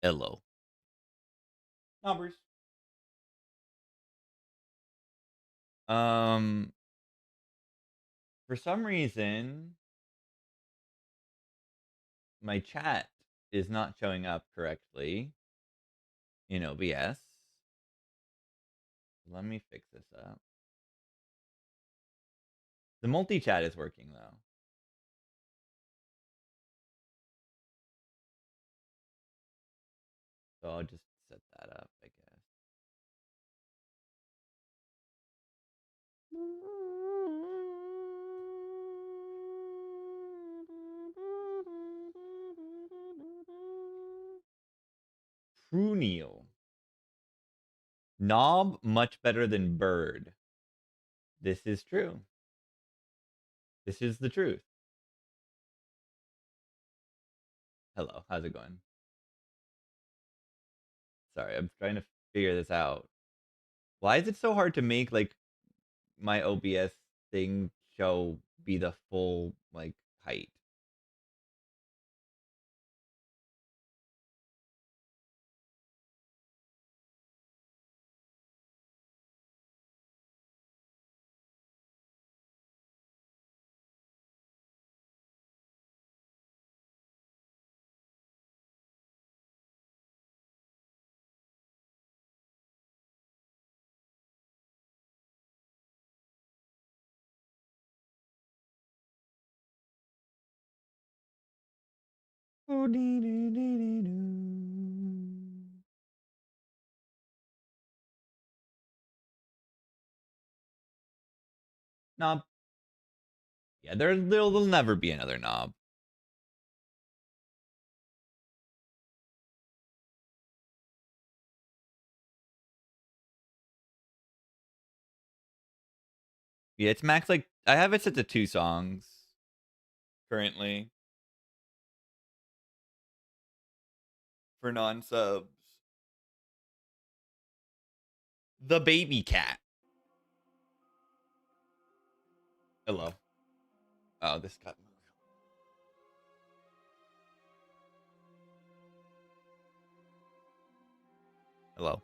Hello. Numbers. Um, for some reason, my chat is not showing up correctly in OBS. Let me fix this up. The multi-chat is working, though. So I'll just set that up, I guess. Pruneel. Knob much better than bird. This is true. This is the truth. Hello, how's it going? Sorry, I'm trying to figure this out. Why is it so hard to make like my OBS thing show be the full like height? Knob. Yeah, there'll never be another knob. Yeah, it's max like I have it set to 2 songs currently for non-subs. The baby cat. Hello. Oh, this got moved. Hello.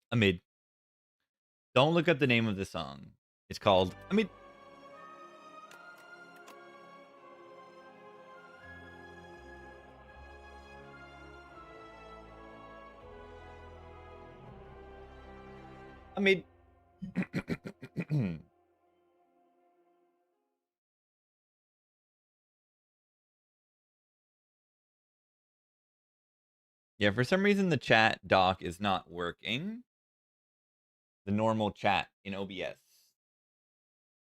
Amid. Don't look up the name of the song. It's called Amid. Amid. Yeah, for some reason the chat dock is not working. The normal chat in OBS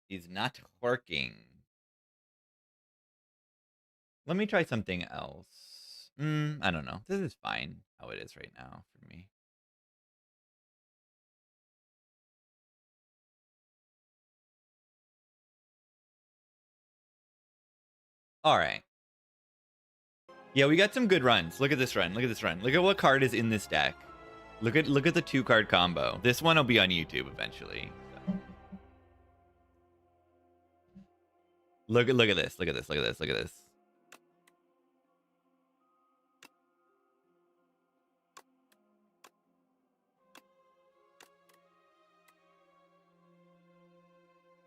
is not working. Let me try something else. I don't know. This is fine how it is right now for me. All right. Yeah, we got some good runs. Look at this run. Look at this run. Look at what card is in this deck. Look at the 2-card combo. This one will be on YouTube eventually. So. Look at this. Look at this. Look at this. Look at this.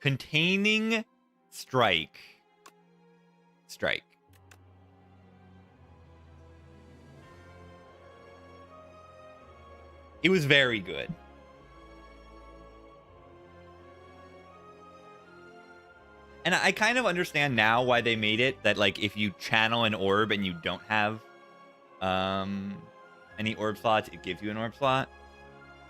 Containing strike. Strike. It was very good. And I kind of understand now why they made it that like if you channel an orb and you don't have any orb slots, it gives you an orb slot.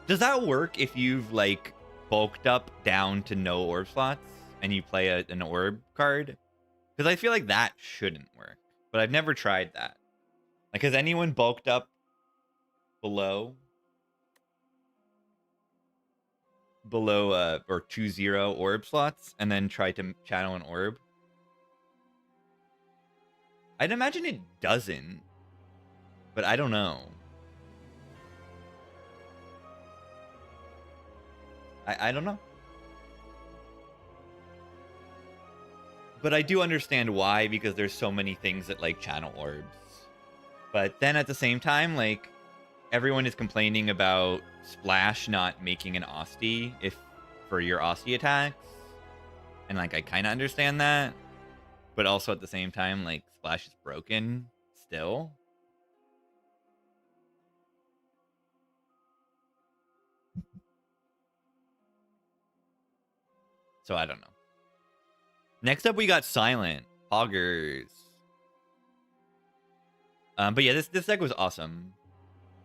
Does that work if you've like bulked up down to no orb slots and you play an orb card? Because I feel like that shouldn't work. But I've never tried that. Like, has anyone bulked up below or 2-0 orb slots and then tried to channel an orb? I'd imagine it doesn't, but I don't know. I don't know. But I do understand why, because there's so many things that like channel orbs. But then at the same time, like, everyone is complaining about Splash not making an Austie for your Austie attacks. And like, I kind of understand that. But also at the same time, like, Splash is broken still. So I don't know. Next up, we got Silent. Poggers. But yeah, this deck was awesome.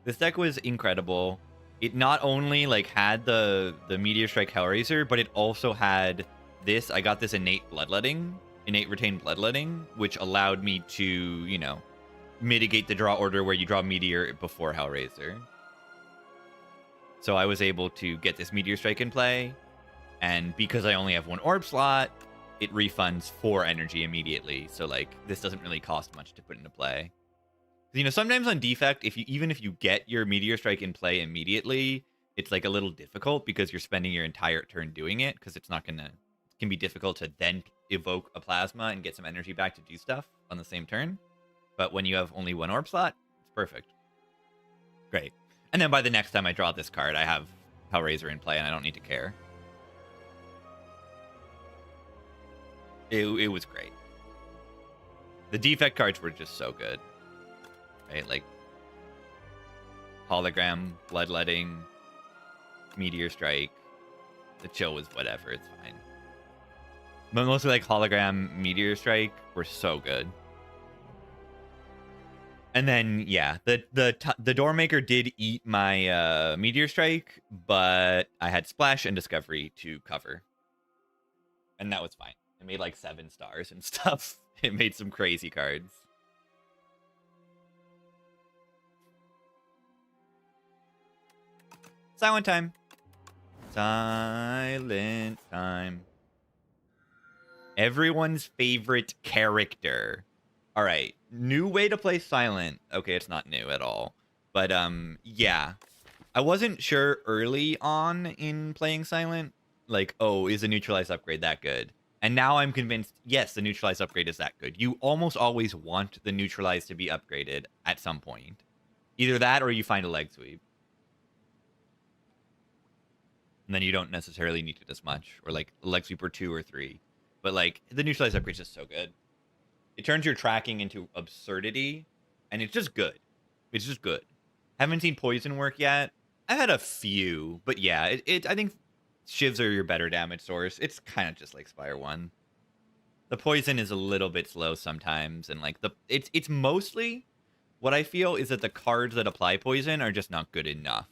This deck was incredible. It not only like had the Meteor Strike Hellraiser, but it also had this. I got this innate retained bloodletting, which allowed me to, you know, mitigate the draw order where you draw Meteor before Hellraiser. So I was able to get this Meteor Strike in play, and because I only have one orb slot, it refunds 4 energy immediately. So like, this doesn't really cost much to put into play. You know, sometimes on Defect, even if you get your Meteor Strike in play immediately, it's like a little difficult because you're spending your entire turn doing it, because it can be difficult to then evoke a Plasma and get some energy back to do stuff on the same turn. But when you have only one orb slot, it's perfect. Great. And then by the next time I draw this card, I have Hellraiser in play and I don't need to care. It was great. The Defect cards were just so good. Right, like Hologram, Bloodletting, Meteor Strike. The chill was whatever, it's fine. But mostly like Hologram, Meteor Strike were so good. And then yeah, the Doormaker did eat my Meteor Strike, but I had Splash and Discovery to cover. And that was fine. It made like 7 stars and stuff. It made some crazy cards. Silent time. Silent time. Everyone's favorite character. All right. New way to play Silent. Okay, it's not new at all. But, yeah. I wasn't sure early on in playing Silent. Like, oh, is a neutralized upgrade that good? And now I'm convinced, yes, the neutralized upgrade is that good. You almost always want the neutralized to be upgraded at some point. Either that or you find a leg sweep. And then you don't necessarily need it as much. Or like a leg sweep or 2 or 3. But like, the neutralized upgrade is just so good. It turns your tracking into absurdity. And it's just good. It's just good. Haven't seen Poison work yet. I've had a few. But yeah, I think Shivs are your better damage source. It's kind of just like Spire 1. The Poison is a little bit slow sometimes. And like, it's mostly what I feel is that the cards that apply Poison are just not good enough.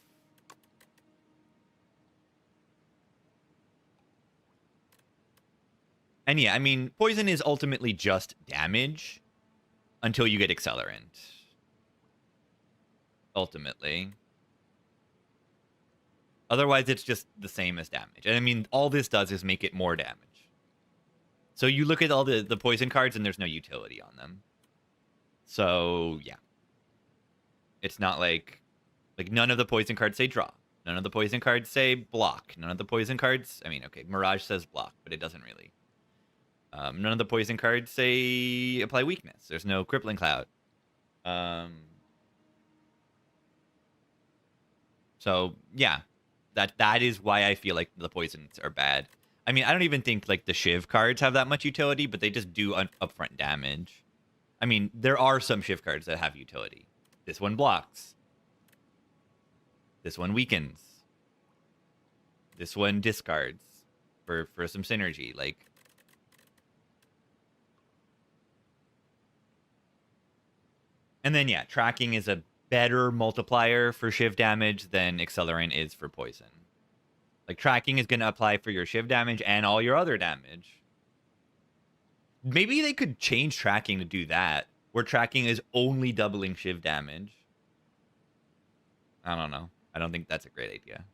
And yeah, I mean, Poison is ultimately just damage until you get Accelerant. Ultimately. Otherwise, it's just the same as damage. And I mean, all this does is make it more damage. So you look at all the Poison cards and there's no utility on them. So, yeah. It's not like none of the Poison cards say draw. None of the Poison cards say block. None of the Poison cards... I mean, okay, Mirage says block, but it doesn't really. None of the Poison cards say apply weakness. There's no Crippling Cloud. So, yeah. That is why I feel like the Poisons are bad. I mean, I don't even think like the Shiv cards have that much utility, but they just do upfront damage. I mean, there are some Shiv cards that have utility. This one blocks. This one weakens. This one discards for some synergy. Like, and then yeah, tracking is a better multiplier for Shiv damage than Accelerant is for Poison. Like, tracking is going to apply for your Shiv damage and all your other damage. Maybe they could change tracking to do that, where tracking is only doubling Shiv damage. I don't know. I don't think that's a great idea.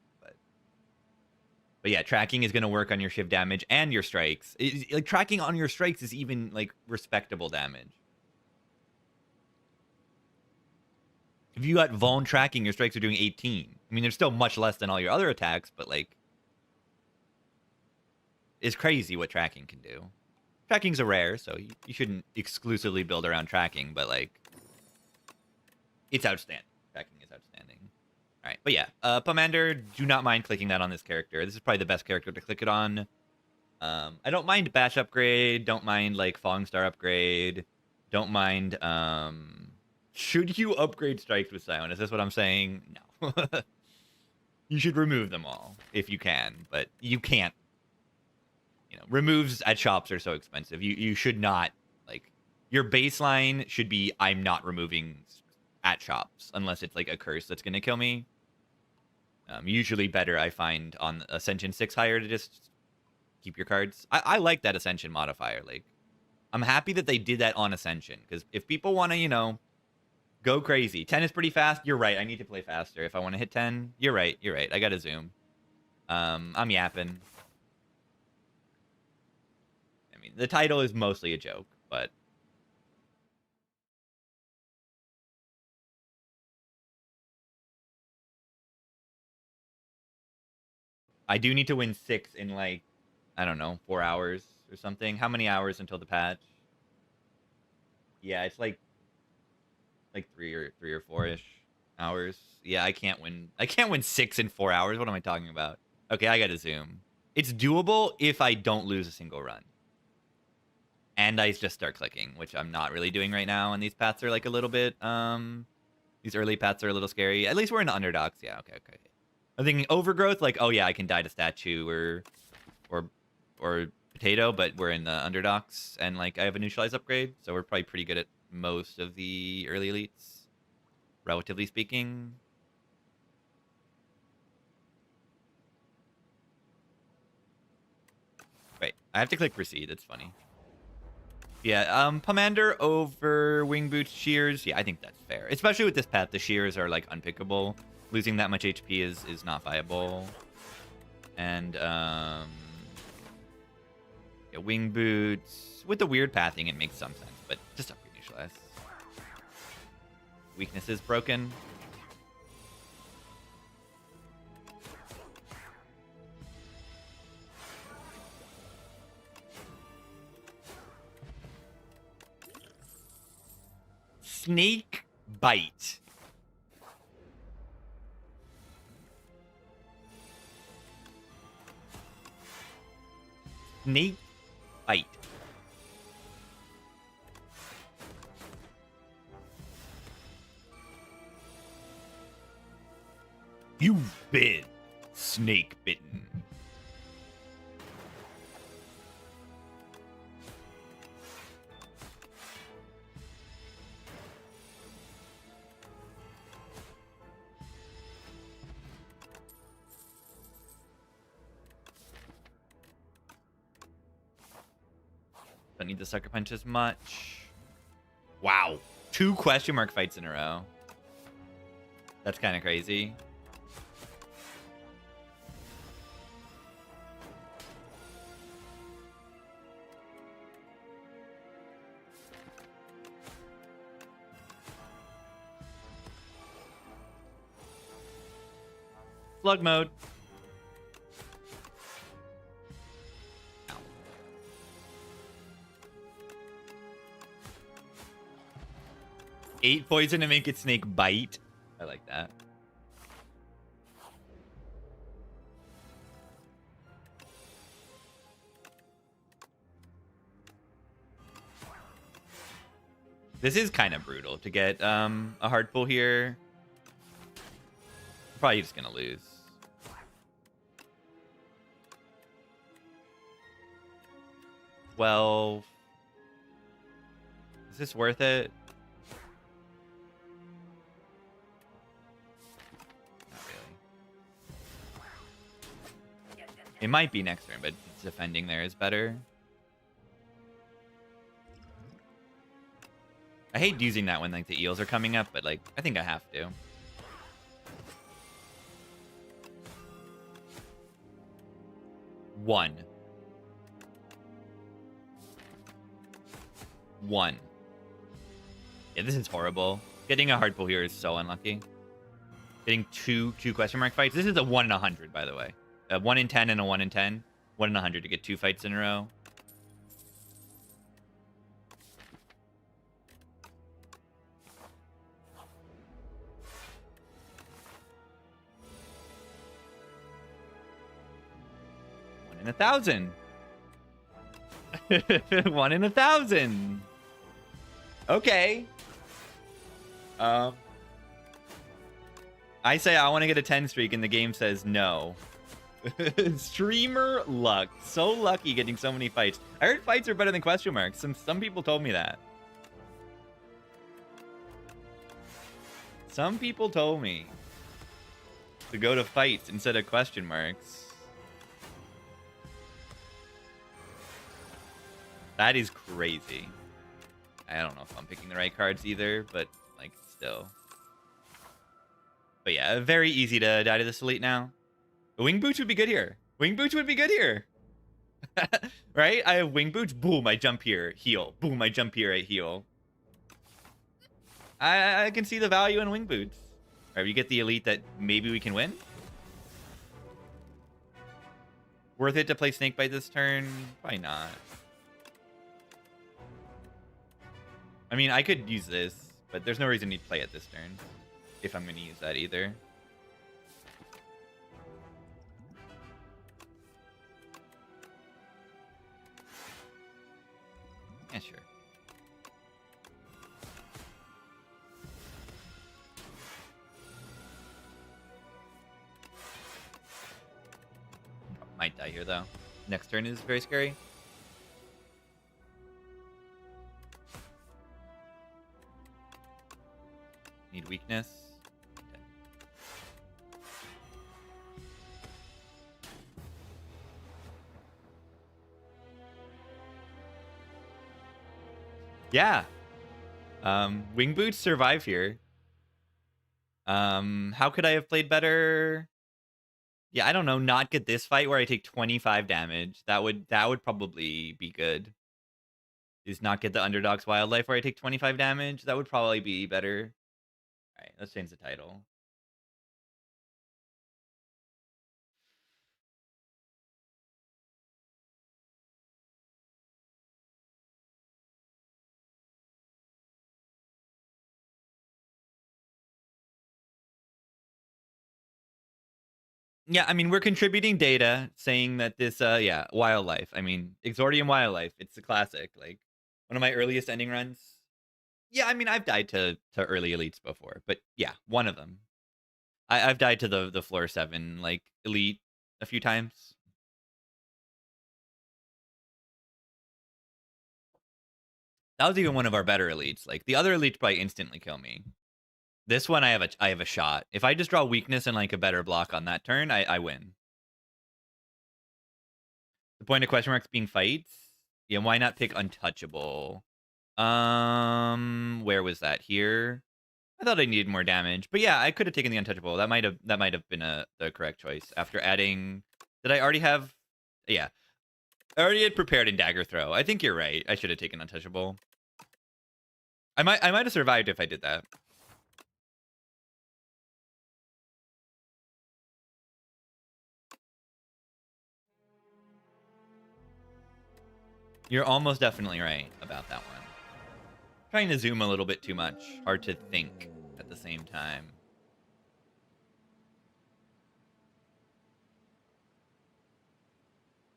But yeah, tracking is going to work on your Shiv damage and your strikes. Like, tracking on your strikes is even, like, respectable damage. If you got Vaughn tracking, your strikes are doing 18. I mean, they're still much less than all your other attacks, but, like, is crazy what tracking can do. Tracking's a rare, so you shouldn't exclusively build around tracking, but like, it's outstanding. Tracking is outstanding. All right, but yeah, Pomander, do not mind clicking that on this character. This is probably the best character to click it on. I don't mind Bash upgrade. Don't mind like Falling Star upgrade. Don't mind. Should you upgrade strikes with Silent? Is this what I'm saying? No. You should remove them all if you can, but you can't. You know, removes at shops are so expensive. You should not, like, your baseline should be I'm not removing at shops unless it's like a curse that's gonna kill me. Usually better, I find, on Ascension 6 higher to just keep your cards. I like that Ascension modifier. Like, I'm happy that they did that on Ascension, because if people want to, you know, go crazy. 10 is pretty fast. You're right. I need to play faster. If I want to hit 10, you're right. You're right. I got to zoom. I'm yapping. I mean, the title is mostly a joke, but I do need to win 6 in, like, I don't know, 4 hours or something. How many hours until the patch? Yeah, it's like 3 or 4-ish hours. Yeah, I can't win 6 in 4 hours. What am I talking about? Okay, I gotta zoom. It's doable if I don't lose a single run. And I just start clicking, which I'm not really doing right now, and these paths are like a little bit these early paths are a little scary. At least we're in the underdogs. Yeah, okay. I'm thinking overgrowth, like, oh yeah, I can die to statue or potato, but we're in the underdogs, and like I have a neutralize upgrade, so we're probably pretty good at most of the early elites, relatively speaking. Wait, I have to click proceed. That's funny. Yeah, Pomander over Wing Boots Shears. Yeah, I think that's fair. Especially with this path, the Shears are like unpickable. Losing that much HP is not viable. And yeah, Wing Boots with the weird pathing, it makes some sense, but just upgrade neutralize. Weakness is broken. Snake Bite. Snake Bite. You've been snake bitten. Don't need the sucker punch as much. Wow. 2 question mark fights in a row. That's kind of crazy. Slug mode. 8 poison to make it snake bite. I like that. This is kind of brutal to get a hard pull here. Probably just gonna lose. Well, is this worth it? Not really. It might be next turn, but defending there is better. I hate using that when like the eels are coming up, but like I think I have to. One. Yeah, this is horrible. Getting a hard pull here is so unlucky. Getting two question mark fights. This is a 1 in 100, by the way. A 1 in 10 and a 1 in 10. 1 in 100 to get 2 fights in a row. In 1,000. 1 in 1,000. Okay. I say I want to get a 10 streak and the game says no. Streamer luck. So lucky getting so many fights. I heard fights are better than question marks. Some people told me that. Some people told me to go to fights instead of question marks. That is crazy. I don't know if I'm picking the right cards either, but like still. But yeah, very easy to die to this elite now. The wing boots would be good here. Wing boots would be good here. Right? I have wing boots. Boom, I jump here. Heal. Boom, I jump here. I heal. I can see the value in wing boots. All right, we get the elite that maybe we can win. Worth it to play Snakebite this turn? Probably not. I mean, I could use this, but there's no reason to play it this turn if I'm going to use that either. Yeah, sure. Might die here, though. Next turn is very scary. Need weakness. Okay. Yeah. Wing boots survive here. How could I have played better? Yeah, I don't know. Not get this fight where I take 25 damage. That would probably be good. Is not get the Underdog's Wildlife where I take 25 damage. That would probably be better. All right, let's change the title. Yeah, I mean, we're contributing data saying that this, yeah, Wildlife. I mean, Exordium Wildlife. It's a classic. Like, one of my earliest ending runs. Yeah, I mean, I've died to early elites before, but yeah, one of them. I've died to the floor 7 like elite a few times. That was even one of our better elites. Like the other elites probably instantly kill me. This one I have a shot. If I just draw weakness and like a better block on that turn, I win. The point of question marks being fights. Yeah, why not pick untouchable? Where was that? Here. I thought I needed more damage, but yeah, I could have taken the untouchable. That might have been the correct choice. After adding, did I already have? Yeah, I already had prepared in dagger throw. I think you're right. I should have taken untouchable. I might have survived if I did that. You're almost definitely right about that one. Trying to zoom a little bit too much. Hard to think at the same time.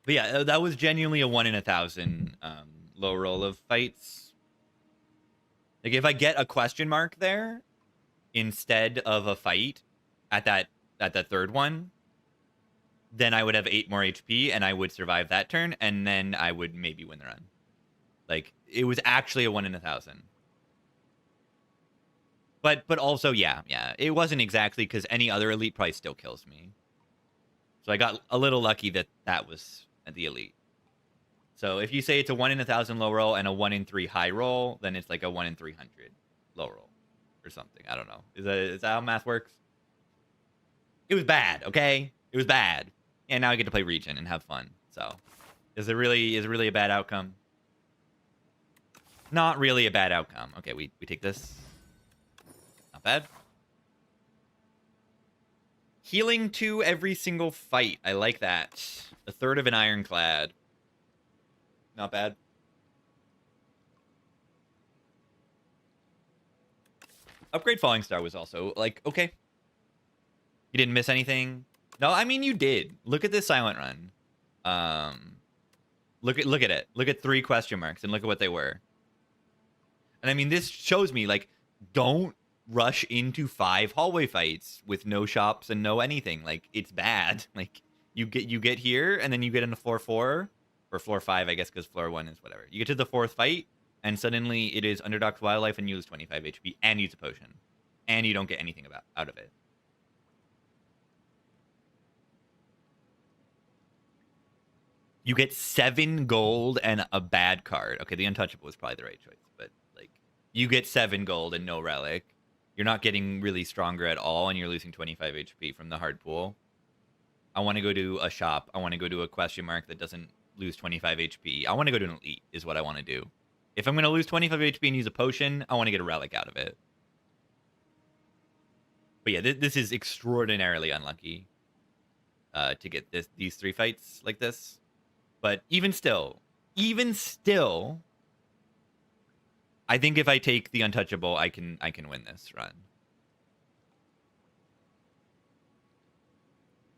But yeah, that was genuinely a 1 in 1,000 low roll of fights. Like if I get a question mark there instead of a fight at that third one, then I would have 8 more HP and I would survive that turn, and then I would maybe win the run. Like it was actually a 1 in 1,000. But also, yeah, it wasn't exactly because any other elite probably still kills me. So I got a little lucky that was the elite. So if you say it's a 1 in 1,000 low roll and a 1 in 3 high roll, then it's like a 1 in 300 low roll or something. I don't know. Is that how math works? It was bad, okay? It was bad. And now I get to play Region and have fun. So is it really a bad outcome? Not really a bad outcome. Okay, we take this. Not bad. Healing 2 every single fight. I like that. A third of an ironclad. Not bad. Upgrade Falling Star was also, like, okay. You didn't miss anything. No, I mean, you did. Look at this Silent Run. Look at it. Look at 3 question marks and look at what they were. And I mean, this shows me, like, don't rush into 5 hallway fights with no shops and no anything. Like, it's bad. Like, you get here and then you get into floor 4 or floor 5, I guess, because floor 1 is whatever. You get to the 4th fight and suddenly it is Underdog's Wildlife and you lose 25 HP and use a potion. And you don't get anything out of it. You get 7 gold and a bad card. Okay, the Untouchable was probably the right choice, but like you get 7 gold and no relic. You're not getting really stronger at all, and you're losing 25 HP from the hard pool. I want to go to a shop. I want to go to a question mark that doesn't lose 25 HP. I want to go to an elite is what I want to do. If I'm going to lose 25 HP and use a potion, I want to get a relic out of it. But yeah, this is extraordinarily unlucky to get these 3 fights like this. But even still, I think if I take the Untouchable, I can win this run.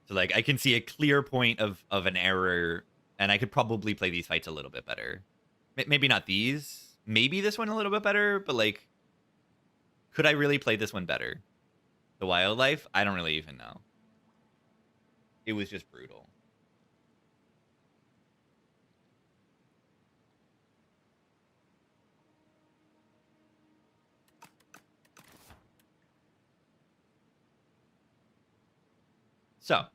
So like I can see a clear point of an error, and I could probably play these fights a little bit better. Maybe not these. Maybe this one a little bit better, but like, could I really play this one better? The Wildlife? I don't really even know. It was just brutal. So,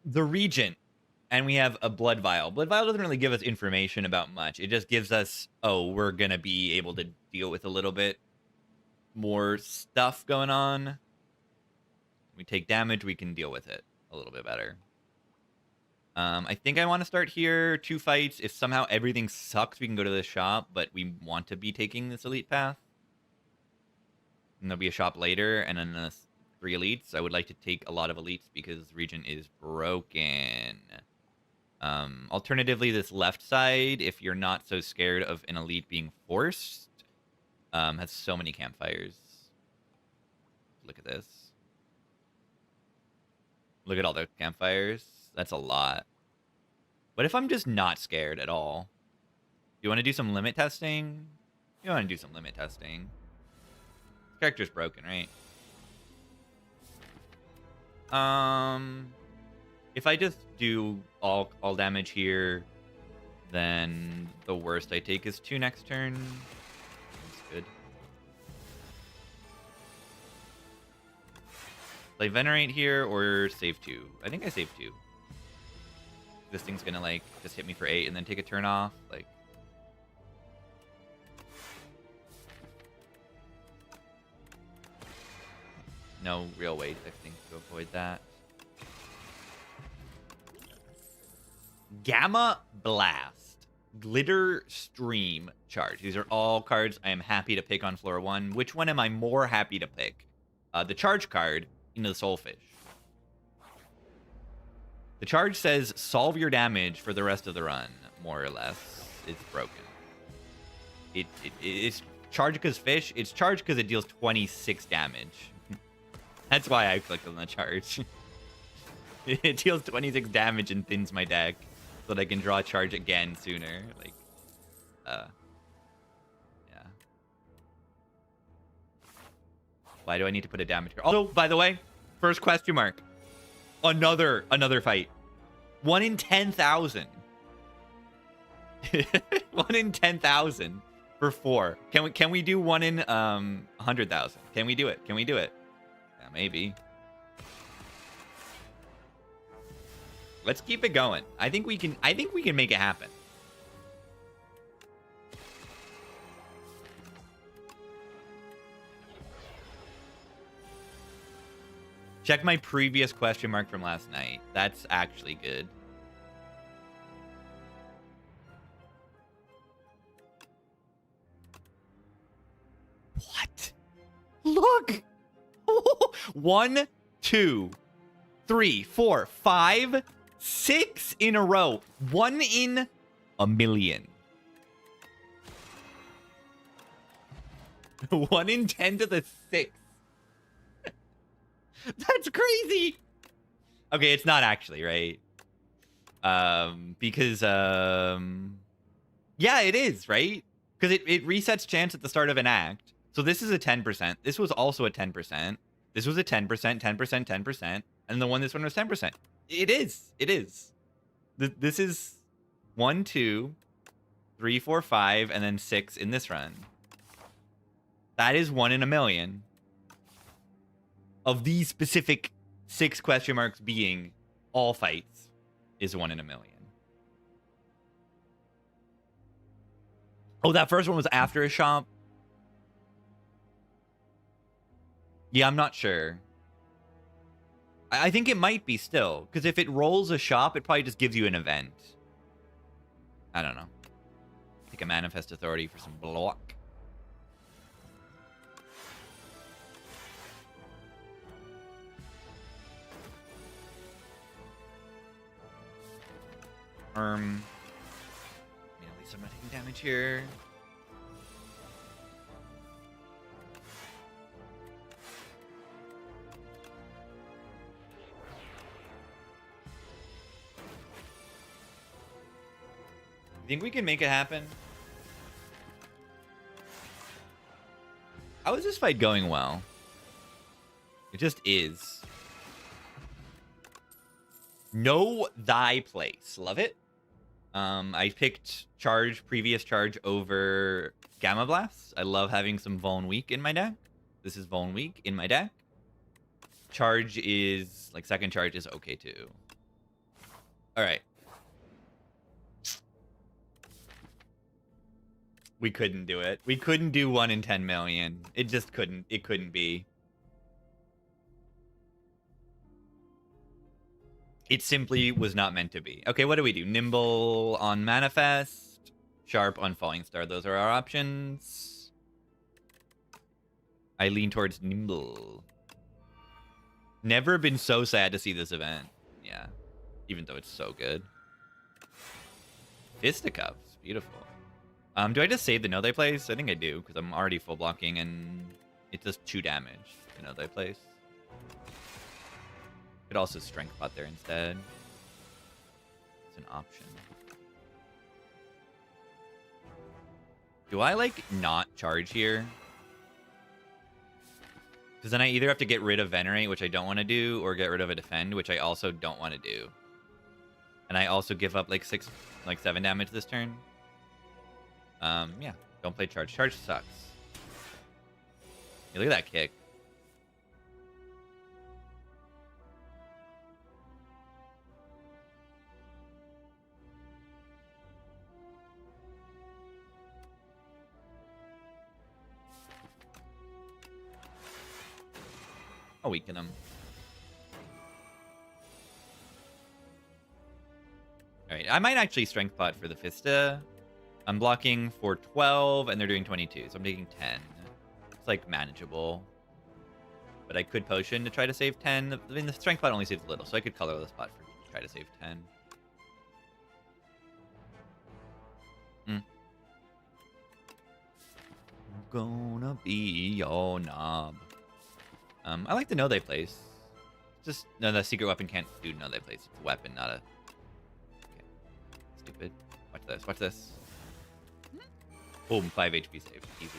the Regent, and we have a Blood Vial. Blood Vial doesn't really give us information about much. It just gives us, oh, we're going to be able to deal with a little bit more stuff going on. We take damage, we can deal with it a little bit better. I think I want to start here. 2 fights. If somehow everything sucks, we can go to the shop, but we want to be taking this elite path. And there'll be a shop later, and then 3 elites. I would like to take a lot of elites because Regent is broken. Alternatively, this left side, if you're not so scared of an elite being forced, has so many campfires. Look at this. Look at all the campfires. That's a lot. What if I'm just not scared at all? Do you want to do some limit testing? You want to do some limit testing. This character's broken, right? If I just do all damage here, then the worst I take is 2 next turn. That's good. Play Venerate here or save 2? I think I save 2. This thing's gonna like just hit me for 8 and then take a turn off. Like, no real way, I think, to avoid that. Gamma Blast, Glitter Stream Charge. These are all cards I am happy to pick on floor 1. Which one am I more happy to pick? The charge card into the Soulfish. The charge says solve your damage for the rest of the run, more or less. It's broken. It's charge because fish. It's charge because it deals 26 damage. That's why I clicked on the charge. It deals 26 damage and thins my deck so that I can draw charge again sooner. Like, yeah. Why do I need to put a damage card? Also, by the way, first question mark. Another fight. 1 in 10,000. 1 in 10,000 for 4. Can we do 1 in 100,000? Can we do it? Can we do it? Yeah, maybe. Let's keep it going. I think we can make it happen. Check my previous question mark from last night. That's actually good. What? Look! 1, 2, 3, 4, 5, 6 in a row. 1 in a million. 1 in 10 to the 6. That's crazy. Okay, it's not actually, right? Because yeah, it is, right? Because it resets chance at the start of an act. So this is a 10%. This was also a 10%. This was a 10%, 10%, 10%, and this one was 10%. It is. It is. This is 1, 2, 3, 4, 5, and then 6 in this run. That is 1 in a million. Of these specific 6 question marks being all fights is 1 in a million. Oh, that first one was after a shop? Yeah, I'm not sure. I think it might be still, because if it rolls a shop, it probably just gives you an event. I don't know. Take a Manifest Authority for some block. I mean, at least I'm not taking damage here. You think we can make it happen? How is this fight going well? It just is. Know thy place. Love it. I picked previous charge over Gamma Blast. I love having some Vuln Weak in my deck. This is Vuln Weak in my deck. Charge is, like, second charge is okay too. Alright. We couldn't do it. We couldn't do 1 in 10 million. It just couldn't. It couldn't be. It simply was not meant to be. Okay, what do we do? Nimble on Manifest. Sharp on Falling Star. Those are our options. I lean towards Nimble. Never been so sad to see this event. Yeah. Even though it's so good. Fisticuffs. Beautiful. Do I just save the Know Thy Place? I think I do, because I'm already full blocking, and it does 2 damage to Know Thy Place. Could also Strength Pot there instead. It's an option. Do I, like, not charge here? Because then I either have to get rid of Venerate, which I don't want to do, or get rid of a Defend, which I also don't want to do. And I also give up, like, 7 damage this turn. Yeah, don't play charge. Charge sucks. Yeah, look at that kick. I'll weaken him. Alright, I might actually Strength Pot for the Fista. I'm blocking for 12, and they're doing 22, so I'm taking 10. It's, like, manageable. But I could Potion to try to save 10. I mean, the Strength Pot only saves a little, so I could Colorless Pot to try to save 10. I'm gonna be your knob. I like to Know Thy Place. Just, no, the secret weapon can't do Know Thy Place. It's a weapon, not a... Okay. Stupid. Watch this, watch this. Boom, 5 HP saved. Easy.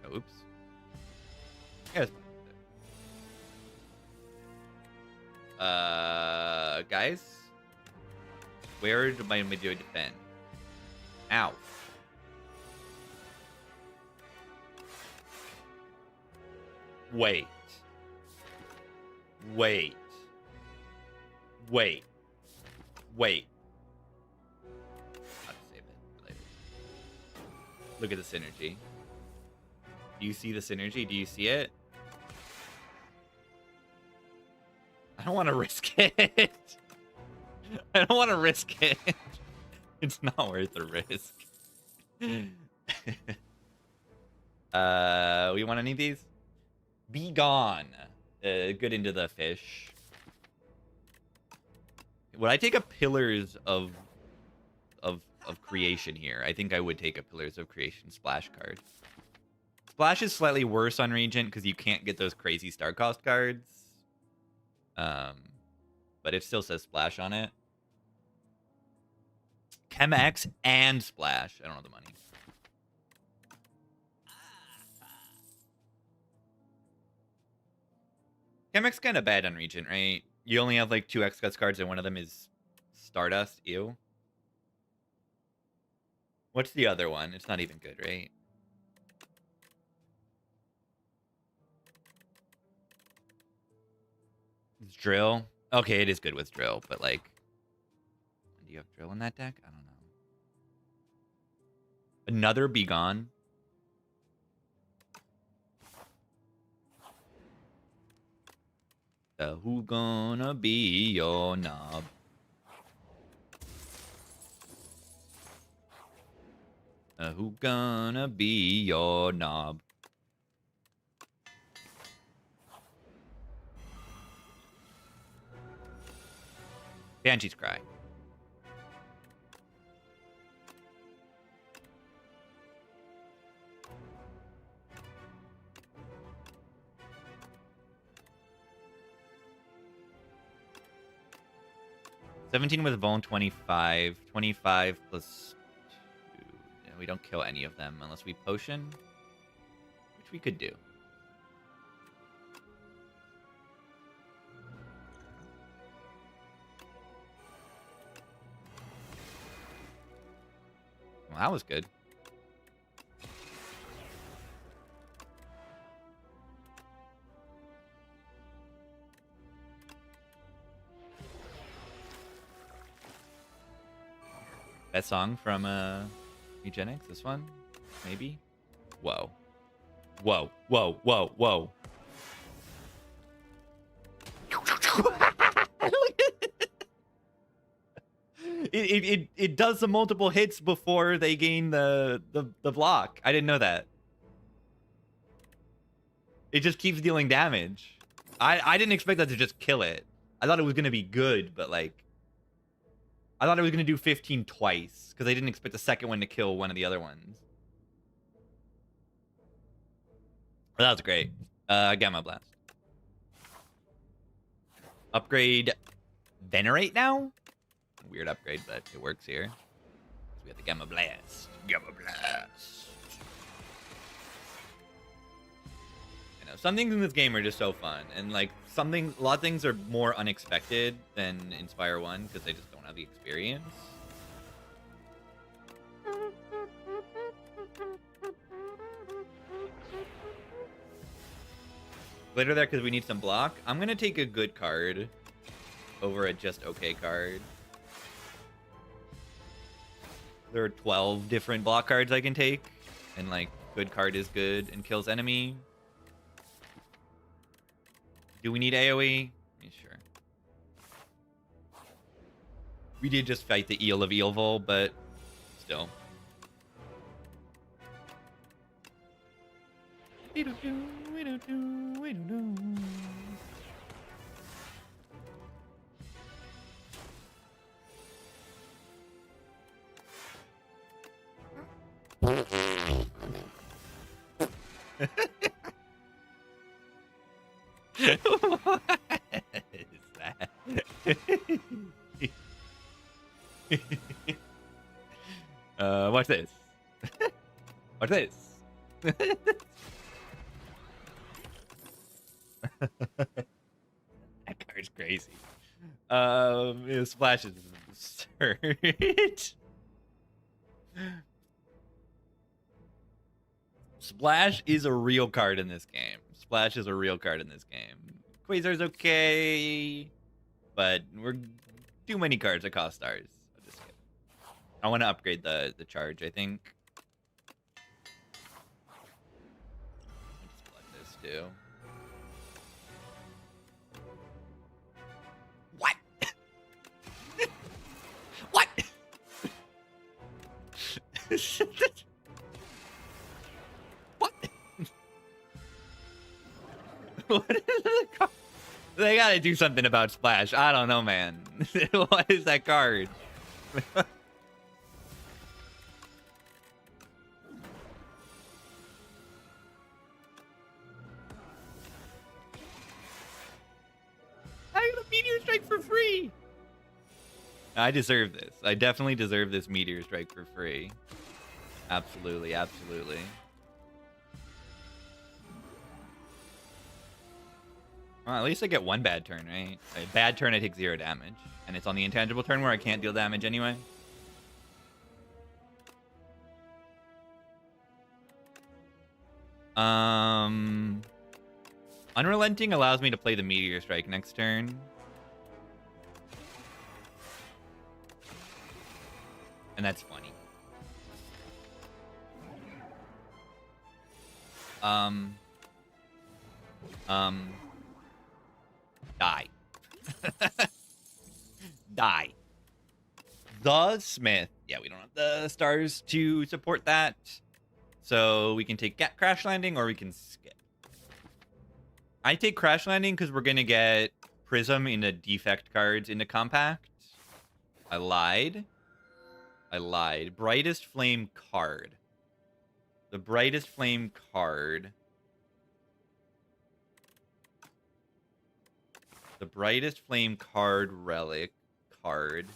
Oh, oops. Yes. Guys? Where do my Midjoy defend? Ow. Wait. Wait. Wait. Wait. Look at the synergy. Do you see the synergy? Do you see it? I don't want to risk it. I don't want to risk it. It's not worth the risk. We want any of these? Be gone. Good into the fish. Would I take a Pillars of Creation here? I think I would take a Pillars of Creation splash card. Splash is slightly worse on Regent because you can't get those crazy star cost cards. But it still says splash on it. Chem X and splash. I don't know the money. Chem X kind of bad on Regent, right? You only have like 2 X cuts cards and one of them is Stardust. Ew. What's the other one? It's not even good, right? It's Drill. Okay, it is good with Drill, but like, do you have Drill in that deck? I don't know. Another Be Gone. Who gonna be your knob? Who gonna be your knob? Banshee's Cry. $17 with Vuln 25. 25 plus 2. Yeah, we don't kill any of them unless we potion, which we could do. Well, that was good. That song from Eugenics, this one? Maybe? Whoa. Whoa, whoa, whoa, whoa. It does the multiple hits before they gain the block. I didn't know that. It just keeps dealing damage. I didn't expect that to just kill it. I thought it was gonna be good, but like I thought it was gonna do 15 twice because I didn't expect the second one to kill one of the other ones. But that was great. Gamma Blast. Upgrade Venerate now? Weird upgrade, but it works here. So we have the Gamma Blast. Gamma Blast. You know, some things in this game are just so fun. And like a lot of things are more unexpected than Inspire 1 because they just don't have the experience. Glitter there because we need some block. I'm going to take a good card over a just okay card. There are 12 different block cards I can take. And like, good card is good and kills enemy. Do we need AoE? Yeah, sure. We did just fight the Eel of Eelvul, but still. What is that? Watch this. Watch this. That card's crazy. It splashes absurd. Splash is a real card in this game. Splash is a real card in this game. Quasar's okay, but we're too many cards that cost stars. I want to upgrade the charge, I think. do. What? What? What? What is the card? They gotta do something about Splash. I don't know, man. What is that card? I got a Meteor Strike for free. I deserve this. I definitely deserve this Meteor Strike for free. Absolutely, absolutely. Well, at least I get one bad turn, right? A bad turn, I take 0 damage. And it's on the intangible turn where I can't deal damage anyway. Unrelenting allows me to play the Meteor Strike next turn. And that's funny. Die. Die. The Smith. Yeah, we don't have the stars to support that. So we can take Crash Landing or we can skip. I take Crash Landing because we're going to get Prism into defect cards into Compact. I lied. Brightest Flame card. The Brightest Flame card. The Brightest Flame card relic card.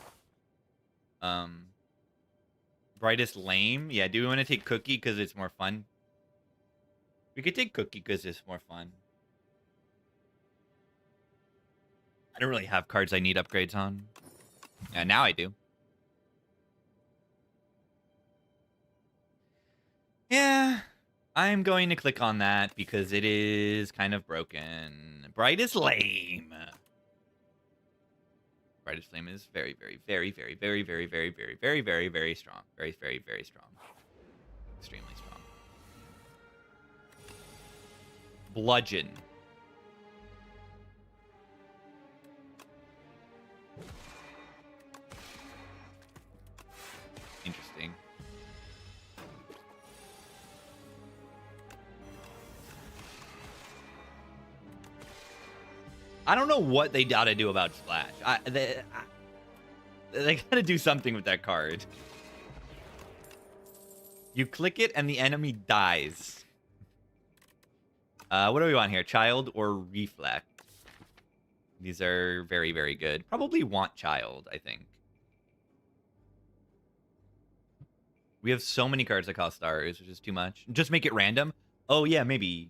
Brightest Lame. Yeah, do we want to take Cookie because it's more fun? We could take Cookie because it's more fun. I don't really have cards I need upgrades on. Yeah, now I do. Yeah, I'm going to click on that because it is kind of broken. Brightest Lame. Brightest Flame is very, very, very, very, very, very, very, very, very, very, very strong. Very, very, very strong. Extremely strong. Bludgeon. Interesting. I don't know what they gotta do about Splash. They gotta do something with that card. You click it and the enemy dies. What do we want here? Child or Reflect? These are very, very good. Probably want Child, I think. We have so many cards that cost stars, which is too much. Just make it random? Oh, yeah, maybe.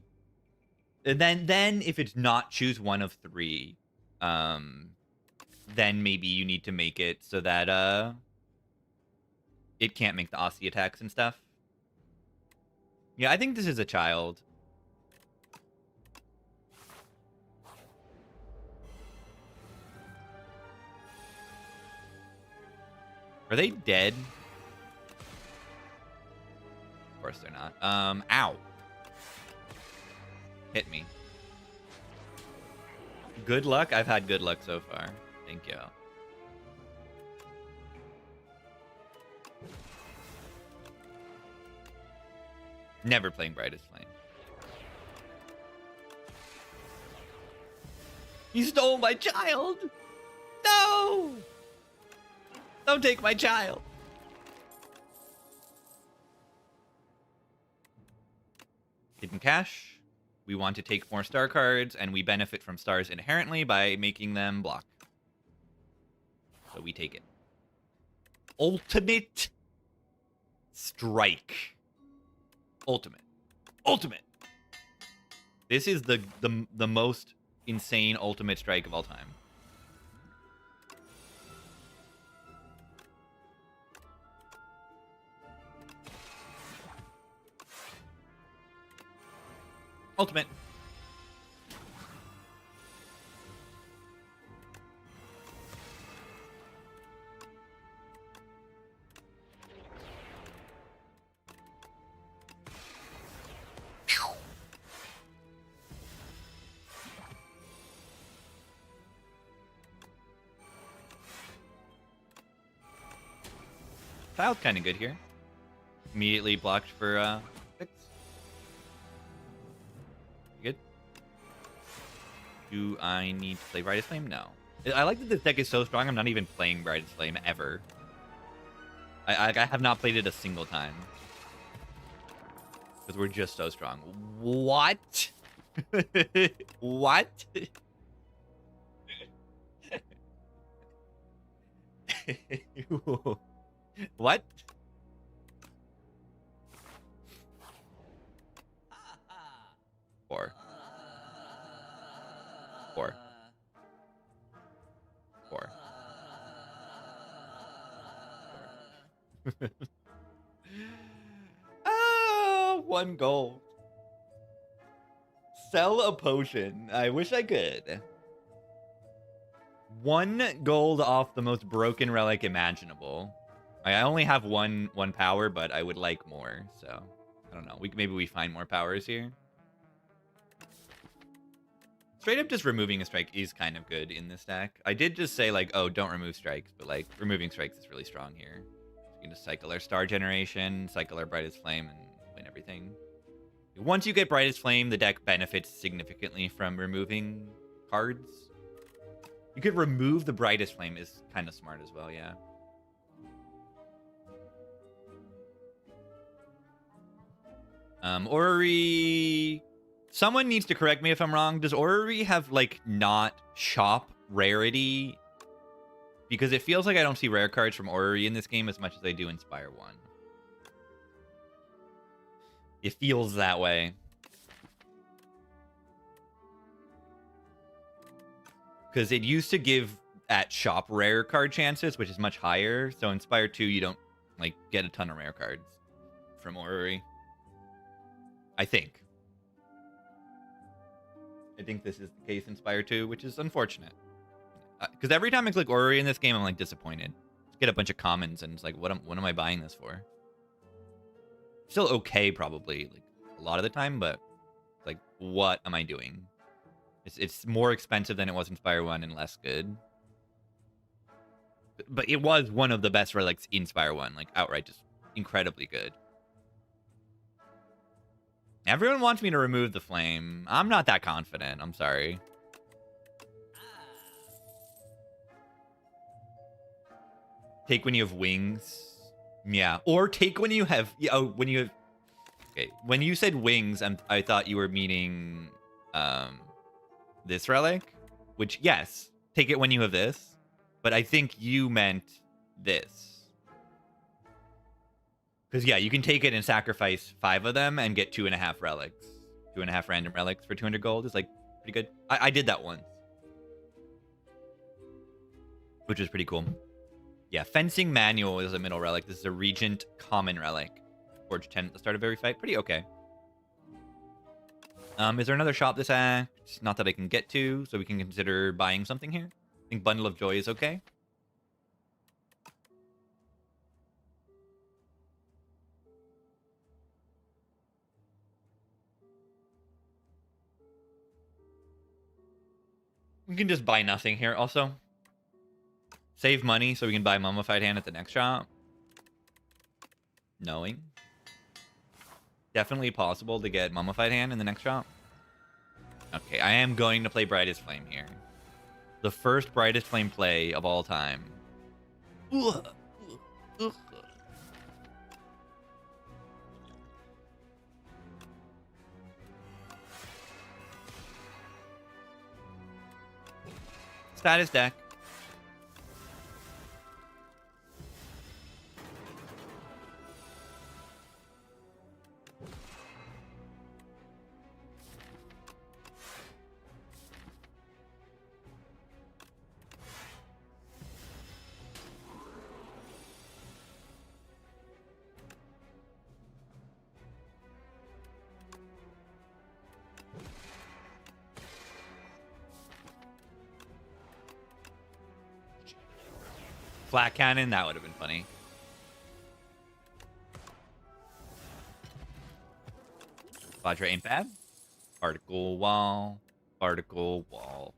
And then if it's not choose one of 3, then maybe you need to make it so that it can't make the Aussie attacks and stuff. Yeah, I think this is a Child. Are they dead? Of course they're not. Ow. Hit me. Good luck? I've had good luck so far. Thank you. Never playing Brightest Flame. You stole my child! No! Don't take my child! Hidden Cash. We want to take more star cards, and we benefit from stars inherently by making them block. So we take it. Ultimate Strike. Ultimate. This is the most insane Ultimate Strike of all time. Ultimate. Style's kind of good here. Immediately blocked for 6. Good. Do I need to play Brightest Flame? No. I like that this deck is so strong, I'm not even playing Brightest Flame ever. I have not played it a single time. Because we're just so strong. What? What? What? Four. Ah, 1 gold. Sell a potion. I wish I could. 1 gold off the most broken relic imaginable. I only have one power, but I would like more. So I don't know. Maybe we find more powers here. Straight up just removing a strike is kind of good in this deck. I did just say, like, oh, don't remove strikes, but, like, removing strikes is really strong here. We can just cycle our Star Generation, cycle our Brightest Flame, and win everything. Once you get Brightest Flame, the deck benefits significantly from removing cards. You could remove the Brightest Flame is kind of smart as well, yeah. Orrery... Someone needs to correct me if I'm wrong. Does Orrery have, like, not shop rarity? Because it feels like I don't see rare cards from Orrery in this game as much as I do Inspire 1. It feels that way. Because it used to give at shop rare card chances, which is much higher. So Inspire 2, you don't, like, get a ton of rare cards from Orrery. I think this is the case in Inspire 2, which is unfortunate. Because every time I click Orrery in this game, I'm, like, disappointed. Get a bunch of commons, and it's like, what am I buying this for? Still okay, probably, like, a lot of the time, but, like, what am I doing? It's more expensive than it was Inspire 1 and less good. But it was one of the best relics in Inspire 1, like, outright just incredibly good. Everyone wants me to remove the flame. I'm not that confident. I'm sorry. Take when you have wings. Yeah. Or take when you have... Oh, when you have... Okay. When you said wings, I thought you were meaning this relic. Which, yes. Take it when you have this. But I think you meant this. Because, yeah, you can take it and sacrifice 5 of them and get 2.5 relics. 2.5 random relics for 200 gold is, like, pretty good. I did that once. Which was pretty cool. Yeah, Fencing Manual is a middle relic. This is a Regent common relic. Forge 10 at the start of every fight. Pretty okay. Is there another shop this act? Not that I can get to, so we can consider buying something here. I think Bundle of Joy is okay. We can just buy nothing here also. Save money so we can buy Mummified Hand at the next shop. Knowing. Definitely possible to get Mummified Hand in the next shop. Okay, I am going to play Brightest Flame here. The first Brightest Flame play of all time. Ugh. Ugh. Status deck. Flat cannon, that would have been funny. Vajra ain't bad. Particle wall. Particle wall.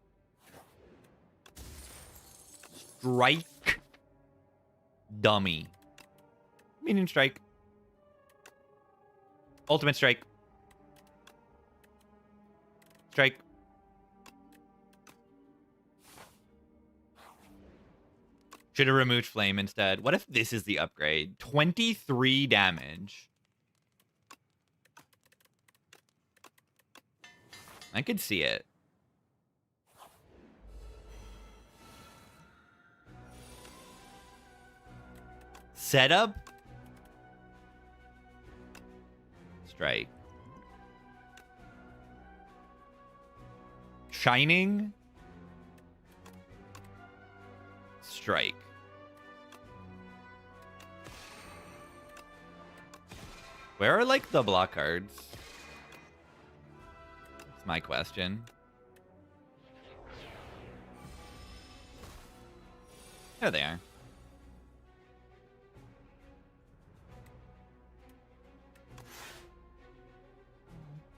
Strike. Dummy. Minion strike. Ultimate strike. Strike. Should have removed flame instead. What if this is the upgrade? 23 damage. I could see it. Setup. Strike. Shining. Strike. Where are, like, the block cards? That's my question. There they are.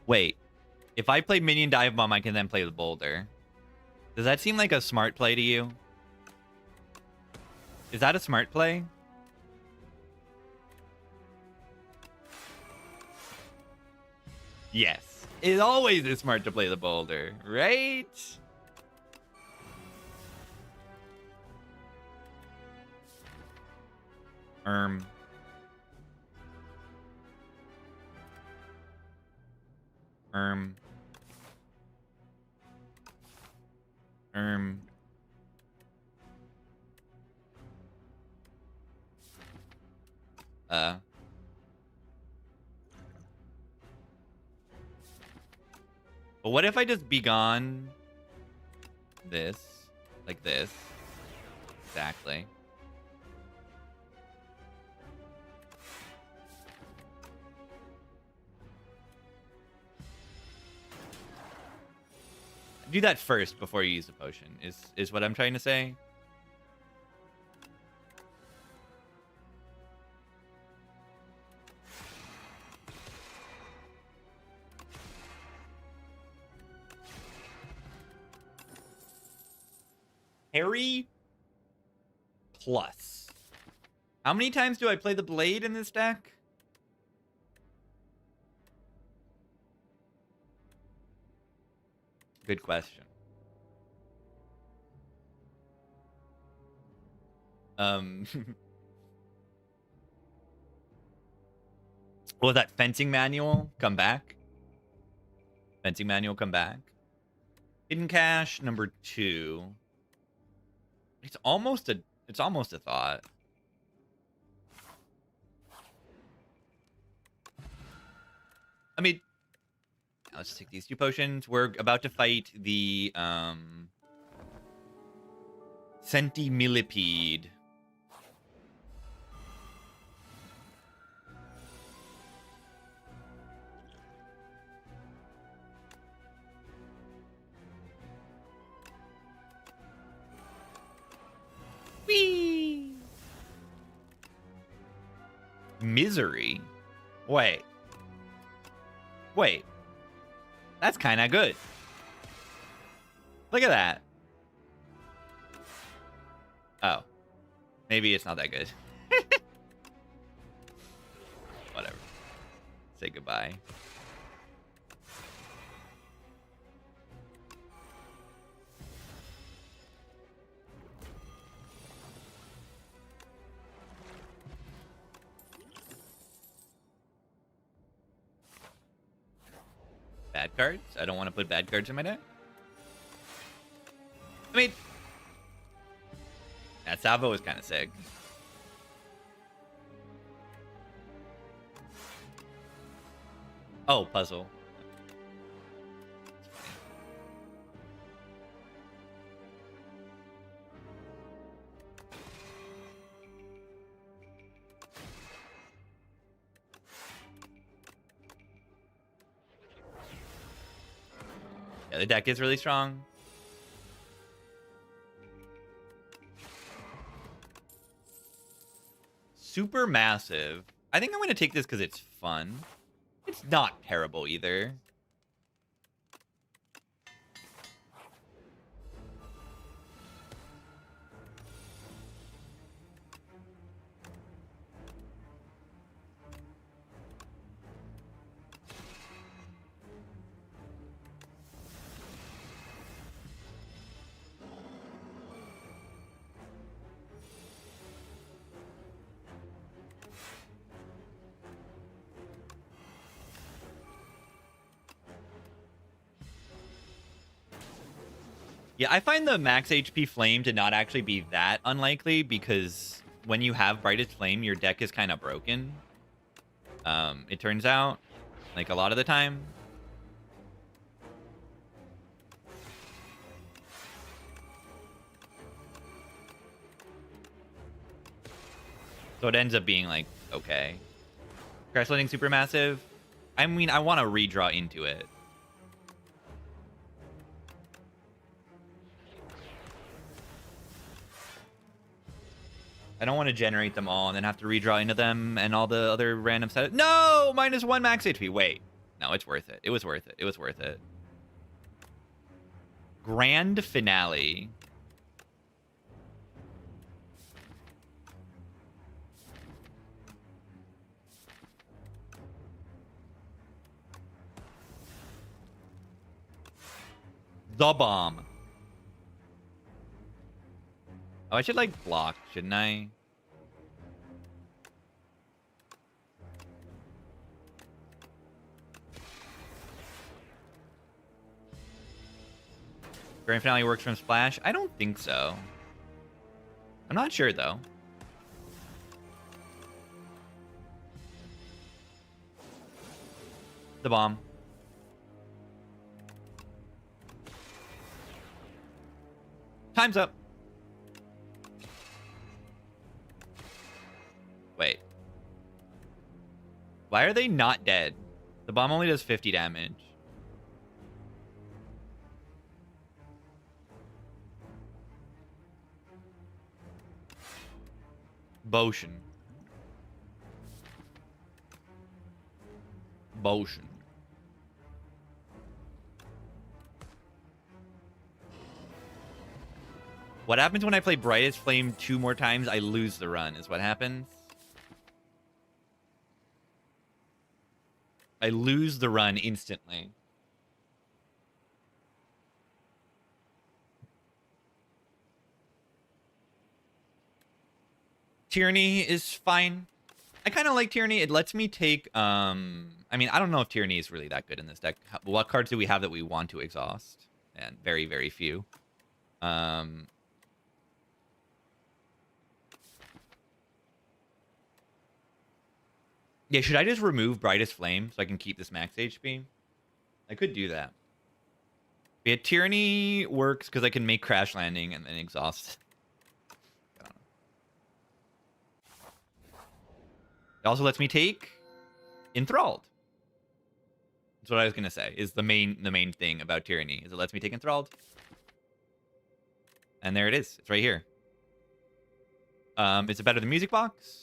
Wait. If I play Minion Dive Bomb, I can then play the Boulder. Does that seem like a smart play to you? Is that a smart play? Yes. It always is smart to play the Boulder, right? Um. But what if I just begone this, like this? Exactly. Do that first before you use the potion, is what I'm trying to say. Harry plus. How many times do I play the blade in this deck? Good question. Will that fencing manual come back? Fencing manual come back? Hidden Cache number 2. It's almost a thought. I mean, let's just take these 2 potions. We're about to fight the Centimillipede. Whee! Misery? Wait. That's kind of good. Look at that. Oh. Maybe it's not that good. Whatever. Say goodbye. Bad cards? I don't want to put bad cards in my deck. I mean, that Salvo is kind of sick. Oh, puzzle. Yeah, the deck is really strong. Super massive. I think I'm going to take this because it's fun. It's not terrible either. Yeah, I find the max HP Flame to not actually be that unlikely because when you have Brightest Flame, your deck is kind of broken. It turns out, like a lot of the time. So it ends up being like, okay. Crash Landing Supermassive. I mean, I want to redraw into it. I don't want to generate them all and then have to redraw into them and all the other random setups. No! -1 max HP. Wait. No, it's worth it. It was worth it. It was worth it. Grand Finale. The Bomb. Oh, I should, like, block, shouldn't I? Grand Finale works from Splash? I don't think so. I'm not sure, though. The Bomb. Time's up. Wait. Why are they not dead? The bomb only does 50 damage. Boshin. Boshin. What happens when I play Brightest Flame 2 more times? I lose the run, is what happens. I lose the run instantly. Tyranny is fine. I kind of like Tyranny. It lets me take... I mean, I don't know if Tyranny is really that good in this deck. What cards do we have that we want to exhaust? And very, very few. Yeah, should I just remove Brightest Flame so I can keep this max HP? I could do that. But yeah, Tyranny works because I can make Crash Landing and then exhaust. It also lets me take Enthralled. That's what I was gonna say. Is the main thing about Tyranny is it lets me take Enthralled. And there it is. It's right here. Is it better than Music Box?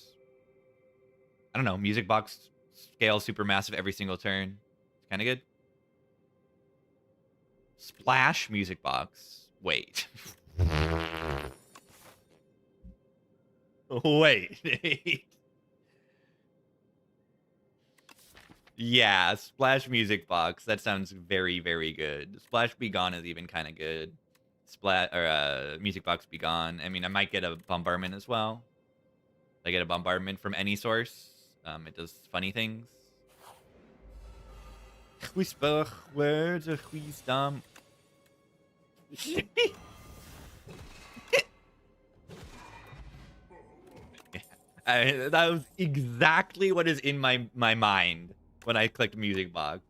I don't know. Music Box scales super massive every single turn. It's kind of good. Splash Music Box. Wait. Wait. Yeah, Splash Music Box. That sounds very, very good. Splash Be Gone is even kind of good. Music Box Be Gone. I mean, I might get a Bombardment as well. I get a Bombardment from any source. It does funny things. Whisper words of wisdom. That was exactly what is in my mind when I clicked Music Box.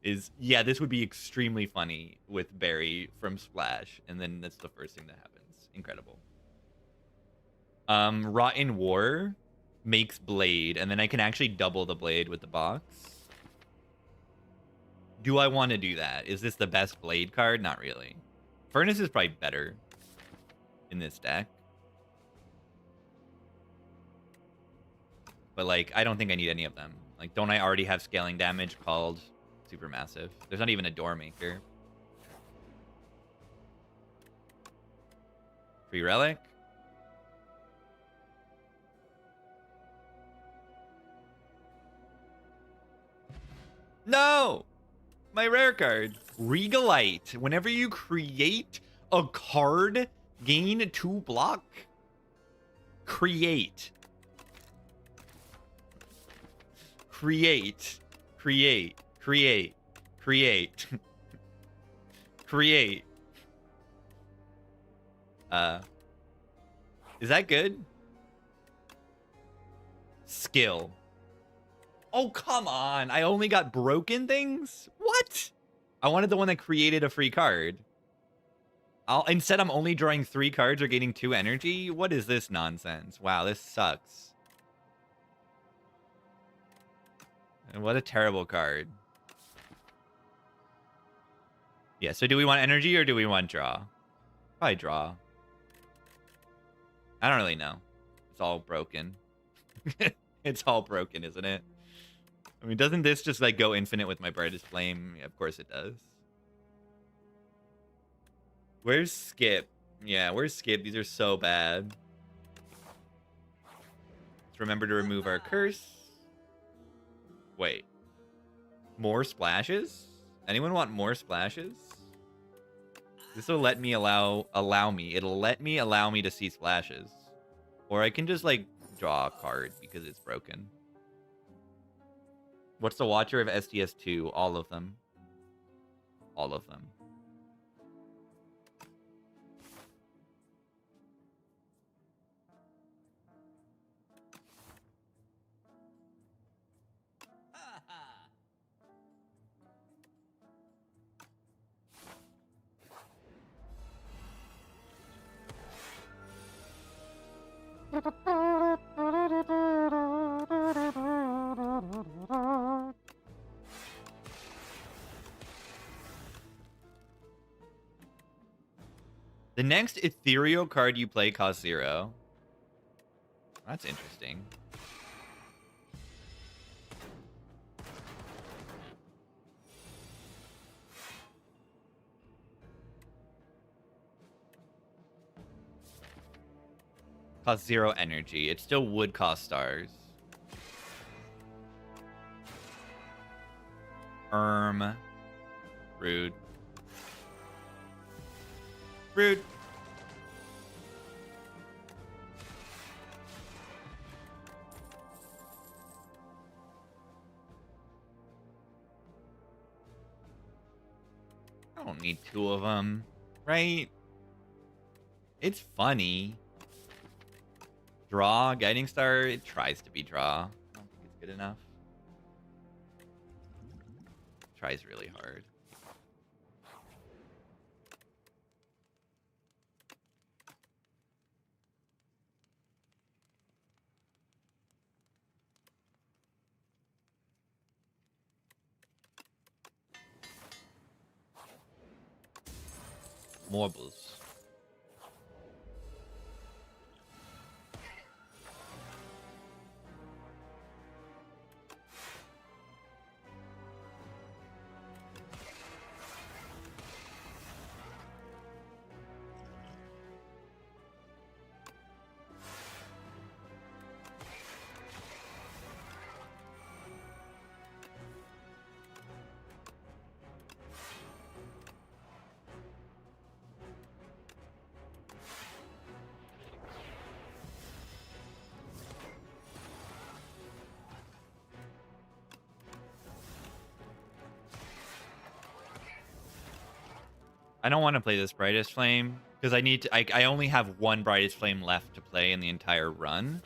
Is, yeah, this would be extremely funny with Barry from Splash. And then that's the first thing that happens. Incredible. Rotten War makes Blade, and then I can actually double the Blade with the box. Do I want to do that? Is this the best Blade card? Not really. Furnace is probably better in this deck. But, like, I don't think I need any of them. Like, don't I already have scaling damage called Supermassive? There's not even a Door Maker. Free Relic? No! My rare card. Regalite. Whenever you create a card, gain 2 block. Create. Create. Create. Create. Create. Create. Is that good? Skill. Oh, come on. I only got broken things? What? I wanted the one that created a free card. Instead, I'm only drawing 3 cards or gaining 2 energy? What is this nonsense? Wow, this sucks. And what a terrible card. Yeah, so do we want energy or do we want draw? Probably draw. I don't really know. It's all broken. It's all broken, isn't it? I mean, doesn't this just like go infinite with my brightest flame? Yeah, of course it does. Where's Skip? Yeah, where's Skip? These are so bad. Let's remember to remove our curse. Wait. More splashes? Anyone want more splashes? This will let me allow me. It'll let me allow me to see splashes. Or I can just like draw a card because it's broken. What's the Watcher of STS2? All of them. All of them. The next ethereal card you play costs 0. That's interesting. Costs 0 energy. It still would cost stars. Rude. Rude. I don't need 2 of them, right? It's funny. Draw, Guiding Star, it tries to be draw. I don't think it's good enough. It tries really hard. Marbles. I don't want to play this Brightest Flame because I need to. I only have 1 Brightest Flame left to play in the entire run,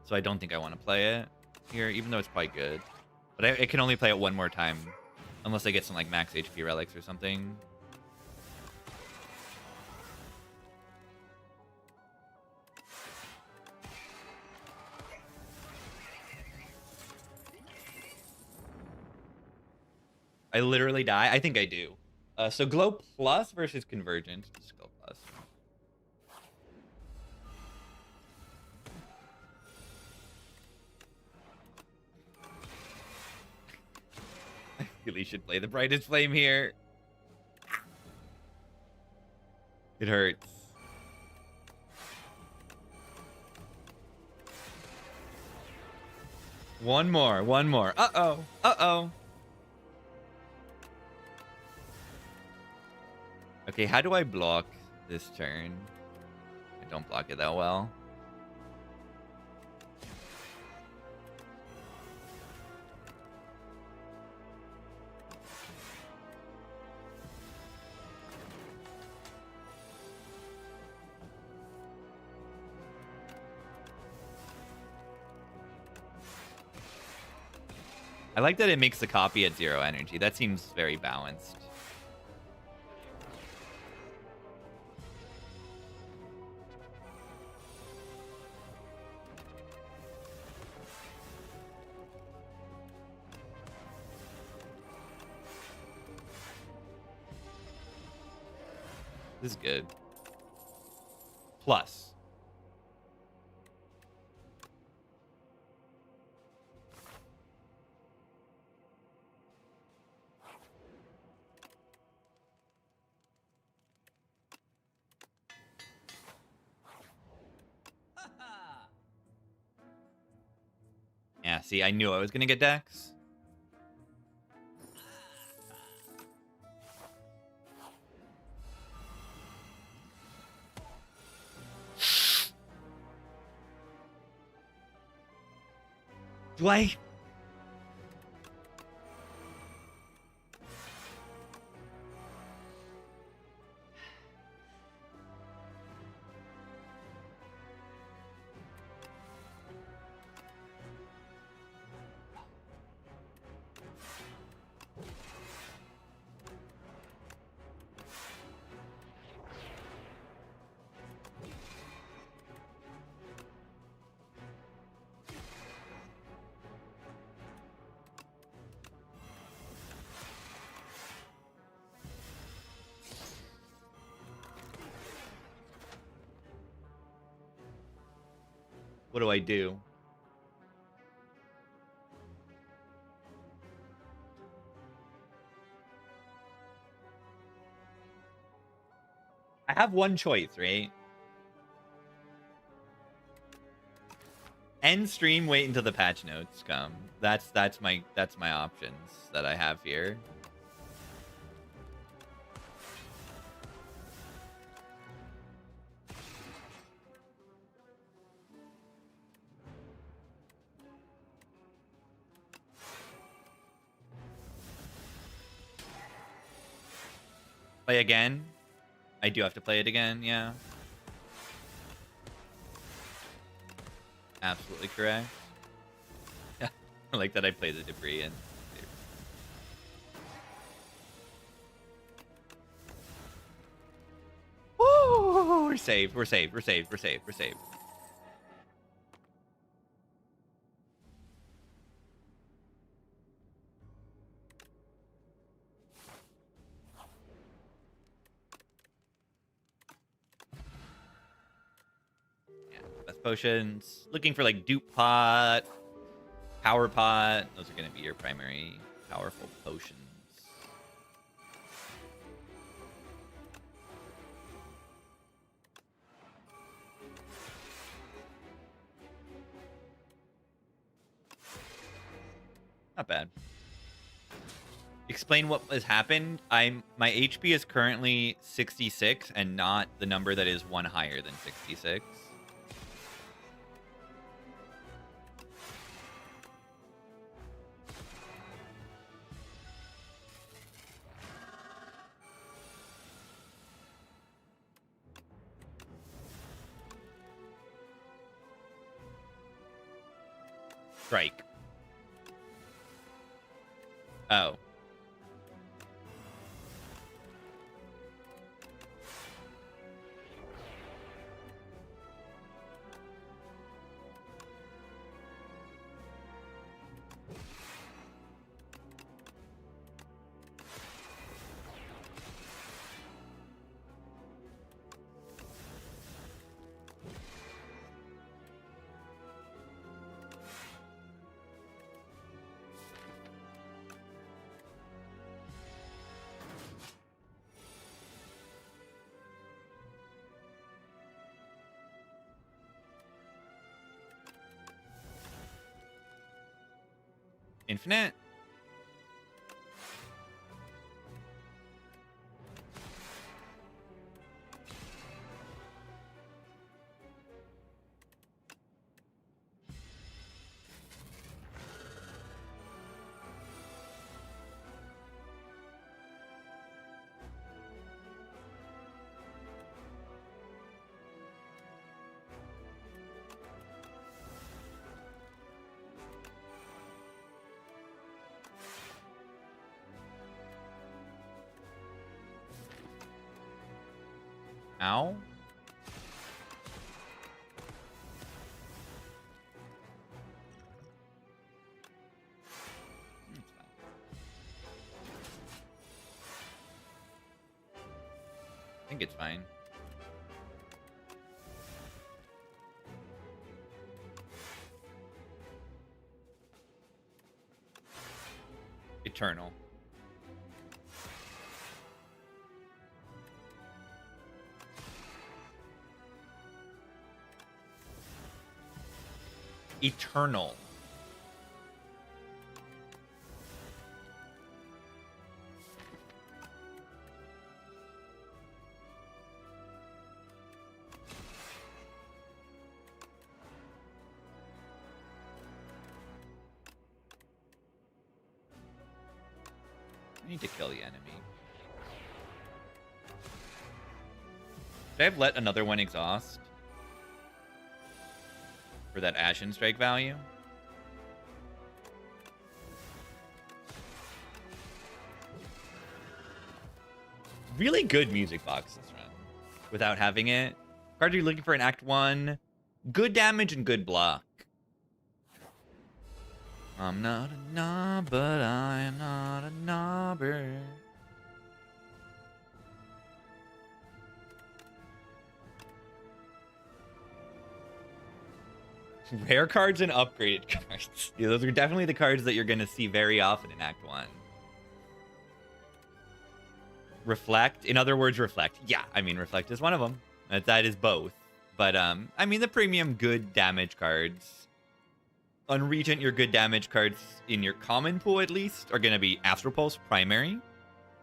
so I don't think I want to play it here, even though it's probably good. But I can only play it 1 more time, unless I get some like max HP relics or something. I literally die. I think I do. So Glow Plus versus Convergent. Just Glow Plus. I really should play the Brightest Flame here. It hurts. One more. Uh-oh. Okay, how do I block this turn? I don't block it that well. I like that it makes the copy at 0 energy. That seems very balanced. This is good. Plus. Yeah, see, I knew I was going to get Dex. Do I? What do I do? I have one choice, right? End stream, wait until the patch notes come. That's my options that I have here. Play again. I do have to play it again, yeah. Absolutely correct. Yeah, I like that I play the debris and. Woo! We're saved. We're saved. We're saved. We're saved. We're saved. Best potions. Looking for like dupe pot, power pot. Those are going to be your primary powerful potions. Not bad. Explain what has happened. My HP is currently 66 and not the number that is one higher than 66. Strike. Oh. Infinite? Ow. I think it's fine. Eternal. Eternal. I need to kill the enemy. Should I have let another one exhaust? For that Ashen Strike value? Really good music box this run. Without having it. Cards you're looking for in Act 1. Good damage and good block. I'm not a knob, but I'm not a knobber. Rare cards and upgraded cards. Yeah, those are definitely the cards that you're going to see very often in Act 1. Reflect. In other words, Reflect. Yeah, I mean, Reflect is one of them. That is both. But, I mean, the premium good damage cards. On Regent, your good damage cards in your common pool, at least, are going to be Astral Pulse, primary.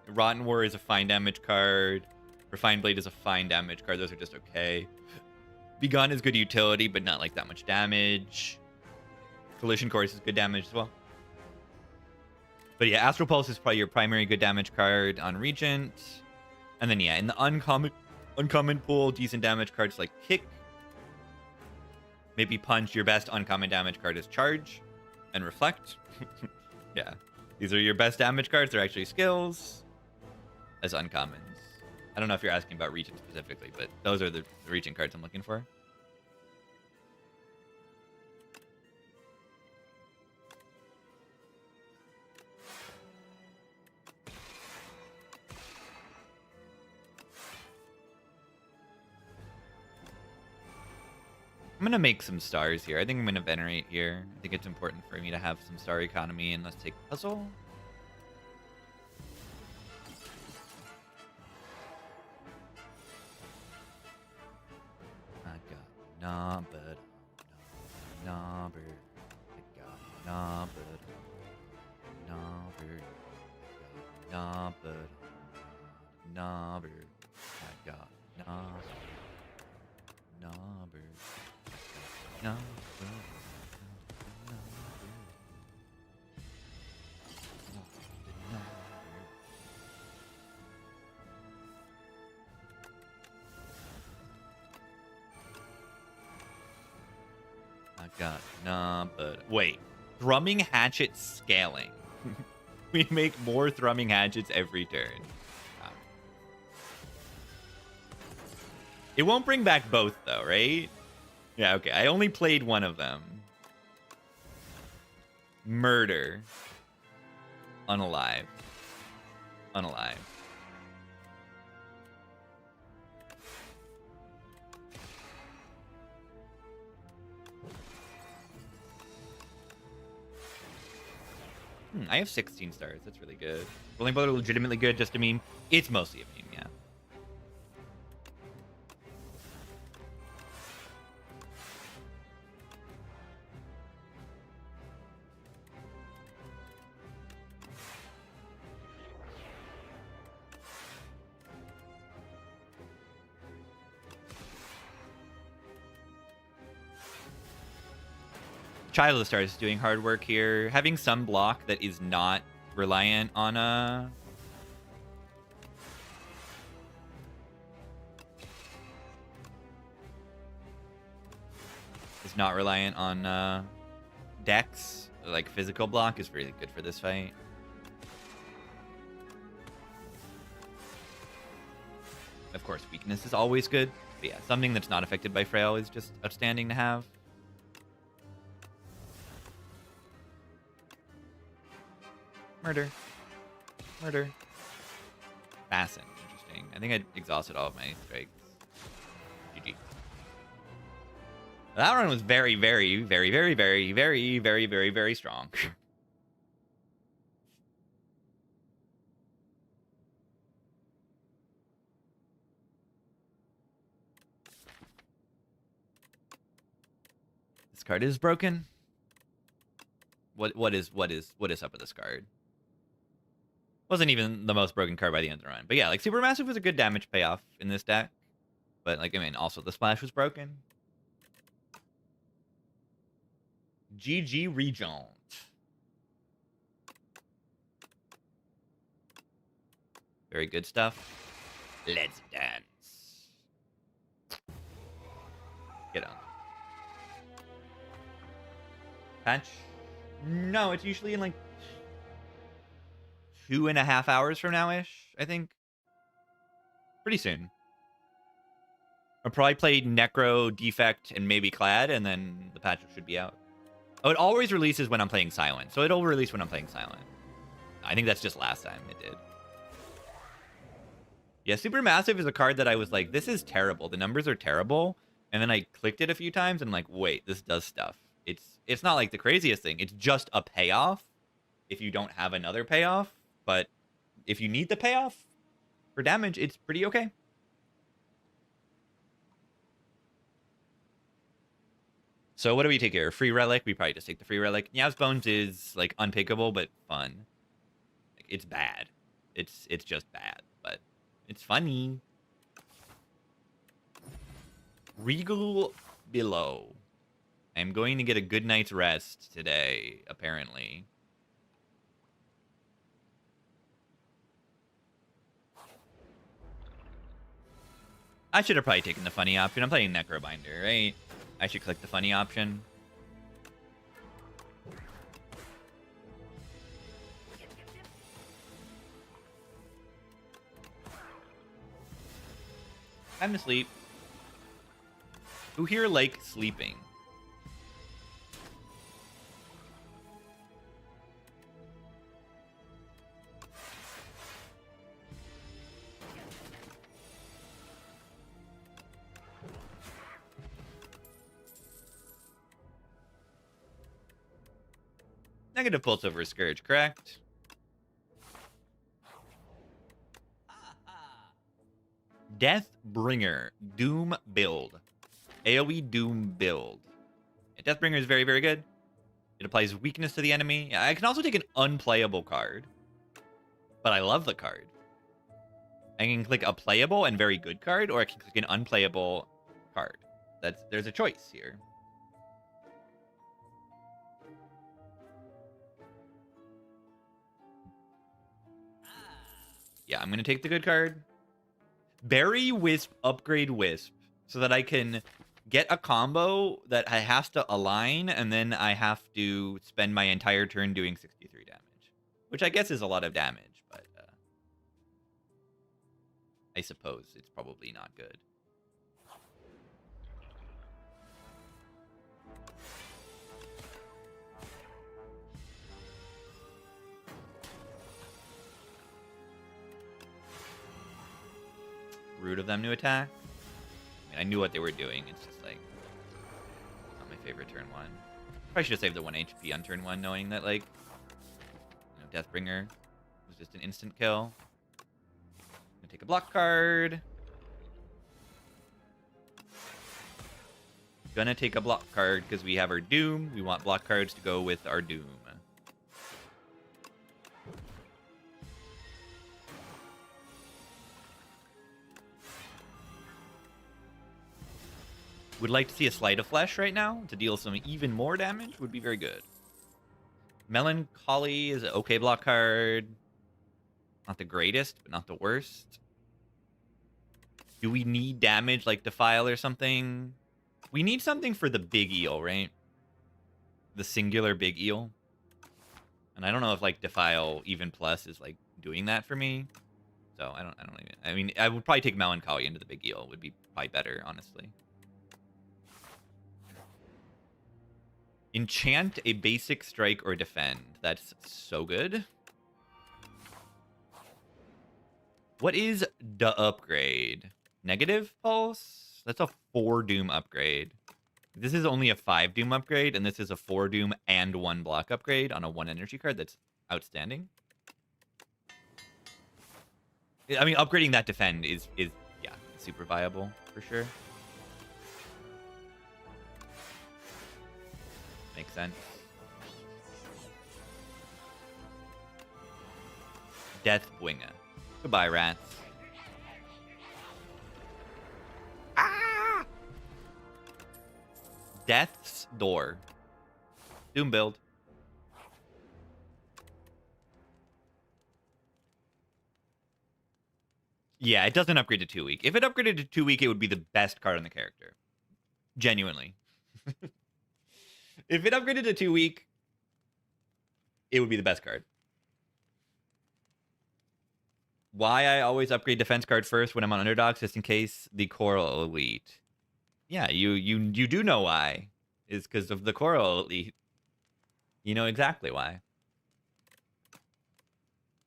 Rotten War is a fine damage card. Refined Blade is a fine damage card. Those are just okay. Begone is good utility, but not like that much damage. Collision Course is good damage as well. But yeah, Astral Pulse is probably your primary good damage card on Regent. And then yeah, in the uncommon pool, decent damage cards like Kick. Maybe Punch. Your best uncommon damage card is Charge and Reflect. Yeah, these are your best damage cards. They're actually skills as uncommons. I don't know if you're asking about Regent specifically, but those are the Regent cards I'm looking for. I'm going to make some stars here. I think I'm going to venerate here. I think it's important for me to have some star economy, and let's take puzzle. I got nah, but nah, but I got nah, but nah, but nah, but nah, but I got nah, nah, but no. I got nah, but wait. Thrumming Hatchet scaling. We make more Thrumming Hatchets every turn. It won't bring back both though, right? Yeah, okay. I only played one of them. Murder. Unalive. Unalive. I have 16 stars. That's really good. Rolling Bolt are legitimately good, just a meme. It's mostly a meme, yeah. Child of the Stars is doing hard work here. Having some block that is not reliant on Dex, like physical block, is really good for this fight. of course, weakness is always good. But yeah, something that's not affected by frail is just outstanding to have. Murder. Murder. Fasten. Interesting. I think I exhausted all of my strikes. GG. That run was very, very, very, very, very, very, very, very, very strong. This card is broken. What is up with this card? Wasn't even the most broken card by the end of the run. But yeah, like Supermassive was a good damage payoff in this deck. But like, I mean, also the splash was broken. GG Regent. Very good stuff. Let's dance. Get on. Patch? No, it's usually in like 2.5 hours from now-ish, I think. Pretty soon. I'll probably play Necro, Defect, and maybe Clad, and then the patch should be out. Oh, it always releases when I'm playing Silent, so it'll release when I'm playing Silent. I think that's just last time it did. Yeah, Supermassive is a card that I was like, this is terrible. The numbers are terrible. And then I clicked it a few times, and I'm like, wait, this does stuff. It's not like the craziest thing. It's just a payoff if you don't have another payoff. But if you need the payoff for damage, it's pretty okay. So what do we take here? Free Relic? We probably just take the Free Relic. Nyav's Bones is like unpickable, but fun. Like, it's bad. It's just bad, but it's funny. Regal Below. I'm going to get a good night's rest today, apparently. I should have probably taken the funny option. I'm playing Necrobinder, right? I should click the funny option. Time to sleep. Who here like sleeping? Negative pulse over Scourge, correct? Deathbringer, Doom build. AoE Doom build. Deathbringer is very, very good. It applies weakness to the enemy. I can also take an unplayable card. But I love the card. I can click a playable and very good card, or I can click an unplayable card. There's a choice here. Yeah, I'm going to take the good card. Bury Wisp, upgrade Wisp, so that I can get a combo that I have to align, and then I have to spend my entire turn doing 63 damage. Which I guess is a lot of damage, but I suppose it's probably not good. Rude of them to attack. I mean, I knew what they were doing. It's just like not my favorite turn one. Probably should have saved the 1 HP on turn one, knowing that like Deathbringer was just an instant kill. Gonna take a block card. Gonna take a block card because we have our Doom. We want block cards to go with our Doom. Would like to see a Sleight of Flesh right now to deal some even more damage. Would be very good. Melancholy is an okay block card. Not the greatest, but not the worst. Do we need damage like Defile or something? We need something for the big eel, right? The singular big eel. And I don't know if like Defile even plus is like doing that for me. So I don't even. I mean, I would probably take Melancholy into the big eel. Would be probably better, honestly. Enchant a basic strike or defend. That's so good. What is the upgrade? Negative pulse? That's a 4 doom upgrade. This is only a 5 doom upgrade, and this is a 4 doom and 1 block upgrade on a 1 energy card. That's outstanding. I mean, upgrading that defend is yeah, super viable for sure. Makes sense. Deathwinger. Goodbye, rats. Ah! Death's Door. Doom build. Yeah, it doesn't upgrade to 2 week. If it upgraded to 2 week, it would be the best card on the character. Genuinely. If it upgraded to 2 week, it would be the best card. Why I always upgrade defense card first when I'm on underdogs, just in case the Coral Elite. Yeah, you do know why. Is because of the Coral Elite. You know exactly why.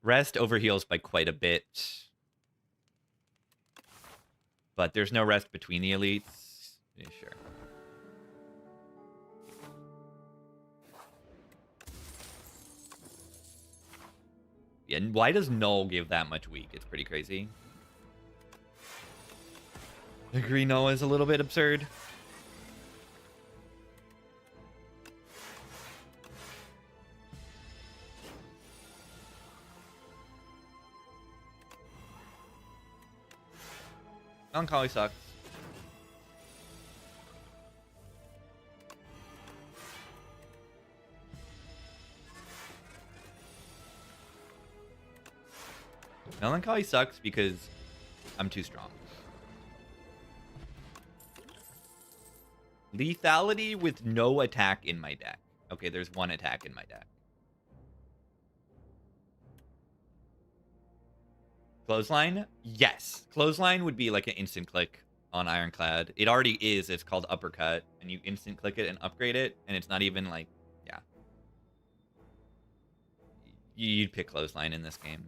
Rest overheals by quite a bit. But there's no rest between the elites. Yeah, sure. Yeah, and why does Null give that much weak? It's pretty crazy. I agree, Null is a little bit absurd. Melancholy sucks. Melancholy sucks because I'm too strong. Lethality with no attack in my deck. Okay, there's 1 attack in my deck. Clothesline? Yes. Clothesline would be like an instant click on Ironclad. It already is. It's called Uppercut. And you instant click it and upgrade it. And it's not even like, yeah. You'd pick Clothesline in this game.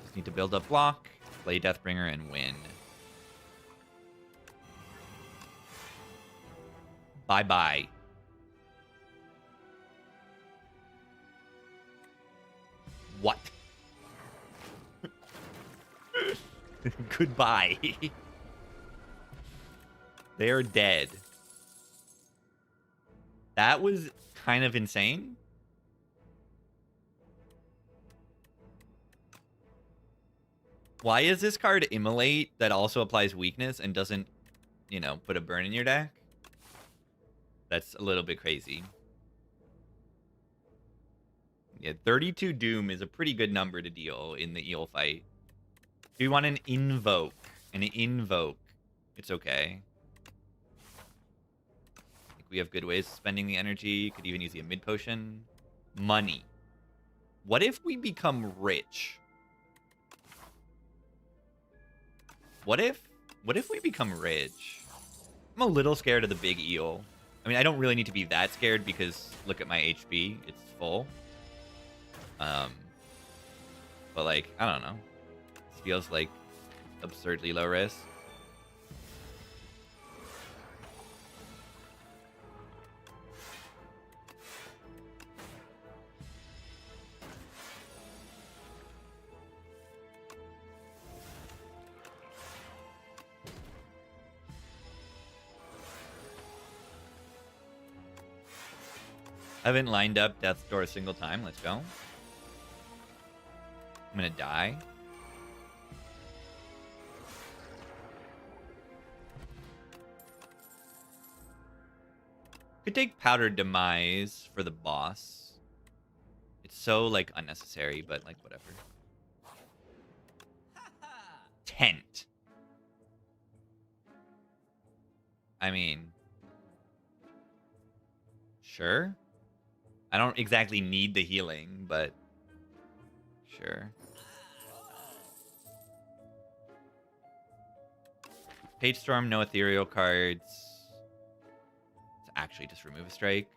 Just need to build up block. Play Deathbringer and win. Bye-bye. What? Goodbye. They are dead. That was kind of insane. Why is this card Immolate that also applies weakness and doesn't, you know, put a burn in your deck? That's a little bit crazy. Yeah, 32 Doom is a pretty good number to deal in the eel fight. Do you want an Invoke? An Invoke. It's okay. I think we have good ways of spending the energy. Could even use the mid potion. Money. What if we become rich? What if we become rich? I'm a little scared of the big eel. I mean, I don't really need to be that scared because look at my HP. It's full. But like, I don't know. This feels like absurdly low risk. I haven't lined up Death's Door a single time. Let's go. I'm gonna die. Could take Powdered Demise for the boss. It's so, like, unnecessary, but, like, whatever. Tent. I mean, sure. I don't exactly need the healing, but sure. Page Storm, no ethereal cards. Let's actually just remove a strike.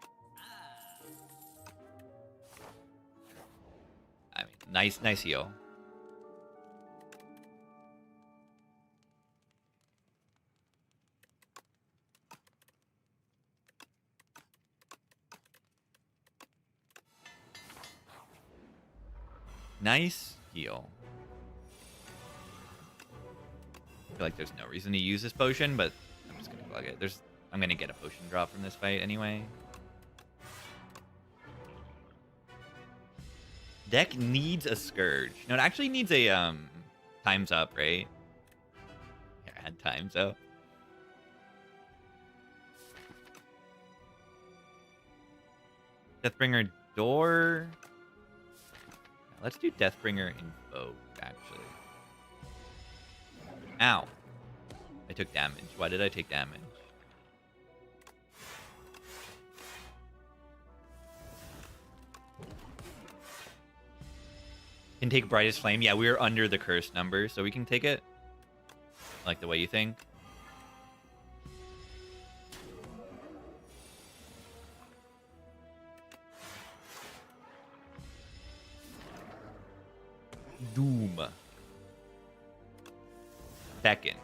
I mean, nice heal. Nice heal. I feel like there's no reason to use this potion, but I'm just gonna plug it. I'm gonna get a potion drop from this fight anyway. Deck needs a Scourge. No, it actually needs a Time's Up, right? Yeah, I had Time's Up. Deathbringer Door. Let's do Deathbringer Invoke, actually. Ow. I took damage. Why did I take damage? Can take Brightest Flame. Yeah, we're under the curse number, so we can take it. Like the way you think. Doom. Beckon.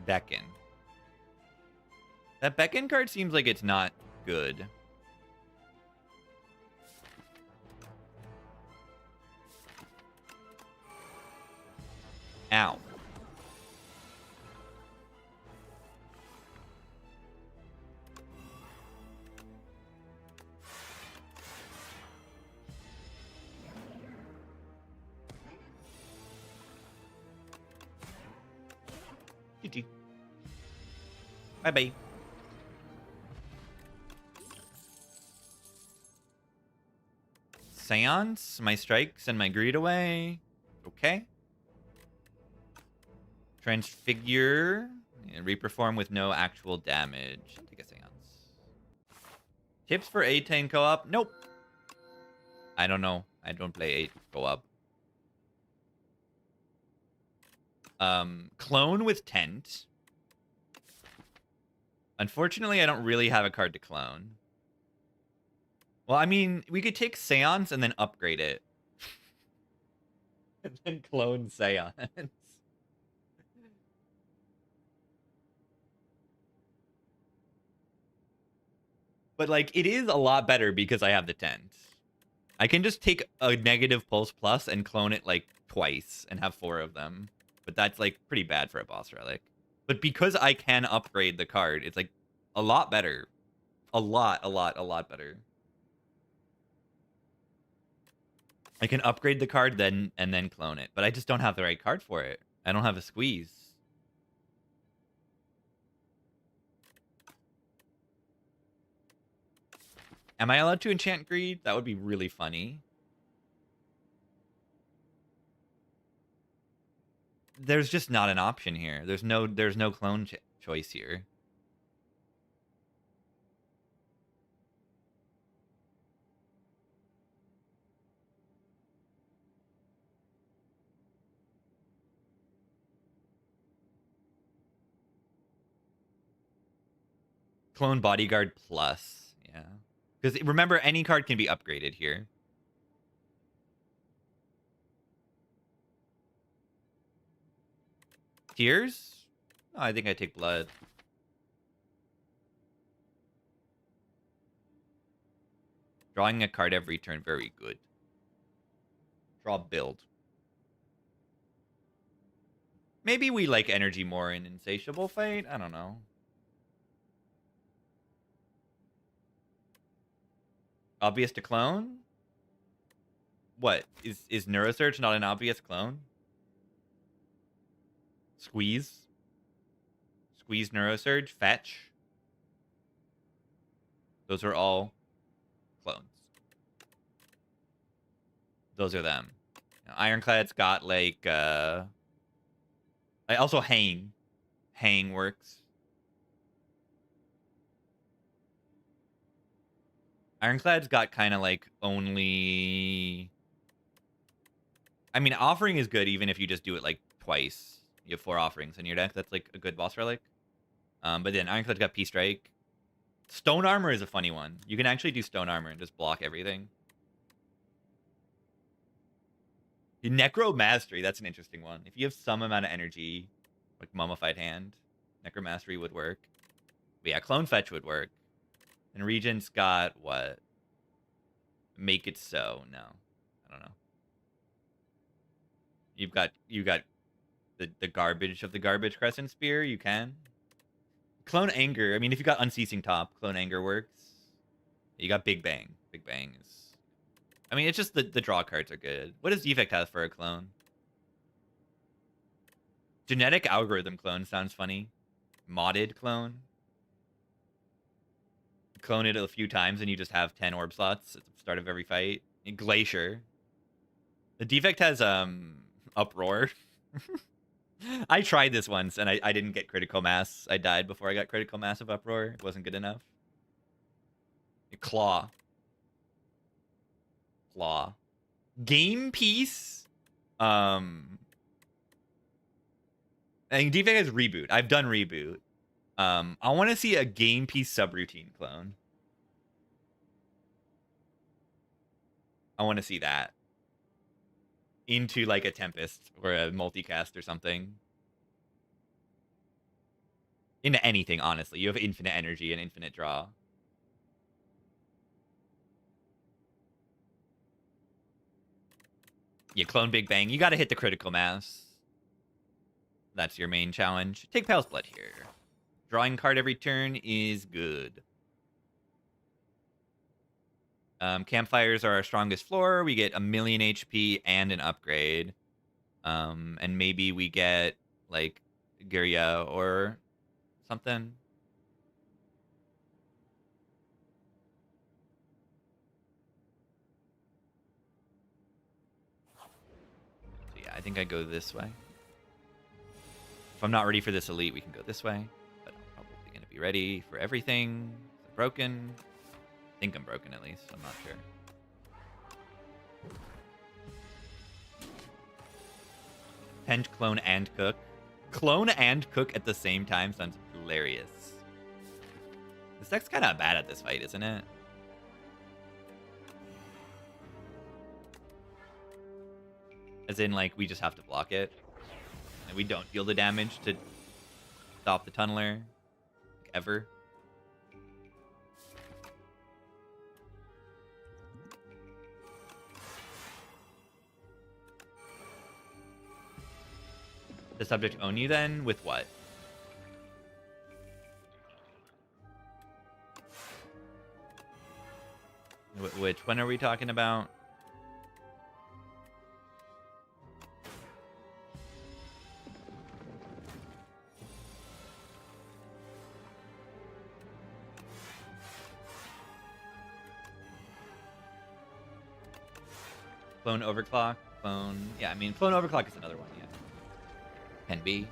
Beckon. That Beckon card seems like it's not good. Ow. GG. Bye-bye. Seance, my strikes, and my greed away. Okay. Transfigure. And reperform with no actual damage. Take a seance. Tips for A10 co-op? Nope. I don't know. I don't play 8 co-op. Clone with Tent. Unfortunately, I don't really have a card to clone. Well, I mean, we could take Seance and then upgrade it. And then clone Seance. But, like, it is a lot better because I have the Tent. I can just take a negative Pulse Plus and clone it, like, twice and have 4 of them. But that's, like, pretty bad for a boss relic. But because I can upgrade the card, it's, like, a lot better. A lot better. I can upgrade the card and then clone it. But I just don't have the right card for it. I don't have a squeeze. Am I allowed to enchant Greed? That would be really funny. There's just not an option here. There's no clone choice here. Clone Bodyguard Plus. Yeah. Because remember, any card can be upgraded here. Tears? Oh, I think I take Blood. Drawing a card every turn, very good. Draw build. Maybe we like energy more in Insatiable Fight? I don't know. Obvious to clone? What? Is Neurosurge not an obvious clone? Squeeze? Squeeze Neurosurge? Fetch? Those are all clones. Those are them. Ironclad's got like also hang. Hang works. Ironclad's got kind of like only. I mean, offering is good even if you just do it like twice. You have 4 offerings in your deck. That's like a good boss relic. But then Ironclad's got Peace Strike. Stone Armor is a funny one. You can actually do Stone Armor and just block everything. Necro Mastery, that's an interesting one. If you have some amount of energy, like Mummified Hand, Necro Mastery would work. But yeah, Clone Fetch would work. And Regent's got what? Make It So. No. I don't know. You got the garbage of the Garbage Crescent Spear, you can. Clone Anger, I mean, if you got Unceasing Top, Clone Anger works. You got Big Bang. Big Bang is... I mean, it's just the draw cards are good. What does Defect have for a clone? Genetic Algorithm Clone sounds funny. Modded Clone. Clone it a few times and you just have 10 orb slots at the start of every fight. And Glacier. The Defect has Uproar. I tried this once and I didn't get critical mass. I died before I got critical mass of Uproar. It wasn't good enough. Claw. Claw. Game Piece. I think Defect has Reboot. I've done Reboot. I want to see a Game Piece subroutine clone. I want to see that. Into like a Tempest or a multicast or something. Into anything, honestly. You have infinite energy and infinite draw. You clone Big Bang. You got to hit the critical mass. That's your main challenge. Take Pale's Blood here. Drawing card every turn is good. Campfires are our strongest floor. We get 1,000,000 HP and an upgrade. And maybe we get, like, Guria or something. So yeah, I think I go this way. If I'm not ready for this elite, we can go this way. But I'm probably going to be ready for everything. Is it broken? I think I'm broken at least. I'm not sure. Pent, clone, and cook. Clone and cook at the same time sounds hilarious. This deck's kind of bad at this fight, isn't it? As in, like, we just have to block it. And we don't deal the damage to stop the tunneler. Like, ever. The subject own you then? With what? Which one are we talking about? Clone Overclock? Clone... Yeah, I mean, Clone Overclock is another one, yeah. Can be. You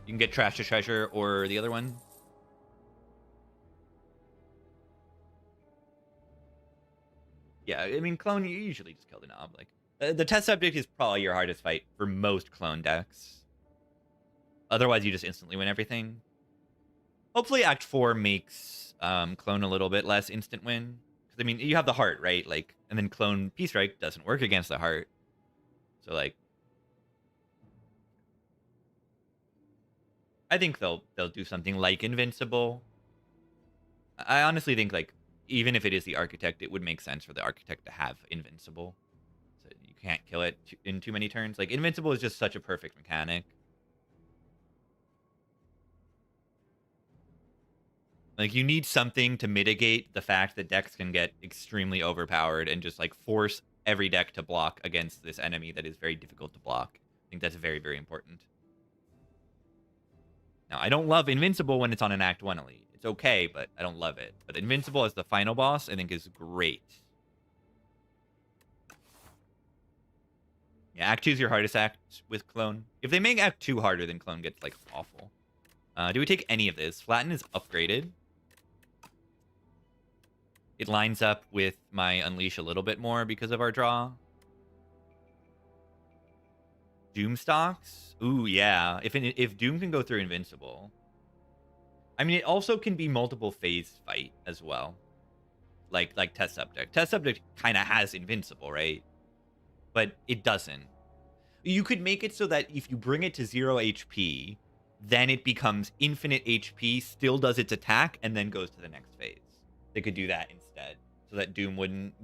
can get Trash to Treasure or the other one. Yeah, I mean, Clone, you usually just kill the knob. Like, the test subject is probably your hardest fight for most Clone decks. Otherwise, you just instantly win everything. Hopefully, Act 4 makes Clone a little bit less instant win. Because, I mean, you have the heart, right? Like, and then Clone Peace Strike doesn't work against the heart. So, like, I think they'll do something like Invincible. I honestly think, like, even if it is the Architect, it would make sense for the Architect to have Invincible. So you can't kill it in too many turns. Like, Invincible is just such a perfect mechanic. Like, you need something to mitigate the fact that decks can get extremely overpowered and just, like, force every deck to block against this enemy that is very difficult to block. I think that's very, very important. Now, I don't love Invincible when it's on an Act 1 elite. It's okay, but I don't love it. But Invincible as the final boss, I think, is great. Yeah, Act 2 is your hardest act with Clone. If they make Act 2 harder, then Clone gets, like, awful. Do we take any of this? Flatten is upgraded. It lines up with my Unleash a little bit more because of our draw. Doom stocks? Ooh, yeah. If Doom can go through Invincible. I mean, it also can be multiple phase fight as well. Like Test Subject. Test Subject kind of has Invincible, right? But it doesn't. You could make it so that if you bring it to 0 HP, then it becomes infinite HP, still does its attack, and then goes to the next phase. They could do that instead, so that Doom wouldn't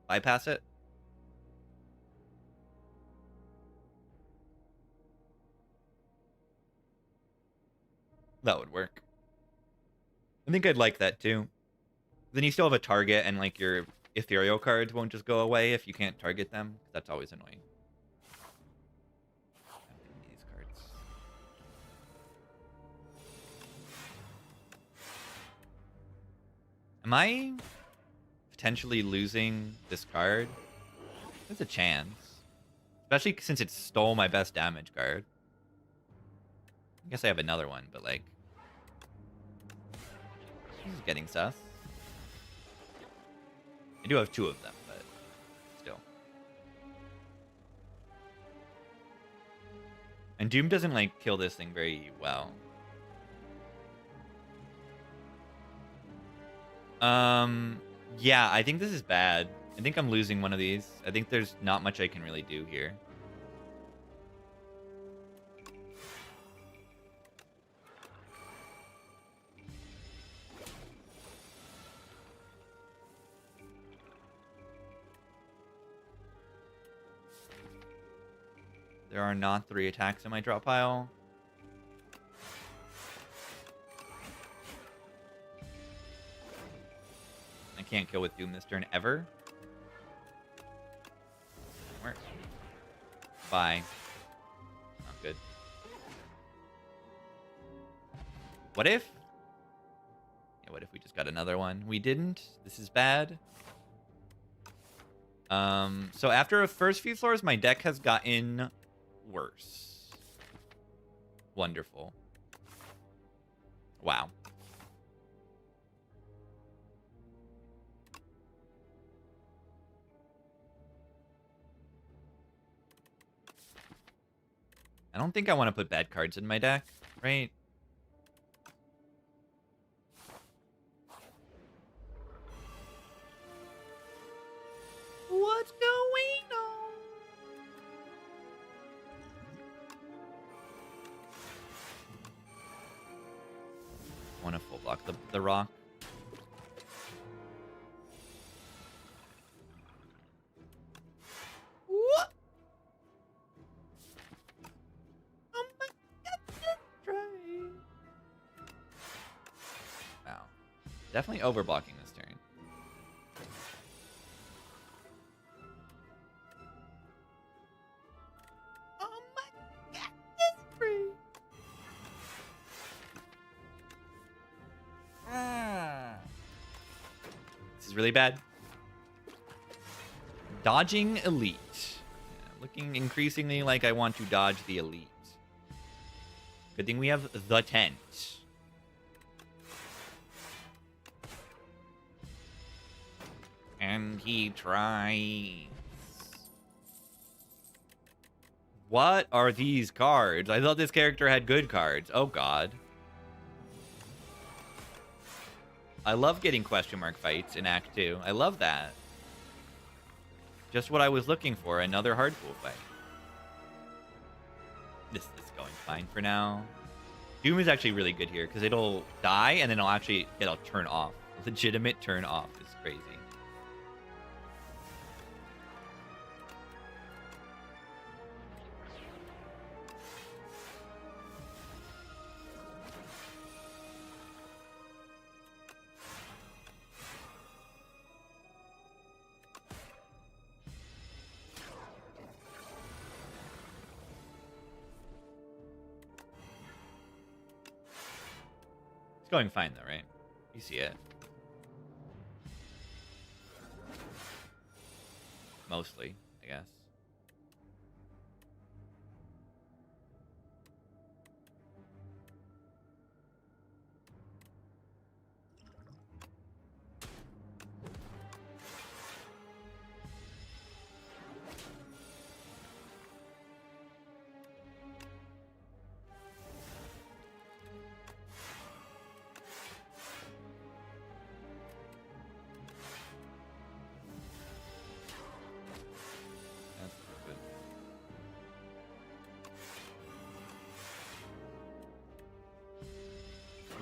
bypass it. That would work. I think I'd like that too. Then you still have a target, and like your ethereal cards won't just go away if you can't target them. That's always annoying. These cards. Am I potentially losing this card? There's a chance. Especially since it stole my best damage card. I guess I have another one, but like... This is getting sus. I do have 2 of them, but still. And Doom doesn't, like, kill this thing very well. Yeah, I think this is bad. I think I'm losing one of these. I think there's not much I can really do here. There are not 3 attacks in my drop pile. I can't kill with Doom this turn ever. Doesn't work. Bye. Not good. What if? Yeah, what if we just got another one? We didn't. This is bad. So after the first few floors, my deck has gotten worse. Wonderful. Wow. I don't think I want to put bad cards in my deck, right? What's going on? I want to full block the rock. What? Oh my god, just try. Wow. Definitely overblocking this turn. Oh my god, just free. This is really bad. Dodging elite. Yeah, looking increasingly like I want to dodge the elite. Good thing we have the tent. And he tries. What are these cards? I thought this character had good cards. Oh god. I love getting question mark fights in Act 2. I love that. Just what I was looking for, another hard pool fight. This is going fine for now. Doom is actually really good here, because it'll die, and then it'll turn off. Legitimate turn off is crazy. It's going fine, though, right? You see it. Mostly, I guess.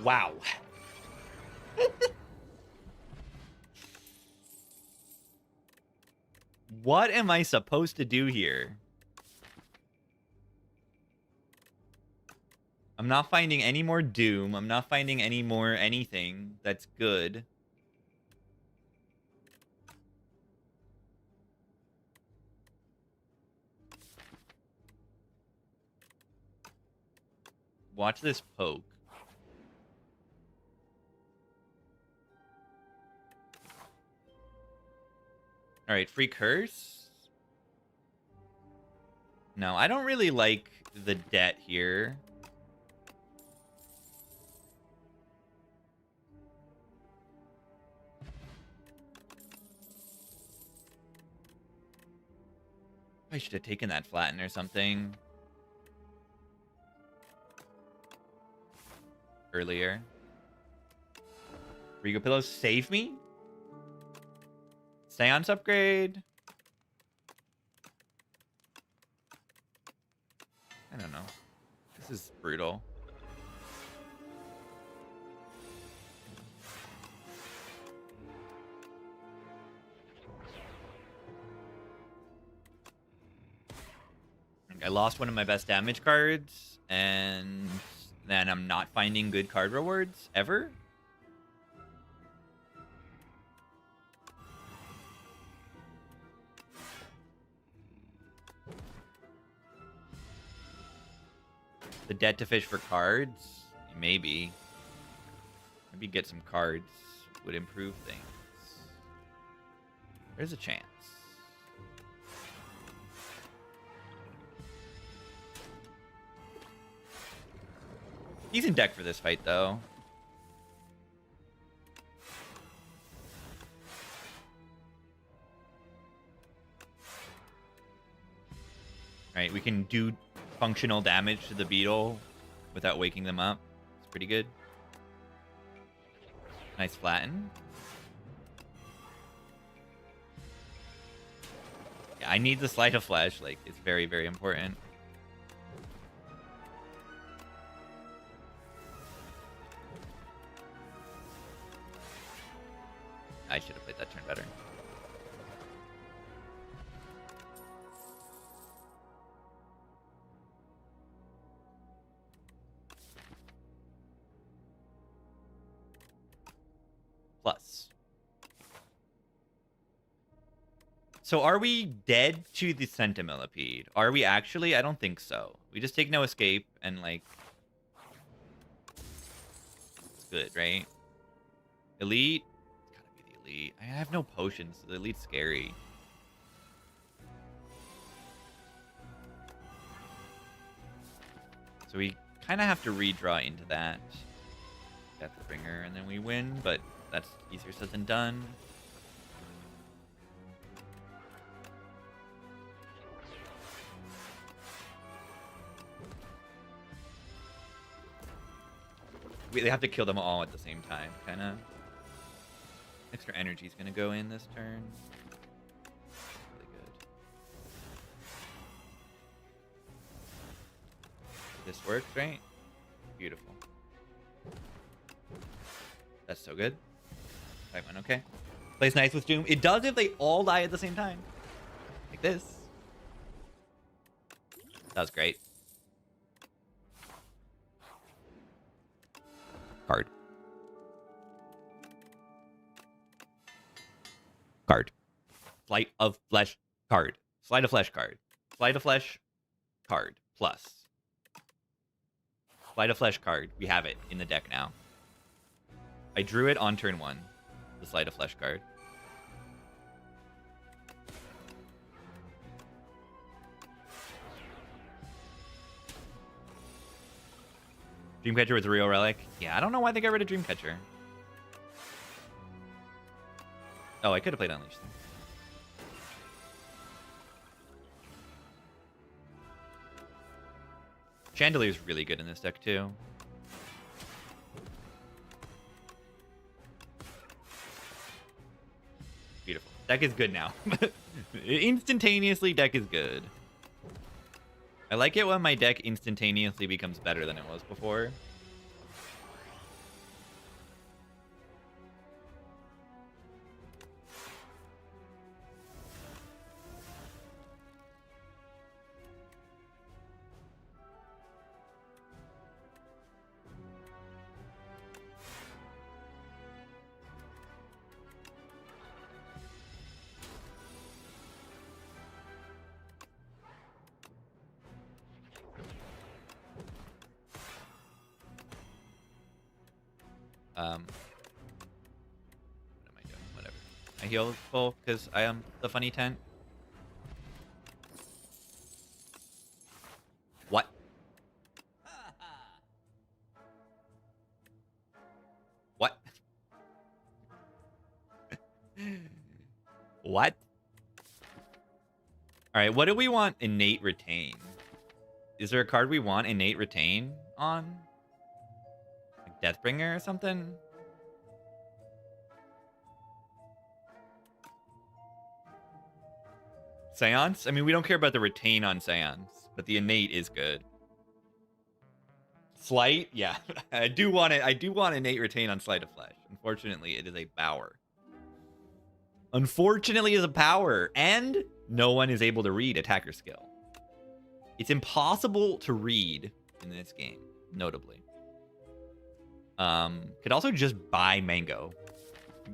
Wow. What am I supposed to do here? I'm not finding any more Doom. I'm not finding any more anything that's good. Watch this poke. Alright, free curse? No, I don't really like the debt here. I should have taken that flatten or something earlier. Rigo Pillows save me? Seance upgrade? I don't know. This is brutal. I lost one of my best damage cards, and then I'm not finding good card rewards ever. The debt to fish for cards? Maybe. Maybe get some cards would improve things. There's a chance. Decent deck for this fight, though. Alright, we can do functional damage to the beetle without waking them up. It's pretty good. Nice flatten. Yeah, I need the sleight of flesh. Like, it's very, very important. I should have played that turn better. Plus. So are we dead to the Centimillipede? Are we actually? I don't think so. We just take no escape and, like... It's good, right? Elite? Elite. I have no potions, so the elite's scary. So we kind of have to redraw into that. Deathbringer, and then we win, but that's easier said than done. They have to kill them all at the same time, kind of. Extra energy is going to go in this turn. Really good. This works, right? Beautiful. That's so good. Fight one, okay. Plays nice with Doom. It does if they all die at the same time. Like this. That was great. Card. Card. Sleight of Flesh card. Sleight of Flesh card. Sleight of Flesh card. Plus. Sleight of Flesh card. We have it in the deck now. I drew it on turn 1. The Sleight of Flesh card. Dreamcatcher with a real relic. Yeah, I don't know why they got rid of Dreamcatcher. Oh, I could have played Unleash then. Chandelier's really good in this deck too. Beautiful. Deck is good now. Instantaneously, deck is good. I like it when my deck instantaneously becomes better than it was before. What am I doing? Whatever. I heal full because I am the funny tent. What? What? What? All right, what do we want innate retain? Is there a card we want innate retain on? Like Deathbringer or something? Seance? I mean, we don't care about the retain on Seance, but the innate is good. Sleight? Yeah. I do want it. I do want innate retain on Sleight of Flesh. Unfortunately, it is a power. Unfortunately, it's a power. And no one is able to read attacker skill. It's impossible to read in this game, notably. Could also just buy Mango.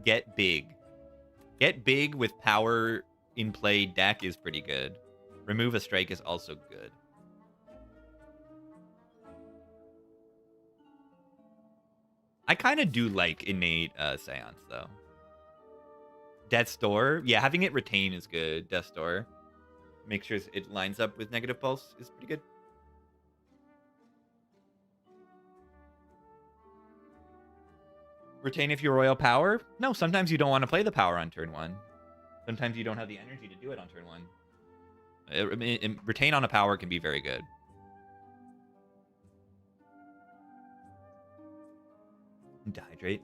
Get big. Get big with power in play deck is pretty good. Remove a strike is also good. I kind of do like innate Seance, though. Death's Door. Yeah, having it retain is good. Death's Door. Make sure it lines up with Negative Pulse is pretty good. Retain if you're Royal Power? No, sometimes you don't want to play the power on turn 1. Sometimes you don't have the energy to do it on turn 1. Retain on a power can be very good. Dehydrate.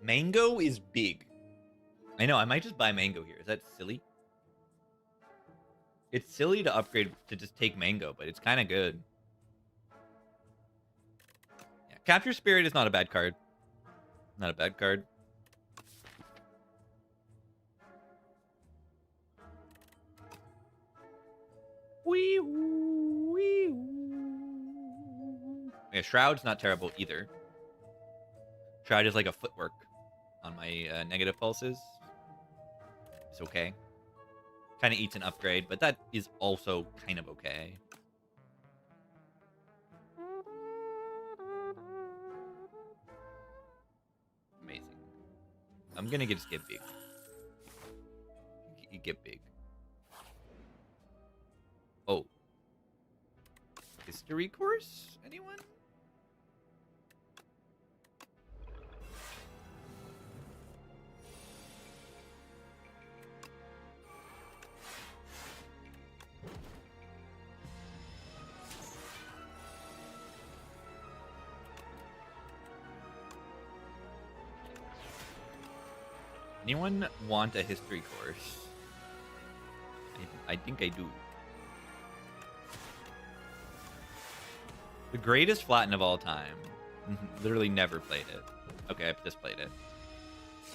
Mango is big. I know, I might just buy Mango here. Is that silly? It's silly to upgrade to just take Mango, but it's kind of good. Yeah, Capture Spirit is not a bad card. Not a bad card. Wee -woo, wee -woo. Yeah, Shroud's not terrible either. Shroud is like a footwork on my negative pulses. It's okay. Kind of eats an upgrade, but that is also kind of okay. Amazing. I'm gonna just get big. You get big. Oh. History course? Anyone? Anyone want a history course? I think I do. The greatest flatten of all time. Literally never played it. Okay, I've just played it.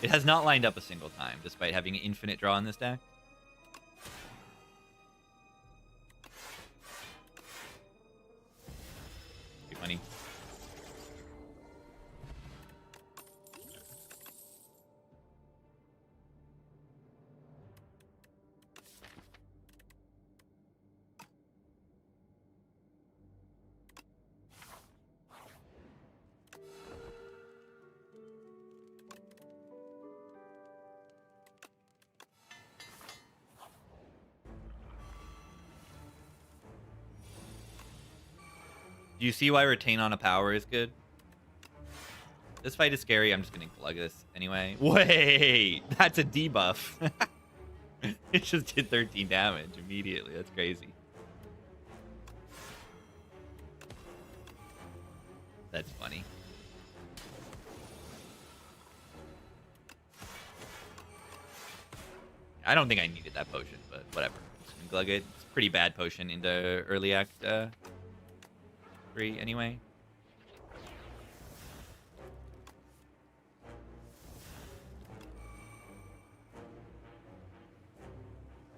It has not lined up a single time, despite having an infinite draw in this deck. Be funny. Do you see why retain on a power is good? This fight is scary. I'm just gonna glug this anyway. Wait, that's a debuff. It just did 13 damage immediately. That's crazy. That's funny. I don't think I needed that potion, but whatever. Just gonna glug it. It's a pretty bad potion into early act 3 anyway.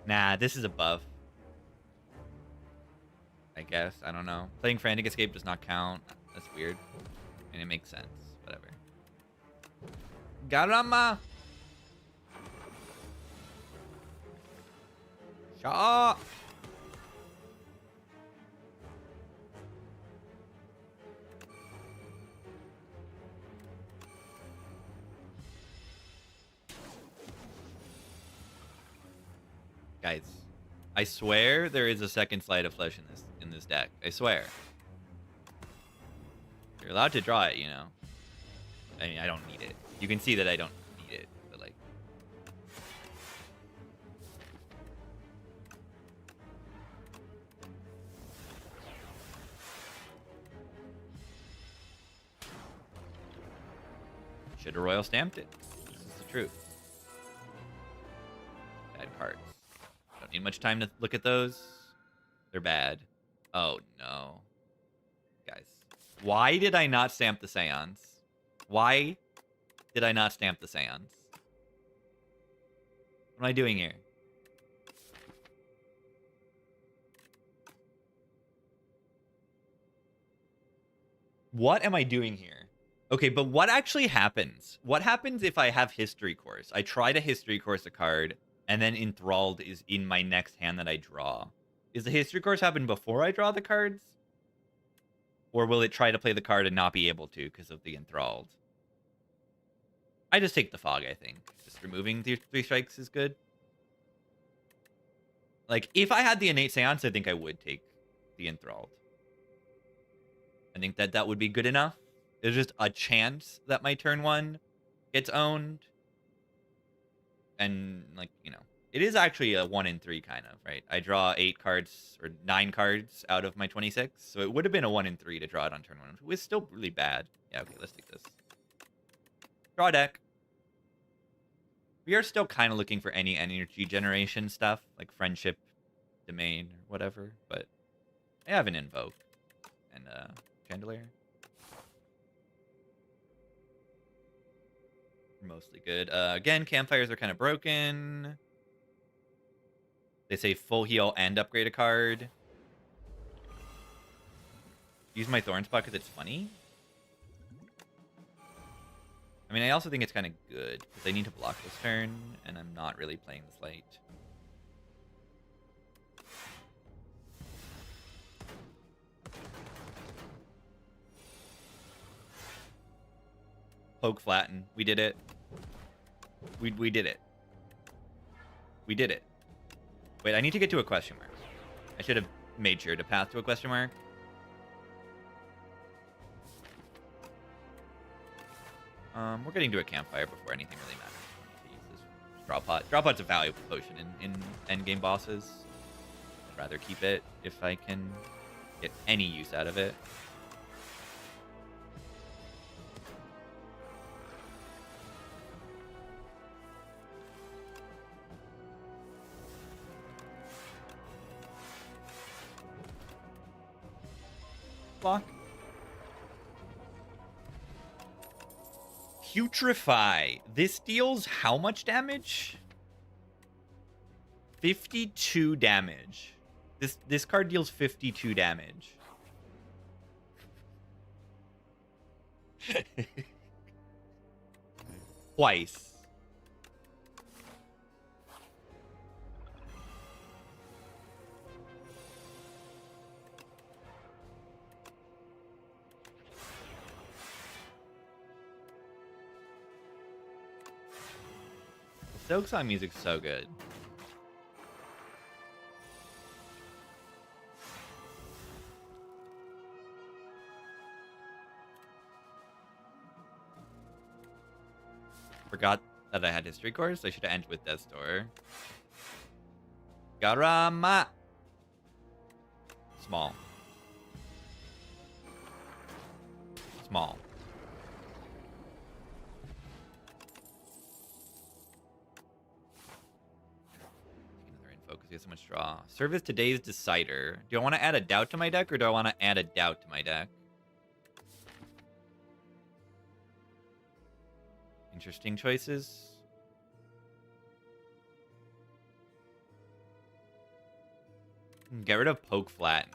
Nah, this is a buff. I guess. I don't know. Playing Frantic Escape does not count. That's weird. And it makes sense. Whatever. Garama! Shut up! Guys, I swear there is a second Slide of Flesh in this deck. I swear. You're allowed to draw it, you know. I mean, I don't need it. You can see that I don't need it, but like. Should have royal stamped it. This is the truth. Bad cards. Don't need much time to look at those. They're bad. Oh no. Guys. Why did I not stamp the Seance? Why did I not stamp the Seance? What am I doing here? What am I doing here? Okay, but what actually happens? What happens if I have History Course? I try to History Course a card, and then Enthralled is in my next hand that I draw. Is the History Course happen before I draw the cards? Or will it try to play the card and not be able to because of the Enthralled? I just take the Fog, I think. Just removing the 3 strikes is good. Like, if I had the Innate Seance, I think I would take the Enthralled. I think that would be good enough. There's just a chance that my turn 1 gets owned. And, like, you know, it is actually a 1 in 3 kind of, right? I draw 8 cards or 9 cards out of my 26. So it would have been a 1 in 3 to draw it on turn 1. It was still really bad. Yeah, okay, let's take this. Draw deck. We are still kind of looking for any energy generation stuff, like Friendship, Domain, or whatever. But I have an Invoke and Chandelier. Mostly good. Again, Campfires are kind of broken. They say full heal and upgrade a card. Use my Thorn Spot because it's funny. I mean, I also think it's kind of good because I need to block this turn, and I'm not really playing this late. Poke Flatten. We did it. We did it. We did it. Wait, I need to get to a question mark. I should have made sure to path to a question mark. We're getting to a Campfire before anything really matters. I need to use this Draw Pot. Draw Pot's a valuable potion in endgame bosses. I'd rather keep it if I can get any use out of it. Block. Putrefy. This deals how much damage? 52 damage. This card deals 52 damage. Twice. Silk Song music's so good. Forgot that I had History Course. I should have ended with Death's Door. Garama. Small. Small. Focus, he has so much draw. Service Today's Decider. Do I want to add a Doubt to my deck, or do I want to add a Doubt to my deck? Interesting choices. Get rid of Poke Flatten.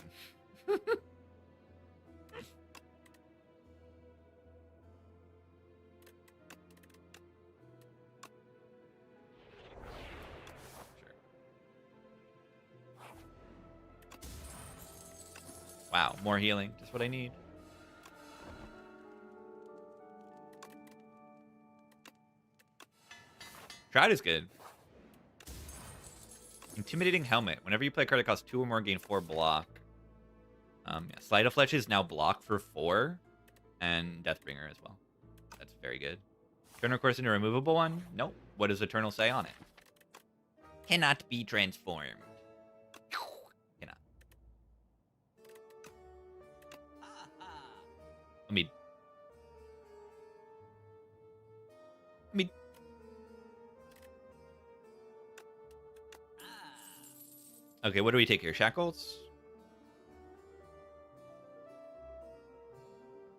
Wow, more healing. Just what I need. Shroud is good. Intimidating Helmet. Whenever you play a card that costs 2 or more, gain 4 block. Yeah, Sleight of Fletch is now block for 4. And Deathbringer as well. That's very good. Turn recourse into a removable one? Nope. What does Eternal say on it? Cannot be transformed. Cannot. Let me... Okay, what do we take here? Shackles?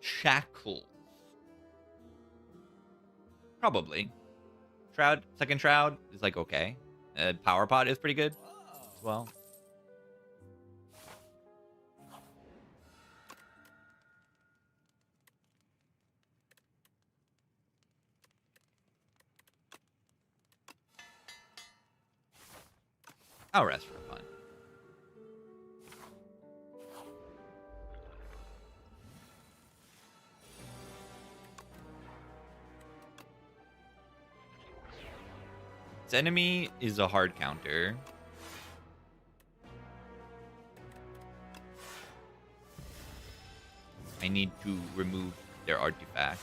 Shackles. Probably. Shroud, second Shroud is like okay. Power Pot is pretty good as well. I'll rest for fun. This enemy is a hard counter. I need to remove their artifact.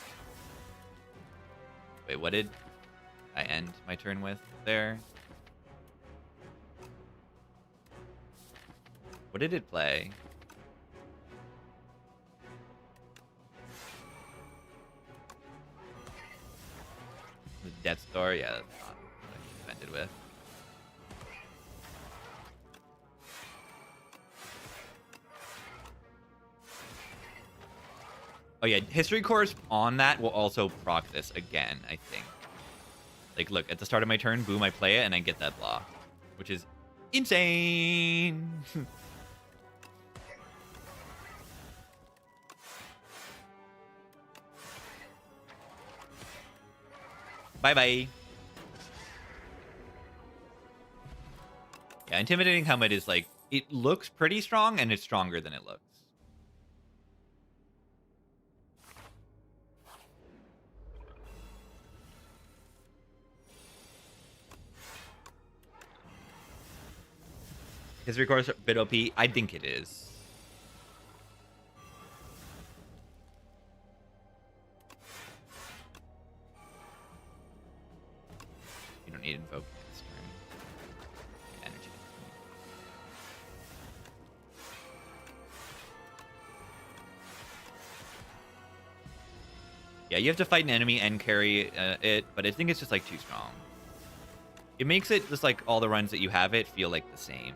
Wait, what did I end my turn with there? What did it play? The Death Star? Yeah, that's not what I defended with. Oh yeah, History Course on that will also proc this again, I think. Like, look, at the start of my turn, boom, I play it, and I get that block. Which is insane! Bye-bye. Yeah, Intimidating Helmet is like, it looks pretty strong, and it's stronger than it looks. History Course a bit OP? I think it is. You don't need Invoke this turn. Energy. Yeah, you have to fight an enemy and carry it, but I think it's just like too strong. It makes it just like all the runs that you have it feel like the same.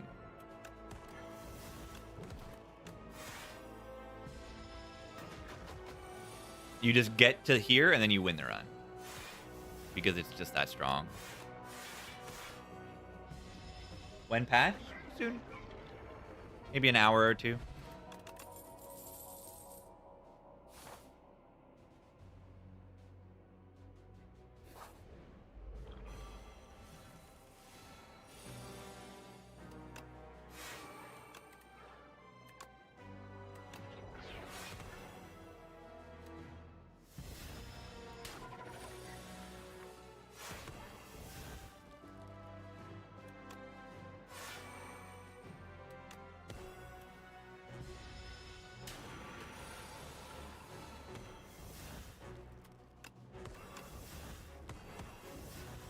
You just get to here and then you win the run. Because it's just that strong. When patch? Soon. Maybe an hour or two.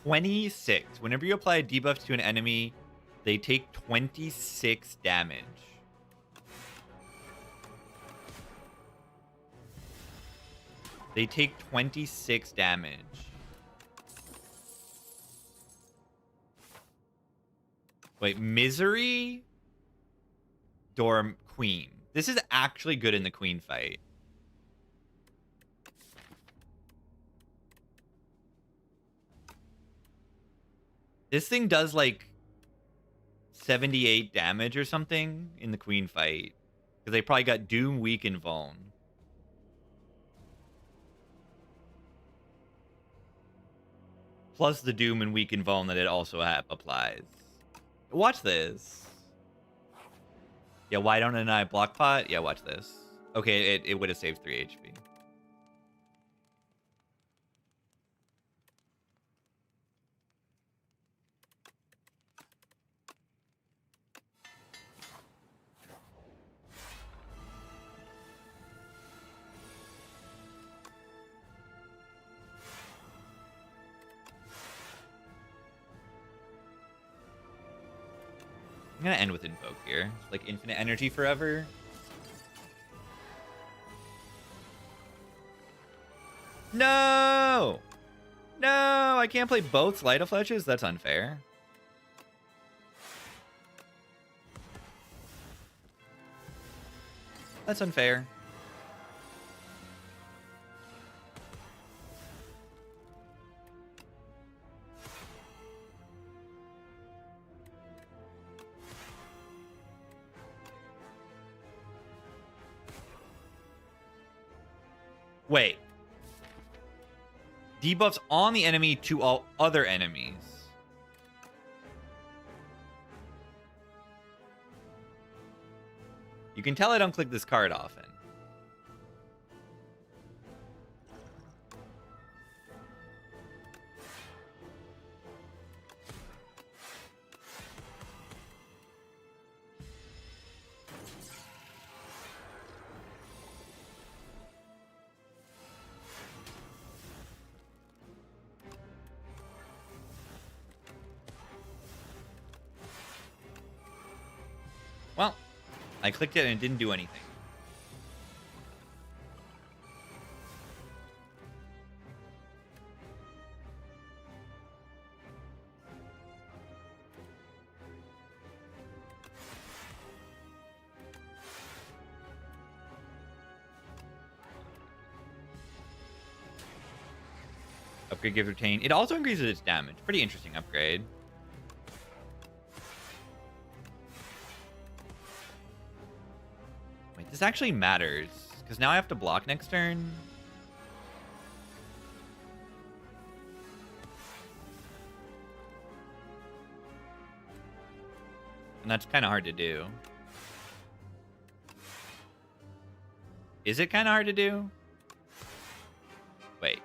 "26. Whenever you apply a debuff to an enemy, they take 26 damage. They take 26 damage. Wait, Misery? Dorm Queen. This is actually good in the Queen fight. This thing does like 78 damage or something in the Queen fight. Because they probably got Doom, Weak, and Vuln. Plus the Doom and Weak and Vuln that it also applies. Watch this. Yeah, why don't I block pot? Yeah, watch this. Okay, it would have saved 3 HP. I'm gonna end with Invoke here. Like infinite energy forever. No! No! I can't play both Sleight of Fletches? That's unfair. That's unfair. Wait. Debuffs on the enemy to all other enemies. You can tell I don't click this card often. Well, I clicked it and it didn't do anything. Upgrade gives retain. It also increases its damage. Pretty interesting upgrade. Wait, this actually matters. Because now I have to block next turn. And that's kind of hard to do. Is it kind of hard to do? Wait.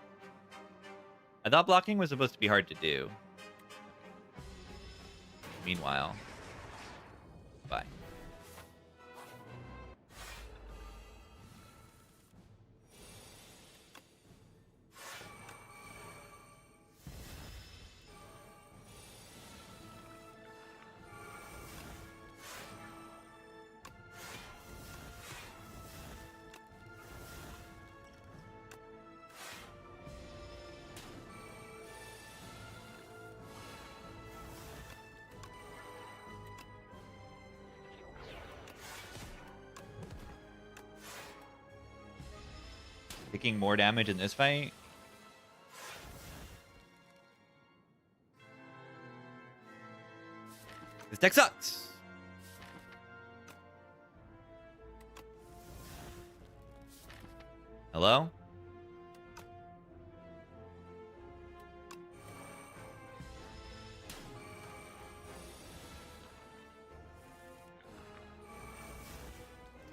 I thought blocking was supposed to be hard to do. Meanwhile. Bye. Taking more damage in this fight. This deck sucks. Hello?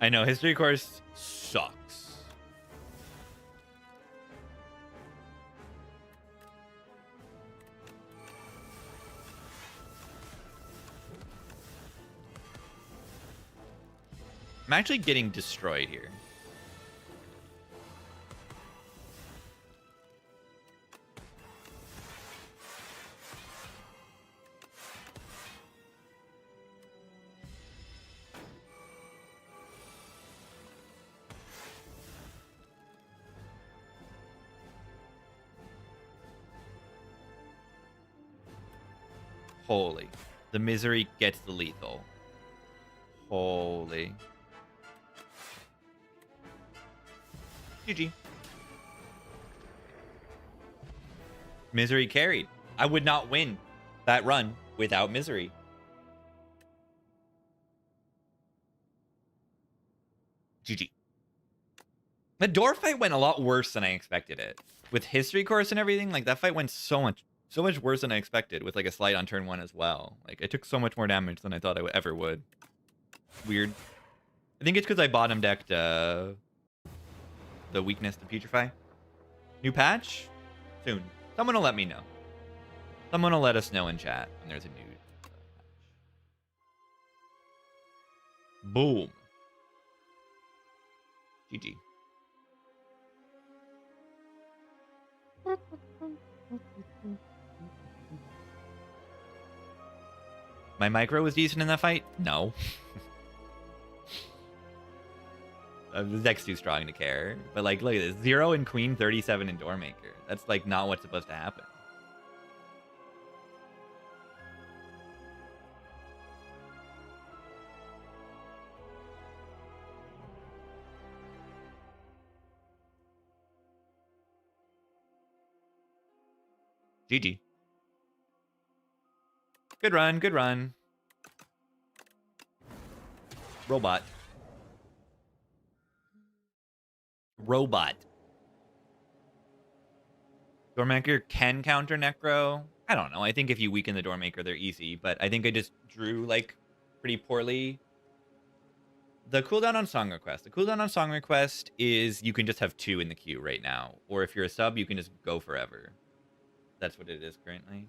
I know, history course sucks. I'm actually getting destroyed here. Holy. The misery gets the lethal. Holy. GG. Misery carried. I would not win that run without Misery. GG. The door fight went a lot worse than I expected it. With history course and everything, like that fight went so much worse than I expected with like a slide on turn 1 as well. Like it took so much more damage than I thought I ever would. Weird. I think it's because I bottom decked the weakness to putrefy. New patch? Soon. Someone will let me know. Someone will let us know in chat when there's a new patch. Boom. GG. My micro was decent in that fight? No. The deck's too strong to care. But, like, look at this. 0 in Queen, 37 in Doormaker. That's, like, not what's supposed to happen. GG. Good run, good run. Robot. Robot. Doormaker can counter Necro. I don't know. I think if you weaken the Doormaker, they're easy. But I think I just drew, like, pretty poorly. The cooldown on Song Request. The cooldown on Song Request is you can just have 2 in the queue right now. Or if you're a sub, you can just go forever. That's what it is currently.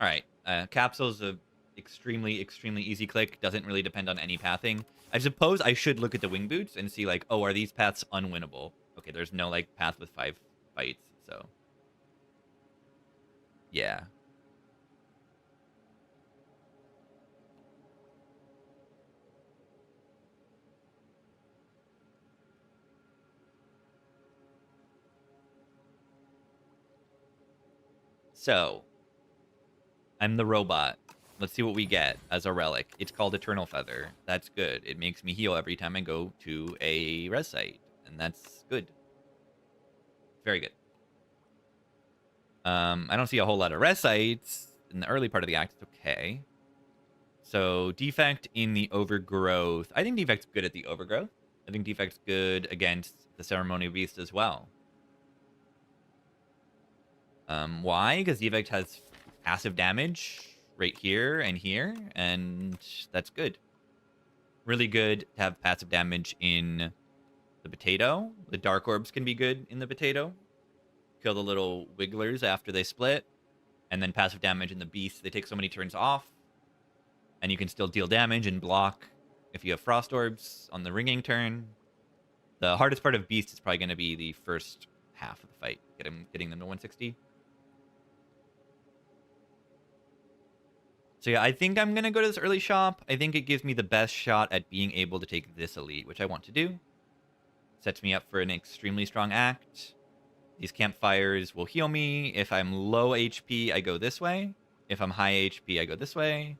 All right. Capsule's a extremely, extremely easy click. Doesn't really depend on any pathing. I suppose I should look at the wing boots and see, like, oh, are these paths unwinnable? Okay, there's no, like, path with 5 fights, so. Yeah. So, I'm the robot. Let's see what we get as a relic. It's called Eternal Feather. That's good. It makes me heal every time I go to a res site, and that's good. Very good. I don't see a whole lot of res sites in the early part of the act. It's okay. So, Defect in the Overgrowth. I think Defect's good at the Overgrowth. I think Defect's good against the Ceremonial Beast as well. Why? Because Defect has passive damage right here, and that's good. Really good to have passive damage in the Potato. The Dark Orbs can be good in the Potato. Kill the little Wigglers after they split. And then passive damage in the Beast. They take so many turns off. And you can still deal damage and block if you have Frost Orbs on the ringing turn. The hardest part of Beast is probably going to be the first half of the fight. Getting them to 160. So yeah, I think I'm going to go to this early shop. I think it gives me the best shot at being able to take this elite, which I want to do. Sets me up for an extremely strong act. These campfires will heal me. If I'm low HP, I go this way. If I'm high HP, I go this way.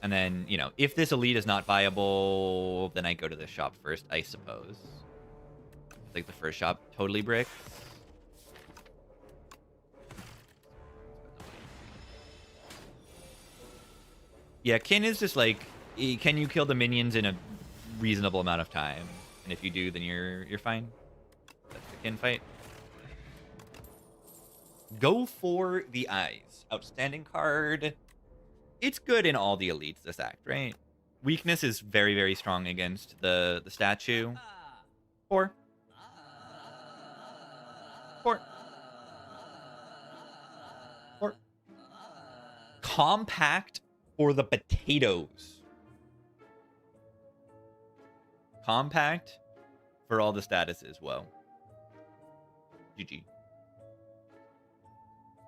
And then, you know, if this elite is not viable, then I go to the shop first, I suppose. Like the first shop, totally bricks. Yeah, Kin is just like, can you kill the minions in a reasonable amount of time? And if you do, then you're fine. That's the Kin fight. Go for the Eyes. Outstanding card. It's good in all the elites, this act, right? Weakness is very, very strong against the statue. 4. 4. 4. Compact for the potatoes. Compact for all the statuses. Whoa. GG.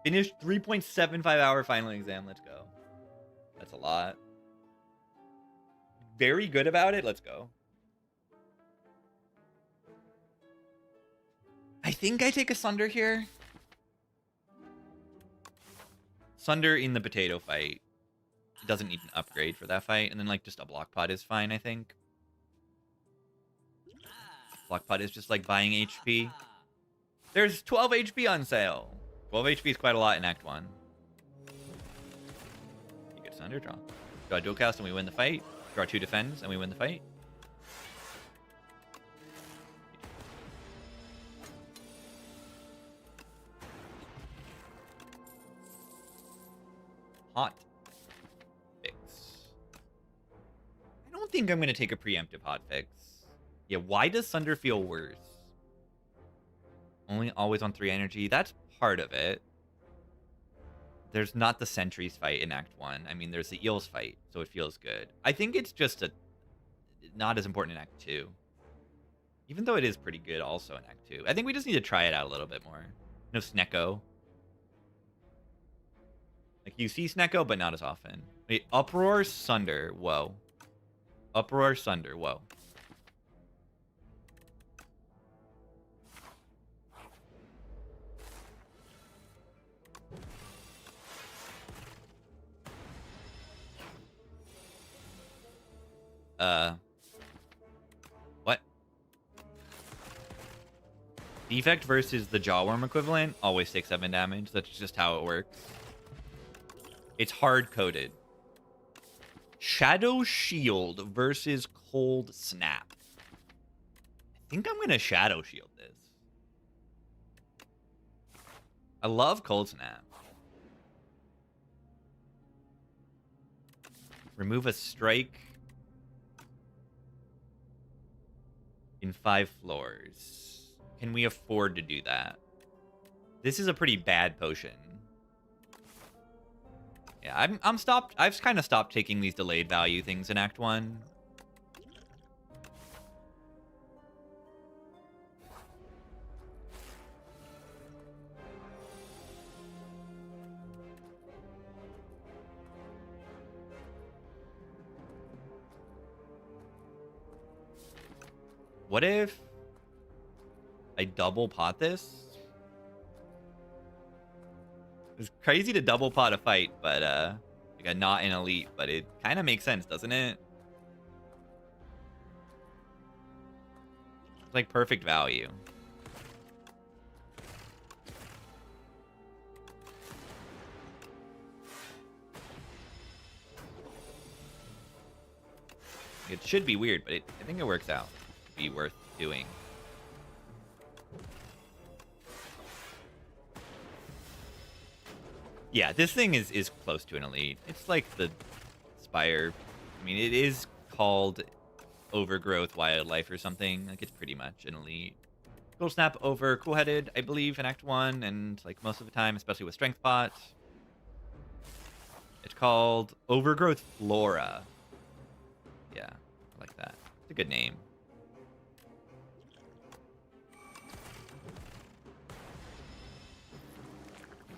Finished 3.75 hour final exam. Let's go. That's a lot. Very good about it. Let's go. I think I take a Sunder here. Sunder in the potato fight. Doesn't need an upgrade for that fight. And then, like, just a block pot is fine, I think. Block pot is just like buying HP. There's 12 HP on sale. 12 HP is quite a lot in Act 1. You get Sunder draw. Draw dual cast and we win the fight. Draw 2 defends and we win the fight. Hot fix. I don't think I'm going to take a preemptive hot fix. Yeah, why does Sunder feel worse? Only always on 3 energy. That's part of it. There's not the Sentries fight in Act 1. I mean, there's the Eels fight, so it feels good. I think it's just not as important in Act 2. Even though it is pretty good also in Act 2. I think we just need to try it out a little bit more. No Snecko. Like, you see Snecko, but not as often. Wait, Uproar Sunder. Whoa. Uproar Sunder. Whoa. What? Defect versus the Jawworm equivalent always takes 7 damage. That's just how it works. It's hard-coded. Shadow Shield versus Cold Snap. I think I'm going to Shadow Shield this. I love Cold Snap. Remove a strike in 5 floors. Can we afford to do that? This is a pretty bad potion. Yeah, I'm stopped. I've kind of stopped taking these delayed value things in Act 1. What if I double pot this? It's crazy to double pot a fight, but like a not an elite, but it kind of makes sense, doesn't it? It's like perfect value. It should be weird, but I think it works out to be worth doing. Yeah, this thing is close to an elite. It's like the Spire. I mean, it is called Overgrowth Wildlife or something. Like, it's pretty much an elite. Cool Snap over Cool-Headed, I believe, in Act 1, and like most of the time, especially with Strength Pot. It's called Overgrowth Flora. Yeah, I like that. It's a good name.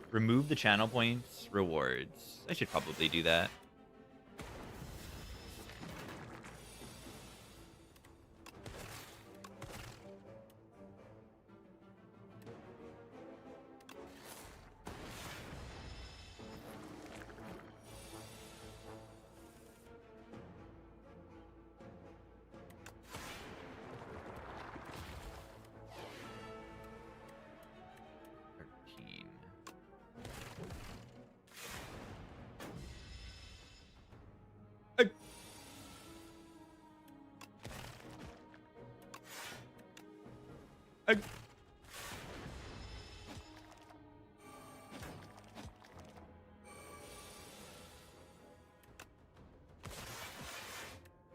Remove the channel points rewards. I should probably do that.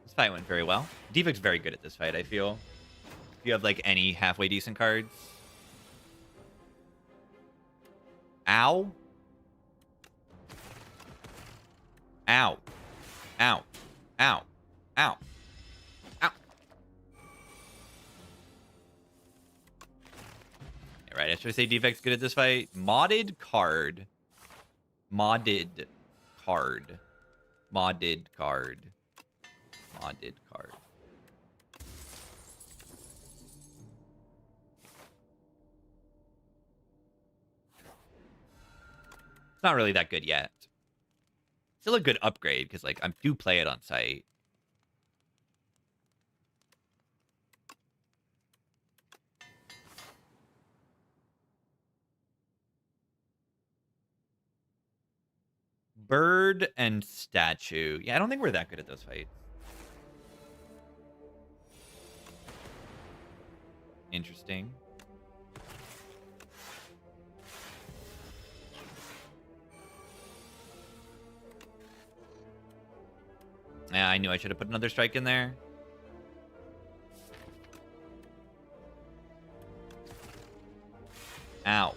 This fight went very well. Defect's very good at this fight, I feel. If you have, like, any halfway decent cards. Ow. Ow. Ow. Ow. Ow. Ow. Alright, should I say Defect's good at this fight? Modded card. Modded card. Modded card. Modded card. It's not really that good yet. Still a good upgrade, because, like, I do play it on site. Bird and statue. Yeah, I don't think we're that good at those fights. Interesting. Yeah, I knew I should have put another strike in there. Ow.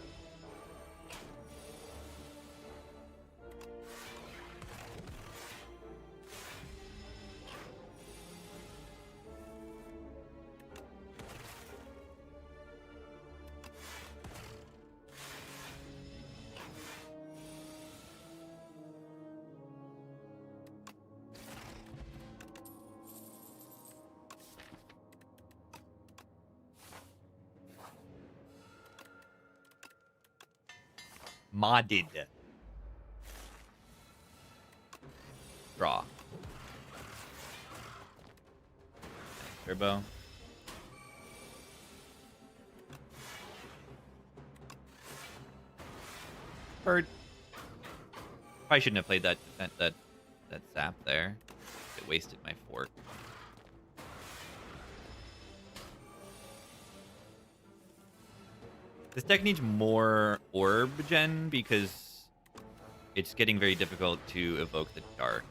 Modded. Draw. Turbo. Bird. Probably shouldn't have played that zap there. It wasted my fork. This deck needs more orb gen because it's getting very difficult to evoke the dark.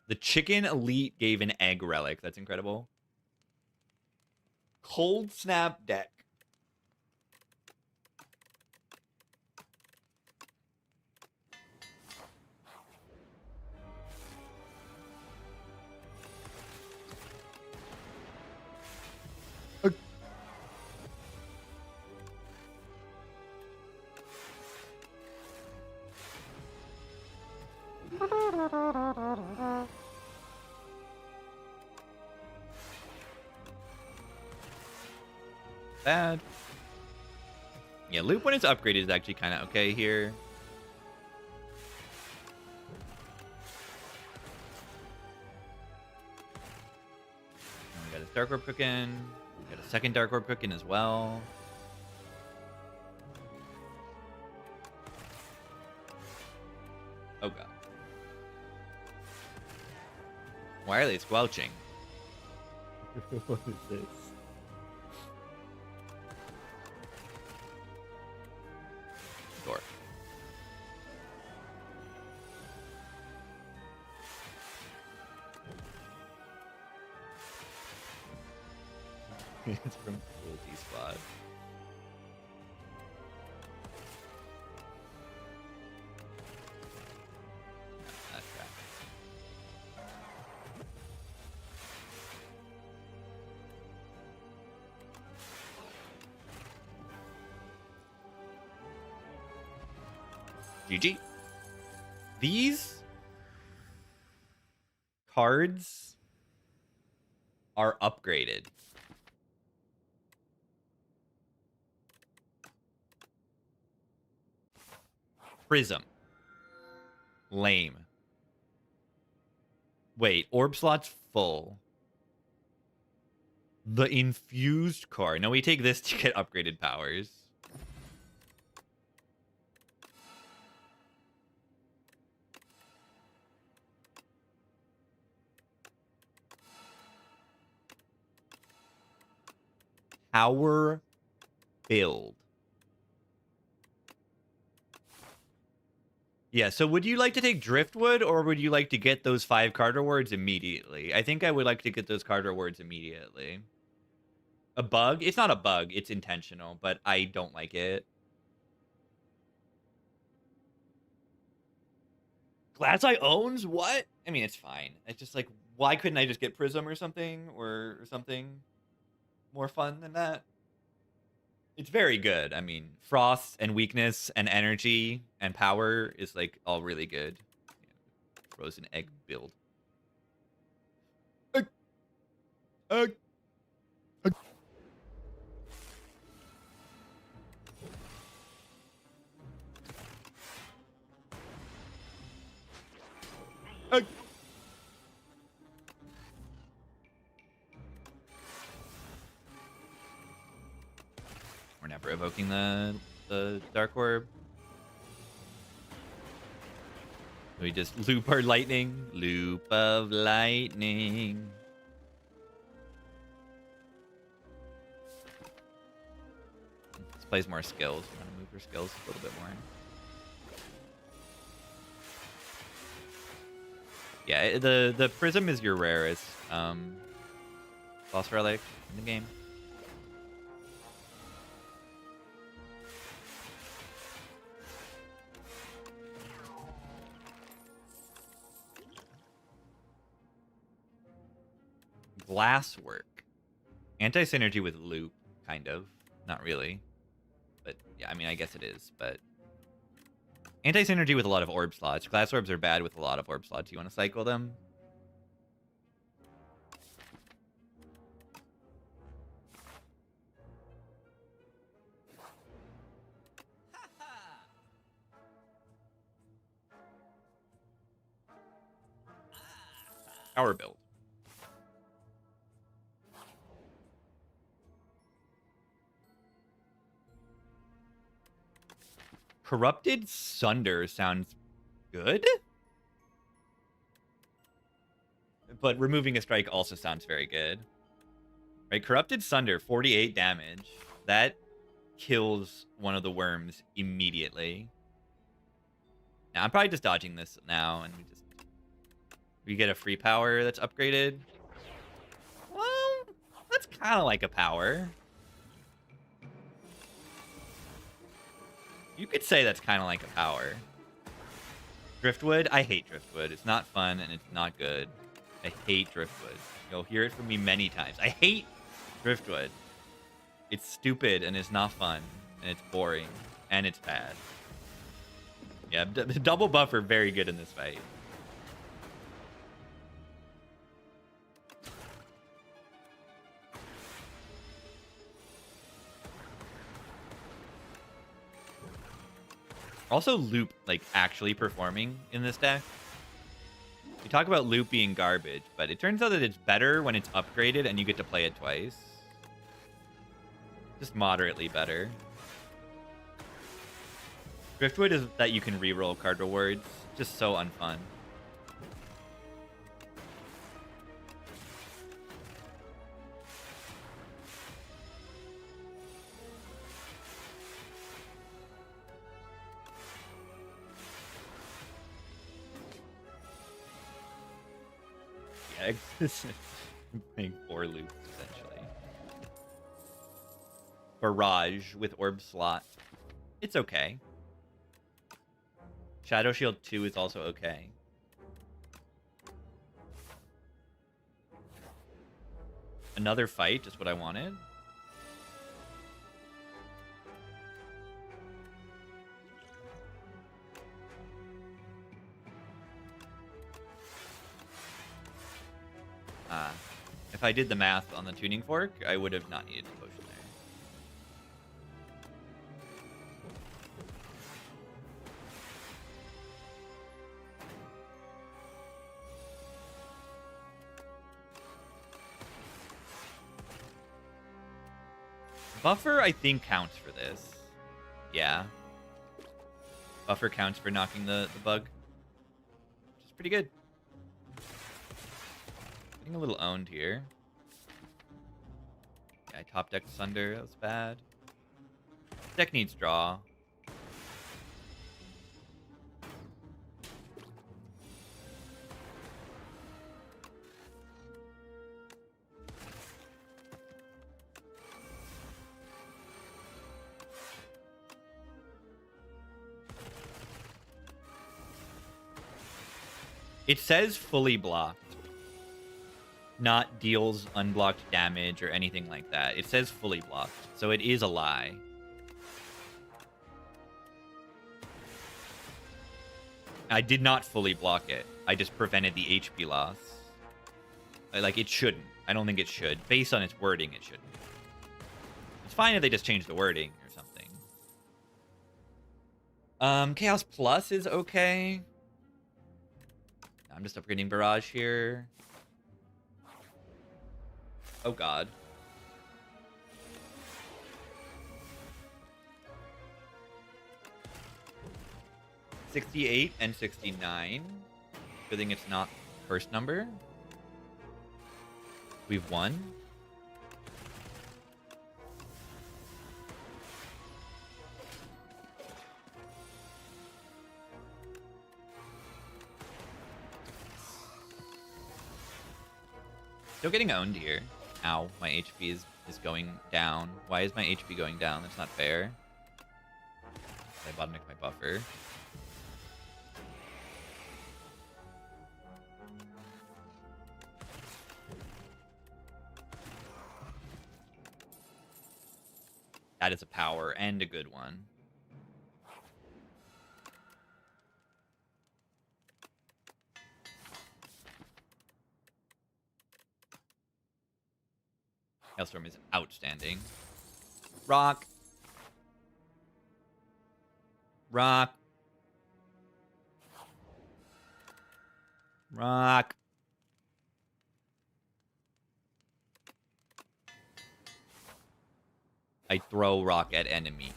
The Chicken Elite gave an egg relic. That's incredible. Cold Snap deck. Bad. Yeah, loop when it's upgraded is actually kind of okay here. And we got a Dark Orb cooking. We got a second Dark Orb cooking as well. Oh god. Why are they squelching? What is this? Sure. It's from Cruelty Squad. That's crap. GG. These cards are upgraded. Prism. Lame. Wait, orb slot's full. The infused card. No, we take this to get upgraded powers. Power build. Yeah, so would you like to take Driftwood, or would you like to get those 5 card rewards immediately? I think I would like to get those card rewards immediately. A bug? It's not a bug. It's intentional, but I don't like it. Glass Eye owns? What? I mean, it's fine. It's just like, why couldn't I just get Prism or something? Or something more fun than that? It's very good. I mean, Frost and Weakness and Energy and Power is like all really good. Frozen Egg build. We're never evoking the Dark Orb. We just loop our lightning. Loop of lightning. Let's play more skills. We're gonna move our skills a little bit more. Yeah, the Prism is your rarest boss relic in the game. Glasswork. Anti-synergy with loop, kind of. Not really. But yeah, I mean, I guess it is, but anti-synergy with a lot of orb slots. Glass orbs are bad with a lot of orb slots. You want to cycle them? Power build. Corrupted Sunder sounds good? But removing a strike also sounds very good. Right, Corrupted Sunder, 48 damage. That kills one of the worms immediately. Now, I'm probably just dodging this now, and we get a free power that's upgraded. Well, that's kind of like a power. You could say that's kind of like a power. Driftwood? I hate Driftwood. It's not fun, and it's not good. I hate Driftwood. You'll hear it from me many times. I hate Driftwood. It's stupid, and it's not fun, and it's boring, and it's bad. Yeah, double buffer, very good in this fight. Also, loop, like, actually performing in this deck. We talk about loop being garbage, but it turns out that it's better when it's upgraded and you get to play it twice. Just moderately better. Driftwood is that you can reroll card rewards. Just so unfun. Yeah, playing 4 loops, essentially. Barrage with Orb Slot. It's okay. Shadow Shield 2 is also okay. Another fight, just what I wanted. If I did the math on the tuning fork, I would have not needed to potion there. Buffer, I think, counts for this. Yeah. Buffer counts for knocking the bug. Which is pretty good. Getting a little owned here. Yeah, I top decked Sunder. That was bad. Deck needs draw. It says fully blocked. Not deals unblocked damage or anything like that. It says fully blocked, so it is a lie. I did not fully block it. I just prevented the HP loss. Like, it shouldn't. I don't think it should. Based on its wording, it shouldn't. It's fine if they just change the wording or something. Chaos Plus is okay. I'm just upgrading Barrage here. Oh god. $68 and $69. Good thing it's not first number. We've won. Still getting owned here. Ow, my HP is going down. Why is my HP going down? That's not fair. I bottom my buffer. That is a power and a good one. Hailstorm is outstanding. Rock. Rock. Rock. I throw rock at enemy.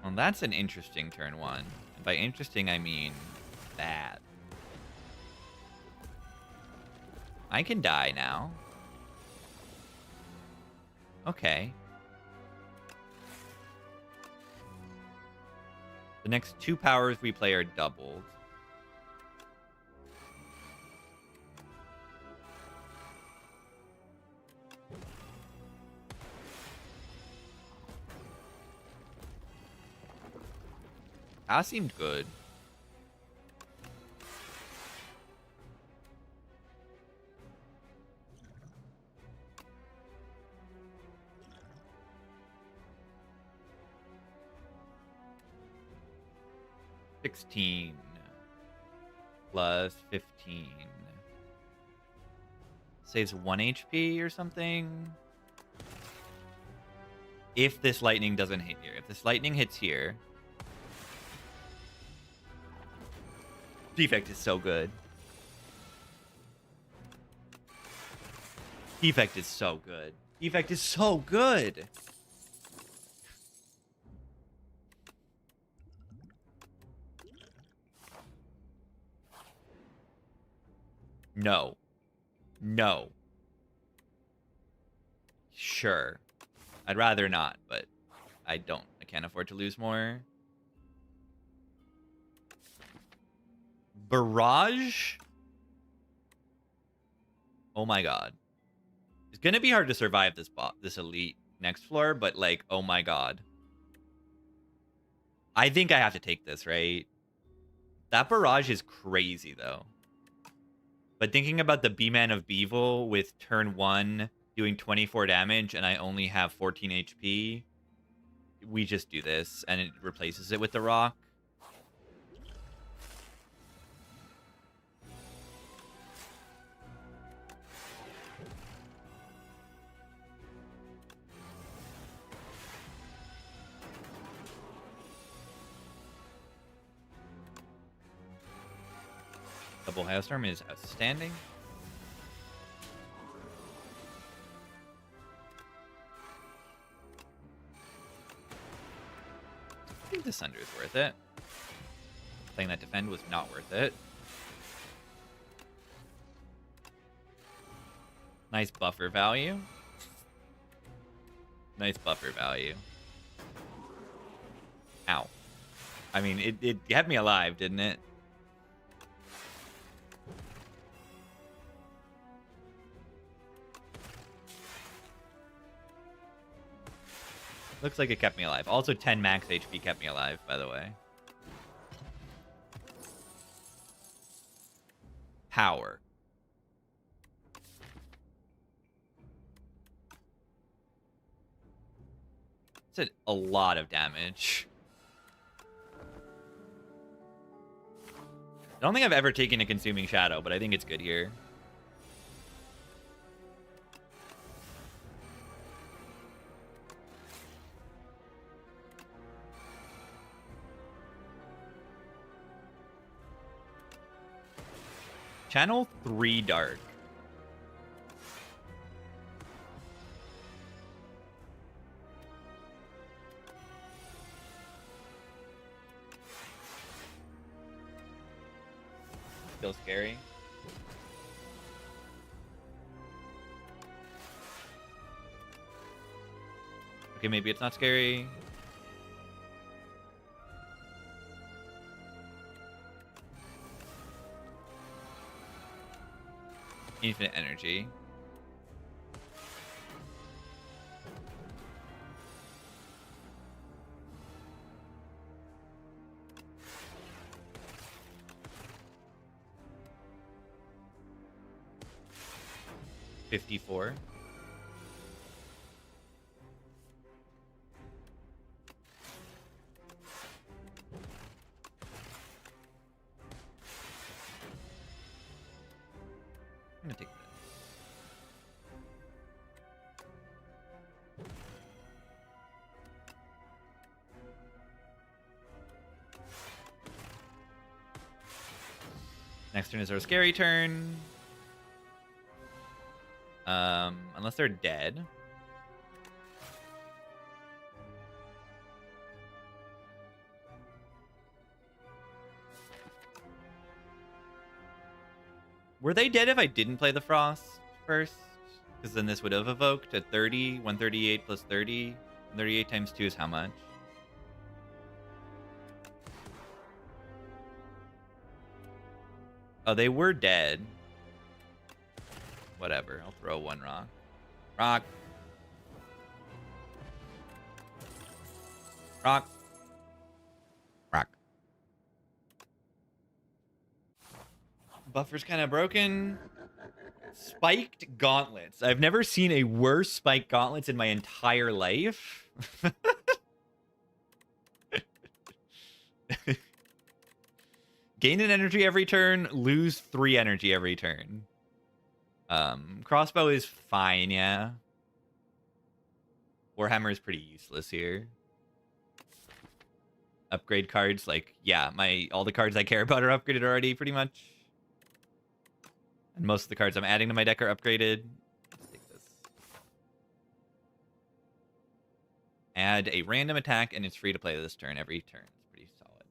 Well, that's an interesting turn one. And by interesting, I mean bad. I can die now. Okay. The next 2 powers we play are doubled. That seemed good. $16 plus 15 saves 1 HP or something. If this lightning doesn't hit here, if this lightning hits here, defect is so good. Defect is so good. Defect is so good. No. No. Sure. I'd rather not, but I can't afford to lose more. Barrage? Oh my god. It's gonna be hard to survive this elite next floor, but like, oh my god. I think I have to take this, right? That barrage is crazy, though. But thinking about the B-Man of Beevil with turn 1 doing 24 damage and I only have 14 HP, we just do this and it replaces it with the rock. Double Hailstorm is outstanding. I think this Sunder is worth it. Playing that defend was not worth it. Nice buffer value. Nice buffer value. Ow. I mean, it kept me alive, didn't it? Looks like it kept me alive. Also, 10 max HP kept me alive, by the way. Power. It's a lot of damage. I don't think I've ever taken a Consuming Shadow, but I think it's good here. Channel 3 Dark. Still scary. Okay, maybe it's not scary. Infinite energy. $54. I'm gonna take this. Next turn is our scary turn. Unless they're dead. Were they dead if I didn't play the Frost first? Because then this would have evoked at 30, 138 plus 30. 38 times 2 is how much? Oh, they were dead. Whatever, I'll throw one rock. Rock. Rock. Rock. Buffer's kind of broken. Spiked gauntlets. I've never seen a worse spiked gauntlets in my entire life. Gain an energy every turn, lose 3 energy every turn. Crossbow is fine, yeah. Warhammer is pretty useless here. Upgrade cards, like, yeah, all the cards I care about are upgraded already, pretty much. And most of the cards I'm adding to my deck are upgraded. Let's take this. Add a random attack, and it's free to play this turn every turn. It's pretty solid.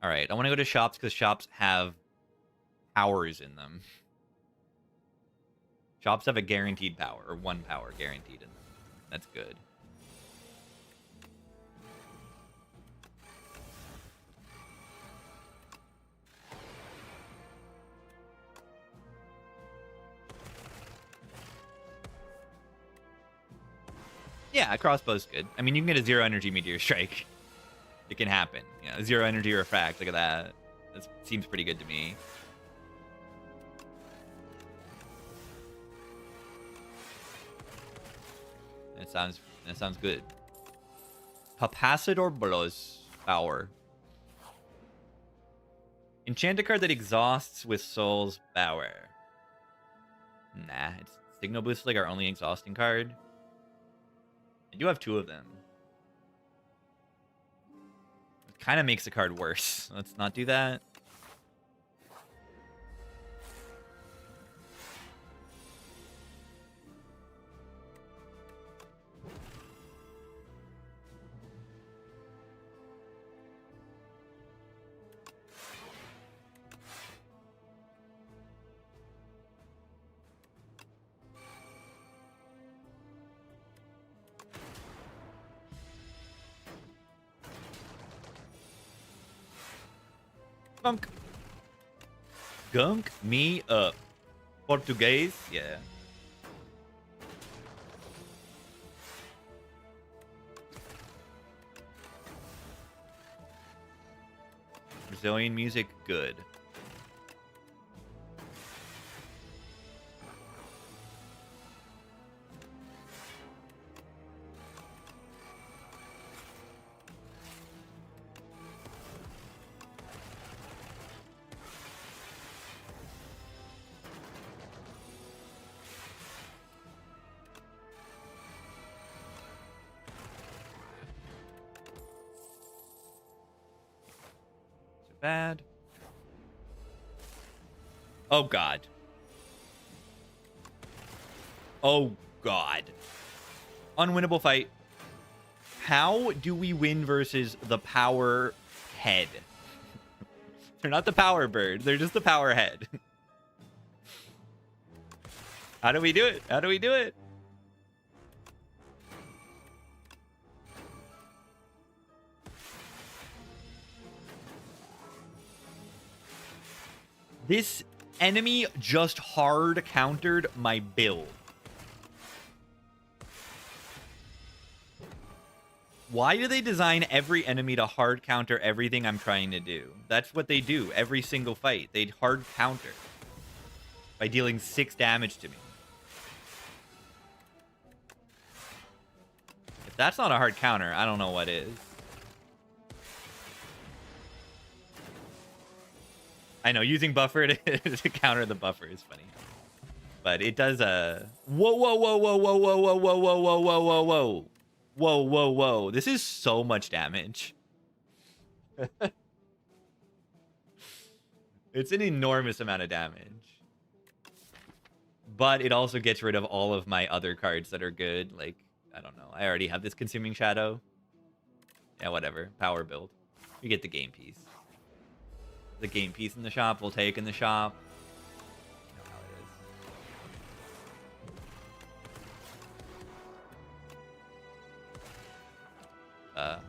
All right, I want to go to shops because shops have powers in them. Shops have a guaranteed power, or 1 power guaranteed in them. That's good. Yeah, a crossbow's good. I mean, you can get a 0 energy meteor strike. It can happen. You know, 0 energy refract. Look at that. That seems pretty good to me. That sounds good. Papacidor Blows power. Enchant a card that exhausts with Soul's Power. Nah, it's Signal Boost, like our only exhausting card. I do have 2 of them. It kind of makes the card worse. Let's not do that. Gunk. Gunk me up. Portuguese? Yeah. Brazilian music, good. Bad. Oh god. Oh god. Unwinnable fight. How do we win versus the power head? They're not the power bird. They're just the power head. How do we do it? How do we do it? This enemy just hard countered my build. Why do they design every enemy to hard counter everything I'm trying to do? That's what they do every single fight. They hard counter by dealing 6 damage to me. If that's not a hard counter, I don't know what is. I know, using buffer to counter the buffer is funny. But it does a... Whoa, whoa, whoa, whoa, whoa, whoa, whoa, whoa, whoa, whoa, whoa, whoa, whoa. Whoa, whoa, whoa. This is so much damage. It's an enormous amount of damage. But it also gets rid of all of my other cards that are good. Like, I don't know. I already have this Consuming Shadow. Yeah, whatever. Power build. We get the game piece. The game piece in the shop we'll take in the shop. You know how it is.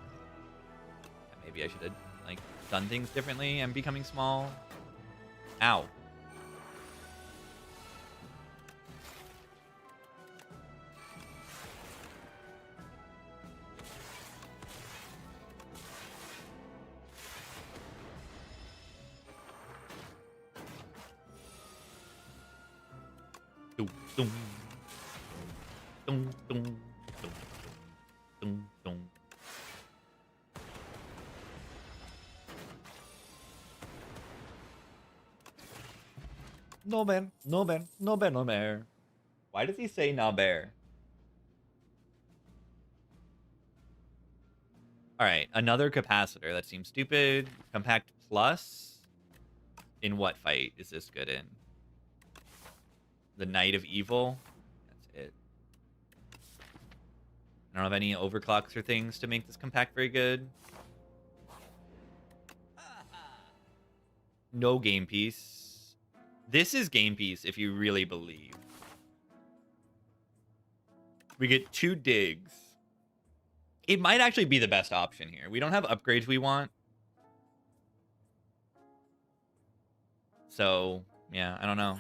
Maybe I should have, like, done things differently. I'm becoming small. Ow. Dum, dum. Dum, dum, dum, dum, dum. No bear, no bear, no bear, no bear. Why does he say no bear? Alright, another capacitor. That seems stupid. Compact plus? In what fight is this good in? The Knight of Evil? That's it. I don't have any overclocks or things to make this compact very good. No game piece. This is game piece if you really believe. We get 2 digs. It might actually be the best option here. We don't have upgrades we want. So, yeah, I don't know.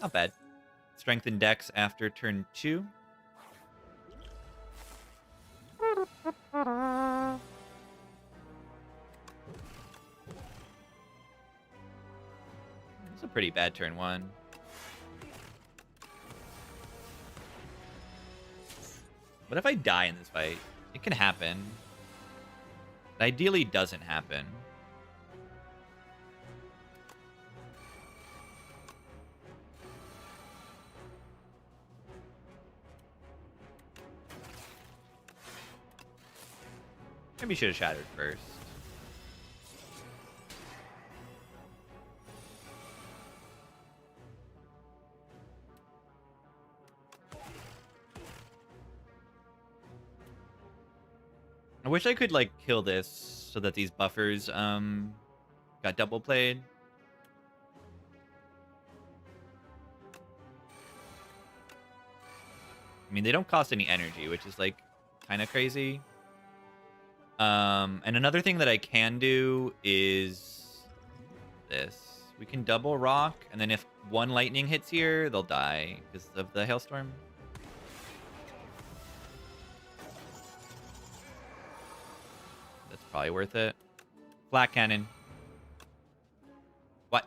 Not bad. Strengthen Dex after turn 2. It's a pretty bad turn 1. What if I die in this fight? It can happen. It ideally doesn't happen. Maybe should have shattered first. I wish I could, like, kill this so that these buffers got double played. I mean, they don't cost any energy, which is, like, kind of crazy. And another thing that I can do is this. We can double rock, and then if 1 lightning hits here, they'll die because of the hailstorm. That's probably worth it. Flat cannon. What?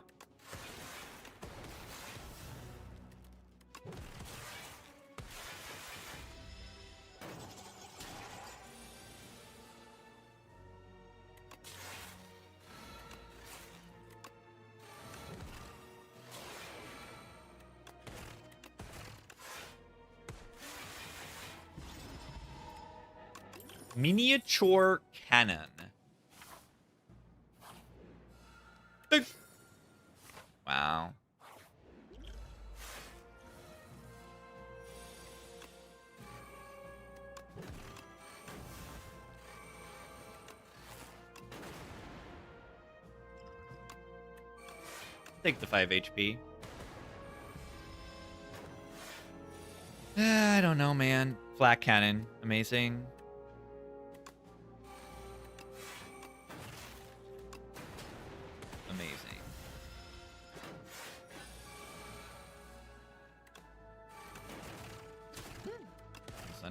Miniature cannon. Wow. Take the 5 HP. I don't know, man. Flat cannon. Amazing.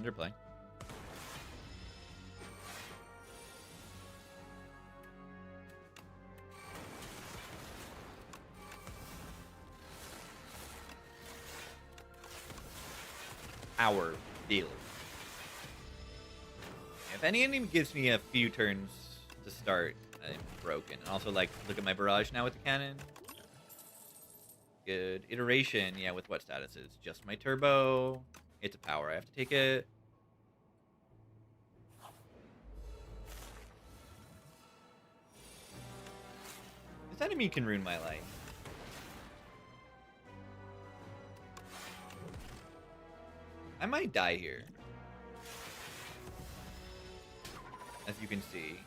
underplay. Our deal. If any enemy gives me a few turns to start, I'm broken. And also, like, look at my barrage now with the cannon. Good. Iteration, yeah, with what statuses? Just my turbo. It's a power. I have to take it. This enemy can ruin my life. I might die here. As you can see.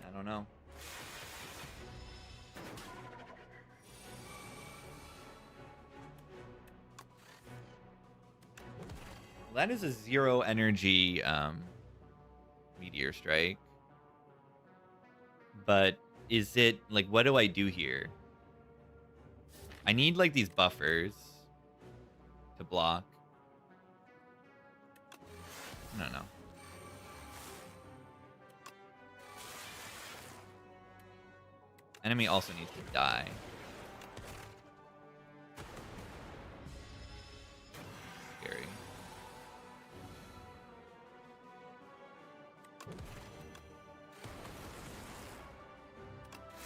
I don't know. Well, that is a 0 energy meteor strike. But is it like, what do I do here? I need like these buffers to block. I don't know. Enemy also needs to die. Scary.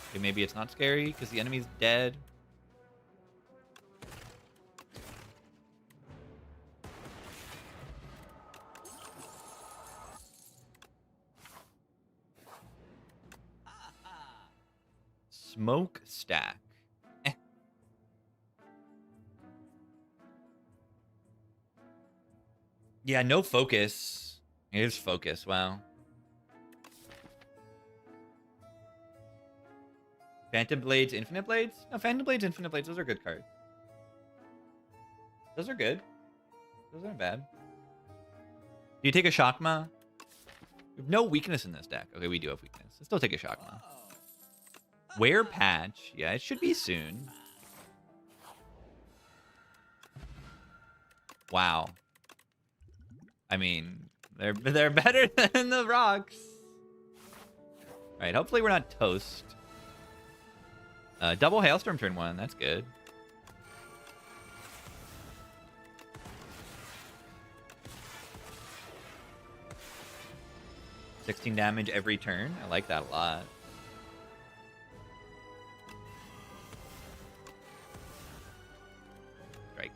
Okay, maybe it's not scary because the enemy's dead. Smoke stack. Eh. Yeah, no focus. Here's focus. Wow. Phantom Blades, Infinite Blades? No, Phantom Blades, Infinite Blades, those are good cards. Those are good. Those aren't bad. Do you take a Shakma? We have no weakness in this deck. Okay, we do have weakness. Let's still take a Shakma. Wear patch. Yeah, it should be soon. Wow. I mean, they're better than the rocks. All right, hopefully we're not toast. Double Hailstorm turn 1. That's good. $16 damage every turn. I like that a lot. Strike.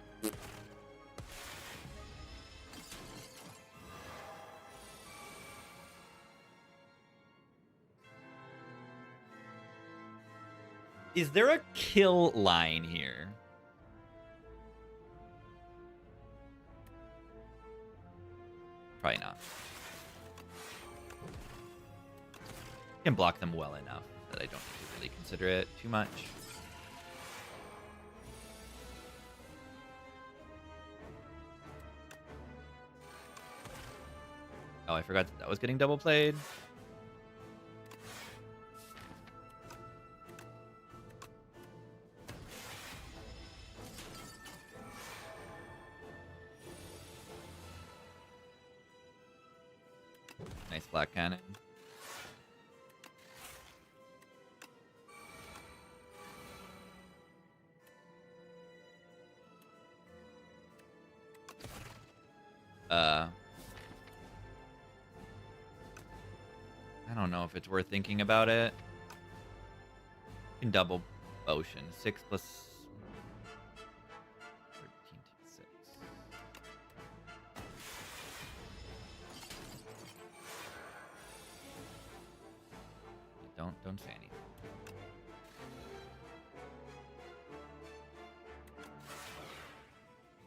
Is there a kill line here? Probably not. Can block them well enough that I don't need to really consider it too much. Oh, I forgot that was getting double played. Nice black cannon. I don't know if it's worth thinking about it. You can double Ocean. 6 plus 13 to 6. Don't say anything.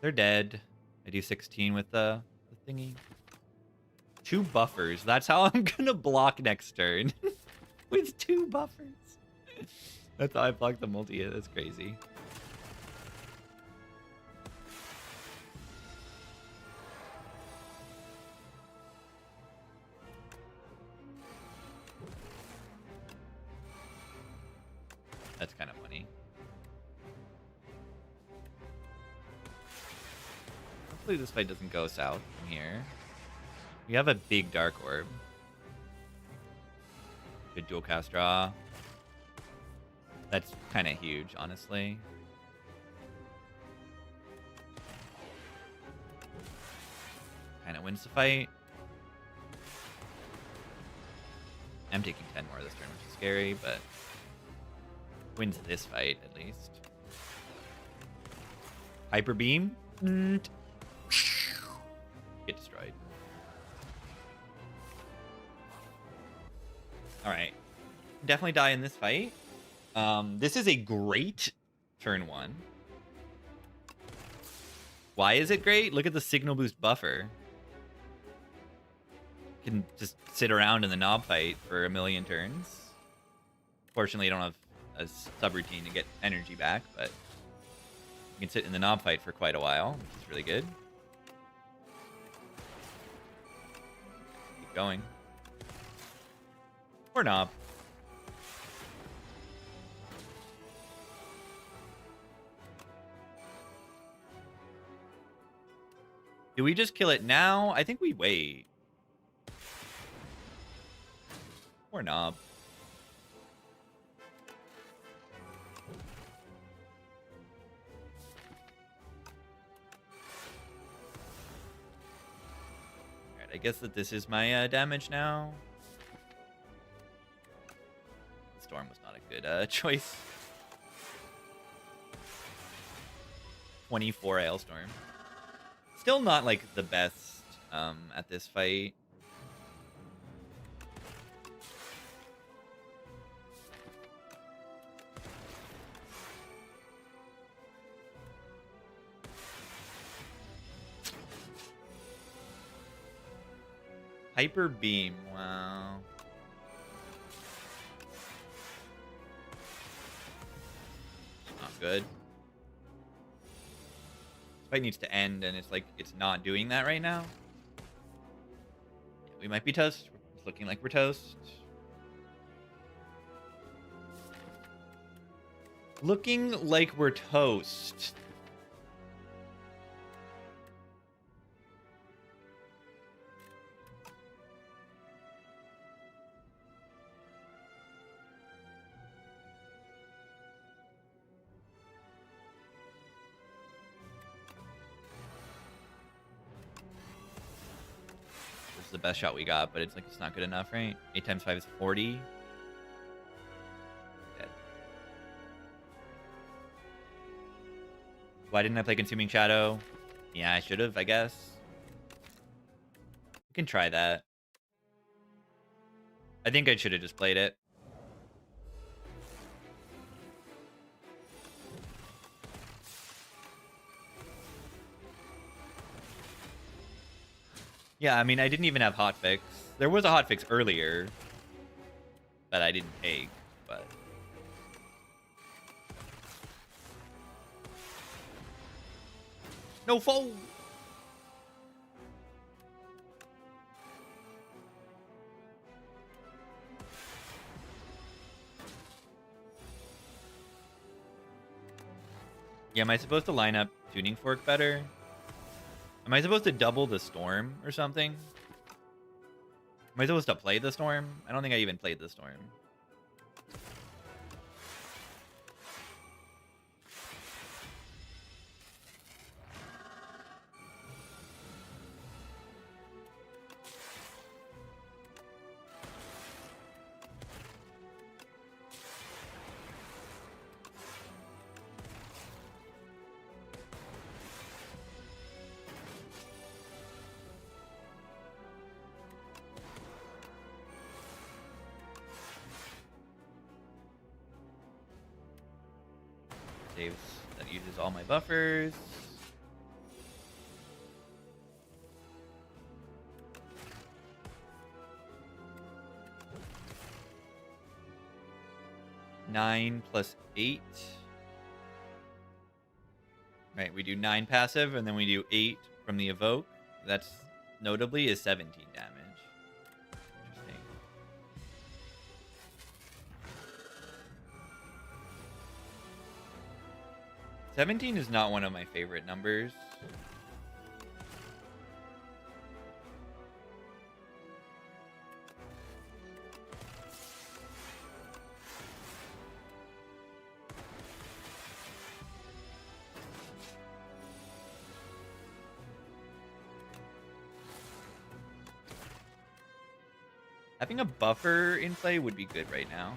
They're dead. I do 16 with the thingy. 2 buffers. That's how I'm gonna block next turn. With 2 buffers. That's how I block the multi-hit. That's crazy. Hopefully this fight doesn't go south from here. We have a big Dark Orb. Good dual cast draw. That's kind of huge, honestly. Kind of wins the fight. I'm taking 10 more this turn, which is scary, but wins this fight at least. Hyper Beam. Get destroyed. Alright. Definitely die in this fight. This is a great turn 1. Why is it great? Look at the signal boost buffer. Can just sit around in the knob fight for a million turns. Fortunately, I don't have a subroutine to get energy back, but you can sit in the knob fight for quite a while, which is really good. Keep going. Or knob. Do we just kill it now? I think we wait. Or knob. Alright, I guess that this is my damage now. Storm was not a good choice. 24 Hailstorm. Still not like the best at this fight. Hyper Beam, wow. Not good. This fight needs to end, and it's like, it's not doing that right now. Yeah, we might be toast. It's looking like we're toast. Looking like we're toast. The best shot we got, but it's like it's not good enough, right? 8 times 5 is 40. Dead. Why didn't I play Consuming Shadow? Yeah, I should have, I guess. We can try that. I think I should have just played it. Yeah, I mean, I didn't even have hotfix. There was a hotfix earlier that I didn't take, but... No foe! Yeah, am I supposed to line up Tuning Fork better? Am I supposed to double the Storm or something? Am I supposed to play the Storm? I don't think I even played the Storm. Saves that uses all my buffers. Nine plus 8. Right, we do 9 passive, and then we do 8 from the evoke. That's notably is 17 damage. Interesting. $17 is not one of my favorite numbers. Having a buffer in play would be good right now.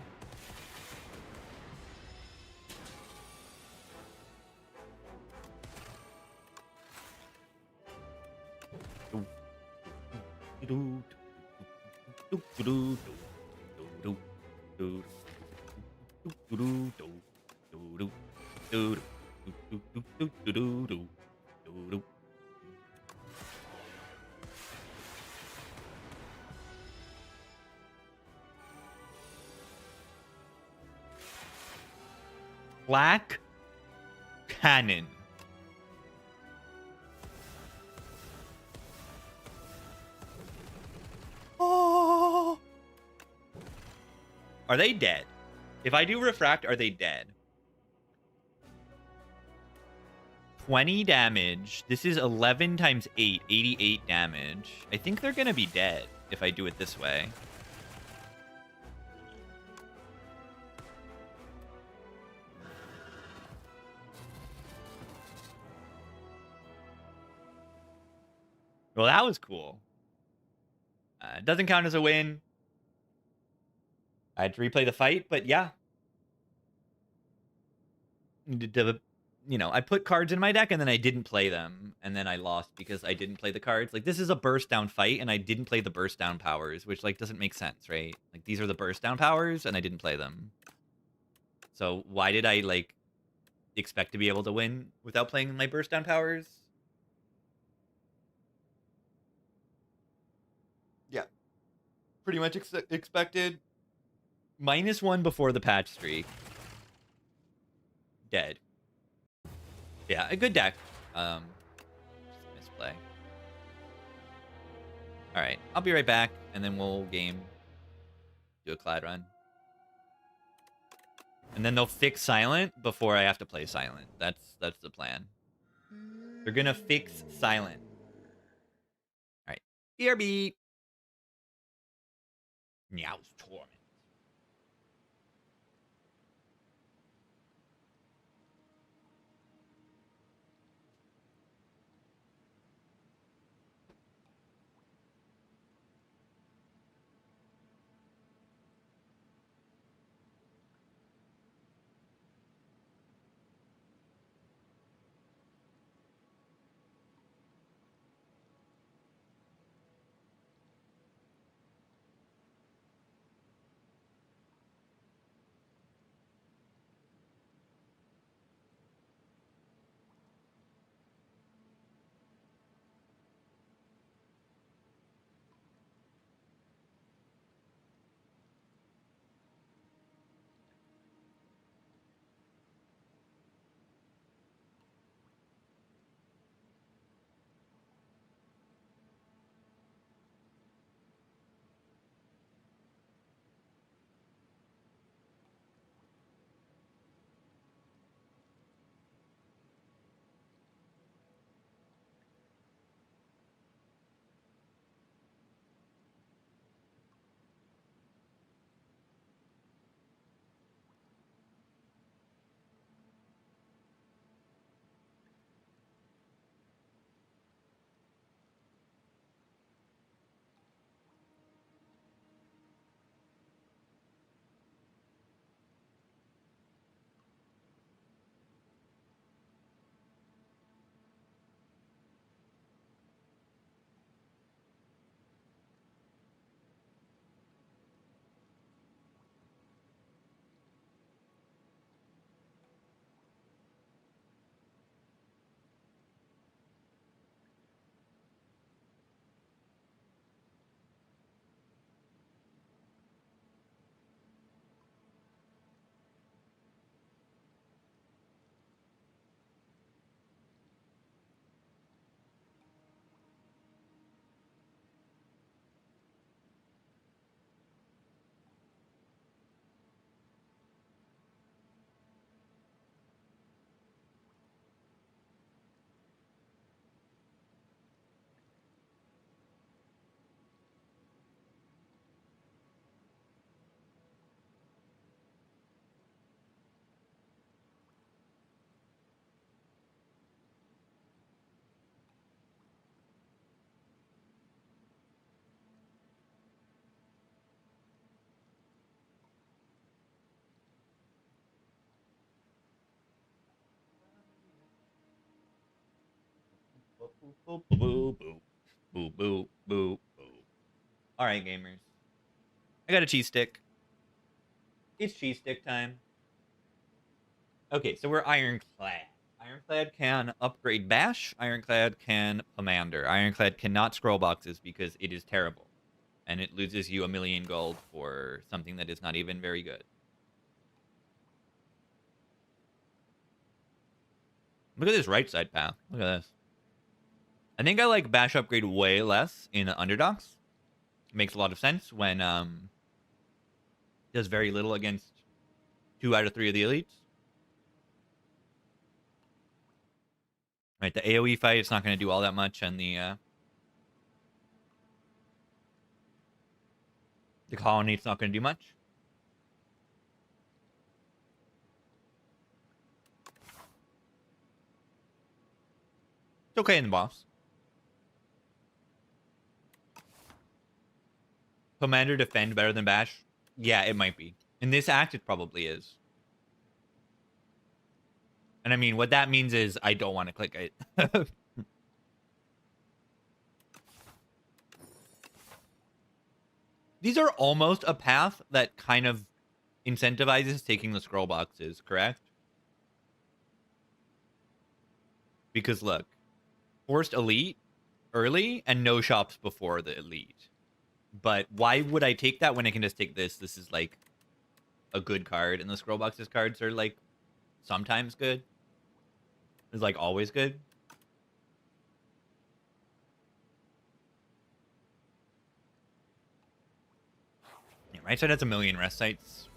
Black cannon. Oh. Are they dead? If I do refract, are they dead? 20 damage. This is 11 times 8, 88 damage. I think they're going to be dead if I do it this way. Well, that was cool. It doesn't count as a win. I had to replay the fight, but yeah. You know, I put cards in my deck and then I didn't play them. And then I lost because I didn't play the cards. Like, this is a burst down fight and I didn't play the burst down powers, which, like, doesn't make sense, right? Like, these are the burst down powers and I didn't play them. So why did I, like, expect to be able to win without playing my burst down powers? Yeah. Pretty much expected. -1 before the patch streak. Dead. Yeah, a good deck. Misplay. All right, I'll be right back, and then we'll game. Do a Clad run. And then they'll fix Silent before I have to play Silent. That's the plan. They're gonna fix Silent. All right, BRB. Meow's Torment. Boop, boop, boop, boop, boop, boop, boop, boop. All right, gamers. I got a cheese stick. It's cheese stick time. Okay, so we're Ironclad. Ironclad can upgrade Bash. Ironclad can Pomander. Ironclad cannot scroll boxes because it is terrible. And it loses you 1,000,000 gold for something that is not even very good. Look at this right side path. Look at this. I think I like Bash upgrade way less in Underdogs. Makes a lot of sense when does very little against 2 out of 3 of the elites. Right, the AoE fight, it's not going to do all that much, and the colony, it's not going to do much. It's okay in the boss. Commander defend better than Bash? Yeah, it might be. In this act, it probably is. And I mean, what that means is I don't want to click it. These are almost a path that kind of incentivizes taking the scroll boxes, correct? Because look, forced elite early and no shops before the elite. But why would I take that when I can just take this? This is like a good card, and the scroll boxes cards are like sometimes good. It's like always good. Yeah, right side has 1,000,000 rest sites.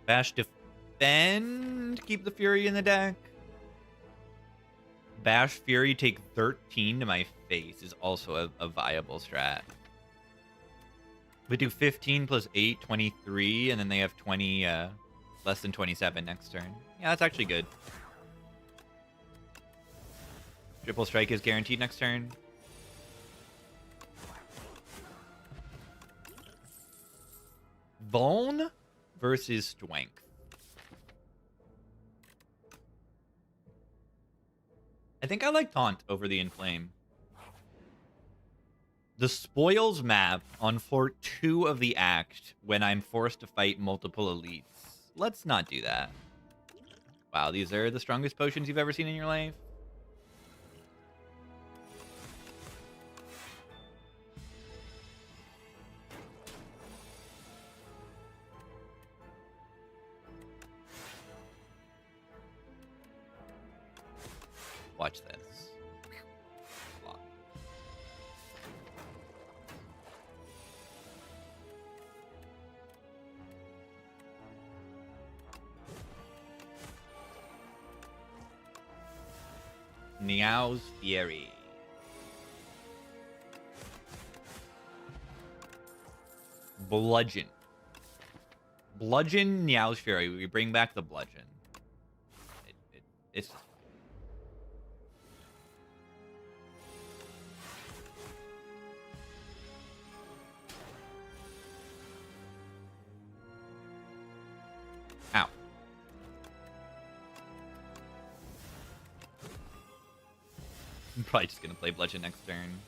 Bash defend. Keep the Fury in the deck. Bash Fury take 13 to my face is also a viable strat. We do 15 plus 8, 23, and then they have 20, less than 27 next turn. Yeah, that's actually good. Triple strike is guaranteed next turn. Bone versus Strength. I think I like Taunt over the Inflame. The Spoils map on floor 2 of the act when I'm forced to fight multiple elites. Let's not do that. Wow, these are the strongest potions you've ever seen in your life. Watch this. Niao's Fury. Bludgeon. Bludgeon, Niao's Fury. We bring back the bludgeon. It's just ow. I'm probably just gonna play bludgeon next turn.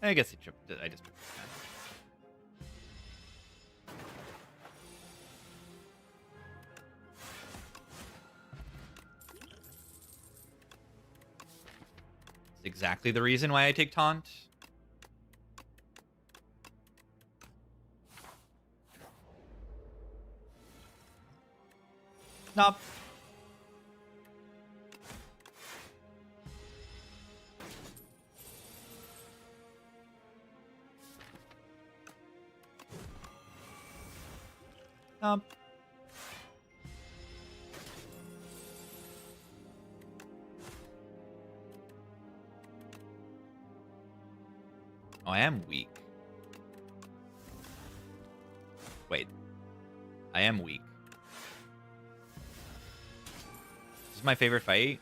I guess I just tripped it. It's exactly the reason why I take taunt. Nope. Nope. Oh, I am weak. Wait. I am weak. This is my favorite fight.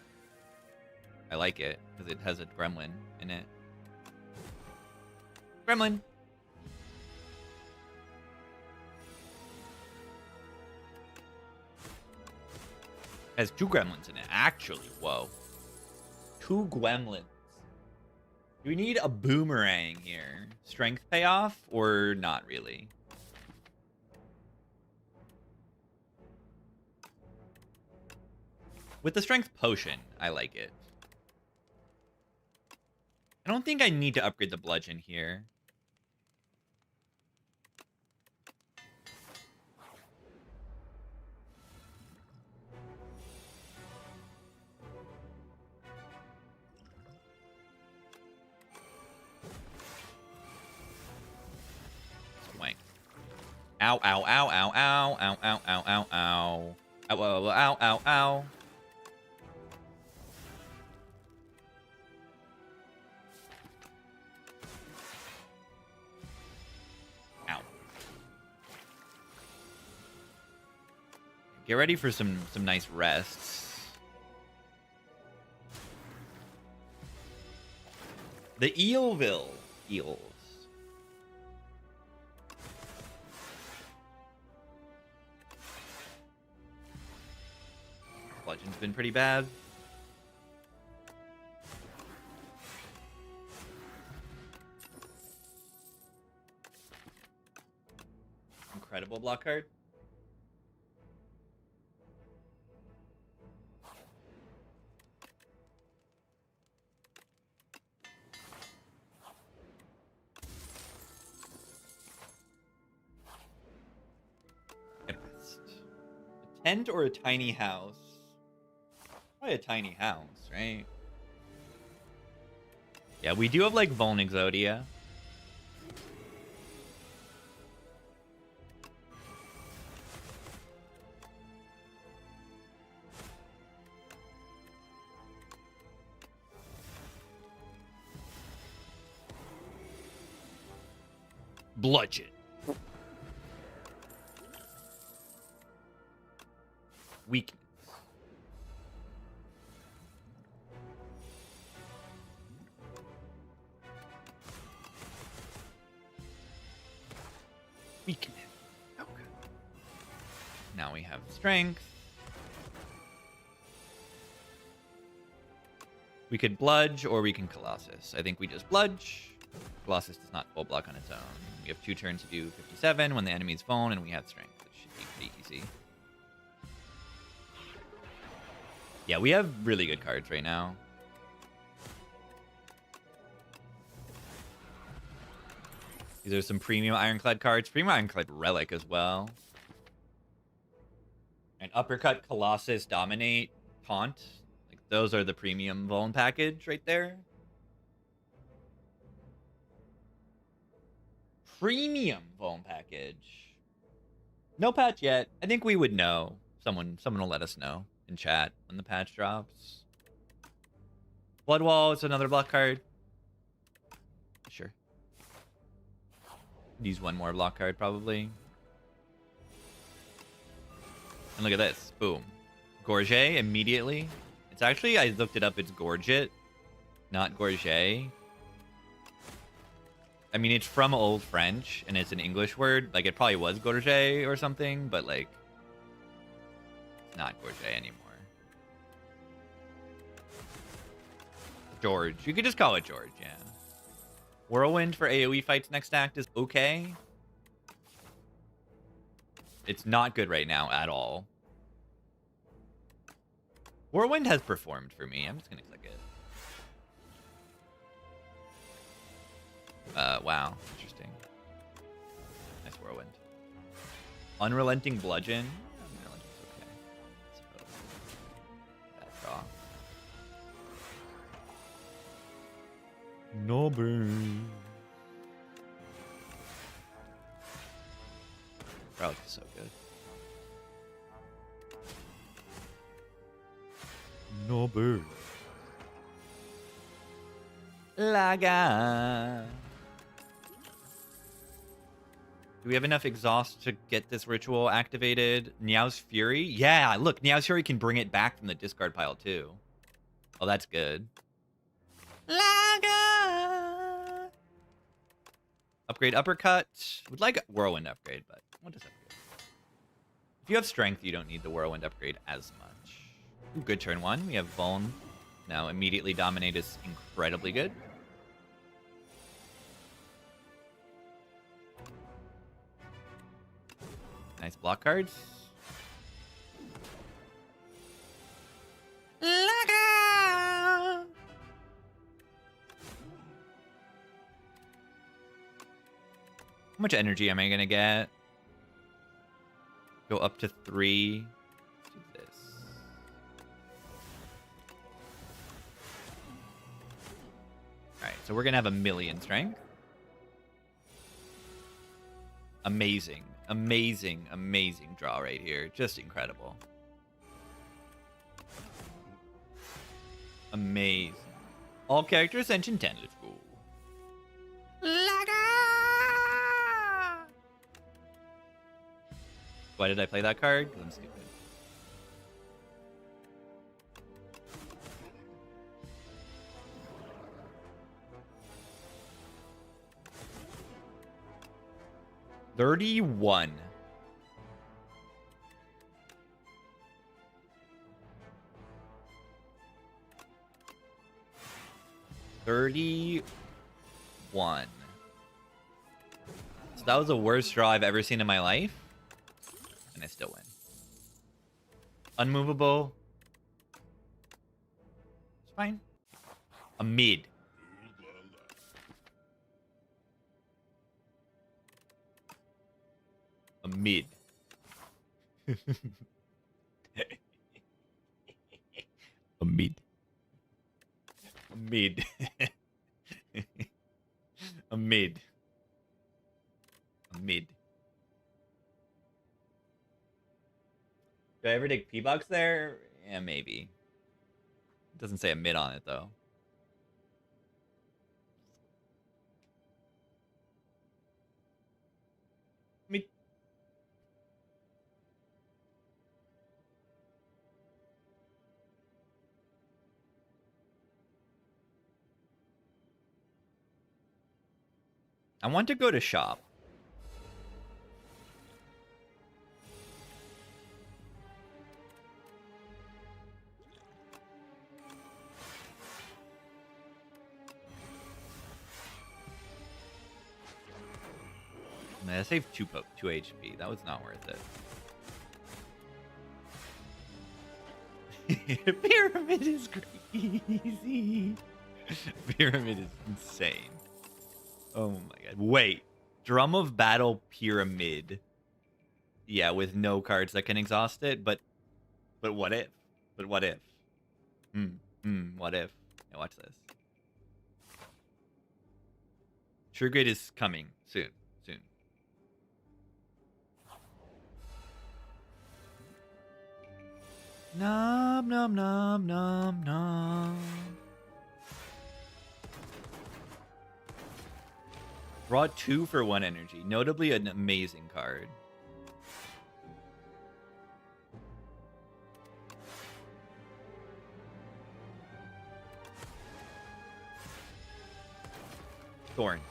I like it because it has a gremlin in it. Gremlin. Has 2 gremlins in it, actually. Whoa. 2 gremlins. Do we need a boomerang here? Strength payoff or not really? With the strength potion, I like it. I don't think I need to upgrade the bludgeon here. Swank. Ow, ow, ow, ow, ow, ow, ow, ow, ow, ow. Ow, ow, ow, ow, ow. Ow. Get ready for some nice rests. The Eelville eels. Bludgeon's been pretty bad. Incredible block card. A tent or a tiny house? Probably a tiny house, right? Yeah, we do have like Vuln Exodia. Bludgeon. Weakness. Weakness. Okay. Now we have strength. We could bludge or we can Colossus. I think we just bludge. Colossus does not full block on its own. We have 2 turns to do 57 when the enemy's phone, and we have strength. It should be pretty easy. Yeah, we have really good cards right now. These are some premium Ironclad cards. Premium Ironclad Relic as well. And Uppercut, Colossus, Dominate, Taunt. Like, those are the premium Vuln package right there. Premium Vuln package. No patch yet. I think we would know. Someone will let us know in chat when the patch drops. Bloodwall is another block card. Sure. Use one more block card probably. And look at this. Boom. Gorget immediately. It's actually, I looked it up, it's Gorget, not Gorget. I mean, it's from Old French, and it's an English word. Like, it probably was Gorget or something, but, like, it's not Gorget anymore. George. You could just call it George, yeah. Whirlwind for AoE fights next act is okay. It's not good right now at all. Whirlwind has performed for me. I'm just going to click it. Wow. Interesting. Nice Whirlwind. Unrelenting Bludgeon. Unrelenting's okay, I suppose. Bad draw. No burn. Relic is so good. No burn. Laga. Do we have enough exhaust to get this ritual activated? Niao's Fury? Yeah, look, Niao's Fury can bring it back from the discard pile too. Oh, that's good. Laga. Upgrade Uppercut. Would like a Whirlwind upgrade, but what does upgrade? If you have strength, you don't need the Whirlwind upgrade as much. Ooh, good turn one. We have Vuln. Now immediately dominate is incredibly good. Nice block cards. How much energy am I gonna get? Go up to 3. Let's do this. Alright, so we're gonna have 1,000,000 strength. Amazing. Amazing, amazing draw right here. Just incredible. Amazing. All character ascension 10. Let's go. Why did I play that card? Because I'm stupid. $31. $31. So that was the worst draw I've ever seen in my life. And I still win. Unmovable. It's fine. A mid. A mid. A mid. A mid. A mid. A mid. Do I ever take P-Box there? Yeah, maybe. It doesn't say a mid on it, though. Mid. I want to go to shop. Man, I saved 2 HP. That was not worth it. Pyramid is crazy. Pyramid is insane. Oh my god. Wait. Drum of Battle Pyramid. Yeah, with no cards that can exhaust it, but what if? But what if? What if? Yeah, watch this. True Grid is coming soon. Soon. Nom nom nom nom nom. Draw 2 for 1 energy. Notably an amazing card. Thorns.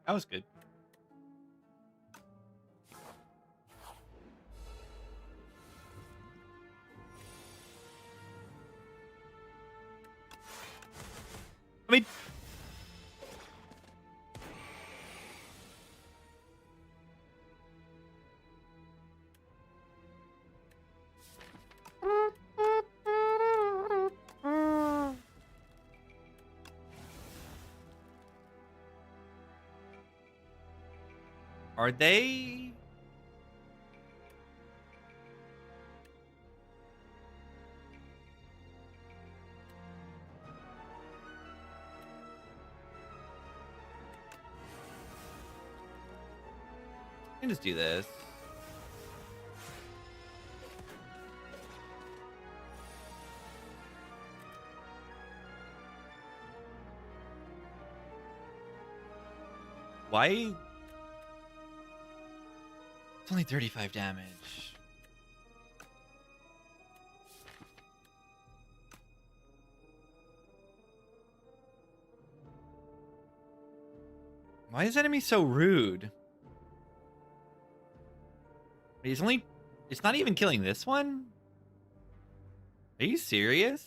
That was good. I mean, Are they? I can just do this. Why? It's only 35 damage. Why is enemy so rude? He's only... It's not even killing this one? Are you serious?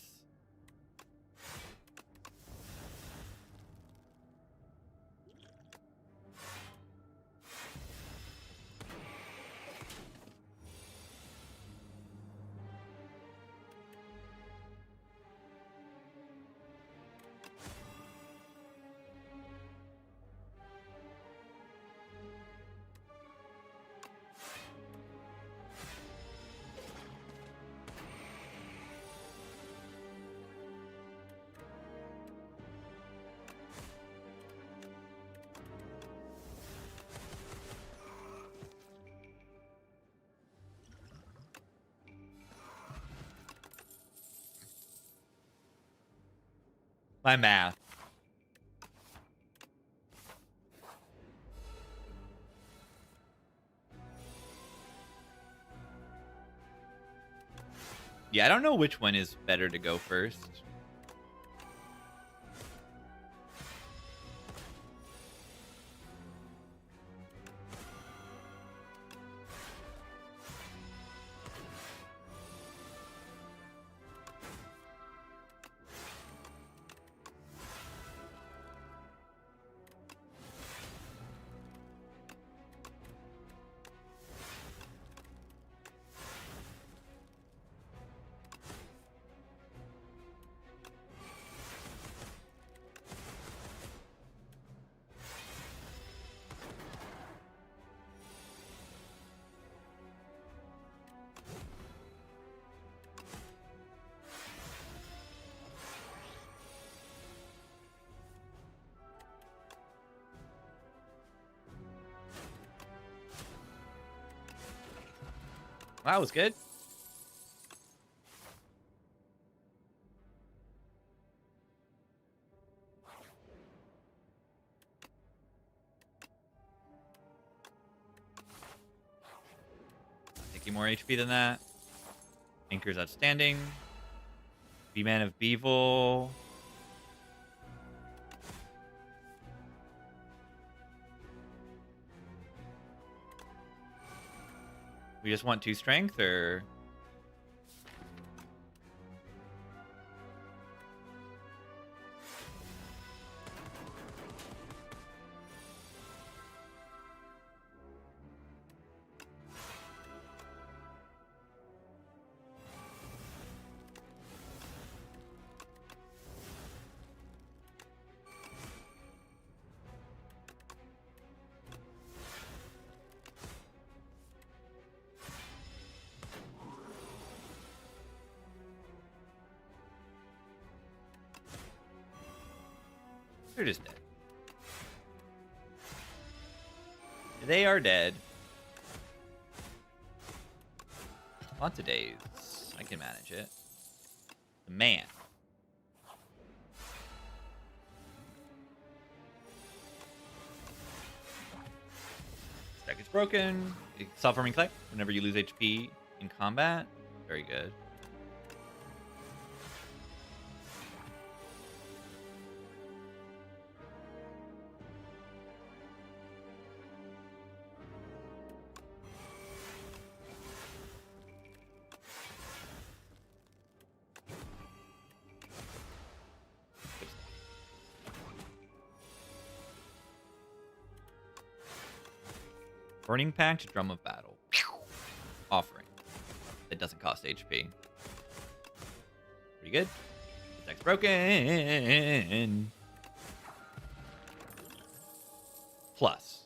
My math. Yeah, I don't know which one is better to go first. That was good. Taking more HP than that. Anchor's outstanding. B-Man of Beevil. We just want 2 strength, or... They're just dead. They are dead. Lots of days. I can manage it. The man. Stack is broken. Self-forming clay. Whenever you lose HP in combat. Very good. Burning Pact, Drum of Battle. Offering. It doesn't cost HP. Pretty good. Attack's broken. Plus.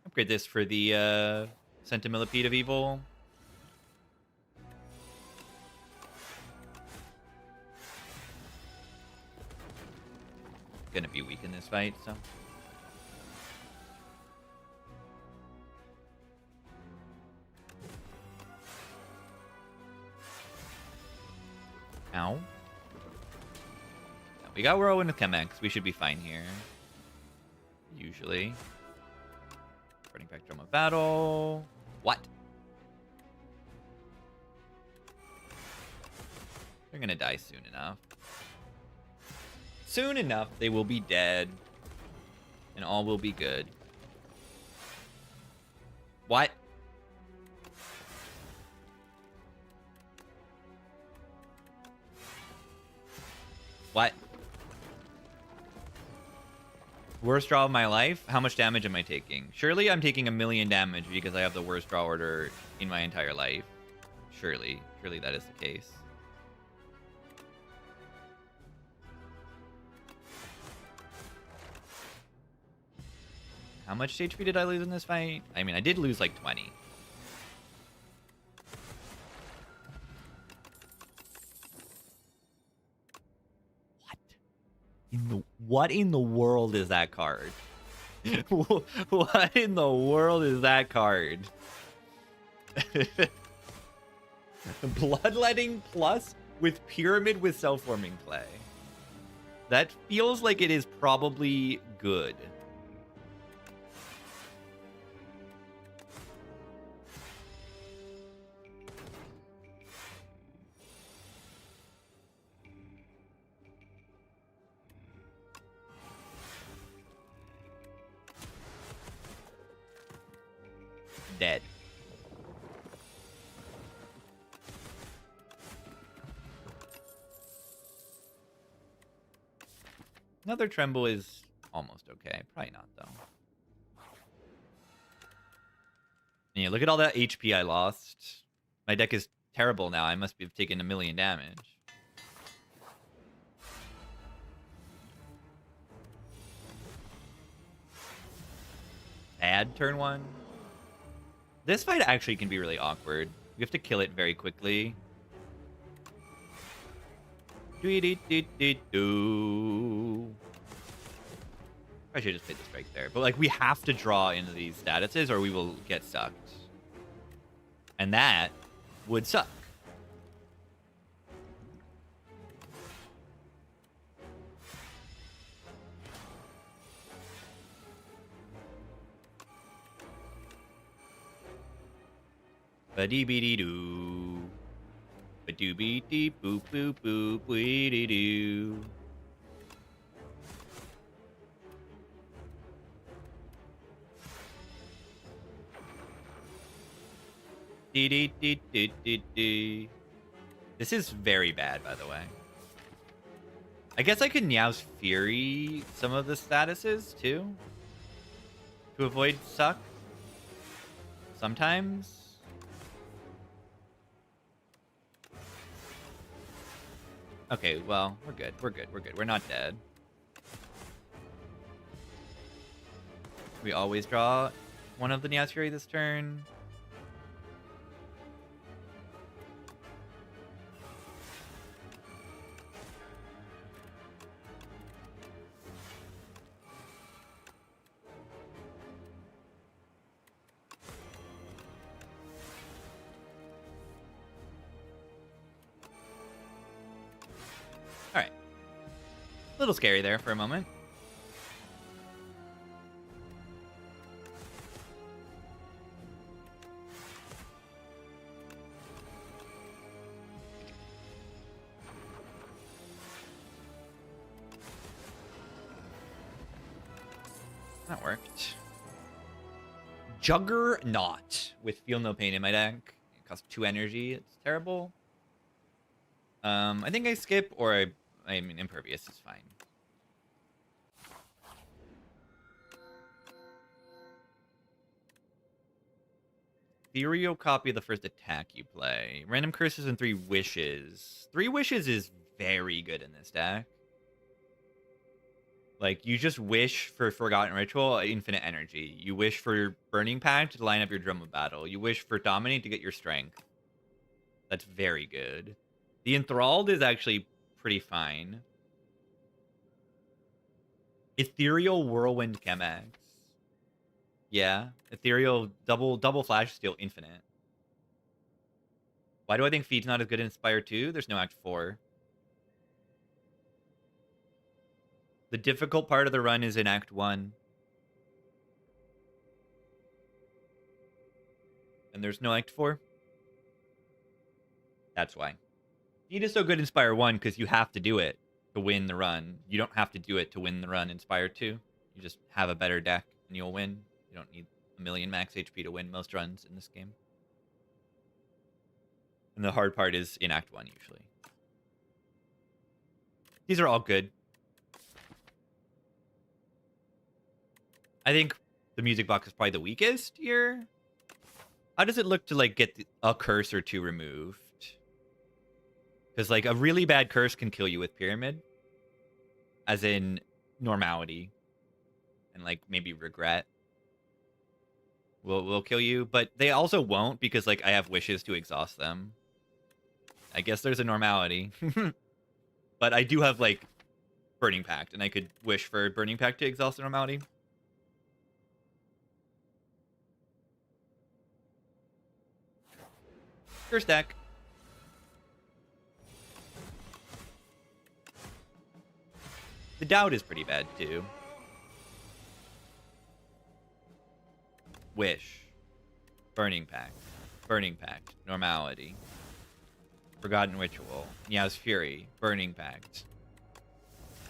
Upgrade this for the Centimillipede of Evil. Gonna be weak in this fight, so. Ow. We got Whirlwind with Chemex. We should be fine here. Usually. Running back Drum of Battle. What? They're gonna die soon enough. Soon enough, they will be dead. And all will be good. What? What? Worst draw of my life? How much damage am I taking? Surely I'm taking 1,000,000 damage because I have the worst draw order in my entire life. Surely. Surely that is the case. How much HP did I lose in this fight? I mean, I did lose like 20. What in the world is that card? What in the world is that card? Bloodletting plus with Pyramid with Self-Forming Clay. That feels like it is probably good. Dead. Another Tremble is almost okay. Probably not, though. And yeah, look at all that HP I lost. My deck is terrible now. I must have taken 1,000,000 damage. Add turn 1. This fight actually can be really awkward. We have to kill it very quickly. I should just hit the strike there. But like we have to draw into these statuses or we will get sucked. And that would suck. Ba-dee-be-dee-doo. Ba-doo-be-dee boop boop boop wee-dee-doo. Dee-dee-dee-dee-dee-dee. This is very bad, by the way. I guess I could Meow's Fury some of the statuses, too. To avoid suck. Sometimes. Okay, well, we're good. We're good. We're good. We're not dead. We always draw one of the Meow's Fury this turn. Alright. A little scary there for a moment. That worked. Juggernaut with Feel No Pain in my deck. It costs 2 energy. It's terrible. I think I skip, or I mean, Impervious is fine. Ethereal copy of the first attack you play. Random curses and 3 wishes. 3 wishes is very good in this deck. Like, you just wish for Forgotten Ritual, infinite energy. You wish for Burning Pact to line up your Drum of Battle. You wish for Dominate to get your strength. That's very good. The Enthralled is actually pretty fine. Ethereal Whirlwind Chemex. Yeah. Ethereal double flash steal infinite. Why do I think Feed's not as good in Inspire 2? There's no Act 4. The difficult part of the run is in Act 1. And there's no Act 4. That's why. Feed is so good in Inspire 1 because you have to do it to win the run. You don't have to do it to win the run in Inspire 2. You just have a better deck and you'll win. You don't need a million max HP to win most runs in this game. And the hard part is in Act 1 usually. These are all good. I think the music box is probably the weakest here. How does it look to like get a curse or 2 removed? Because like a really bad curse can kill you with Pyramid. As in normality. And like maybe regret. Will kill you. But they also won't because like I have wishes to exhaust them. I guess there's a normality. But I do have like Burning Pact. And I could wish for Burning Pact to exhaust the normality. Curse deck. The Doubt is pretty bad, too. Wish. Burning Pact. Burning Pact. Normality. Forgotten Ritual. Meow's Fury. Burning Pact.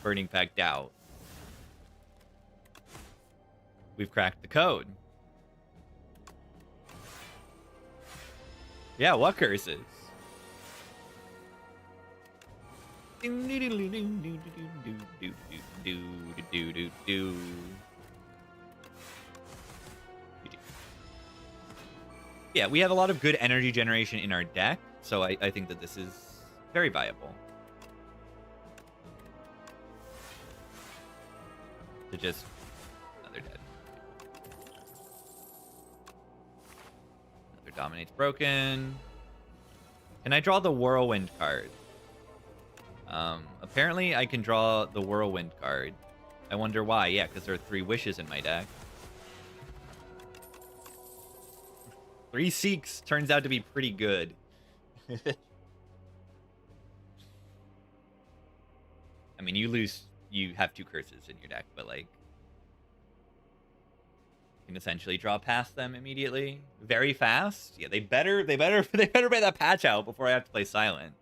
Burning Pact Doubt. We've cracked the code. Yeah, what curses? Yeah, we have a lot of good energy generation in our deck, so I think that this is very viable. To just... Another dead. Another Dominate's broken. Can I draw the Whirlwind card? Apparently I can draw the Whirlwind card. I wonder why. Yeah, because there are 3 wishes in my deck. 3 Seeks turns out to be pretty good. I mean, you have 2 curses in your deck, but like, you can essentially draw past them immediately, very fast. Yeah, they better put that patch out before I have to play Silent.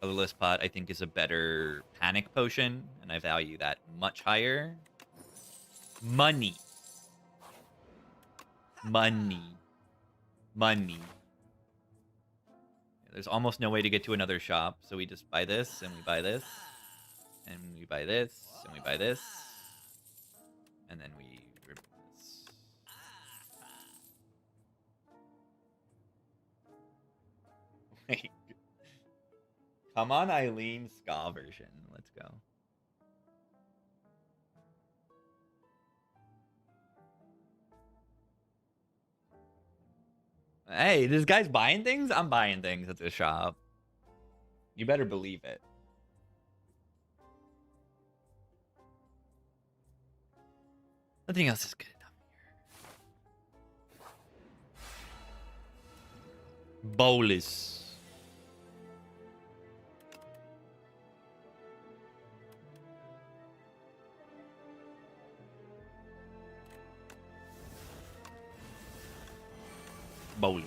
Colorless Pot, I think, is a better Panic Potion, and I value that much higher. Money. There's almost no way to get to another shop, so we just buy this, and we buy this, and we buy this, and we buy this, and then we remove this. Wait. Come on, Eileen Ska version. Let's go. Hey, this guy's buying things? I'm buying things at the shop. You better believe it. Nothing else is good enough here. Bolus. Bolus.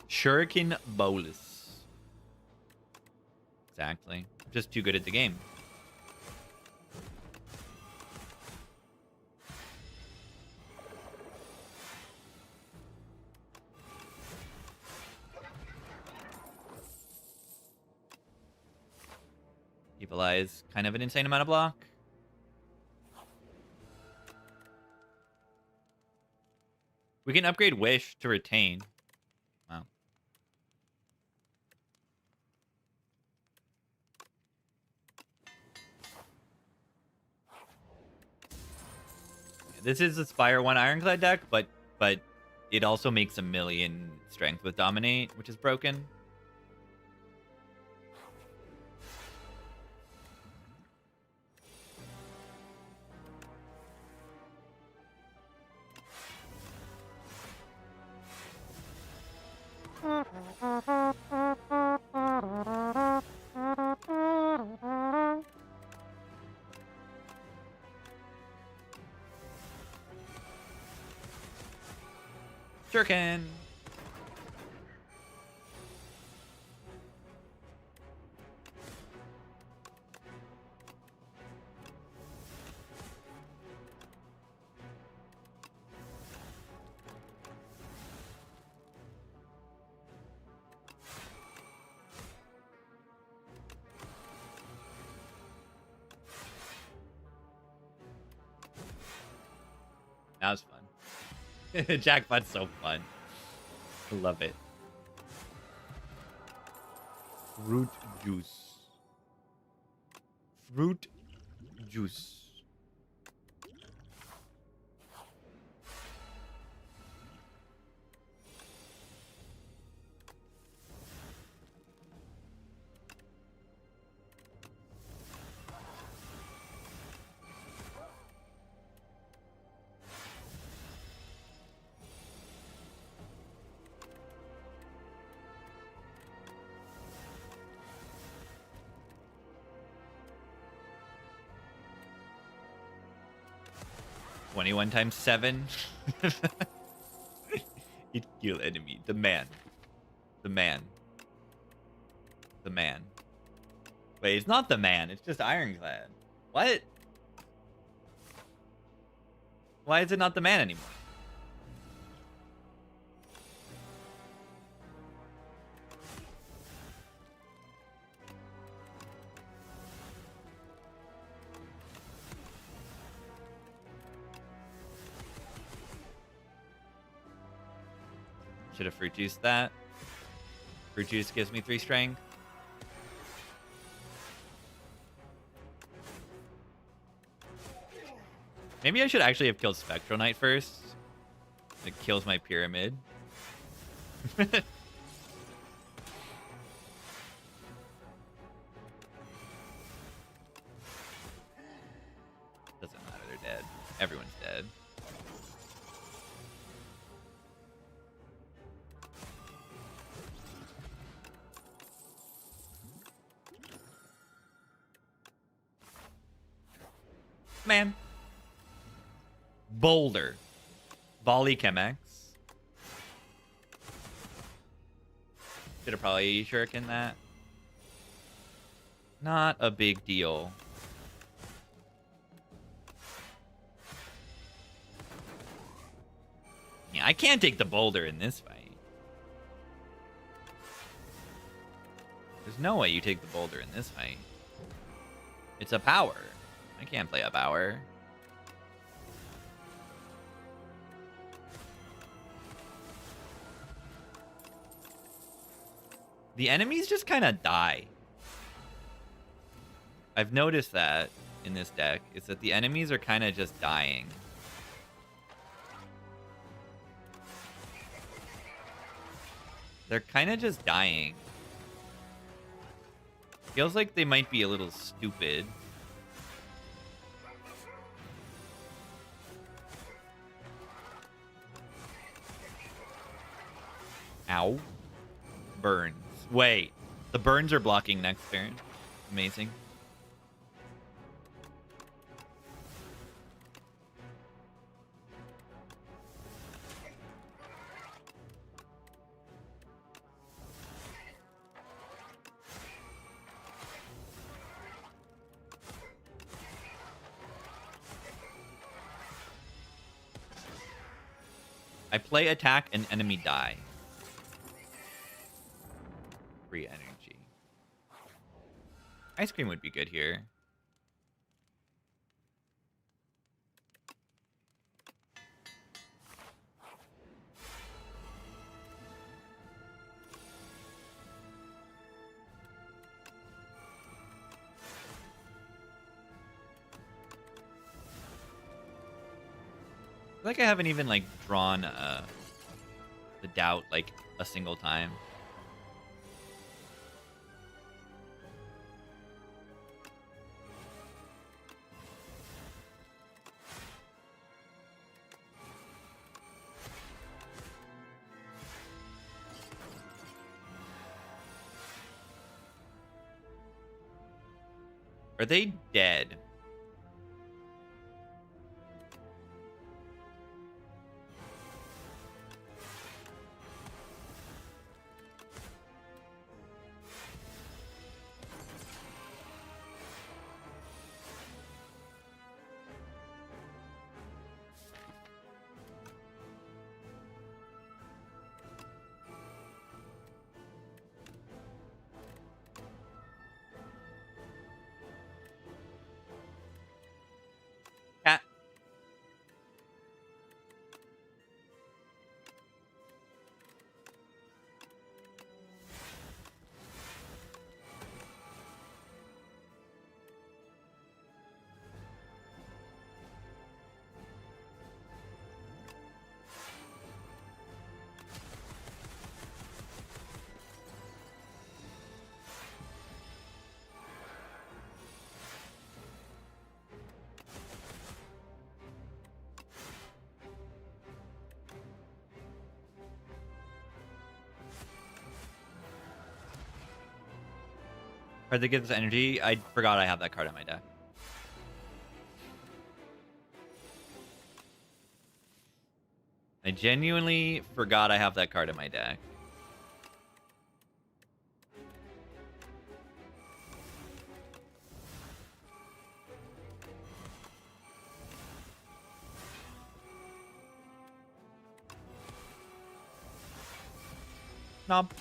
Shuriken Bolus. Exactly. Just too good at the game. Evil Eye is kind of an insane amount of block. We can upgrade Wish to retain. Wow. This is a Spire 1 Ironclad deck, but it also makes 1,000,000 strength with Dominate, which is broken. Shuriken. That was fun. Jackpot's so fun. I love it. Fruit juice. Fruit juice. One times 7. Hit kill enemy. The man. The man. The man. Wait, it's not the man. It's just Ironclad. What? Why is it not the man anymore? Should have fruit juiced that. Fruit juice gives me 3 strength. Maybe I should actually have killed Spectral Knight first. It kills my pyramid. Doesn't matter, they're dead. Everyone's dead. Man. Boulder. Volley Chemex. Should have probably shuriken that. Not a big deal. Yeah, I can't take the boulder in this fight. There's no way you take the boulder in this fight. It's a power. I can't play a power. The enemies just kind of die. I've noticed that in this deck, is that the enemies are kind of just dying. They're kind of just dying. Feels like they might be a little stupid. Ow. Burns. Wait. The burns are blocking next turn. Amazing. I play attack and enemy die. Free energy. Ice cream would be good here. I feel like I haven't even like drawn the doubt like a single time. Are they dead? Cat. Card that gives energy. I forgot I have that card on my deck. I genuinely forgot I have that card in my deck. Knob.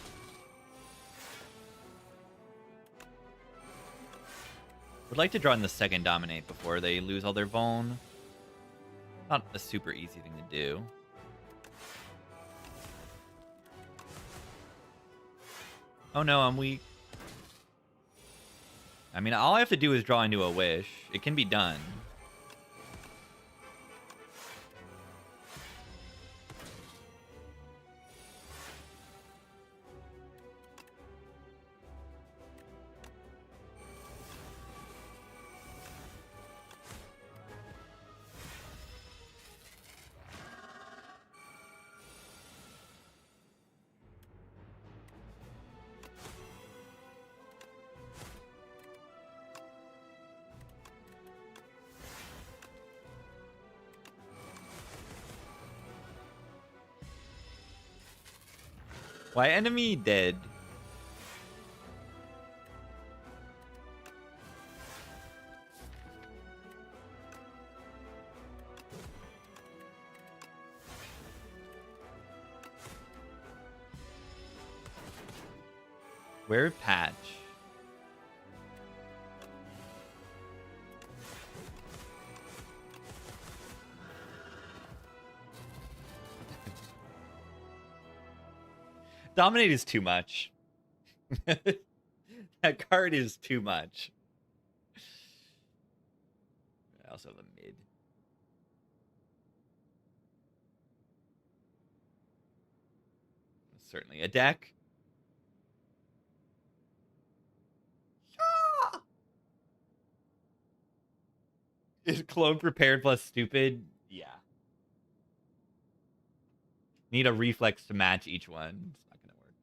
Would like to draw in the second Dominate before they lose all their Vuln. Not a super easy thing to do. Oh no, I'm weak. I mean, all I have to do is draw into a Wish. It can be done. Why enemy dead? Where patch? Dominate is too much. That card is too much. I also have a mid. Certainly a deck. Yeah! Is clone prepared plus stupid? Yeah. Need a reflex to match each one. It's not gonna work.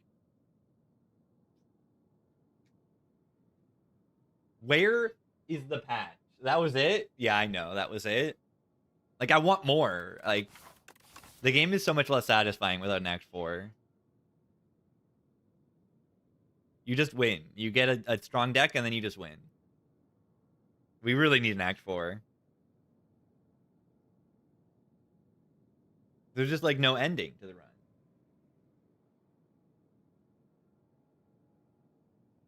Where is the patch? That was it? Yeah, I know. That was it. Like, I want more. Like, the game is so much less satisfying without an Act 4. You just win. You get a strong deck, and then you just win. We really need an Act 4. There's just, like, no ending to the run.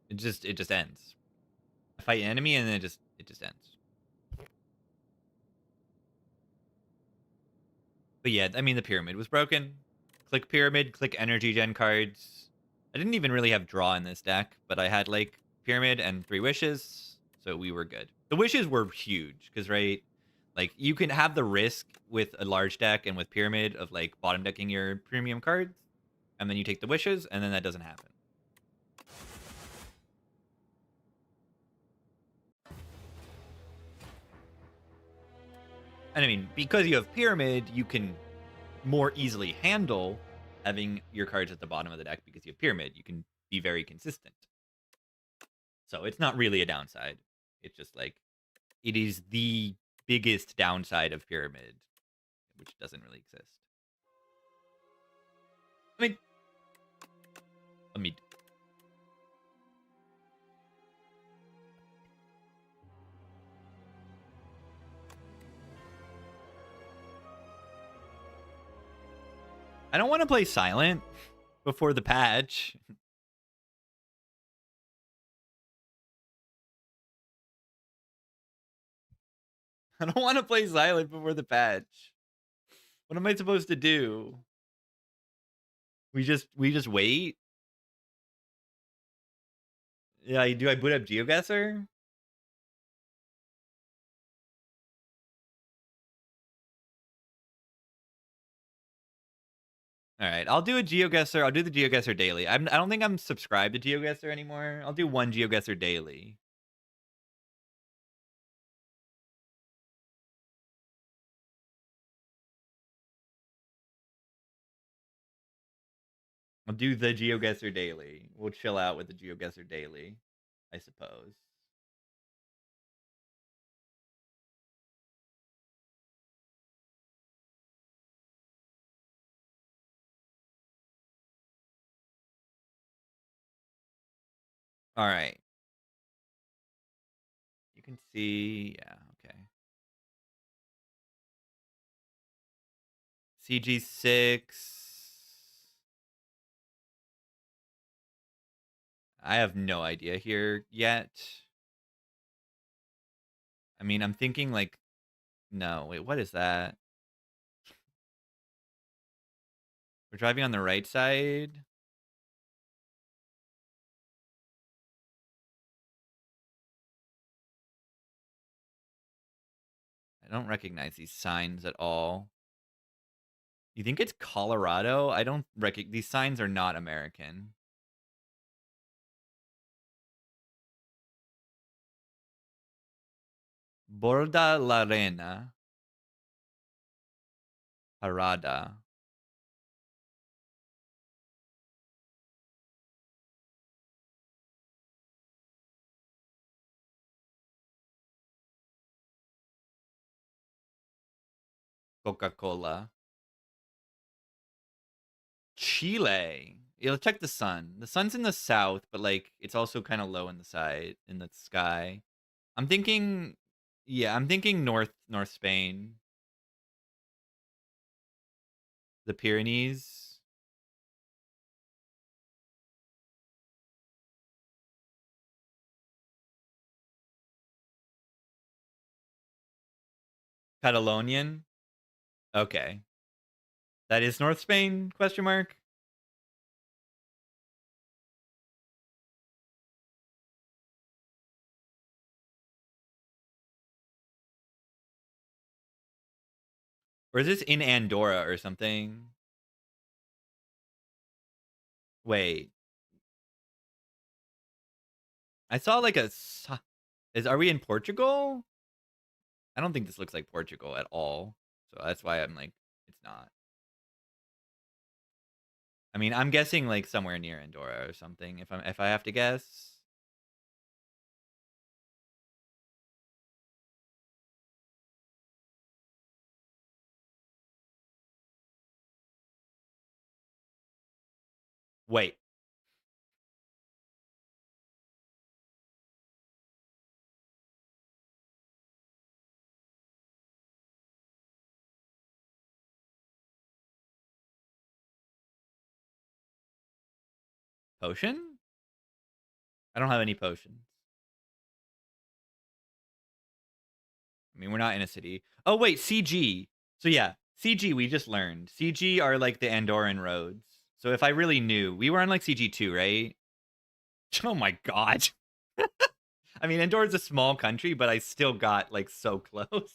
It just ends. fight an enemy and then it just ends. But yeah, I mean the pyramid was broken. Click pyramid, click energy gen cards. I didn't even really have draw in this deck, but I had like pyramid and 3 wishes, so we were good. The wishes were huge because right, like you can have the risk with a large deck and with pyramid of like bottom decking your premium cards, and then you take the wishes, and then that doesn't happen. And I mean, because you have pyramid, you can more easily handle having your cards at the bottom of the deck because you have pyramid. You can be very consistent. So it's not really a downside. It's just like it is the biggest downside of pyramid, which doesn't really exist. I mean, let me. I don't want to play silent before the patch. I don't want to play silent before the patch. What am I supposed to do? We just wait. Yeah, do I boot up GeoGuessr? All right, I'll do a GeoGuessr. I'll do the GeoGuessr daily. I don't think I'm subscribed to GeoGuessr anymore. I'll do one GeoGuessr daily. I'll do the GeoGuessr daily. We'll chill out with the GeoGuessr daily, I suppose. All right. You can see, yeah, okay. CG6. I have no idea here yet. I mean, I'm thinking like, no, wait, what is that? We're driving on the right side. I don't recognize these signs at all. You think it's Colorado? I don't recognize. These signs are not American. Borda la Arena. Parada. Coca-Cola. Chile. Yeah, let's check the sun. The sun's in the south, but like it's also kind of low in the side in the sky. I'm thinking, yeah, I'm thinking North Spain, the Pyrenees, Catalonian. Okay, that is North Spain? Question mark. Or is this in Andorra or something? Wait, I saw like is are we in Portugal? I don't think this looks like Portugal at all. So that's why I'm like, it's not. I mean, I'm guessing like somewhere near Andorra or something. If I have to guess. Wait. Potion? I don't have any potions. mean, we're not in a city. Oh, wait, CG. So yeah, CG, we just learned. CG are like the Andorran roads. So if I really knew, we were on like CG2, right? Oh my god. I mean, Andorra's a small country, but I still got like so close.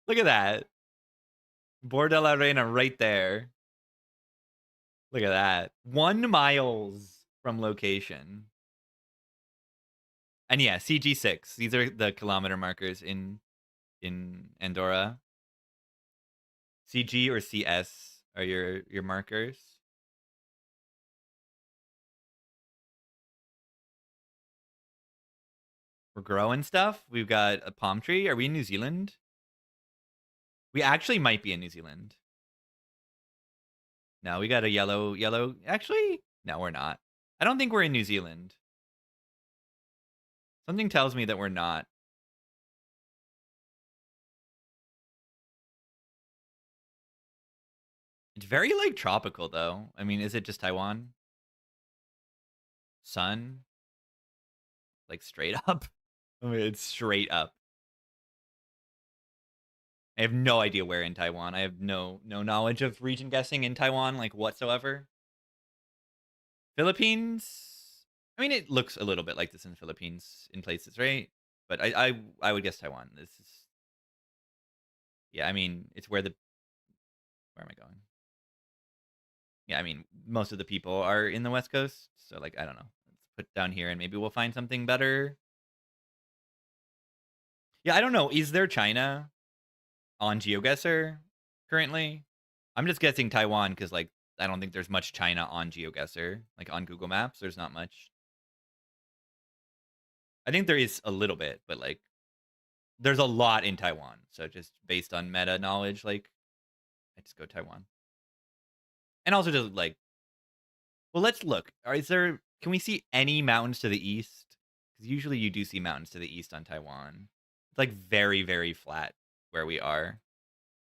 Look at that. Bord de la Reina right there. Look at that. 1 miles from location. And yeah, CG6. These are the kilometer markers in Andorra. CG or CS are your markers. We're growing stuff. We've got a palm tree. Are we in New Zealand? We actually might be in New Zealand. No, we got a yellow. Actually, no, we're not. I don't think we're in New Zealand. Something tells me that we're not. It's very like tropical though. I mean, is it just Taiwan? Sun? Like straight up? I mean, it's straight up. I have no idea where in Taiwan. I have no knowledge of region guessing in Taiwan, like whatsoever. Philippines. I mean, it looks a little bit like this in the Philippines in places, right? But I would guess Taiwan. This is yeah. I mean, it's where am I going? Yeah, I mean, most of the people are in the West Coast, so like I don't know. Let's put down here and maybe we'll find something better. Yeah, I don't know. Is there China on GeoGuessr currently? I'm just guessing Taiwan because like I don't think there's much China on GeoGuessr. Like on Google Maps, there's not much. I think there is a little bit, but like there's a lot in Taiwan. So just based on meta knowledge, like I just go Taiwan. And also just like, well, let's look. Is there? Can we see any mountains to the east? Because usually you do see mountains to the east on Taiwan. It's like very flat where we are.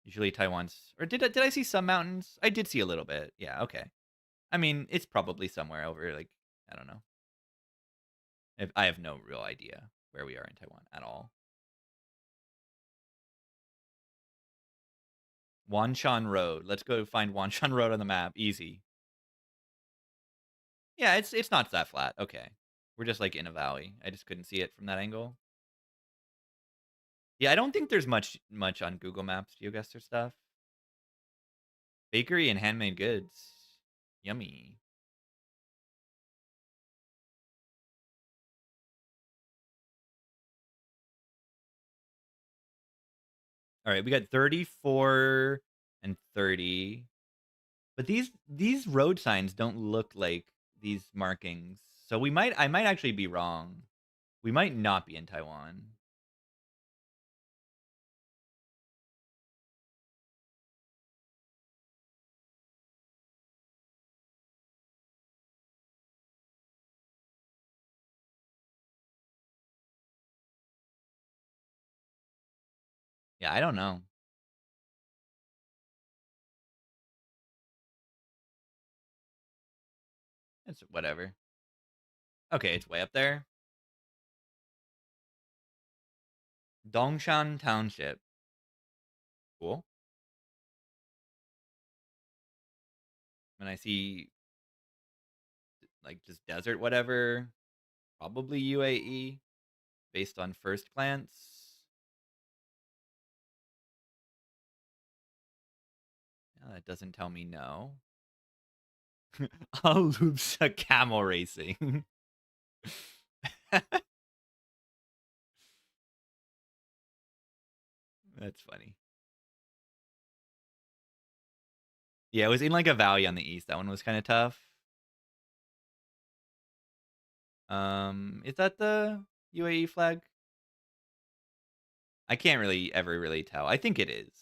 Usually Taiwan's, or did I see some mountains? I did see a little bit. Yeah, okay. I mean, it's probably somewhere over like I don't know. I have no real idea where we are in Taiwan at all. Wanshan Road. Let's go find Wanshan Road on the map. Easy. Yeah, it's not that flat. Okay. We're just like in a valley. I just couldn't see it from that angle. Yeah, I don't think there's much on Google Maps GeoGuessr stuff. Bakery and handmade goods. Yummy. All right, we got 34 and 30. But these road signs don't look like these markings. So I might actually be wrong. We might not be in Taiwan. Yeah, I don't know. It's whatever. Okay, it's way up there. Dongshan Township. Cool. And I see like just desert whatever. Probably UAE based on first glance. No, that doesn't tell me no. Alubsa camel racing. That's funny. Yeah, it was in like a valley on the east. That one was kind of tough. Is that the UAE flag? I can't really ever really tell. I think it is.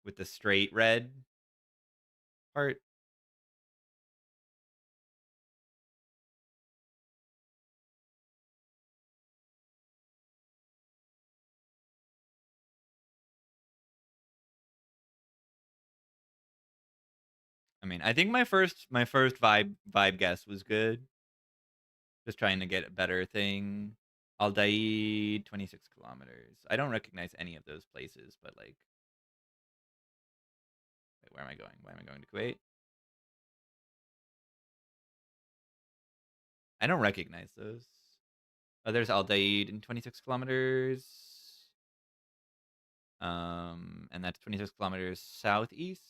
With the straight red part. I mean, I think my first vibe guess was good. Just trying to get a better thing. Aldaid, 26 kilometers. I don't recognize any of those places, but like, wait, where am I going? Why am I going to Kuwait? I don't recognize those. Oh, there's Aldaid in 26 kilometers. And that's 26 kilometers southeast.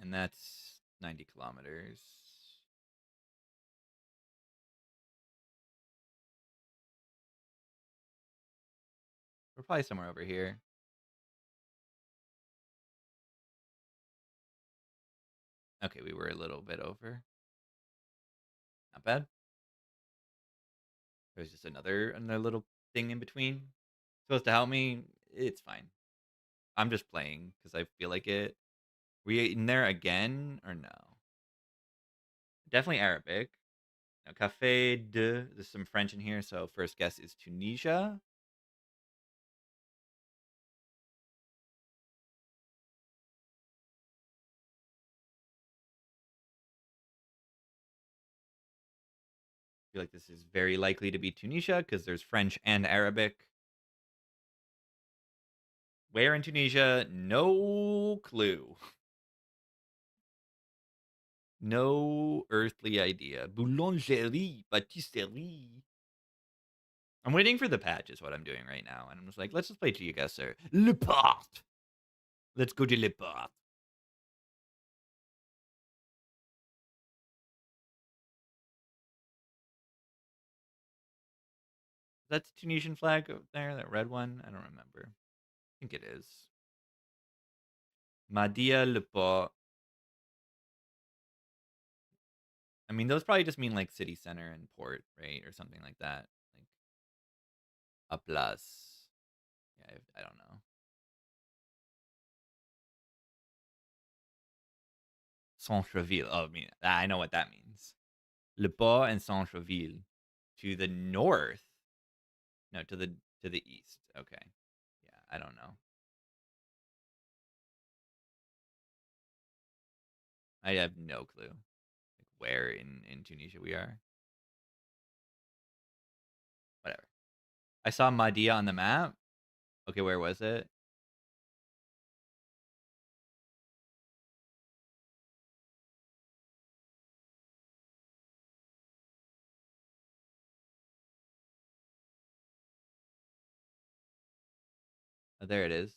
And that's 90 kilometers. We're probably somewhere over here. Okay, we were a little bit over. Not bad. There's just another little thing in between. Supposed to help me. It's fine. I'm just playing because I feel like it. We in there again or no? Definitely Arabic. No, Cafe de. There's some French in here, so first guess is Tunisia. I feel like this is very likely to be Tunisia because there's French and Arabic. Where in Tunisia? No clue. No earthly idea. Boulangerie, pâtisserie. I'm waiting for the patch, is what I'm doing right now. And I'm just like, let's just play Geoguessr. Le Port. Let's go to Le Port. That's the Tunisian flag up there, that red one? I don't remember. I think it is. Madia Le Port. I mean, those probably just mean like city center and port, right? Or something like that. Like a plus. Yeah, I don't know. Centreville. Oh, I mean, I know what that means. Le Port and Centreville. To the north. No, to the east. Okay. Yeah, I don't know. I have no clue like where in Tunisia we are. Whatever. I saw Mahdia on the map. Okay, where was it? Oh, there it is.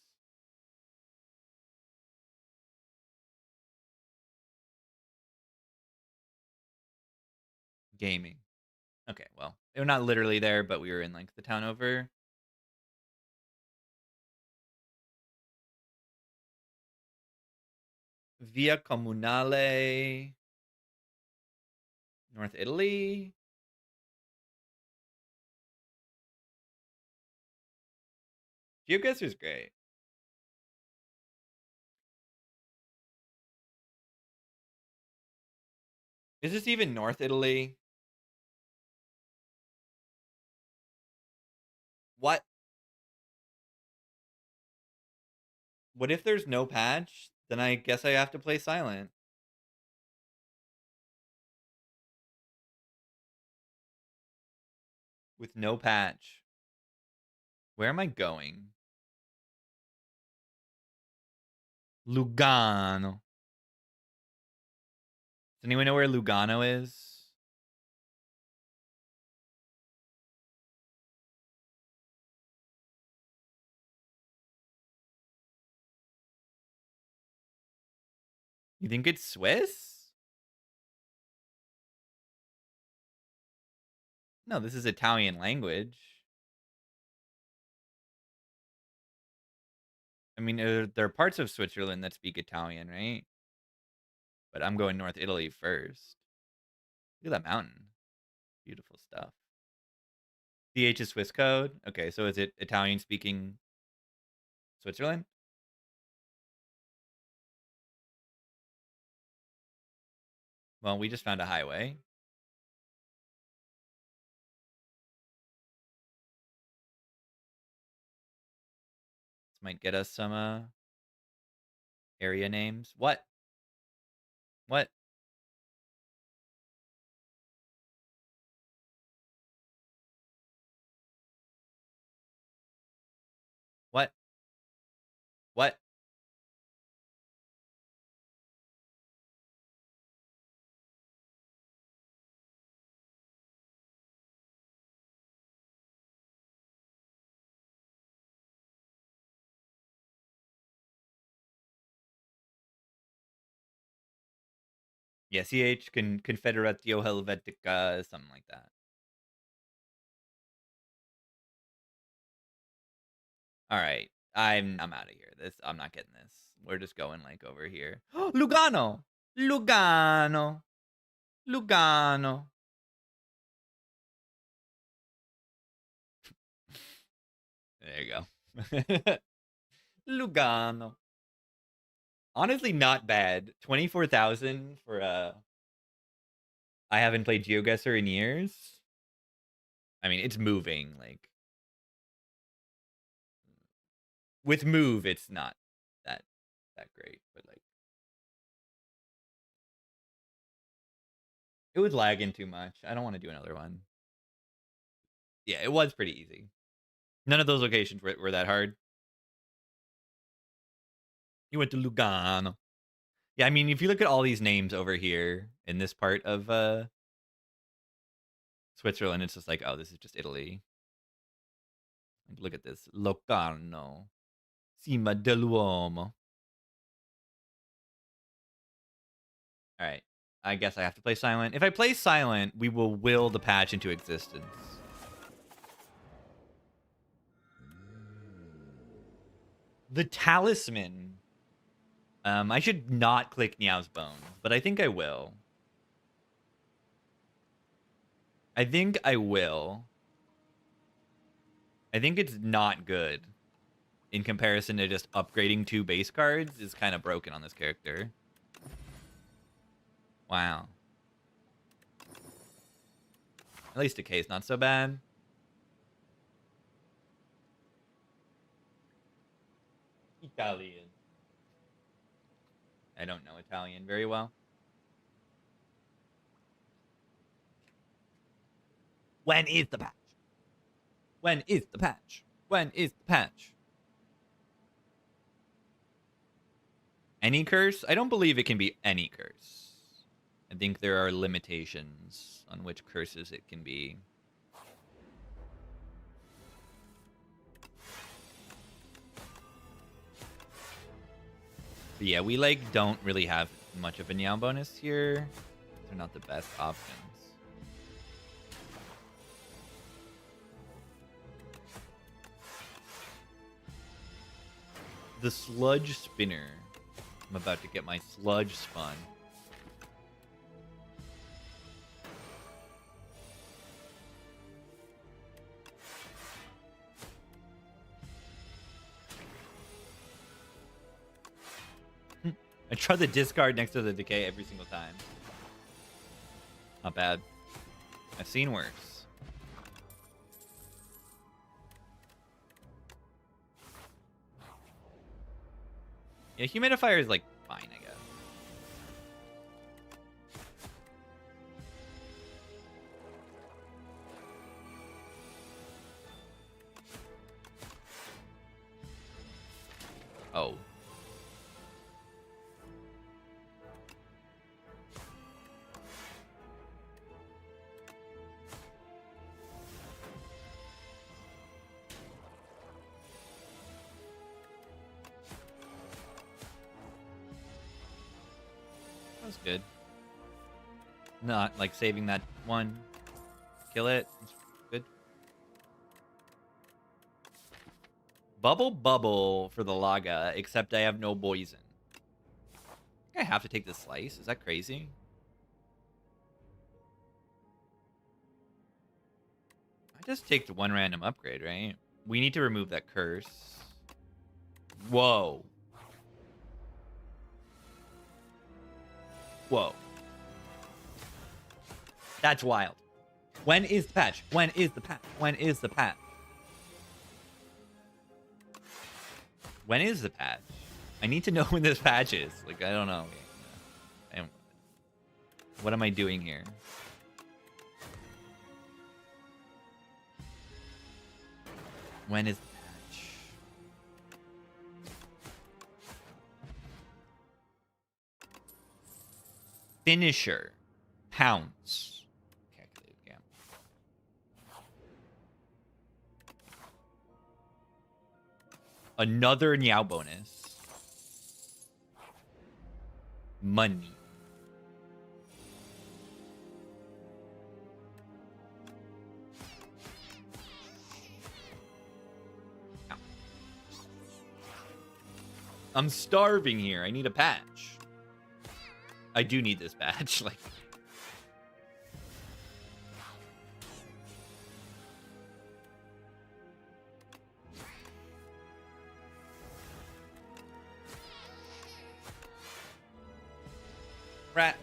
Gaming. Okay, well, we're not literally there, but we were in like the town over. Via Comunale, North Italy. GeoGuessr's great. Is this even North Italy? What? What if there's no patch? Then I guess I have to play silent. With no patch. Where am I going? Lugano. Does anyone know where Lugano is? You think it's Swiss? No, this is Italian language. I mean, there are parts of Switzerland that speak Italian, right? But I'm going North Italy first. Look at that mountain. Beautiful stuff. CH is Swiss code. Okay, so is it Italian speaking Switzerland? Well, we just found a highway. This might get us some area names. What? What? What? What? Yeah, CH Confederatio Helvetica, something like that. All right. I'm out of here. I'm not getting this. We're just going like over here. Lugano. Lugano. Lugano. There you go. Lugano. Honestly, not bad. 24,000 for I haven't played GeoGuessr in years. I mean, it's moving. Like with move, it's not that great, but like it was lagging too much. I don't want to do another one. Yeah, it was pretty easy. None of those locations were that hard. He went to Lugano. Yeah, I mean, if you look at all these names over here in this part of Switzerland, it's just like, oh, this is just Italy. Like, look at this. Locarno. Cima dell'Uomo. All right. I guess I have to play silent. If I play silent, we will will the patch into existence. The talisman. I should not click Niao's bones, but I think I will. I think I will. I think it's not good in comparison to just upgrading 2 base cards is kind of broken on this character. Wow. At least Decay's not so bad. Italian. I don't know Italian very well. When is the patch? When is the patch? When is the patch? Any curse? I don't believe it can be any curse. I think there are limitations on which curses it can be. But yeah, we like don't really have much of a Niao bonus here. They're not the best options. The sludge spinner. I'm about to get my sludge spun. I try the discard next to the decay every single time. Not bad. I've seen worse. Yeah, humidifier is like fine, I guess. Oh. That was good. Not like saving that one. Kill it. It's good. Bubble for the Laga, except I have no poison. I have to take the slice? Is that crazy? I just take the one random upgrade, right? We need to remove that curse. Whoa. Whoa. That's wild. When is the patch? When is the patch? When is the patch? When is the patch? I need to know when this patch is. Like, I don't know. What am I doing here? When is the patch? Finisher. Pounce. Calculated gamble. Another Niao bonus. Money. Ow. I'm starving here. I need a patch. I do need this patch. Like, rat.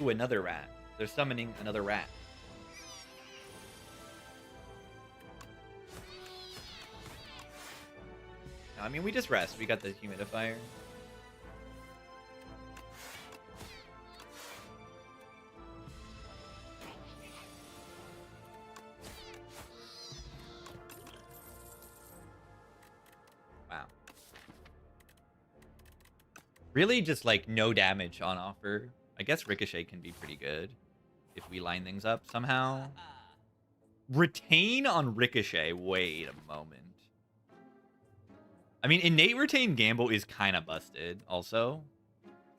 Ooh, another rat. They're summoning another rat. I mean, we just rest. We got the humidifier. Wow. Really just, like, no damage on offer. I guess Ricochet can be pretty good if we line things up somehow. Retain on Ricochet. Wait a moment. I mean, innate retain gamble is kind of busted also.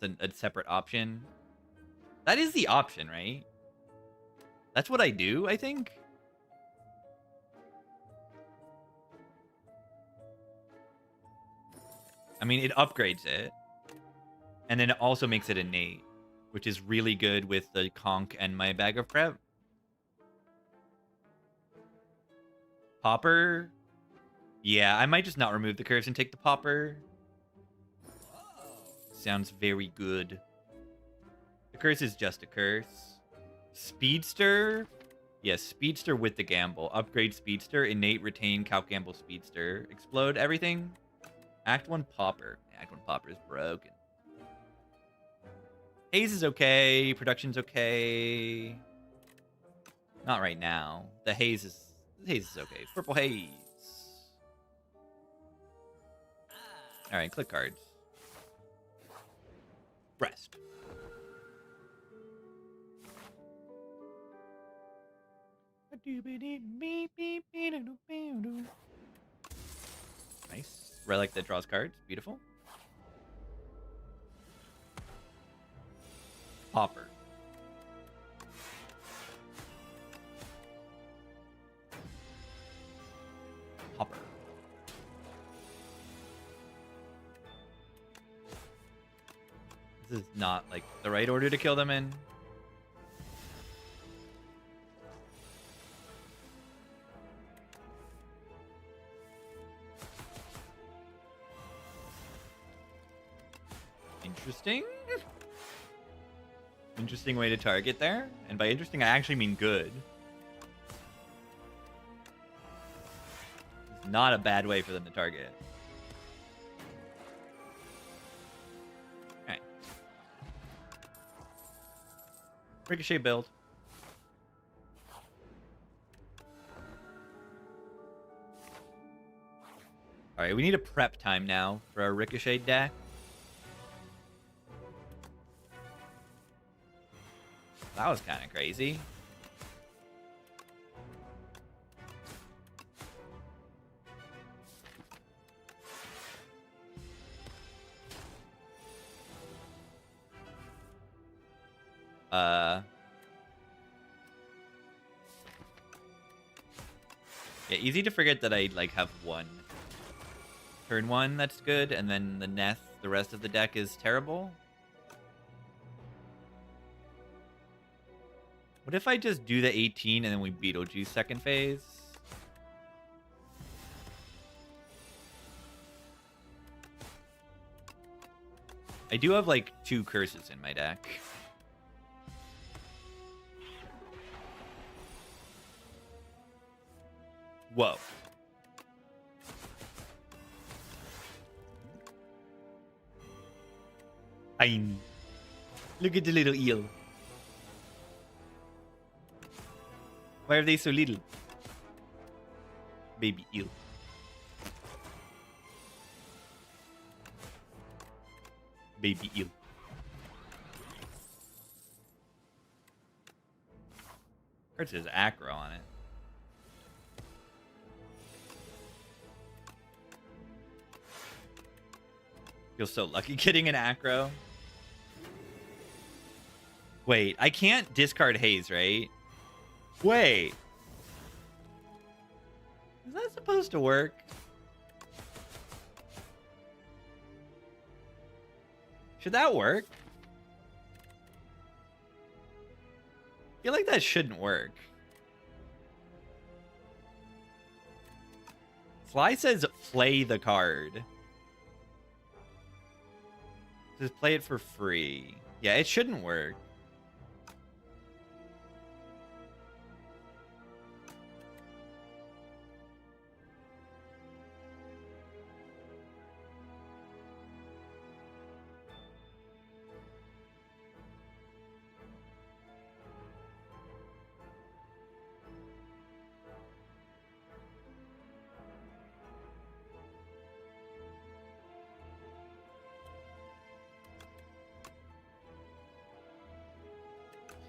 It's a separate option. That is the option, right? That's what I do, I think. I mean, it upgrades it. And then it also makes it innate, which is really good with the conch and my bag of prep. Popper. Yeah, I might just not remove the curse and take the popper. Sounds very good. The curse is just a curse. Speedster. Yes, Speedster with the gamble. Upgrade Speedster. Innate, retain, calc gamble, Speedster. Explode everything. Act 1 popper. Act 1 popper is broken. Haze is okay. Production's okay. Not right now. The haze is okay. Purple haze. All right, click cards. Rest. Nice. Relic that draws cards. Beautiful. Popper. Popper. This is not, like, the right order to kill them in. Interesting. Interesting way to target there. And by interesting, I actually mean good. It's not a bad way for them to target. Alright. Ricochet build. Alright, we need a prep time now for our Ricochet deck. That was kind of crazy. Yeah, easy to forget that I, like, have one turn one that's good, and then the rest of the deck is terrible. What if I just do the 18 and then we Beetlejuice second phase? I do have, like, 2 curses in my deck. Whoa. tiny. Look at the little eel. Why are they so little? Baby eel. Baby eel. Card says acro on it. Feel so lucky getting an acro. Wait, I can't discard haze, right? Wait. Is that supposed to work? Should that work? I feel like that shouldn't work. Sly says play the card. It says play it for free. Yeah, it shouldn't work.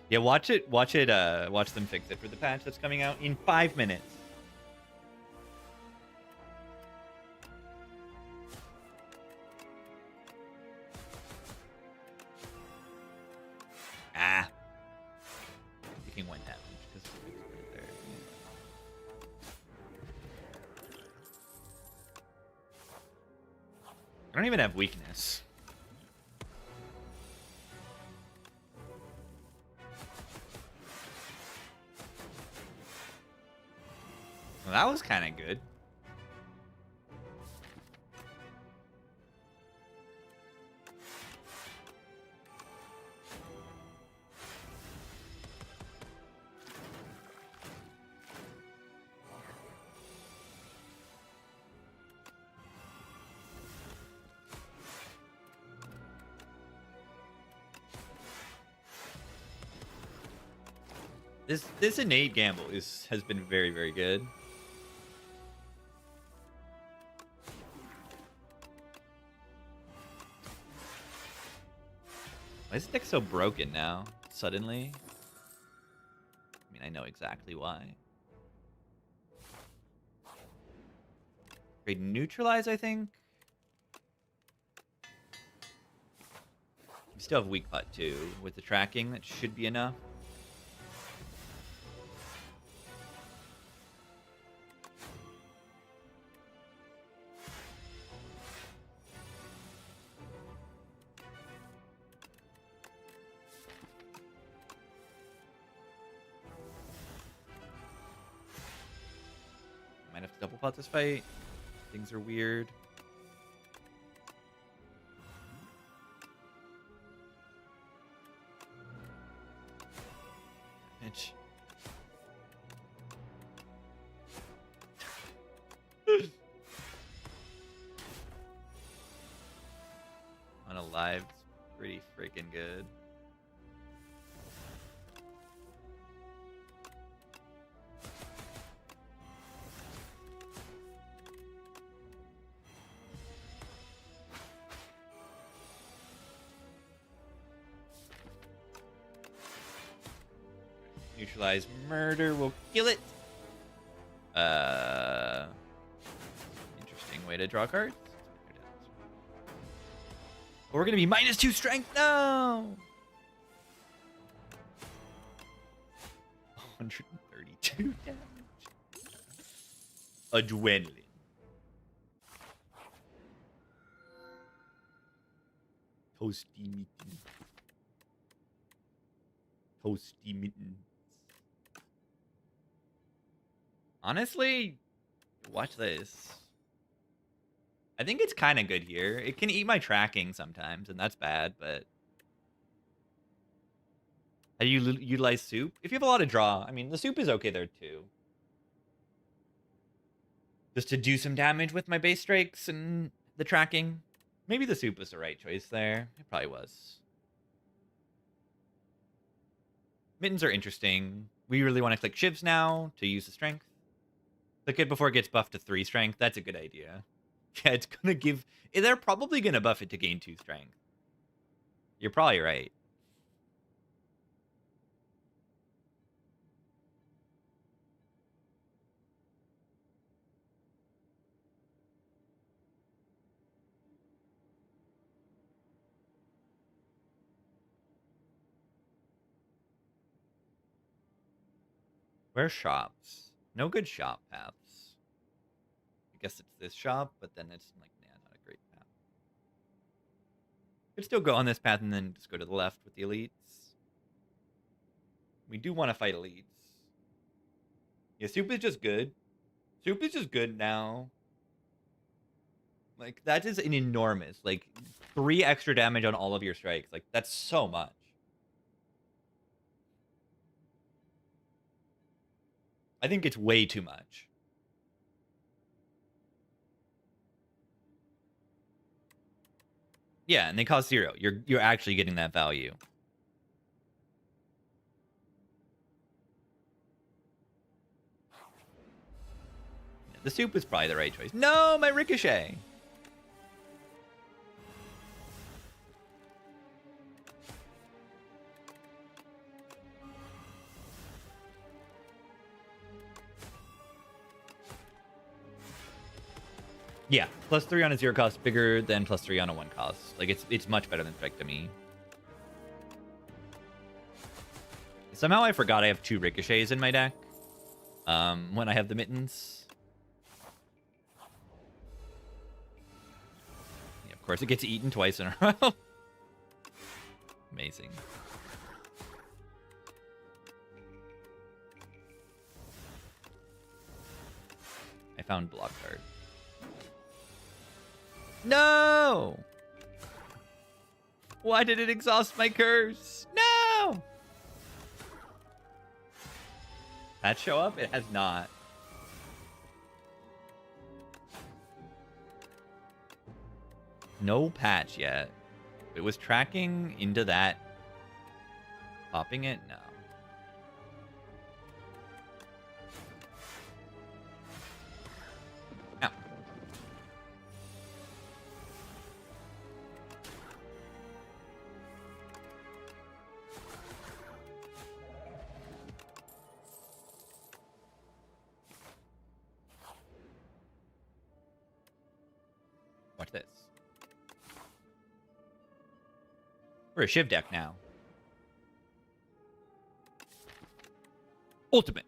Yeah, watch them fix it for the patch that's coming out in 5 minutes. Ah. Taking 1 damage because it's there. I don't even have weakness. Well, that was kind of good. This innate gamble has been very, very good. Why is the deck so broken now, suddenly? I mean, I know exactly why. Trade neutralize, I think? We still have weak putt, too. With the tracking, that should be enough. Might have to double pot this fight. Things are weird. Bitch. On a live, it's pretty freaking good. Neutralize murder will kill it. Interesting way to draw cards. But we're gonna be -2 strength. No. 132 damage. Adrenaline. Toasty mitten. Toasty mitten. Honestly, watch this. I think it's kind of good here. It can eat my tracking sometimes, and that's bad, but... How do you utilize soup? If you have a lot of draw, I mean, the soup is okay there, too. Just to do some damage with my base strikes and the tracking. Maybe the soup was the right choice there. It probably was. Mittens are interesting. We really want to click shivs now to use the strength. Click it before it gets buffed to 3 strength. That's a good idea. Yeah, it's going to give... They're probably going to buff it to gain 2 strength. You're probably right. Where are shops? No good shop paths. I guess it's this shop, but then it's like, nah, not a great path. Could still go on this path and then just go to the left with the elites. We do want to fight elites. Yeah, soup is just good. Soup is just good now. Like, that is an enormous, like, 3 extra damage on all of your strikes. Like, that's so much. I think it's way too much. Yeah, and they cost 0. You're actually getting that value. Yeah, the soup is probably the right choice. No, my ricochet. Yeah, +3 on a 0 cost bigger than +3 on a 1 cost. Like, it's much better than Strike to me. Somehow I forgot I have 2 ricochets in my deck. When I have the mittens. Yeah, of course, it gets eaten twice in a row. Amazing. I found block card. No! Why did it exhaust my curse? No! That show up? It has not. No patch yet. It was tracking into that. Popping it? No. Ow. Watch this. We're a Shiv deck now. Ultimate.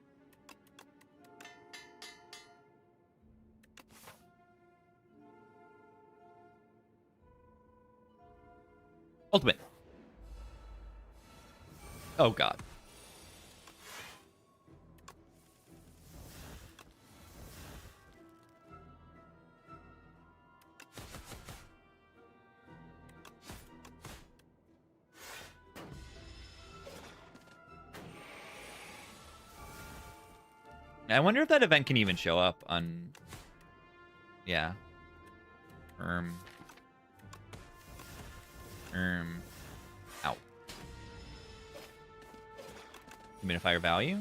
Ultimate. Oh, God. I wonder if that event can even show up on... Yeah. Ow. Humidifier value?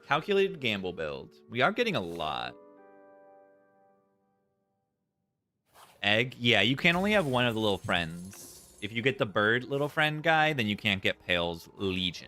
Calculated gamble build. We are getting a lot. Egg? Yeah, you can only have one of the little friends. If you get the bird little friend guy, then you can't get Pale's Legion.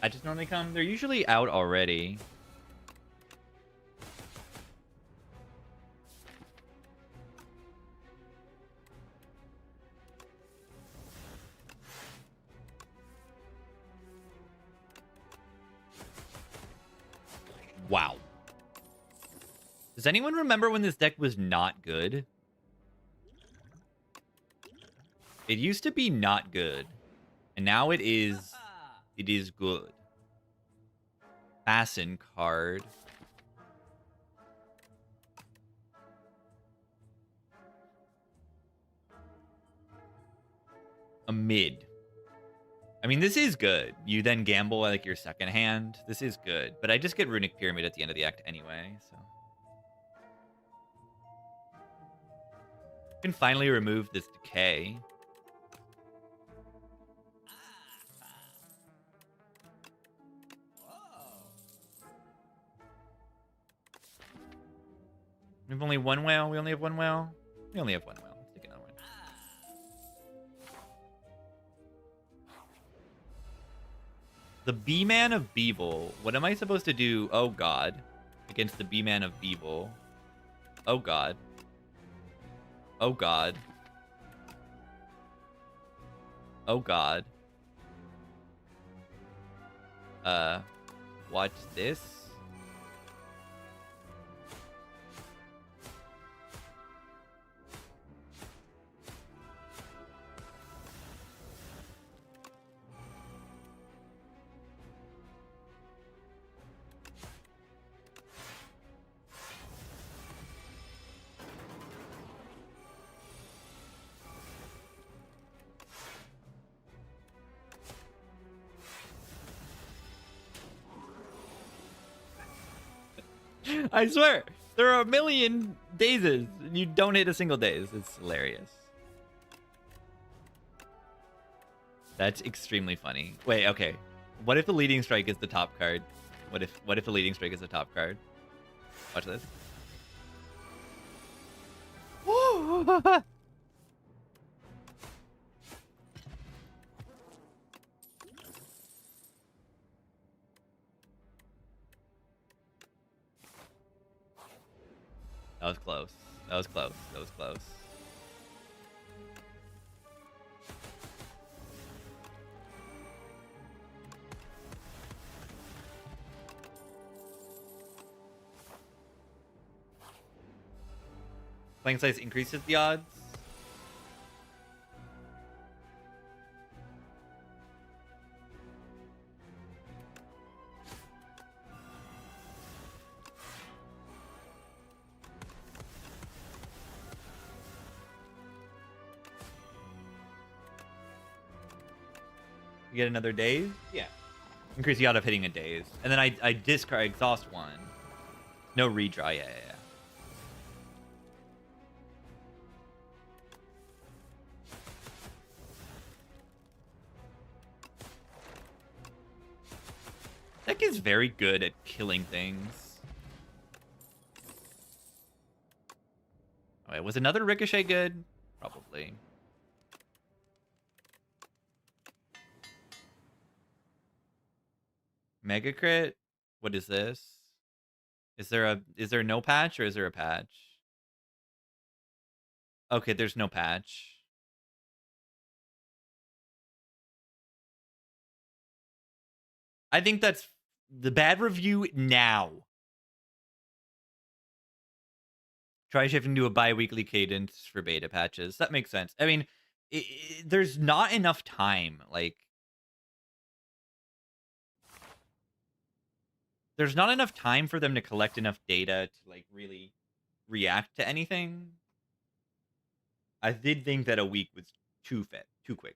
Patches normally come. They're usually out already. Wow. Does anyone remember when this deck was not good? It used to be not good. And now it is good. Fasten card. A mid. I mean, this is good. You then gamble like your second hand. This is good. But I just get Runic Pyramid at the end of the act anyway, so. You can finally remove this decay. We have only one whale. We only have one whale. We only have one whale. Let's take another one. The B-Man of Beeble. What am I supposed to do? Oh, God. Against the B-Man of Beeble. Oh, God. Oh, God. Oh, God. Watch this. I swear, there are a million dazes, and you don't hit a single daze. It's hilarious. That's extremely funny. Wait, okay. What if the leading strike is the top card? What if the leading strike is the top card? Watch this. That was close. That was close. That was close. Playing size increases the odds. You get another daze? Yeah. Increase the odds of hitting a daze. And then I discard exhaust one. No redraw, yeah. Deck is very good at killing things. Oh, wait, was another Ricochet good? Probably. Mega crit? What is this? Is there no patch or is there a patch? Okay, there's no patch. I think that's the bad review now. Try shifting to a bi-weekly cadence for beta patches. That makes sense. I mean, there's not enough time. Like, there's not enough time for them to collect enough data to, like, really react to anything. I did think that a week was too quick.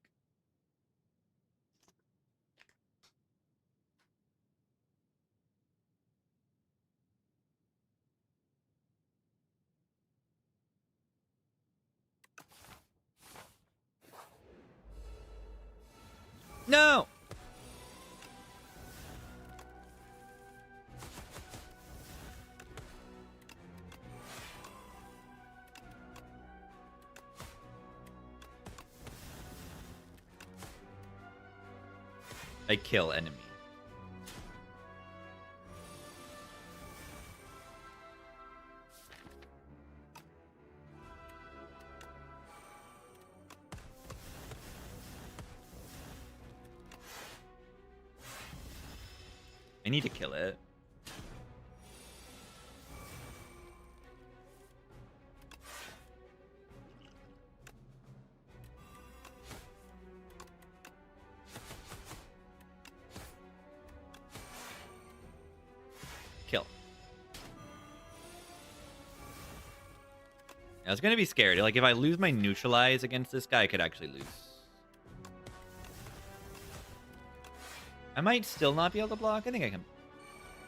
No! I kill enemy. I need to kill it. Kill. I was gonna be scared. Like, if I lose my neutralize against this guy, I could actually lose. I might still not be able to block. I think I can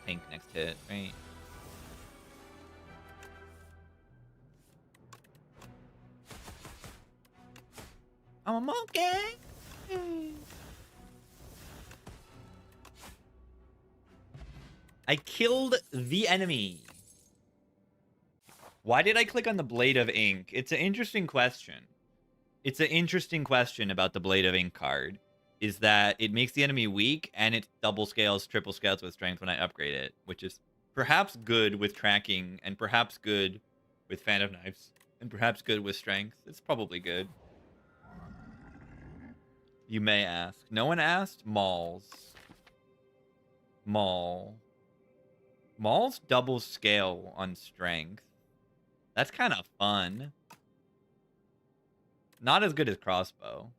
tank next hit, right? I'm a monkey! I killed the enemy. Why did I click on the Blade of Ink? It's an interesting question. It's an interesting question about the Blade of Ink card. Is that it makes the enemy weak, and it double scales, triple scales with strength when I upgrade it, which is perhaps good with tracking, and perhaps good with Fan of Knives, and perhaps good with strength. It's probably good. You may ask. No one asked? Mauls. Maul. Maul's double scale on strength. That's kind of fun. Not as good as crossbow.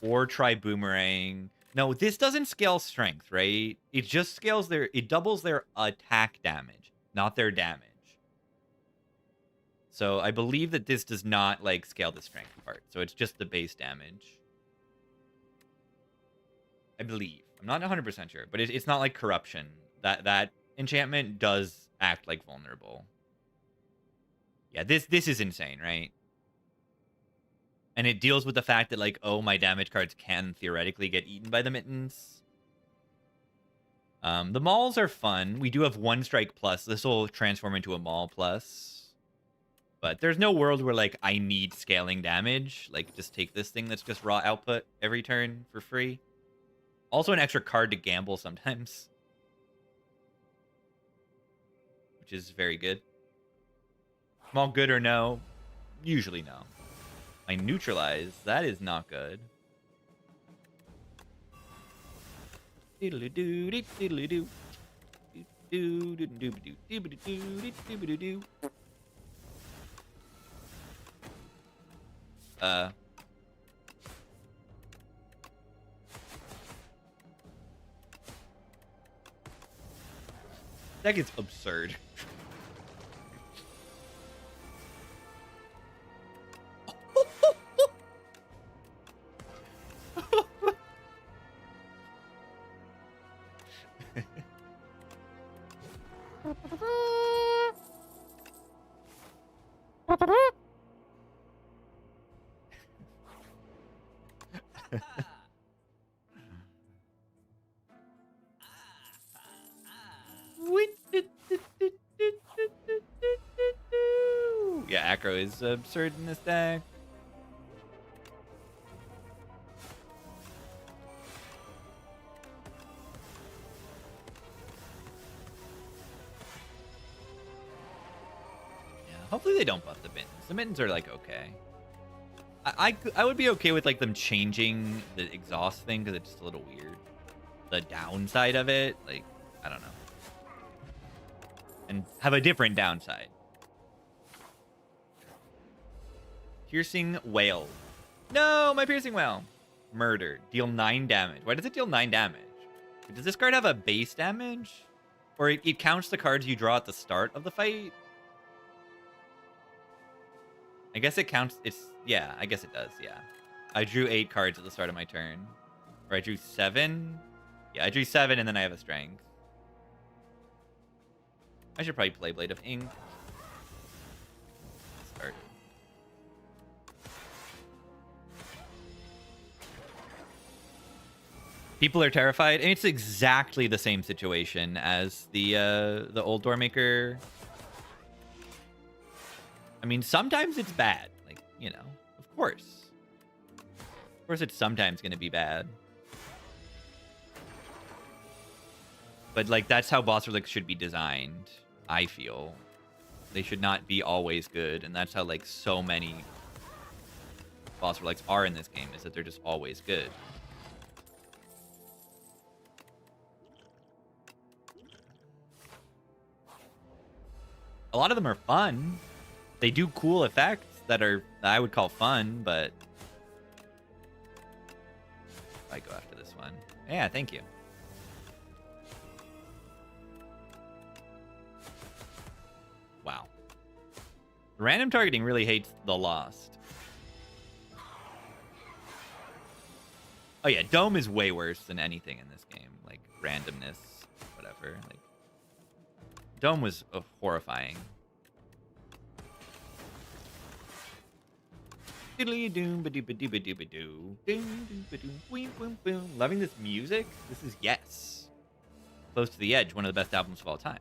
Or try boomerang. No, this doesn't scale strength, right? It just scales their... It doubles their attack damage, not their damage. So I believe that this does not, like, scale the strength part. So it's just the base damage. I believe. I'm not 100% sure, but it's not like corruption. That enchantment does act like vulnerable. Yeah, this is insane, right? And it deals with the fact that, like, oh, my damage cards can theoretically get eaten by the mittens. The mauls are fun. We do have one strike plus. This will transform into a maul plus. But there's no world where, like, I need scaling damage. Like, just take this thing that's just raw output every turn for free. Also an extra card to gamble sometimes. Which is very good. Small good or no? Usually no. I neutralize. That is not good. That gets absurd. Yeah, Acro is absurd in this deck. Yeah, hopefully they don't buff the mittens. The mittens are, like, okay. I would be okay with, like, them changing the exhaust thing because it's just a little weird. The downside of it, like, I don't know. And have a different downside. Piercing Whale. No, my Piercing Whale. Murder. Deal 9 damage. Why does it deal 9 damage? Does this card have a base damage? Or it counts the cards you draw at the start of the fight? I guess it counts. Yeah, I guess it does, yeah. I drew 8 cards at the start of my turn. Or I drew 7? Yeah, I drew 7 and then I have a strength. I should probably play Blade of Ink. Start. People are terrified, and it's exactly the same situation as the old Doormaker. I mean, sometimes it's bad. Like, you know, of course. Of course it's sometimes going to be bad. But, like, that's how boss relics should be designed, I feel. They should not be always good, and that's how, like, so many boss relics are in this game, is that they're just always good. A lot of them are fun. They do cool effects that I would call fun, but I go after this one. Yeah, thank you. Wow. Random targeting really hates the Lost. Oh yeah, Dome is way worse than anything in this game. Like randomness, whatever. Like Dome was horrifying. Loving this music. This is Yes. Close to the Edge, one of the best albums of all time.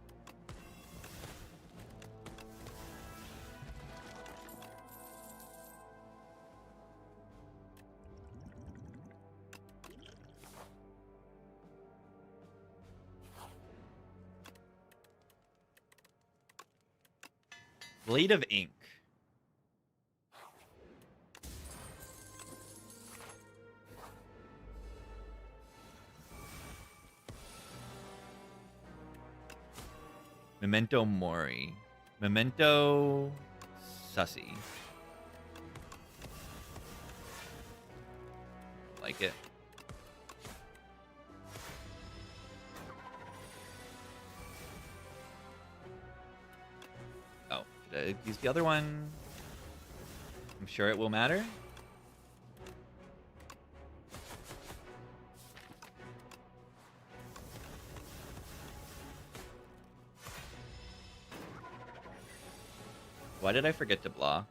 Blade of Ink. Memento Mori. Memento Sussy. Like it. Oh, should I use the other one? I'm sure it will matter. Why did I forget to block?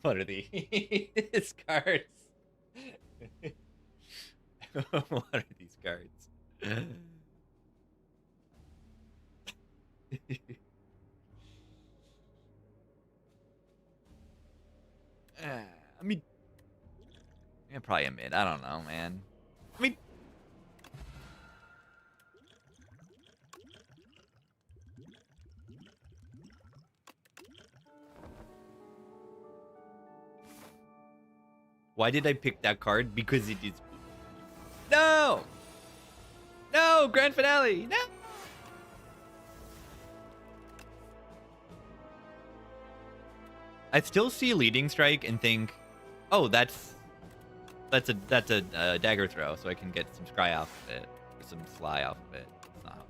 What are these cards? What are these cards? I mean, yeah, probably a mid. I don't know, man. I mean, why did I pick that card? Because it is. No! No! Grand finale! No! I still see Leading Strike and think, oh, that's a dagger throw, so I can get some scry off of it, or some sly off of it. It's not how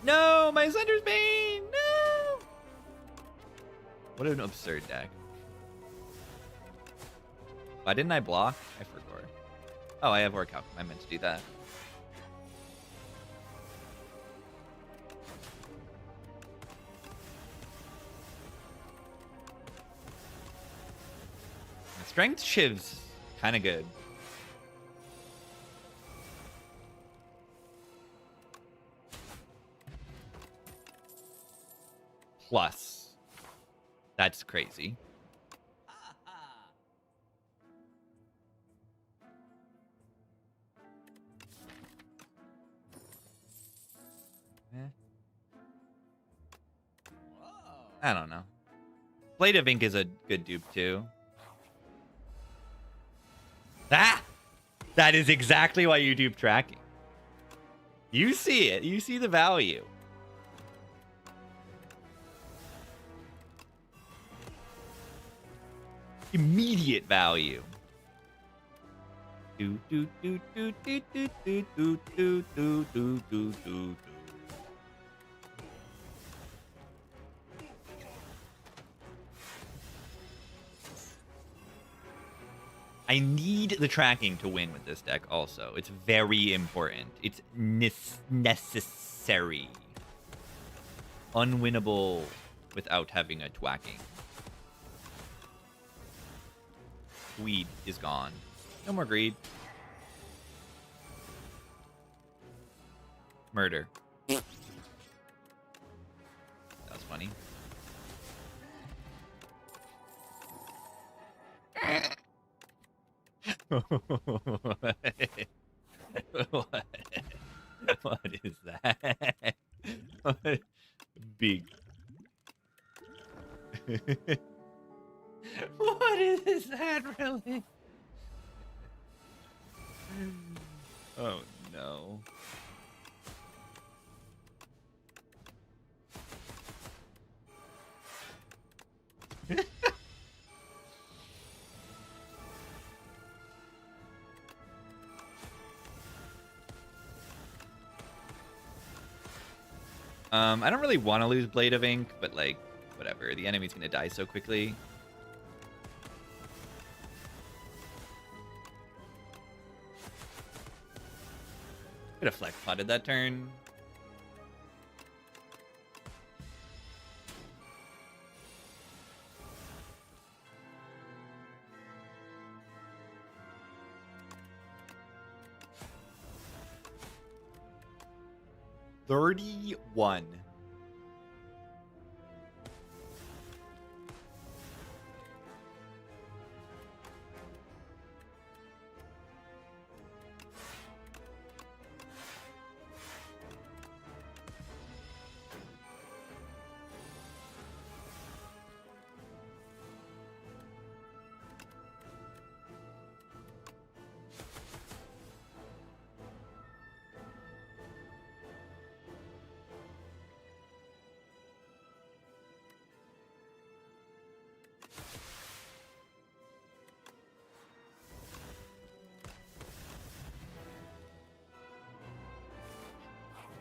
no, my Sunder's Bane! No! What an absurd deck. Why didn't I block? I forgot. Oh, I have Orc. I meant to do that. Strength Shiv's kind of good. Plus. That's crazy. I don't know. Blade of Ink is a good dupe too. Ah! That is exactly why you dupe tracking. You see it. You see the value. Immediate value. Do do do do do do do do do do do do do. I need the tracking to win with this deck also. It's very important. It's necessary. Unwinnable without having a twacking. Greed is gone. No more greed. Murder. That was funny. What is that? What? Big. What is that really? Oh no. I don't really want to lose Blade of Ink, but like, whatever. The enemy's gonna die so quickly. Could have flex potted that turn. $31.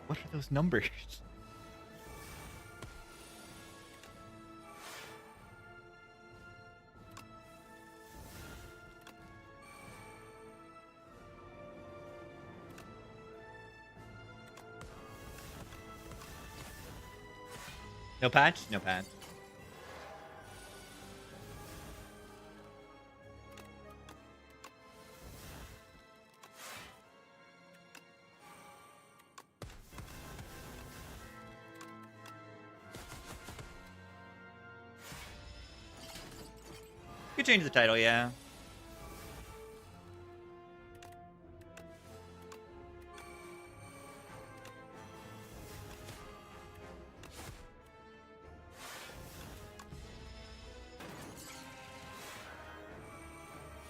What are those numbers? No patch? No patch. Could change the title, yeah.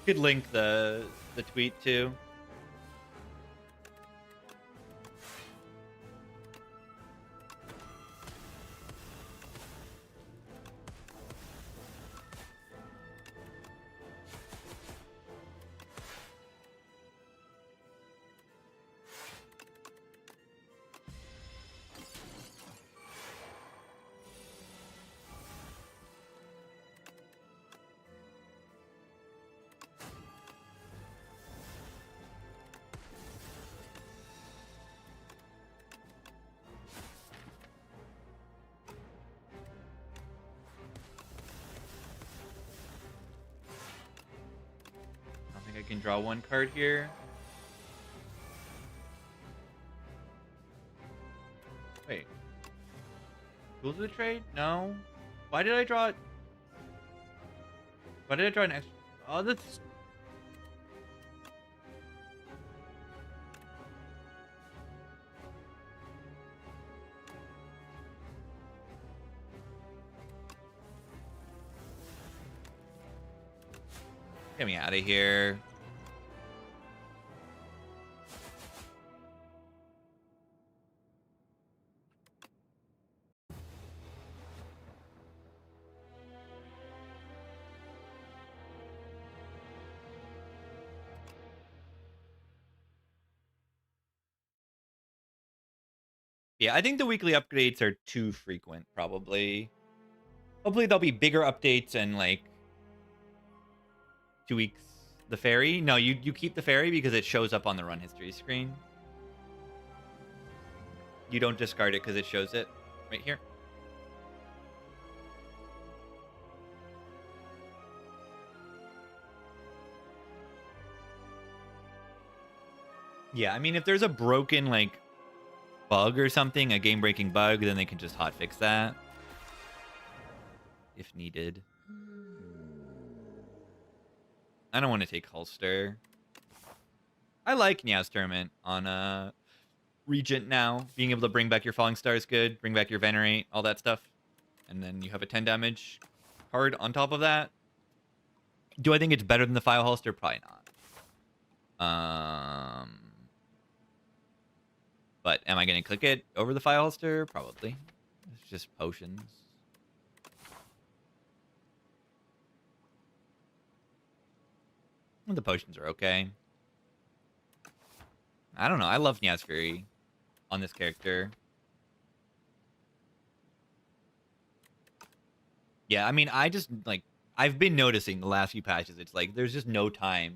Could link the tweet too. I can draw one card here. Wait. Tools of the trade? No. Why did I draw it? Why did I draw an extra? Oh, that's... Get me out of here. Yeah, I think the weekly updates are too frequent, probably. Hopefully there'll be bigger updates and like 2 weeks. The fairy? No, you keep the fairy because it shows up on the run history screen. You don't discard it because it shows it right here. Yeah, I mean, if there's a broken, like, bug or something, a game-breaking bug, then they can just hotfix that. If needed. I don't want to take Holster. I like Niao's Tournament on Regent now. Being able to bring back your Falling Star is good. Bring back your Venerate, all that stuff. And then you have a 10 damage card on top of that. Do I think it's better than the file holster? Probably not. But am I going to click it over the file holster? Probably. It's just potions. The potions are okay. I don't know. I love Niaz Fury on this character. Yeah, I mean, I just, like, I've been noticing the last few patches, it's like, there's just no time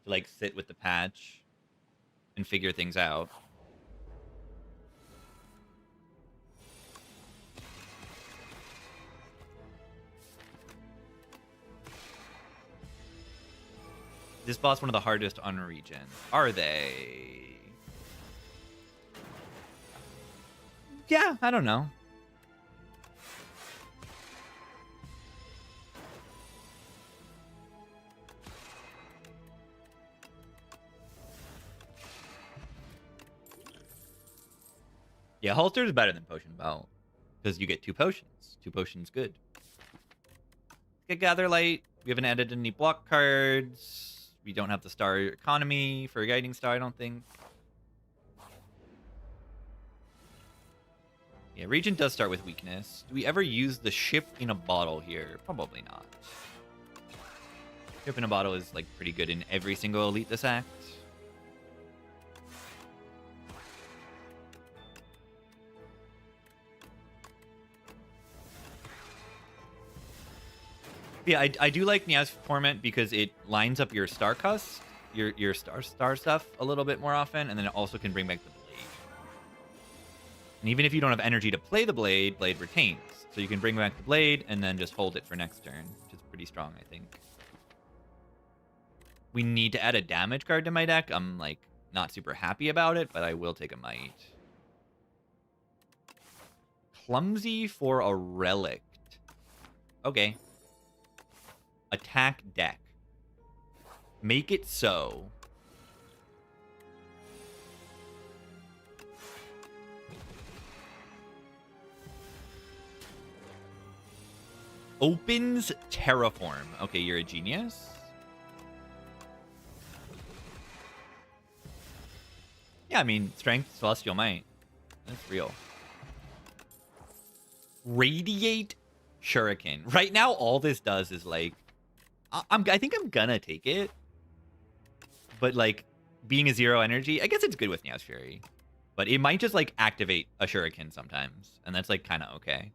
to, like, sit with the patch and figure things out. This boss one of the hardest on regen. Are they? Yeah, I don't know. Yeah, holster is better than potion belt because you get 2 potions. 2 potions, good. Get gather light. We haven't added any block cards. We don't have the star economy for a guiding star, I don't think. Yeah, Regent does start with weakness. Do we ever use the ship in a bottle here? Probably not. Ship in a bottle is like pretty good in every single elite this act. Yeah, I do like Niaz Torment because it lines up your star cust, your star stuff a little bit more often, and then it also can bring back the blade. And even if you don't have energy to play the blade, blade retains. So you can bring back the blade and then just hold it for next turn, which is pretty strong, I think. We need to add a damage card to my deck. I'm like not super happy about it, but I will take a might. Clumsy for a relic. Okay. Attack deck. Make it so. Opens Terraform. Okay, you're a genius. Yeah, I mean, Strength, Celestial Might. That's real. Radiate Shuriken. Right now, all this does is like... I think I'm gonna take it. But, like, being a 0 energy, I guess it's good with Niaz Fury. But it might just, like, activate a Shuriken sometimes. And that's, like, kind of okay.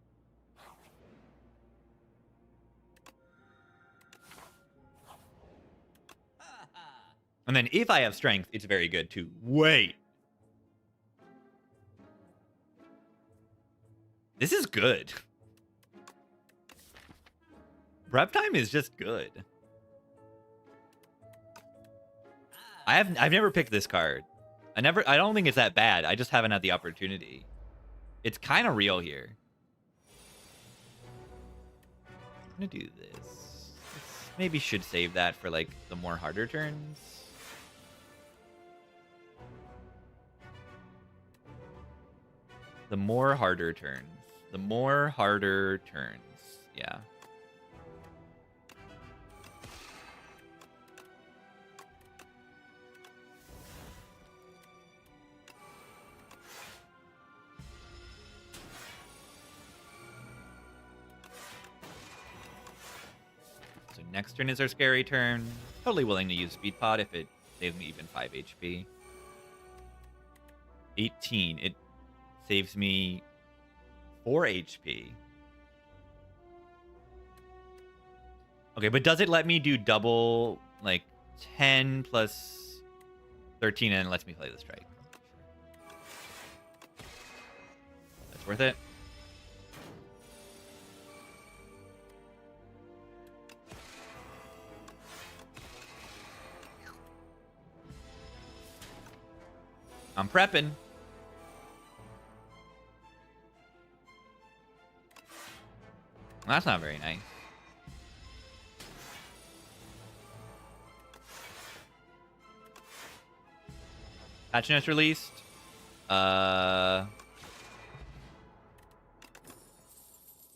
And then if I have Strength, it's very good, too. Wait. This is good. Prep time is just good. I've never picked this card. I don't think it's that bad. I just haven't had the opportunity. It's kind of real here. I'm gonna do this. Maybe should save that for like the more harder turns. The more harder turns. The more harder turns. Yeah. So next turn is our scary turn. Totally willing to use Speed Pod if it saves me even 5 HP. 18. It saves me 4 HP. Okay, but does it let me do double, like, 10 plus 13 and it lets me play the strike? That's worth it. I'm prepping. That's not very nice. Patch notes released.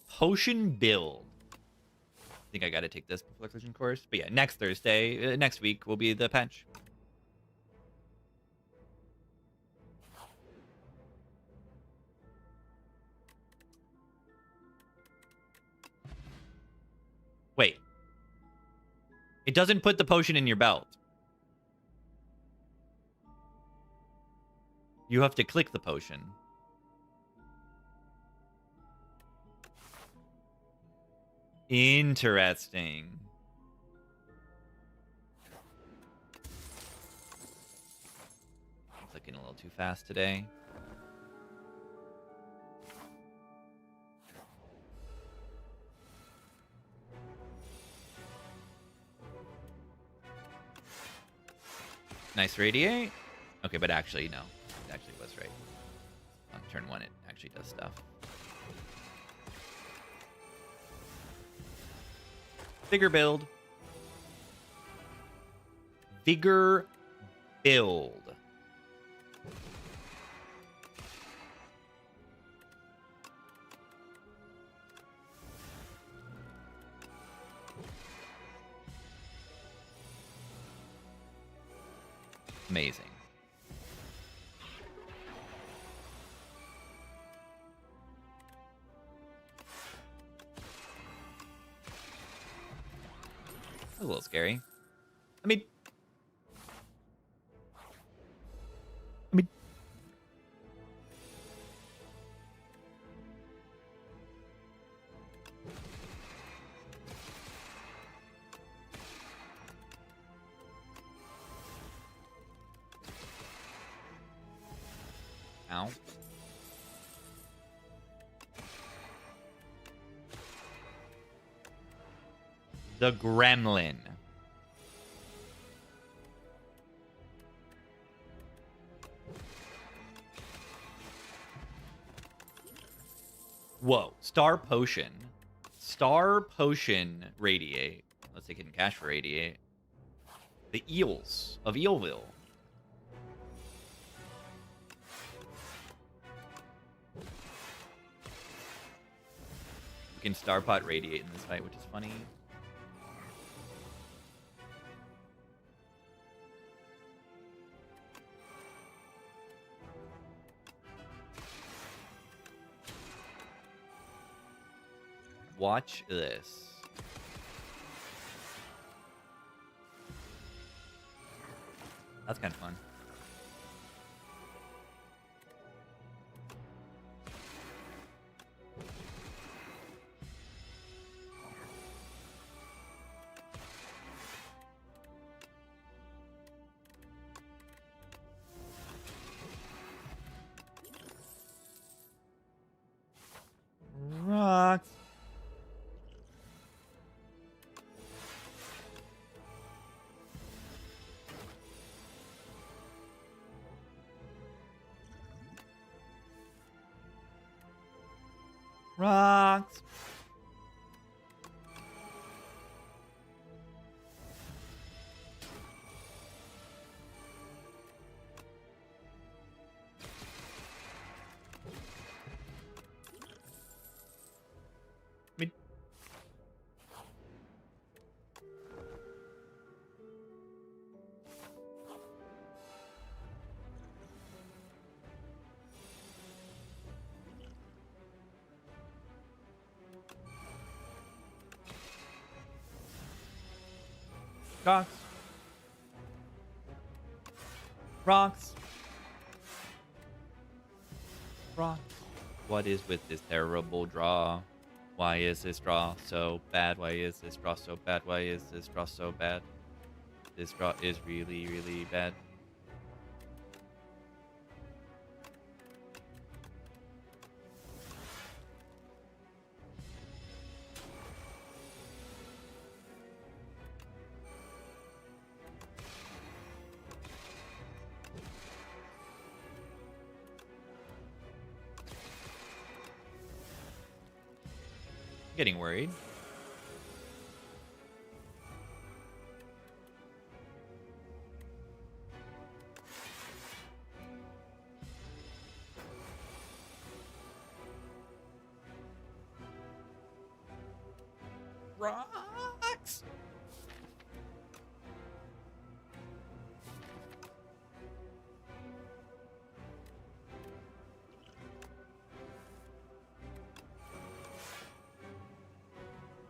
Potion build. think I got to take this Affliction course. But yeah, next Thursday, next week will be the patch. Wait. It doesn't put the potion in your belt. You have to click the potion. Interesting. I'm clicking a little too fast today. Nice radiate. Okay, but actually, no. It actually was right. On turn 1, it actually does stuff. Vigor build. Vigor build. Amazing. A little scary. I mean... Ow. The Gremlin. Whoa. Star Potion. Star Potion Radiate. Let's take hidden cash for Radiate. The Eels of Eelville. We can Star Pot Radiate in this fight, which is funny. Watch this. That's kind of fun. Rocks. Rocks. Me. Rocks. Rocks. Rocks. What is with this terrible draw? Why is this draw so bad? Why is this draw so bad? Why is this draw so bad? This draw is really, really bad. Getting worried. Rocks. streaks.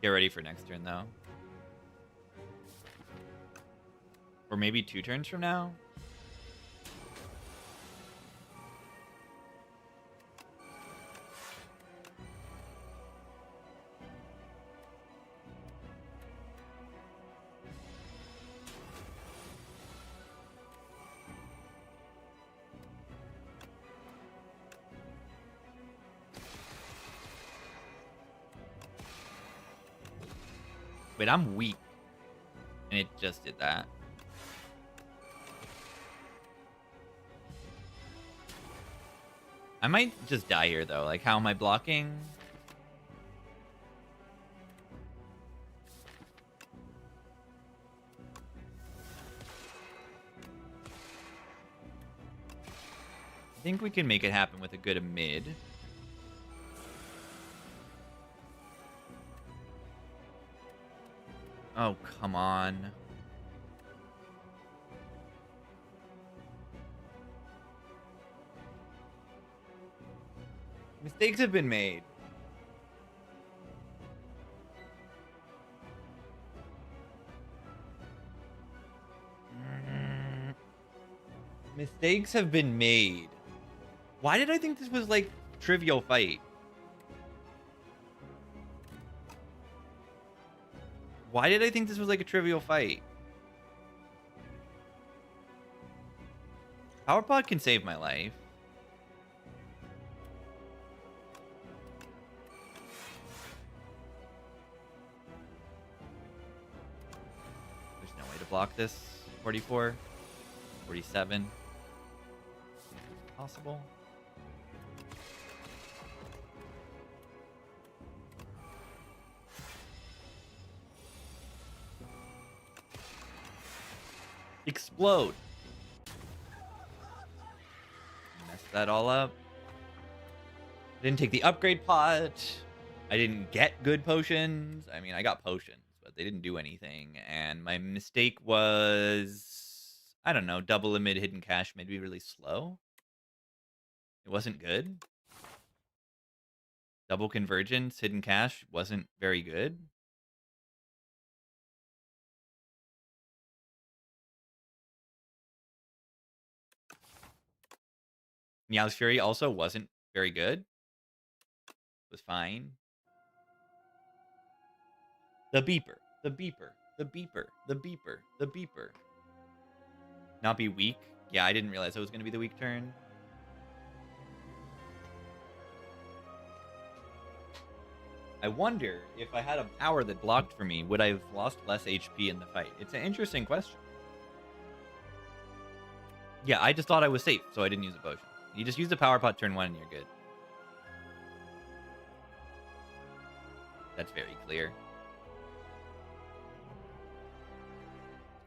Get ready for next turn, though. Or maybe 2 turns from now? Wait, I'm weak. And it just did that. I might just die here, though. Like, how am I blocking? I think we can make it happen with a good mid. Oh, come on. Mistakes have been made. Mistakes have been made. Why did I think this was like trivial fight? Why did I think this was like a trivial fight? Power Pod can save my life. There's no way to block this. 44, 47. Possible. Explode. Messed that all up. Didn't take the upgrade pot. I didn't get good potions. I mean, I got potions, but they didn't do anything. And my mistake was, I don't know, double a mid hidden cache made me really slow. It wasn't good. Double convergence, hidden cache wasn't very good. Meow's Fury also wasn't very good. It was fine. The beeper, the beeper, the beeper, the beeper, the beeper. Not be weak? Yeah, I didn't realize it was going to be the weak turn. I wonder if I had a power that blocked for me, would I have lost less HP in the fight? It's an interesting question. Yeah, I just thought I was safe, so I didn't use a potion. You just use the power pot turn 1 and you're good. That's very clear.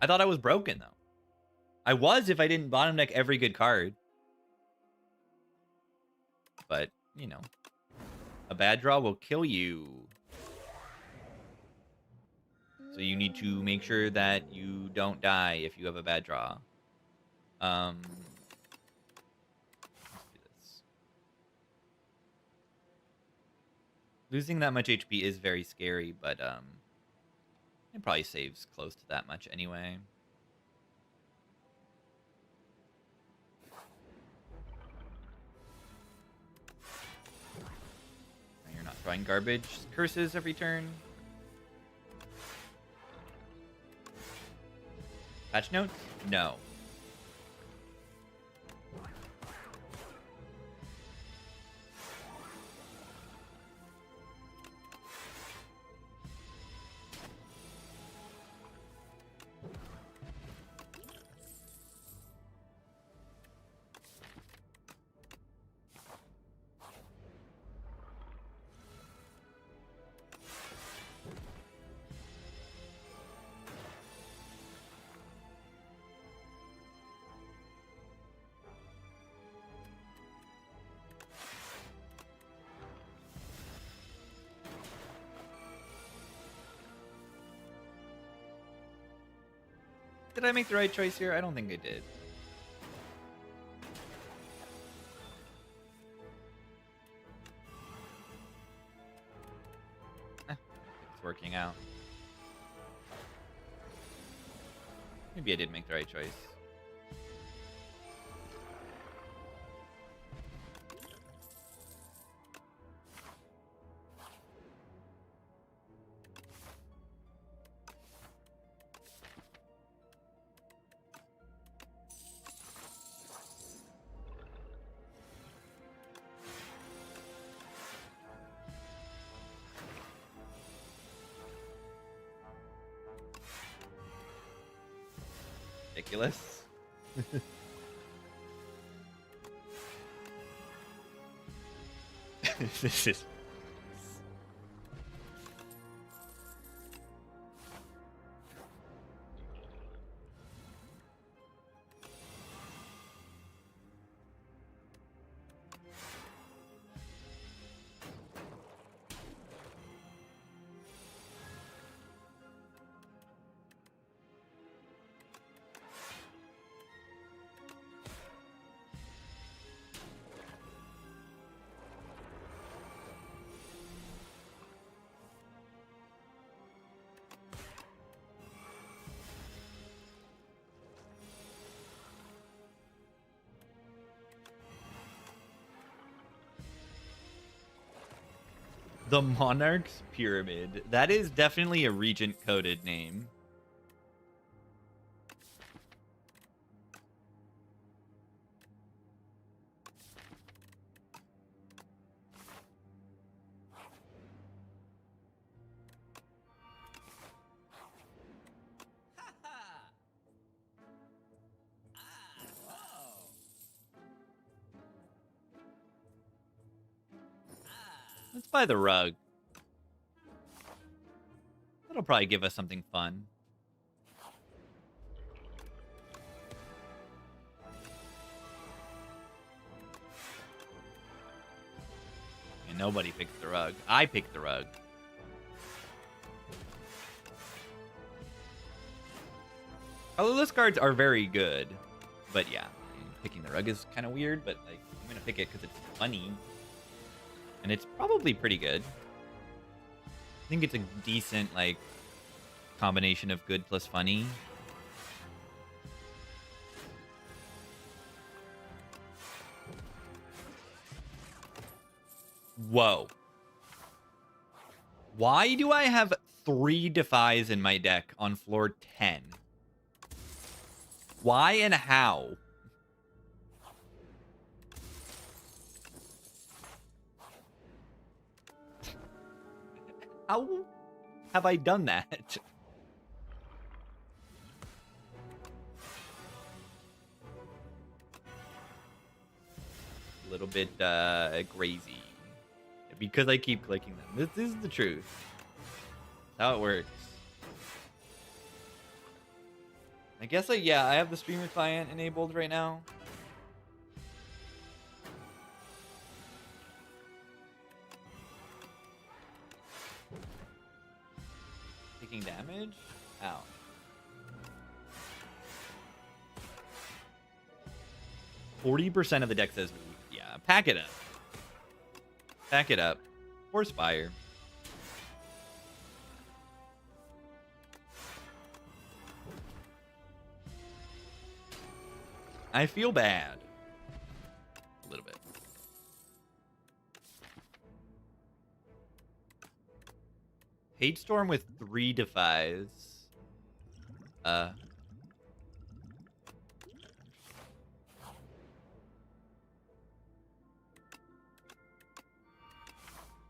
I thought I was broken, though. I was if I didn't bottom deck every good card. But, you know. A bad draw will kill you. So you need to make sure that you don't die if you have a bad draw. Let's do this. Losing that much HP is very scary, but it probably saves close to that much anyway. You're not throwing garbage curses every turn. Patch notes? No. Did I make the right choice here? I don't think I did. It's working out. Maybe I did make the right choice. Ridiculous. This is... The Monarch's Pyramid. That is definitely a Regent-coded name. Let's buy the rug. That'll probably give us something fun. And nobody picked the rug. I picked the rug. Colorless cards are very good. But yeah, picking the rug is kind of weird, but like I'm going to pick it because it's funny. And it's probably pretty good. I think it's a decent, like, combination of good plus funny. Whoa. Why do I have 3 Defies in my deck on floor 10? Why and how? How have I done that? A little bit crazy. Because I keep clicking them. This is the truth. That's how it works. I guess yeah, I have the streamer client enabled right now. Damage? Ow. %40 of the deck says, yeah, pack it up. Pack it up. Or Spire. I feel bad. A little bit. Hate Storm with 3 Defies.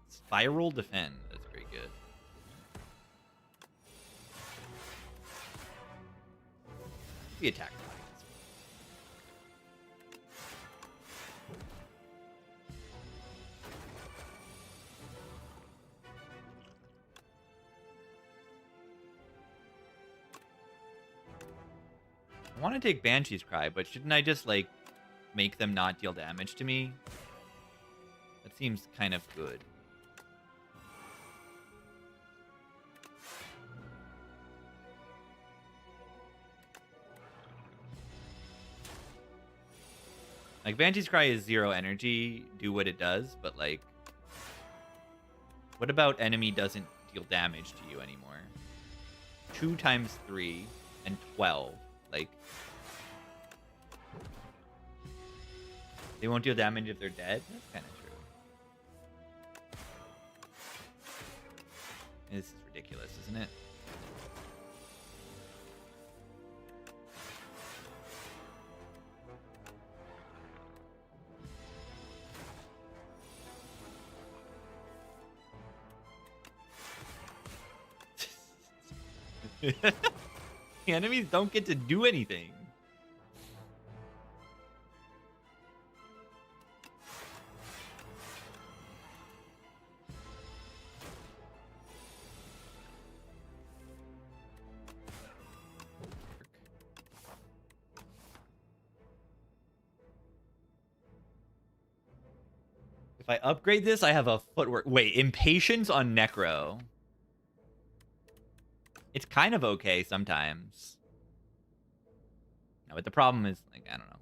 Spiral Defend. That's pretty good. The attack. I want to take Banshee's Cry, but shouldn't I just, like, make them not deal damage to me? That seems kind of good. Like, Banshee's Cry is 0 energy, do what it does, but, like... What about enemy doesn't deal damage to you anymore? 2 times 3 and 12. Like... They won't deal damage if they're dead? That's kind of true. This is ridiculous, isn't it? The enemies don't get to do anything. If I upgrade this, I have a footwork. Wait, impatience on Necro. It's kind of okay sometimes. No, but the problem is, like, I don't know.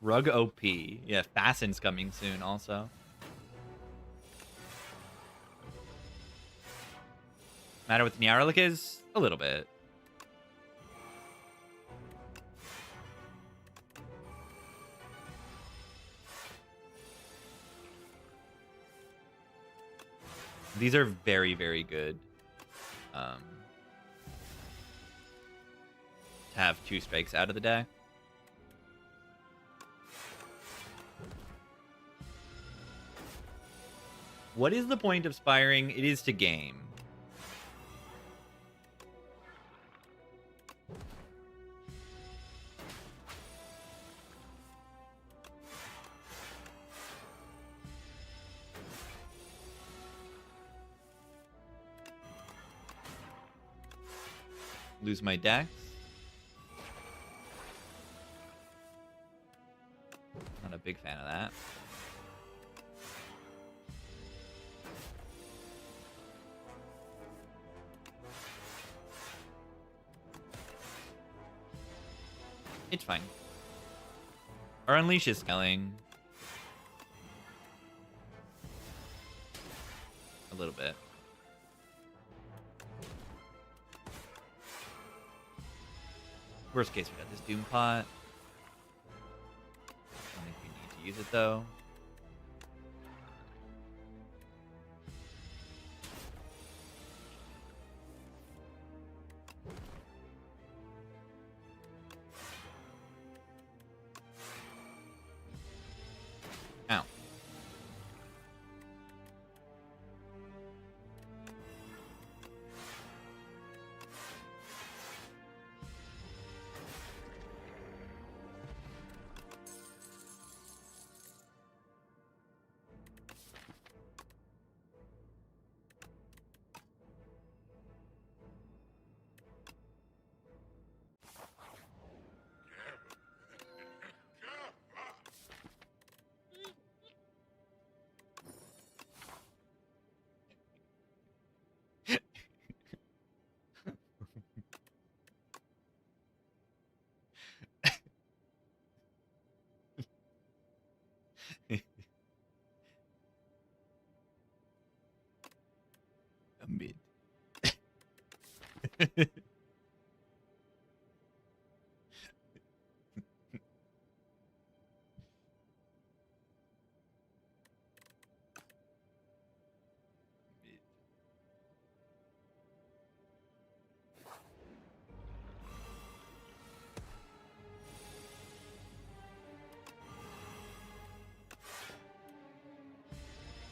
Rug OP. Yeah, Fasten's coming soon also. Matter what the Nyarlik is? A little bit. These are very, very good. To have 2 strikes out of the deck. What is the point of Spiring? It is to game. Lose my dex. Not a big fan of that. It's fine. Our Unleash is scaling. A little bit. Worst case, we got this Doom Pot. I don't think we need to use it, though. Ow. A mid.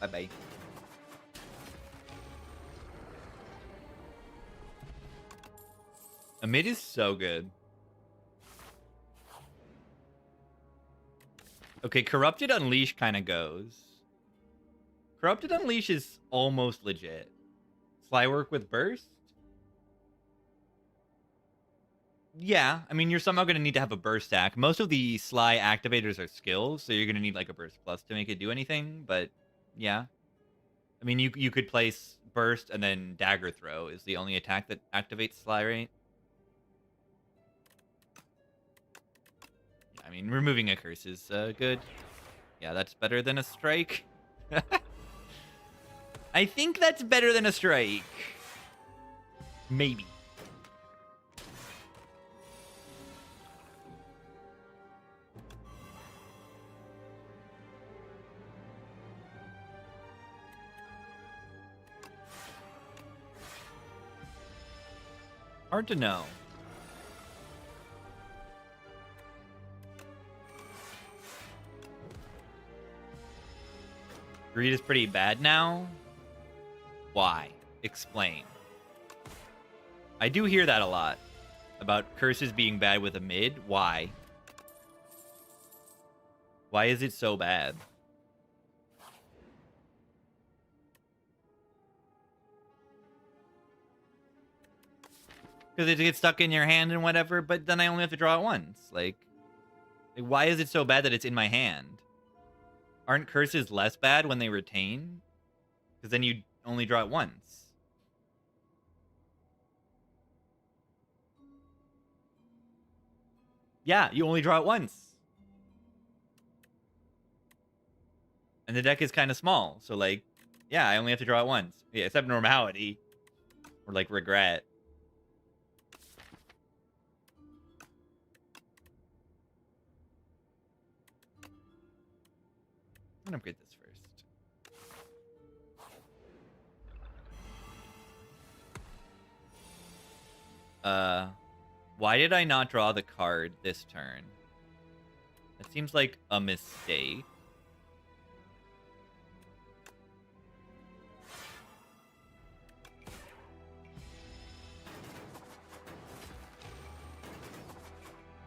Bye-bye. A mid is so good. Okay, Corrupted Unleash kind of goes. Corrupted Unleash is almost legit. Slywork with Burst? Yeah, I mean, you're somehow going to need to have a Burst stack. Most of the Sly activators are skills, so you're going to need like a Burst Plus to make it do anything, but yeah. I mean, you could place burst and then dagger throw is the only attack that activates Sly Rate. I mean, removing a curse is good. Yeah, that's better than a strike. I think that's better than a strike. Maybe. Hard to know. Greed is pretty bad now. Why? Explain. I do hear that a lot. About curses being bad with a mid. Why? Why is it so bad? Because it gets stuck in your hand and whatever, but then I only have to draw it once. Like, why is it so bad that it's in my hand? Aren't curses less bad when they retain? Because then you only draw it once. Yeah, you only draw it once. And the deck is kind of small. So, like, yeah, I only have to draw it once. Yeah, it's abnormality. Or, like, regret. I'm gonna upgrade this first. Why did I not draw the card this turn? That seems like a mistake.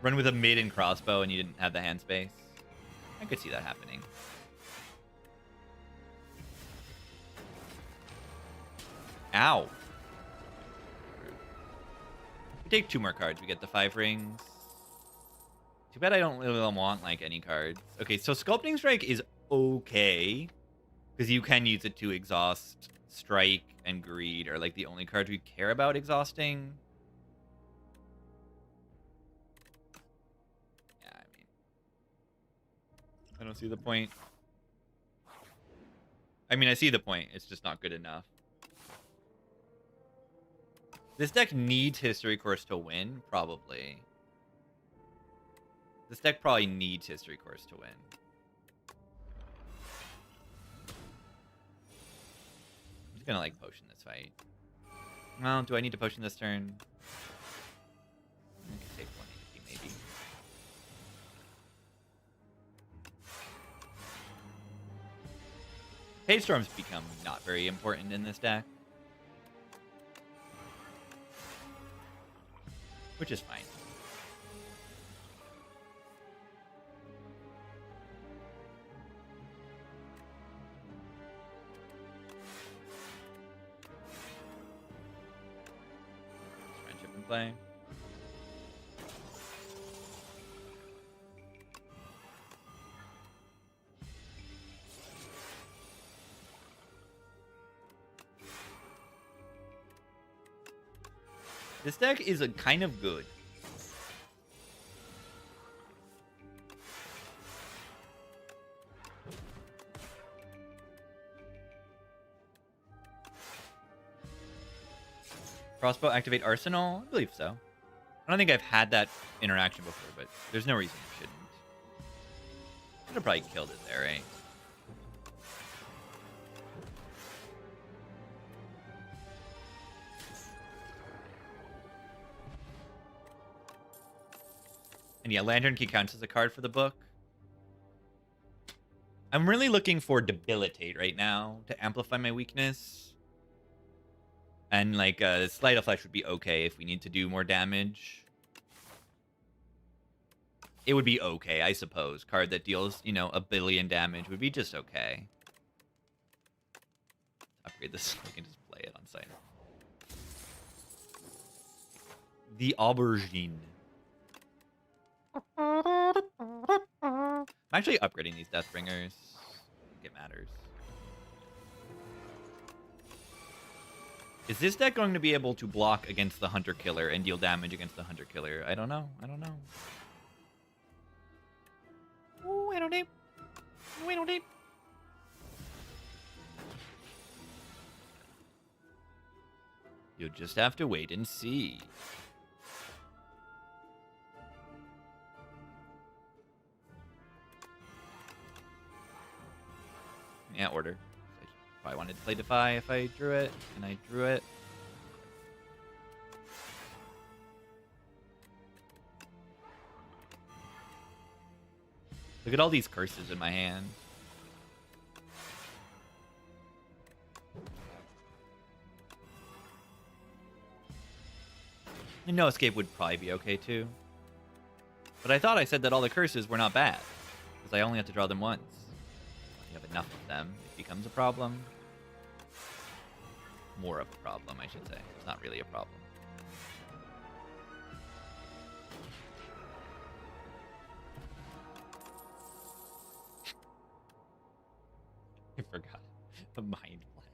Run with a mid and crossbow and you didn't have the hand space. I could see that happening. Ow. We take 2 more cards. We get the 5 rings. Too bad I don't really want, like, any cards. Okay, so Sculpting Strike is okay. Because you can use it to exhaust Strike and Greed are, like, the only cards we care about exhausting. Yeah, I mean... I don't see the point. I mean, I see the point. It's just not good enough. This deck needs History Course to win, probably. This deck probably needs History Course to win. I'm just gonna, like, potion this fight. Well, do I need to potion this turn? I can save 1 HP, maybe. Page Storms become not very important in this deck. Which is fine. Friendship in play. This deck is a kind of good. Crossbow activate Arsenal? I believe so. I don't think I've had that interaction before, but there's no reason it shouldn't. Could have probably killed it there, right? And yeah, Lantern Key counts as a card for the book. I'm really looking for Debilitate right now to amplify my weakness. And, like, Sleight of Flesh would be okay if we need to do more damage. It would be okay, I suppose. Card that deals, you know, 1 billion damage would be just okay. Upgrade this so we can just play it on site. The Aubergine. I'm actually upgrading these Deathbringers. I think it matters. Is this deck going to be able to block against the Hunter Killer and deal damage against the Hunter Killer? I don't know. I don't know. Ooh, I don't know. Ooh, I don't know. You'll just have to wait and see. Yeah, order. I probably wanted to play Defy if I drew it, and I drew it. Look at all these curses in my hand. And No Escape would probably be okay too. But I thought I said that all the curses were not bad, because I only have to draw them once. When you have enough of them, it becomes a problem. More of a problem, I should say. It's not really a problem. I forgot. A mind blast.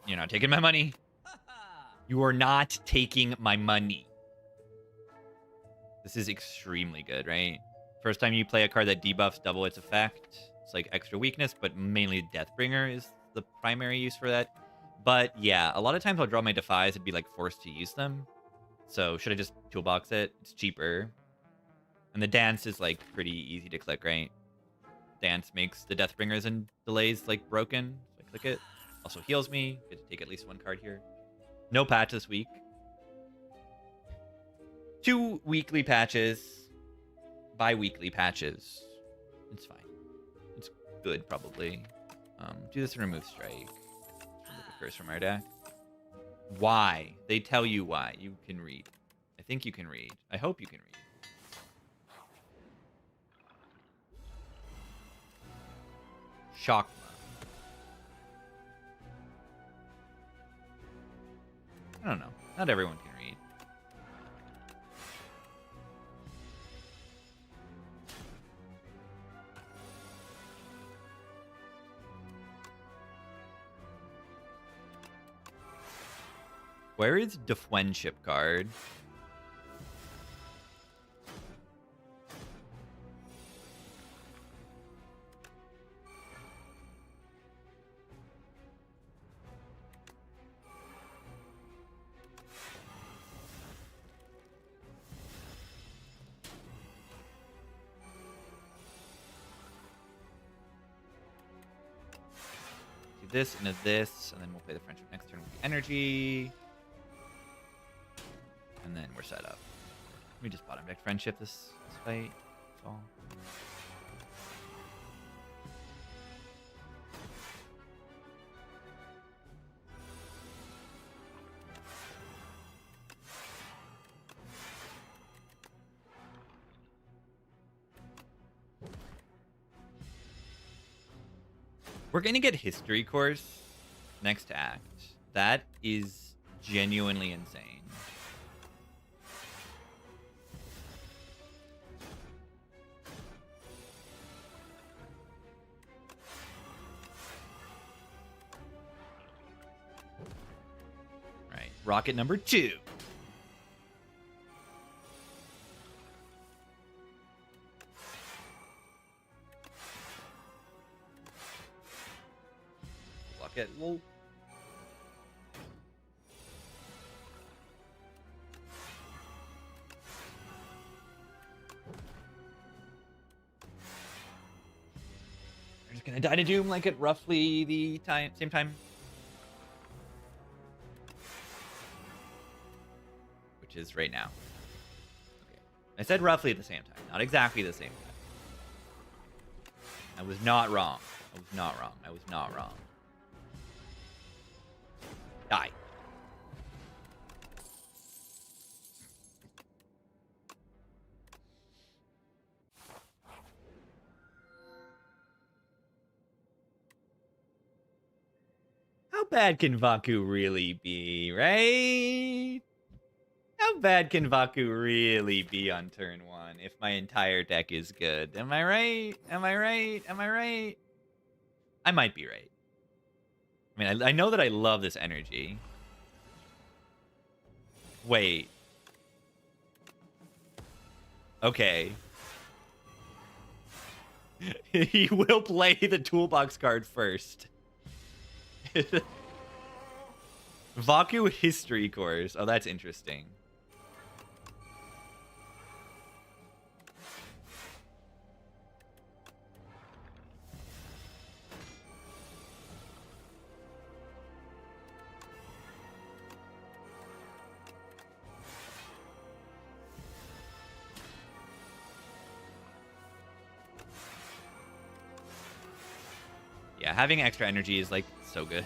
You're not taking my money. You are not taking my money. This is extremely good, right? First time you play a card that debuffs double its effect. It's like extra weakness, but mainly Deathbringer is the primary use for that. But yeah, a lot of times I'll draw my Defies and be like forced to use them. So should I just toolbox it? It's cheaper. And the Dance is like pretty easy to click, right? Dance makes the Deathbringers and delays like broken. So I click it. Also heals me. Get to take at least one card here. No patch this week. 2 weekly patches. Bi-weekly patches. It's fine. It's good, probably. Do this and remove Strike. Remove a curse from our deck. Why? They tell you why. You can read. I think you can read. I hope you can read. Shockma. I don't know. Not everyone can read. Where is the friendship card? Do this and this, and then we'll play the friendship next turn with the energy. And then we're set up. We just bottom deck friendship this fight. That's all. We're gonna get History Course next act. That is genuinely insane. Right, rocket number 2. Rocket, whoa. We're just gonna die to Doom like at roughly the same time. Which is right now. Okay. I said roughly at the same time, not exactly the same time. I was not wrong. I was not wrong. I was not wrong. Die. How bad can Vaku really be, right? How How bad can Vaku really be on turn 1 if my entire deck is good? Am I right? Am I right? Am I right? I might be right. I mean, I know that I love this energy. Wait. Okay. He will play the toolbox card first. Vaku history course. Oh, that's interesting. Yeah, having extra energy is like so good.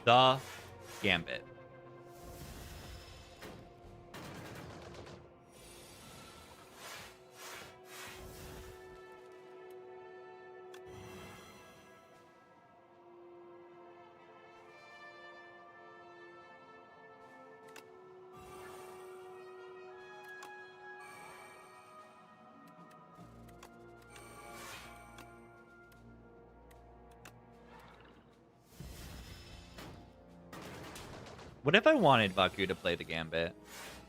The Gambit. What if I wanted Vaku to play the Gambit?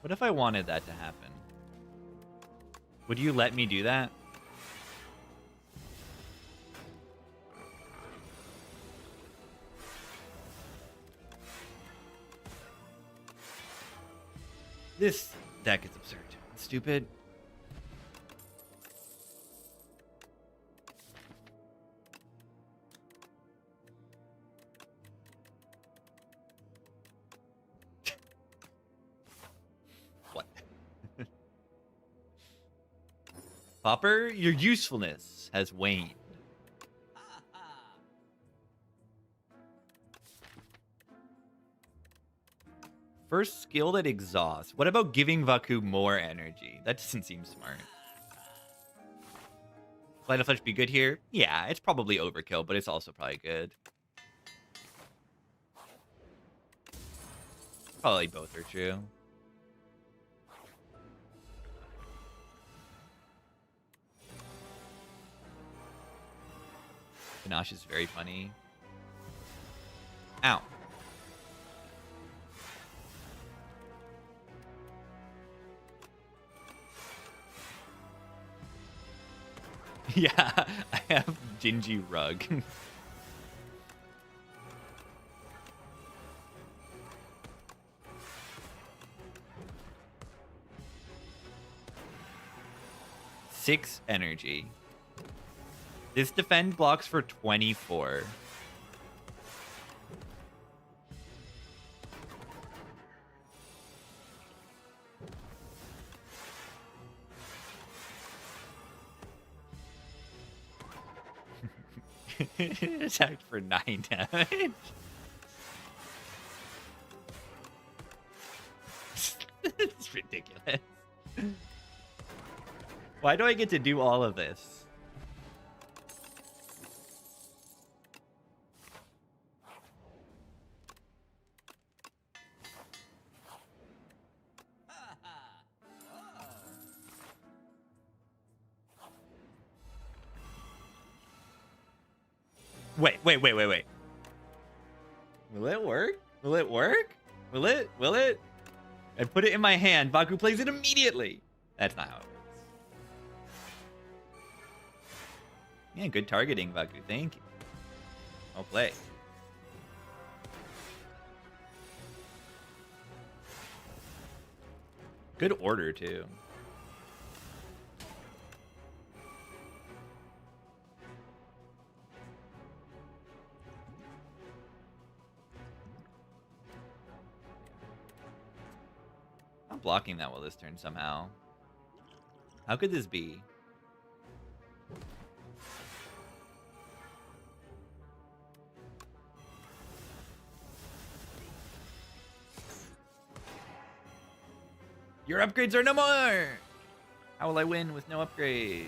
What if I wanted that to happen? Would you let me do that? This deck is absurd. It's stupid. What? Popper, your usefulness has waned. First skill that exhausts. What about giving Vaku more energy? That doesn't seem smart. Light of Flesh be good here? Yeah, it's probably overkill, but it's also probably good. Probably both are true. Ganache is very funny. Ow. Yeah, I have Gingy Rug. Six energy. This defend blocks for 24. Attacked for 9 damage. It's ridiculous. Why do I get to do all of this? Wait. Will it work? Will it work? Will it? I put it in my hand. Vaku plays it immediately. That's not how it works. Yeah, good targeting, Vaku. Thank you. I'll play. Good order, too. not blocking that well this turn somehow. How could this be? Your upgrades are no more! How will I win with no upgrades?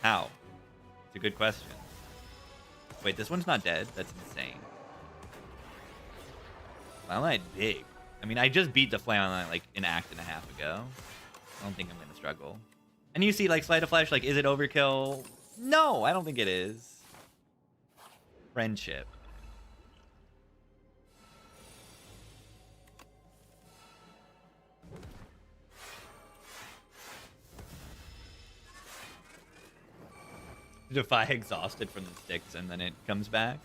How? It's a good question. Wait, this one's not dead? That's insane. Flamelite big. I mean, I just beat the Flamelite like an act and a half ago. I don't think I'm gonna struggle. And you see, like, Sleight of Flash, like, is it overkill? No, I don't think it is. Friendship. Defy exhausted from the sticks and then it comes back.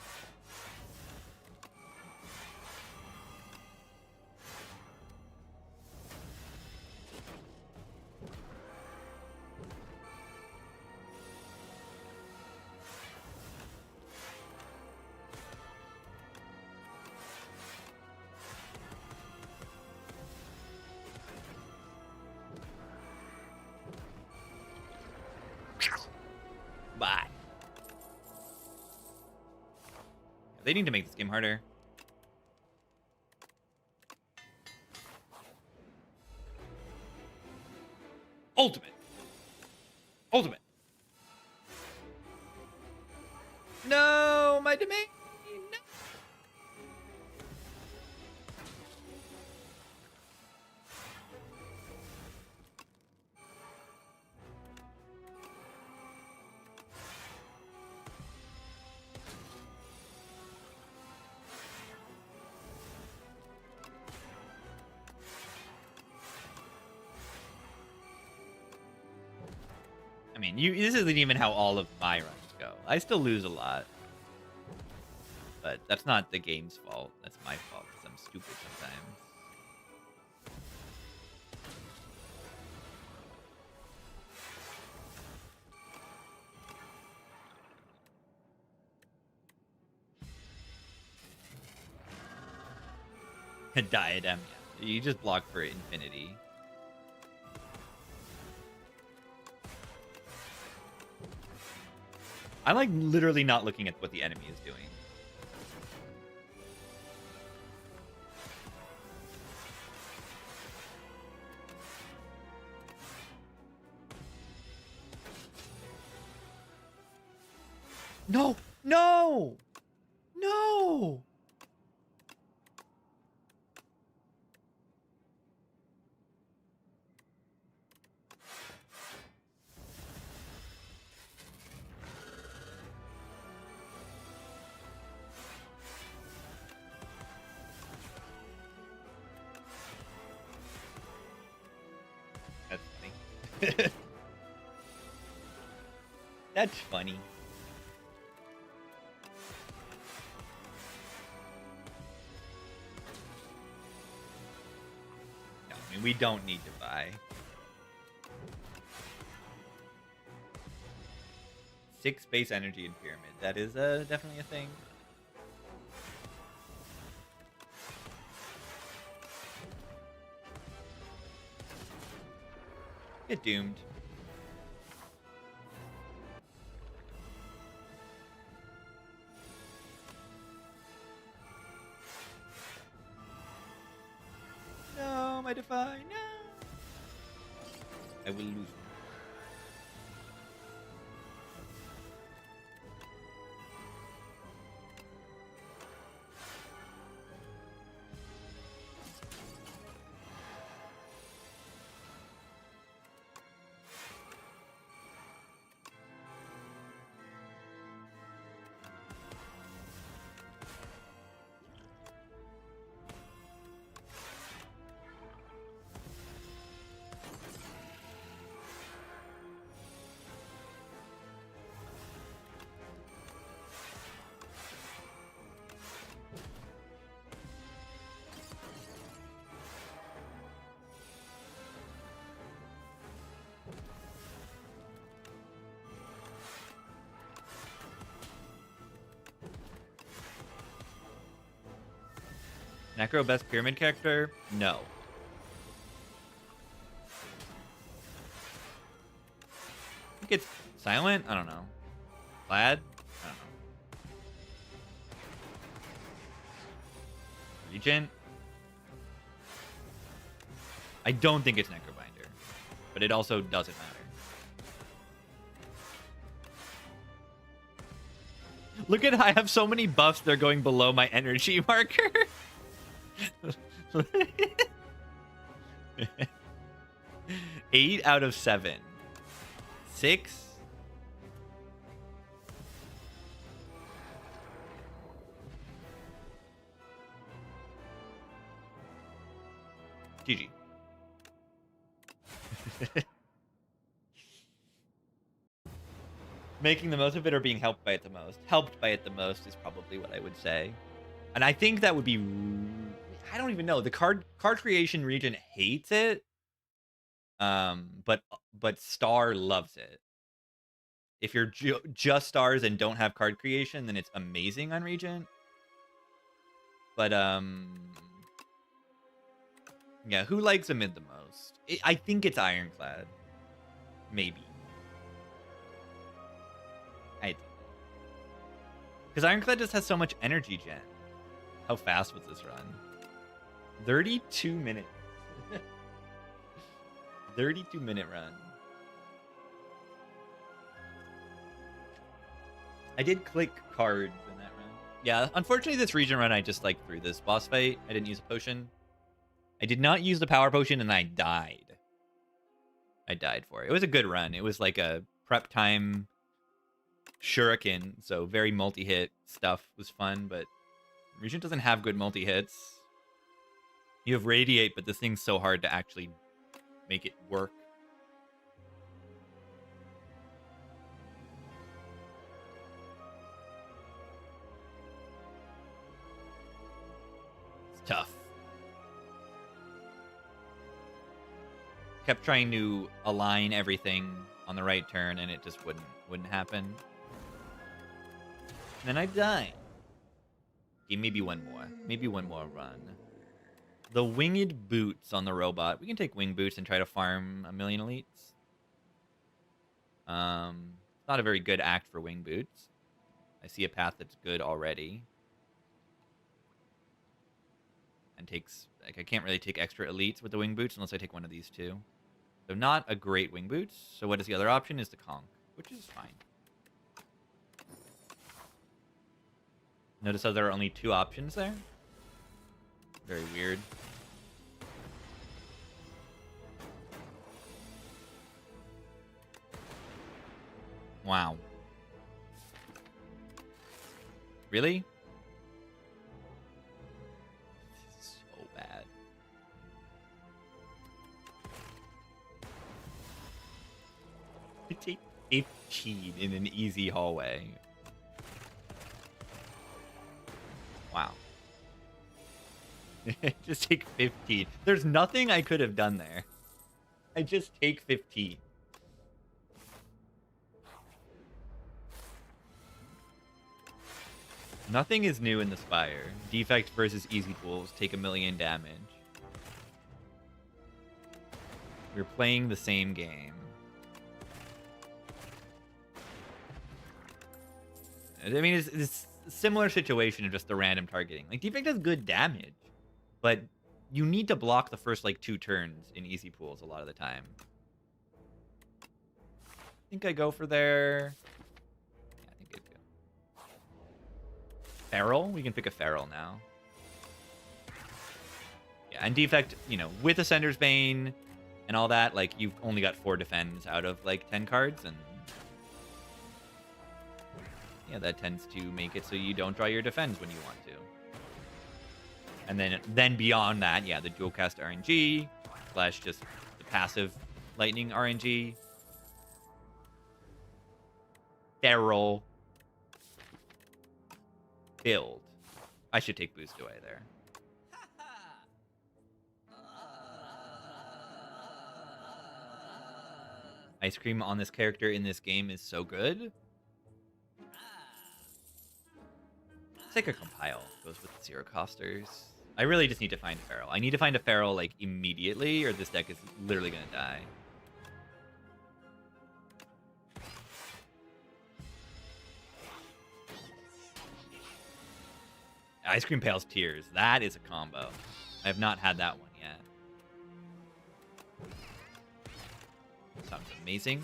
Bye. They need to make this game harder. Ultimate. Ultimate. No, my domain. No. I mean, this isn't even how all of my runs go. I still lose a lot. But that's not the game's fault. That's my fault, because I'm stupid sometimes. A diadem, yeah. You just block for infinity. I'm like literally not looking at what the enemy is doing. No! No! No! That's funny. That's funny. No, I mean, we don't need to buy. 6 base energy and pyramid. That is definitely a thing. Get doomed. No, my Defy, no! I will lose. Necro best pyramid character? No. I think it's Silent? I don't know. Plaid? I don't know. Regent? I don't think it's Necrobinder, but it also doesn't matter. Look at, I have so many buffs, they're going below my energy marker. 8 out of 7. 6. GG. Making the most of it or being helped by it the most? Helped by it the most is probably what I would say. And I think that would be... I don't even know. The card creation region hates it. But Star loves it. If you're just Stars and don't have card creation, then it's amazing on Regent. But, yeah, who likes a mid the most? I think it's Ironclad. Maybe. Because Ironclad just has so much energy gen. How fast was this run? 32 minutes. 32-minute run. I did click cards in that run. Yeah, unfortunately this region run I just like threw this boss fight. I didn't use a potion. I did not use the power potion and I died. I died for it. It was a good run. It was like a prep time shuriken, so very multi-hit stuff was fun, but Regent doesn't have good multi-hits. You have Radiate, but this thing's so hard to actually make it work. It's tough. Kept trying to align everything on the right turn, and it just wouldn't happen. And then I died. Okay, maybe one more. Maybe one more run. The winged boots on the robot. We can take winged boots and try to farm 1,000,000 elites. Not a very good act for winged boots. I see a path that's good already. And takes, like, I can't really take extra elites with the winged boots unless I take one of these two. So not a great winged boots. So what is the other option? Is the conch, which is fine. Notice how there are only 2 options there? Very weird. Wow. Really? This is so bad. I take 15 in an easy hallway. Wow. Just take 15. There's nothing I could have done there. I just take 15. Nothing is new in the Spire. Defect versus easy pools take 1,000,000 damage. We're playing the same game. I mean, it's a similar situation of just the random targeting. Like, Defect does good damage, but you need to block the first, like, 2 turns in easy pools a lot of the time. I think I go for their... Yeah, I think I do. Feral? We can pick a Feral now. Yeah, and Defect, you know, with Ascender's Bane and all that, like, you've only got 4 defends out of, like, 10 cards, and... yeah, that tends to make it so you don't draw your defends when you want to. And then beyond that, yeah, the dual cast RNG, slash just the passive lightning RNG. Feral. Build. I should take boost away there. Ice cream on this character in this game is so good. Let's take a compile. Goes with the zero costers. I really just need to find a feral. I need to find a feral like immediately, or this deck is literally gonna die. Ice Cream Pail's Tears. That is a combo. I have not had that one yet. Sounds amazing.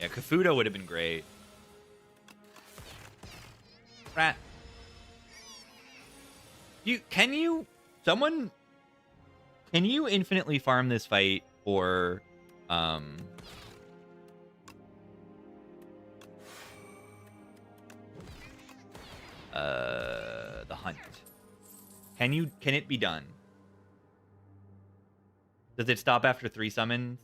Yeah, Kafuto would have been great. Rat. Can you infinitely farm this fight for the hunt? Can it be done? Does it stop after 3 summons?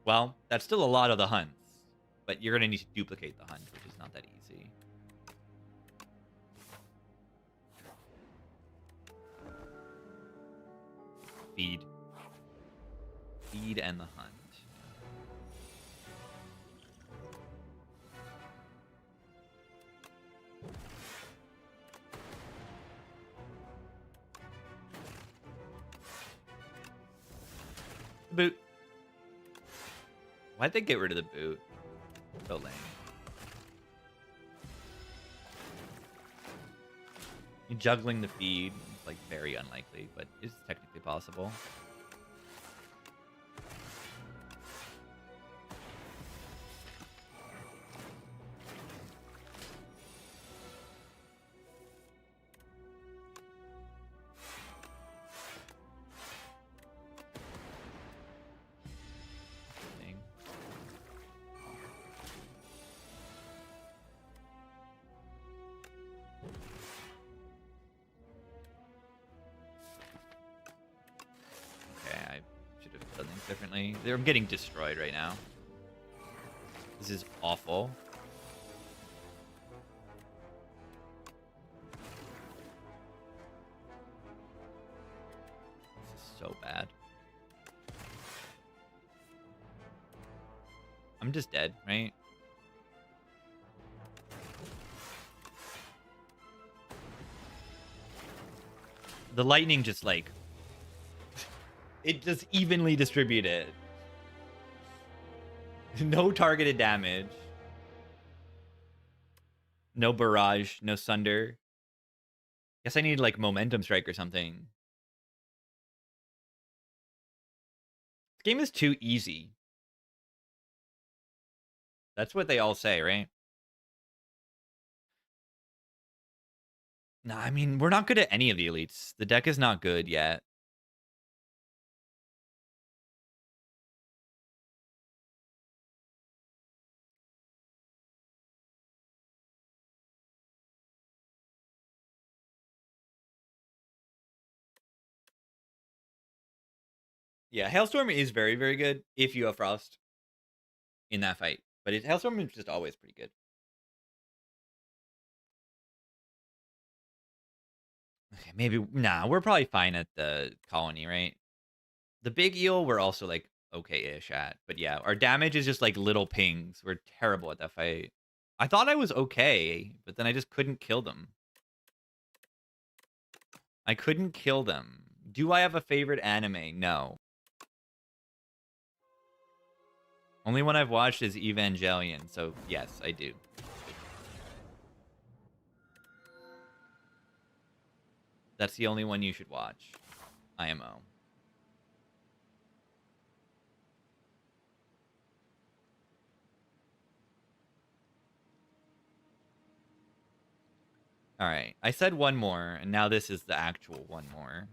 Well, that's still a lot of the hunts, but you're gonna need to duplicate the hunt, which is not that easy. Feed and the hunt. Boot. Why'd they get rid of the boot? So lame. Juggling the feed is like very unlikely, but it's technically possible. Differently. They're getting destroyed right now. This is awful. This is so bad. I'm just dead, right? The lightning just like it just evenly distributed. No targeted damage. No barrage. No sunder. Guess I need like momentum strike or something. This game is too easy. That's what they all say, right? No, I mean, we're not good at any of the elites. The deck is not good yet. Yeah, Hailstorm is very, very good if you have Frost in that fight. But Hailstorm is just always pretty good. Okay, maybe... Nah, we're probably fine at the colony, right? The big eel, we're also, like, okay-ish at. But yeah, our damage is just, like, little pings. We're terrible at that fight. I thought I was okay, but then I just couldn't kill them. I couldn't kill them. Do I have a favorite anime? No. Only one I've watched is Evangelion, so yes, I do. That's the only one you should watch. IMO. Alright, I said one more, and now this is the actual one more.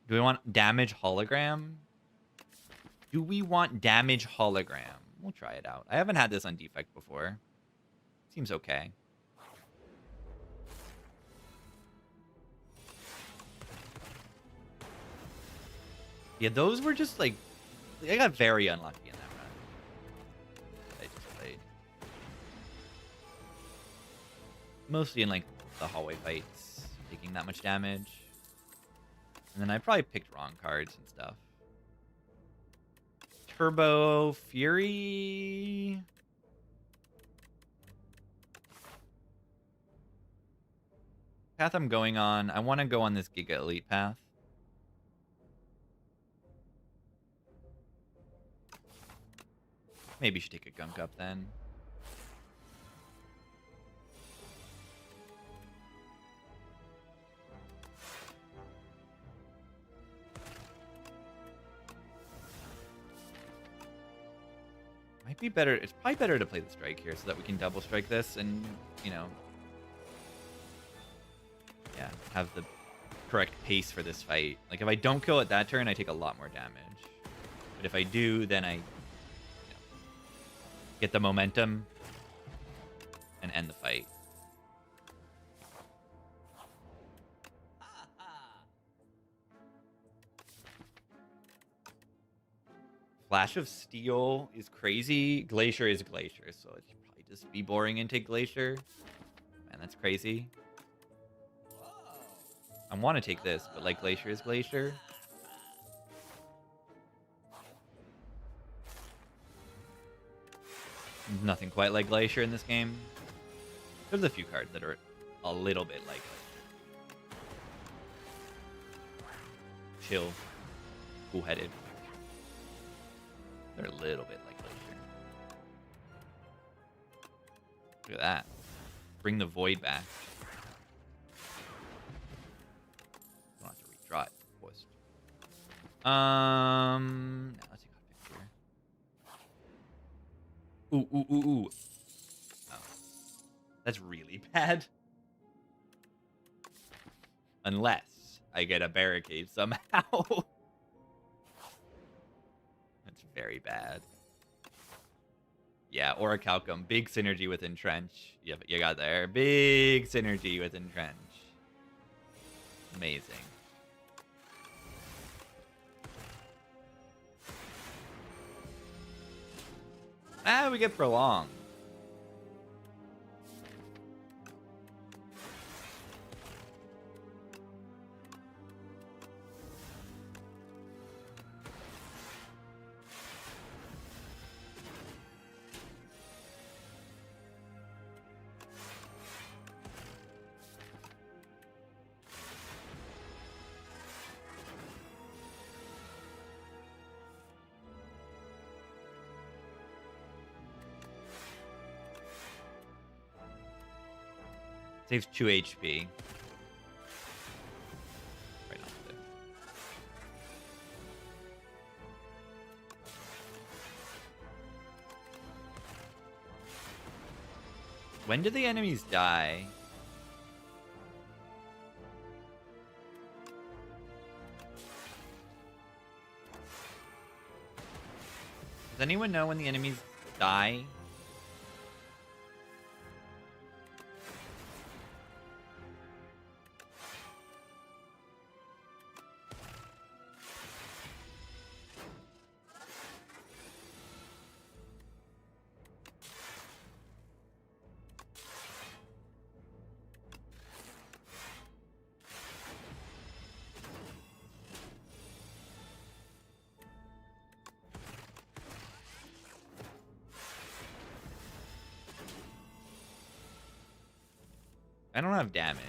Do we want damage hologram? Do we want damage hologram? We'll try it out. I haven't had this on defect before. Seems okay. Yeah, those were just like... I got very unlucky in that run. I just played. Mostly in like the hallway fights, taking that much damage. And then I probably picked wrong cards and stuff. Turbo Fury. path I'm going on, I want to go on this Giga Elite path. Maybe should take a gunk up then. Might be better. It's probably better to play the strike here so that we can double strike this and, you know, yeah, have the correct pace for this fight. Like, if I don't kill it that turn, I take a lot more damage. But if I do, then I get the momentum and end the fight. Flash of Steel is crazy. Glacier is Glacier, so it should probably just be boring and take Glacier. Man, that's crazy. I want to take this, but like Glacier is Glacier. Nothing quite like Glacier in this game. There's a few cards that are a little bit like chill, cool-headed. They're a little bit like Glacier. Look at that. Bring the Void back. Don't have to redraw it, of course. Now let's take a picture. Ooh. Oh. That's really bad. Unless I get a barricade somehow. That's very bad. Yeah, or a Calcum. Big synergy with Entrench. You got there. Big synergy with Entrench. Amazing. Ah, we get Prolong. Saves 2 HP. Right off there. When do the enemies die? Does anyone know when the enemies die? I don't have damage.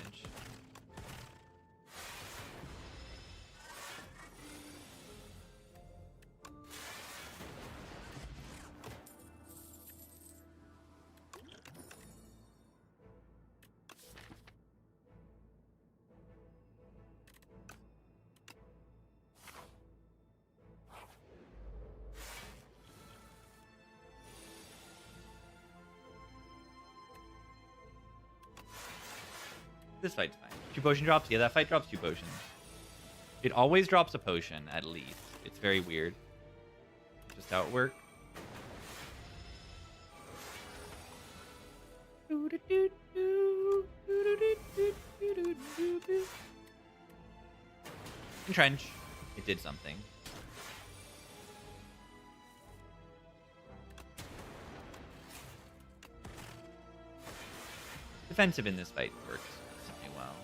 This fight's fine. 2 potion drops? Yeah, that fight drops 2 potions. It always drops a potion, at least. It's very weird. Just how it works. Entrench. It did something. Defensive in this fight works extremely well.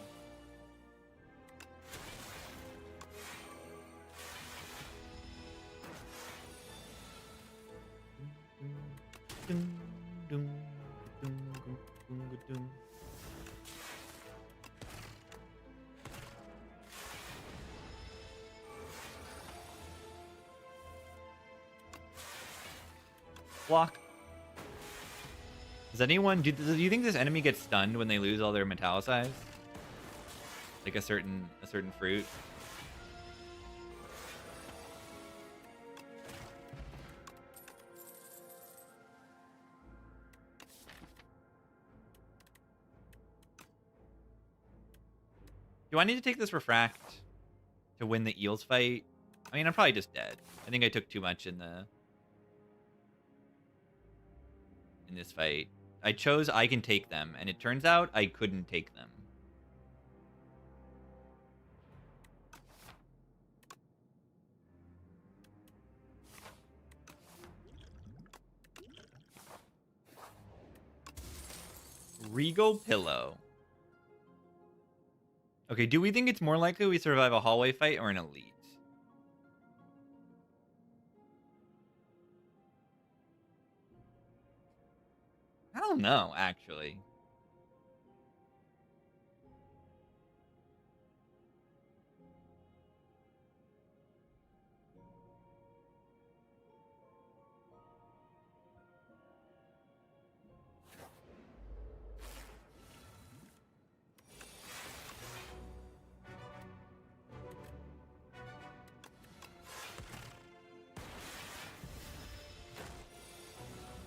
block. Does anyone do you think this enemy gets stunned when they lose all their metallicize? Like a certain fruit? Do I need to take this refract to win the eels fight? I mean, I'm probably just dead. I think I took too much in this fight. I chose I can take them, and it turns out I couldn't take them. Regal Pillow. Okay, do we think it's more likely we survive a hallway fight or an elite? I don't know, actually.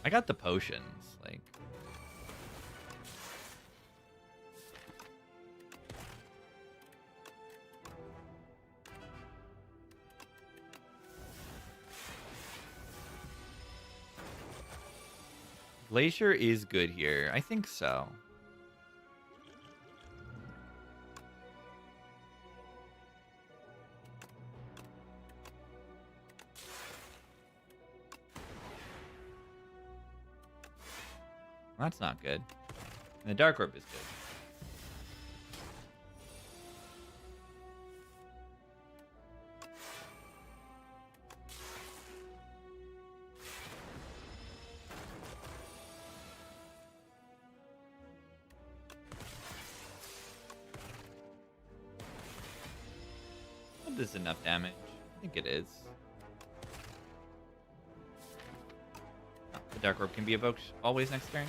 I got the potions, like... Glacier is good here. I think so. That's not good. And the Dark Orb is good. Is this enough damage? I think it is. Oh, the Dark Orb can be evoked always next turn.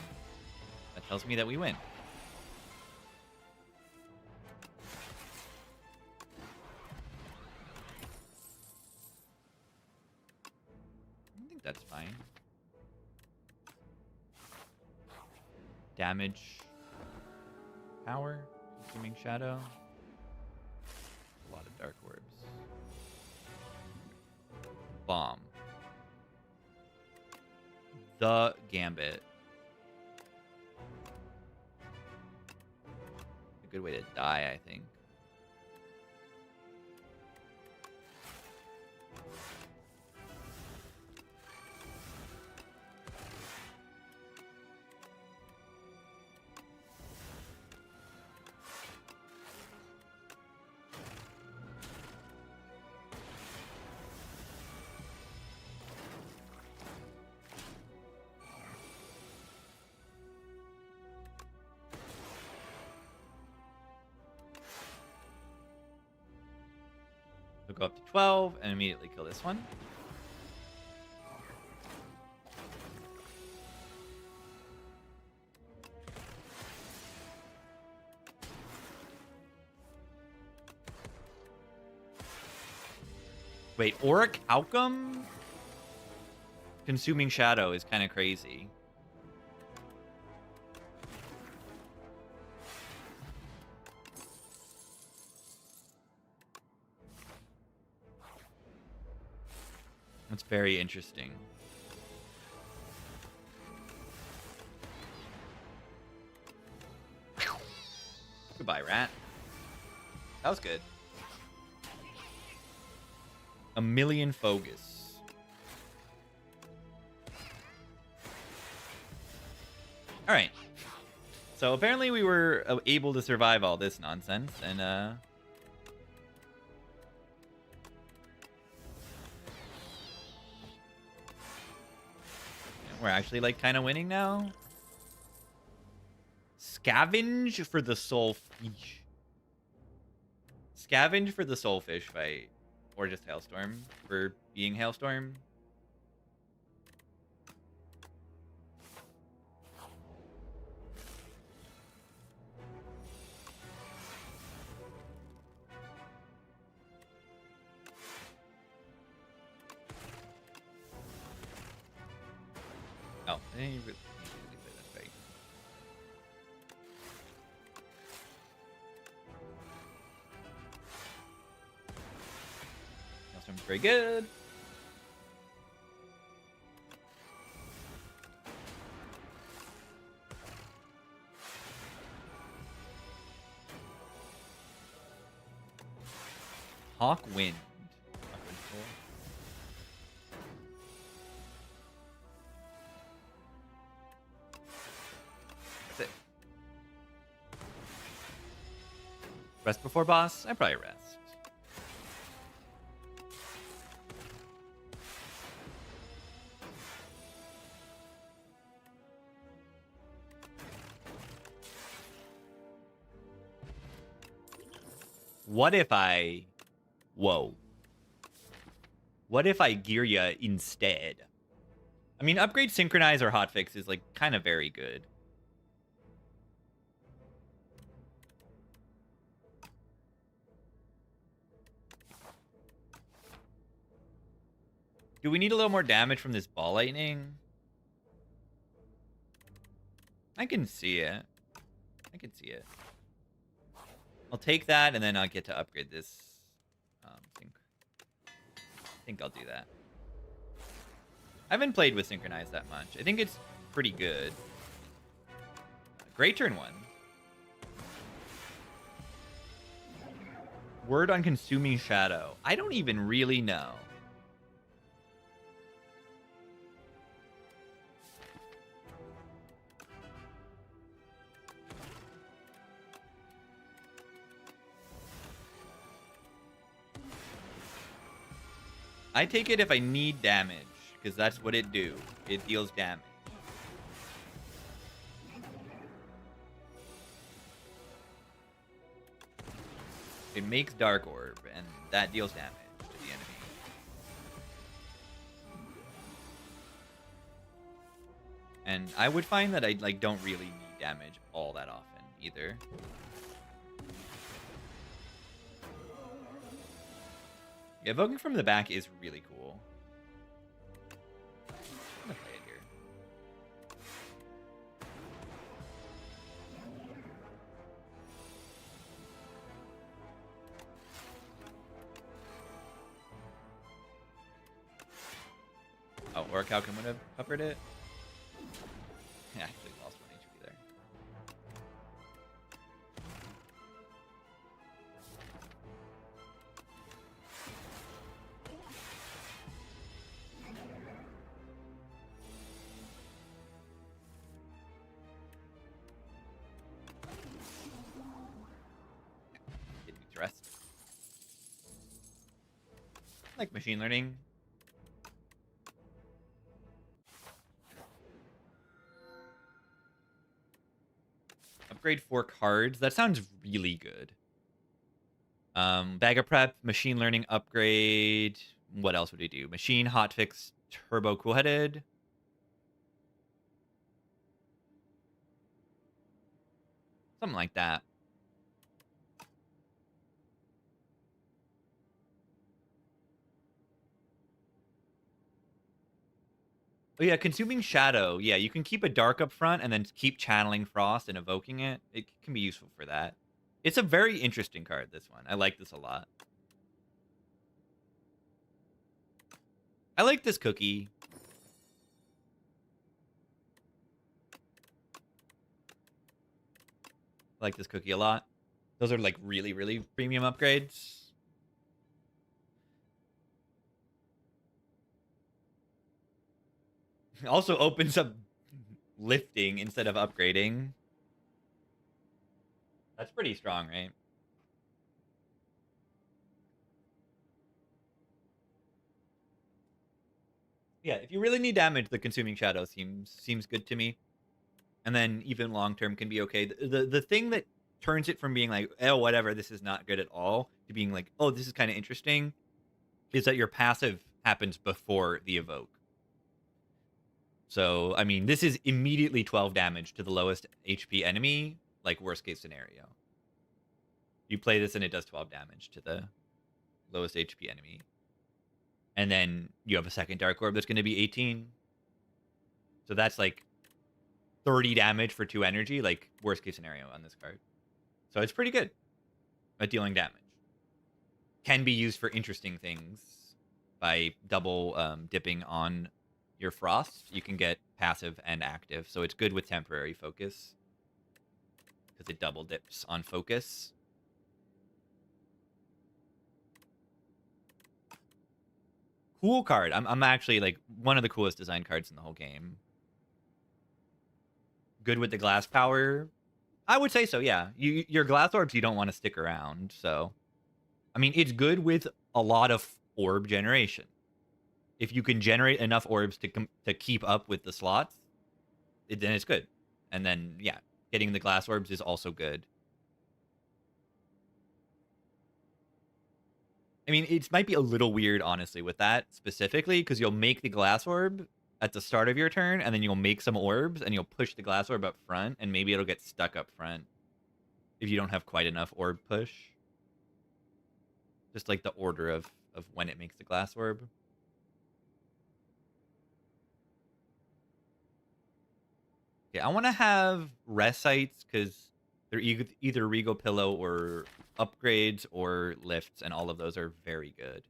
That tells me that we win. I think that's fine. Damage. Power. Consuming Shadow. A lot of Dark Orbs. Bomb. The Gambit. A good way to die, I think. We'll go up to 12 and immediately kill this one. Wait, Auric Alchem? Consuming Shadow is kind of crazy. That's very interesting. Goodbye, rat. That was good. A million Fogus. All right. So apparently we were able to survive all this nonsense, and we're actually like kind of winning now. Scavenge for the Soulfish. Scavenge for the Soulfish fight. Or just Hailstorm for being Hailstorm. Oh, I didn't really play that right. Maelstrom's very good. Hawk Wind. That's it. Rest before boss? I'd probably rest. What if I... Whoa. What if I gear ya instead? I mean, upgrade, synchronize, or hotfix is, like, kind of very good. Do we need a little more damage from this ball lightning? I can see it. I can see it. I'll take that, and then I'll get to upgrade this. I think I'll do that. I haven't played with Synchronize that much. I think it's pretty good. Great turn 1. Word on Consuming Shadow. I don't even really know. I take it if I need damage, because that's what it do. It deals damage. It makes Dark Orb, and that deals damage to the enemy. And I would find that I don't really need damage all that often either. Yeah, evoking from the back is really cool. I'm gonna play it here. Oh, Orichalcum would have covered it. Yeah, actually lost 1 HP there. It needs rest. Like machine learning. Upgrade 4 cards. That sounds really good. Bag of Prep, Machine Learning upgrade. What else would we do? Machine, Hotfix, Turbo Cool-Headed. Something like that. Oh yeah, Consuming Shadow. Yeah, you can keep a Dark up front and then keep channeling Frost and evoking it. It can be useful for that. It's a very interesting card, this one. I like this a lot. I like this cookie. I like this cookie a lot. Those are like really, really premium upgrades. Also opens up lifting instead of upgrading. That's pretty strong, right? Yeah, if you really need damage, the Consuming Shadow seems good to me. And then even long term can be okay. The thing that turns it from being like, oh, whatever, this is not good at all, to being like, oh, this is kind of interesting, is that your passive happens before the evoke. So, I mean, this is immediately 12 damage to the lowest HP enemy, like worst case scenario. You play this and it does 12 damage to the lowest HP enemy. And then you have a second Dark Orb that's going to be 18. So that's like 30 damage for 2 energy, like worst case scenario on this card. So it's pretty good at dealing damage. Can be used for interesting things by double dipping on your Frost. You can get passive and active, so it's good with temporary focus because it double dips on focus. Cool card. I'm actually like one of the coolest design cards in the whole game. Good with the glass power. I would say so, yeah. Your glass orbs you don't want to stick around, so I mean it's good with a lot of orb generation. If you can generate enough orbs to keep up with the slots, then it's good. And then yeah, getting the glass orbs is also good. I mean, it might be a little weird, honestly, with that specifically, because you'll make the glass orb at the start of your turn, and then you'll make some orbs, and you'll push the glass orb up front, and maybe it'll get stuck up front if you don't have quite enough orb push. Just like the order of when it makes the glass orb. Okay, I want to have rest sites, because they're either Regal Pillow or upgrades or lifts, and all of those are very good.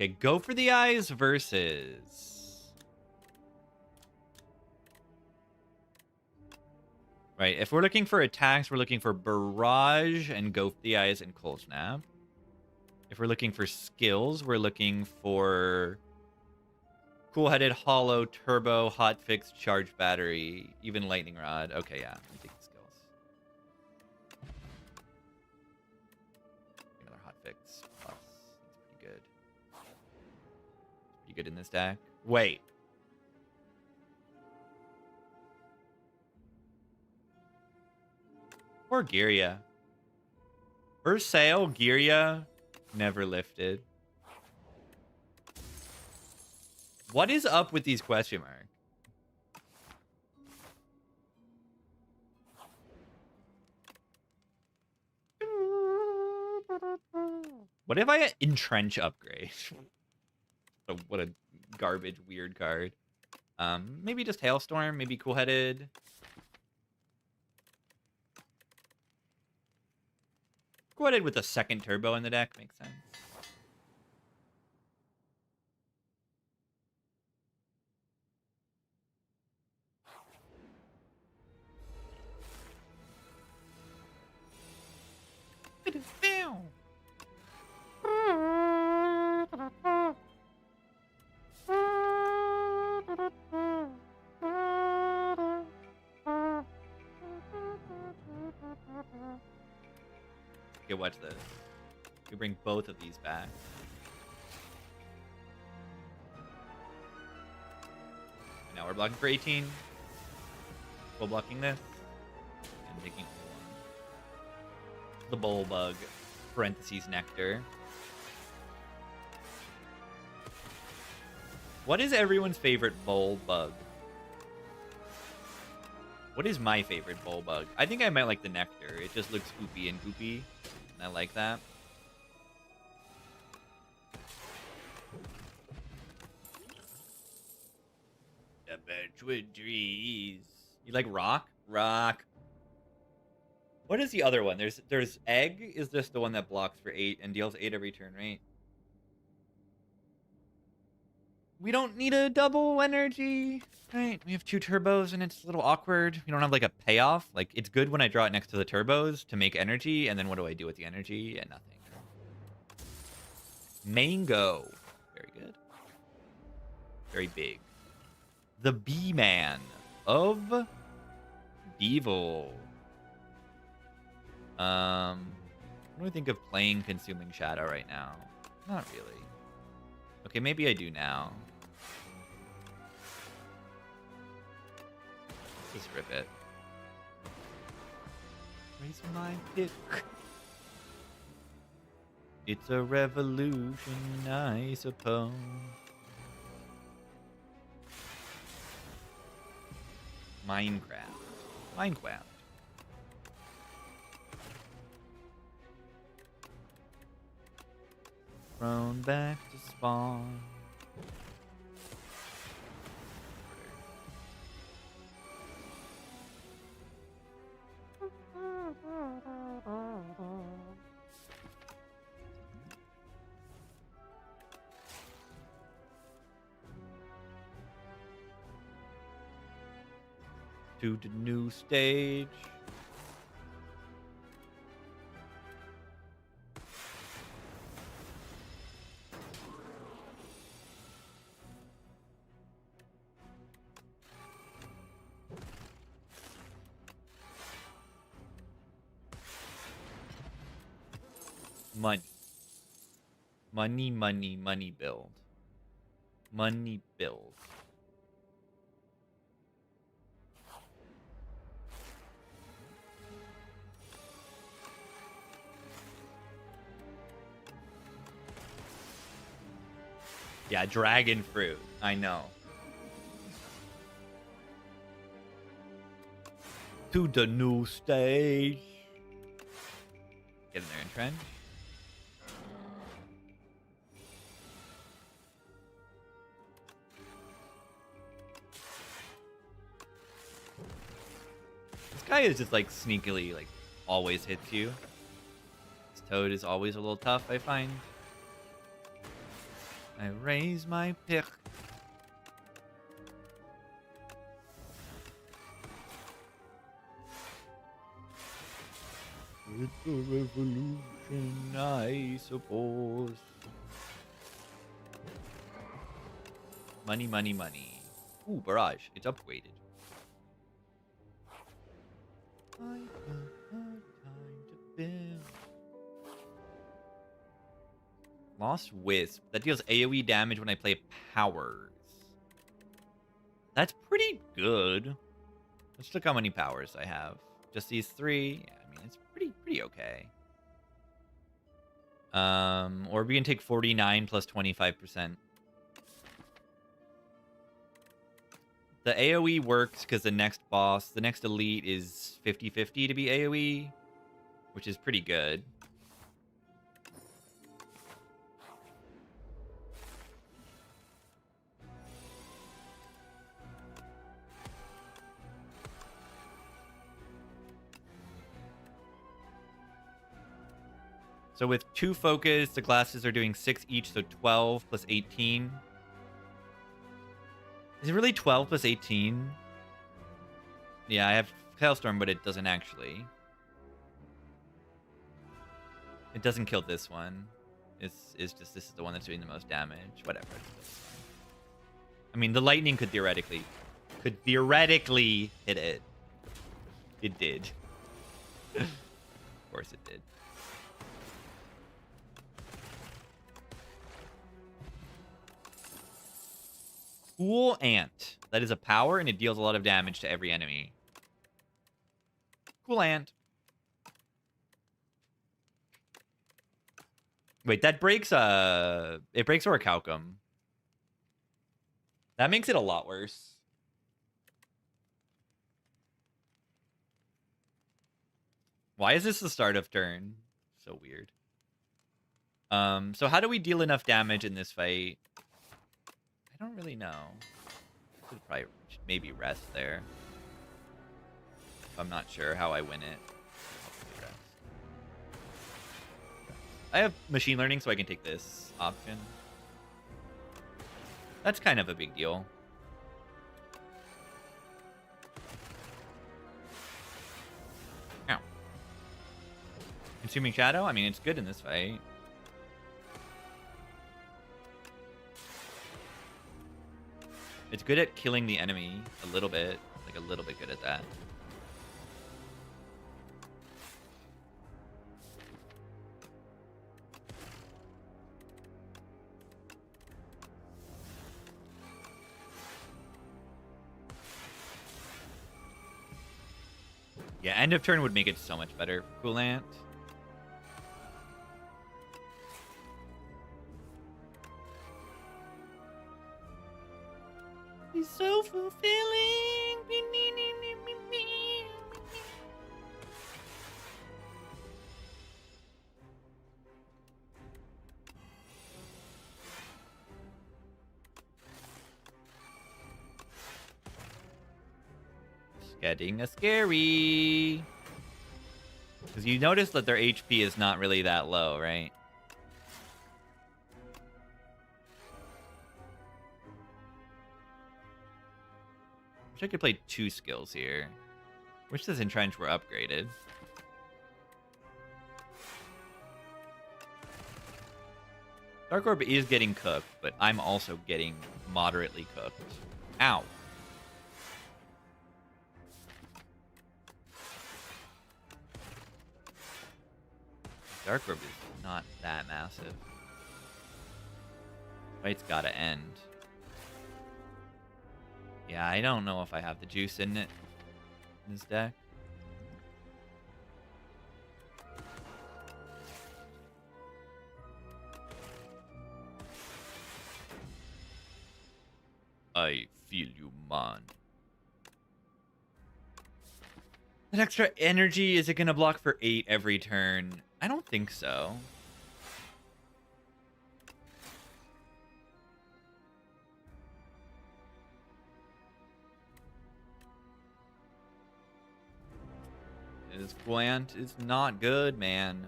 Okay, go for the eyes versus... Right, if we're looking for attacks, we're looking for Barrage and Go for the Eyes and Cold Snap. If we're looking for skills, we're looking for Cool-Headed, Hollow, Turbo, Hotfix, Charge Battery, even Lightning Rod. Okay, yeah, I'm taking skills. Another Hotfix plus. That's pretty good. Pretty good in this deck. Wait. Poor Giria. Her sale, Giria, never lifted. What is up with these question marks? What if I entrench upgrade? What a garbage weird card. Maybe just Hailstorm, maybe Cool-Headed. Cool-Headed with a second turbo in the deck makes sense. Okay, watch this. We bring both of these back. Now we're blocking for 18. Full blocking this. And taking the Bowl Bug, parentheses Nectar. What is everyone's favorite Bowl Bug? What is my favorite Bowl Bug? I think I might like the Nectar. It just looks oopy and goopy. And I like that. The Birchwood Trees. You like rock? Rock. What is the other one? There's egg is just the one that blocks for 8 and deals 8 every turn, right? We don't need a double energy, right? We have 2 turbos and it's a little awkward. We don't have like a payoff. Like it's good when I draw it next to the turbos to make energy, and then what do I do with the energy? And nothing. Mango. Very good. Very big. The B-Man of Devil. What do I think of playing Consuming Shadow right now? Not really. Okay, maybe I do now. Let's just rip it. Raise my pick. It's a revolution, I suppose. Minecraft. Thrown back to spawn. To the new stage. Money. Money build. Money build. Yeah, dragon fruit. I know. To the new stage. Get in there and trench. This guy is just like sneakily, like, always hits you. This toad is always a little tough, I find. I raise my pick. It's a revolution, I suppose. Money. Ooh, barrage. It's upgraded. I have time to build. Lost Wisp. That deals AoE damage when I play powers. That's pretty good. Let's look how many powers I have. Just these 3. Yeah, I mean, it's pretty okay. Or we can take 49 plus 25%. The AoE works because the next elite is 50-50 to be AoE, which is pretty good. So with 2 focus, the classes are doing 6 each, so 12 plus 18. Is it really 12 plus 18? Yeah, I have Hailstorm, but it doesn't actually. It doesn't kill this one. It's just this is the one that's doing the most damage. Whatever. I mean, the lightning could theoretically hit it. It did. Of course it did. Cool Ant. That is a power, and it deals a lot of damage to every enemy. Cool Ant. Wait, that breaks, it breaks Orichalcum. That makes it a lot worse. Why is this the start of turn? So weird. So how do we deal enough damage in this fight? I don't really know. Should probably maybe rest there. I'm not sure how I win it. I have machine learning, so I can take this option. That's kind of a big deal. Ow. Consuming Shadow? I mean, it's good in this fight. It's good at killing the enemy a little bit. Like, a little bit good at that. Yeah, end of turn would make it so much better for Coolant. He's so fulfilling. Getting a scary. Because you notice that their HP is not really that low, right? Wish I could play 2 skills here. Wish this Entrench were upgraded. Dark Orb is getting cooked, but I'm also getting moderately cooked. Ow. Dark Orb is not that massive. Fight's gotta end. Yeah, I don't know if I have the juice in it in this deck. I feel you, man. That extra energy, is it gonna block for 8 every turn? I don't think so. This plant is not good, man.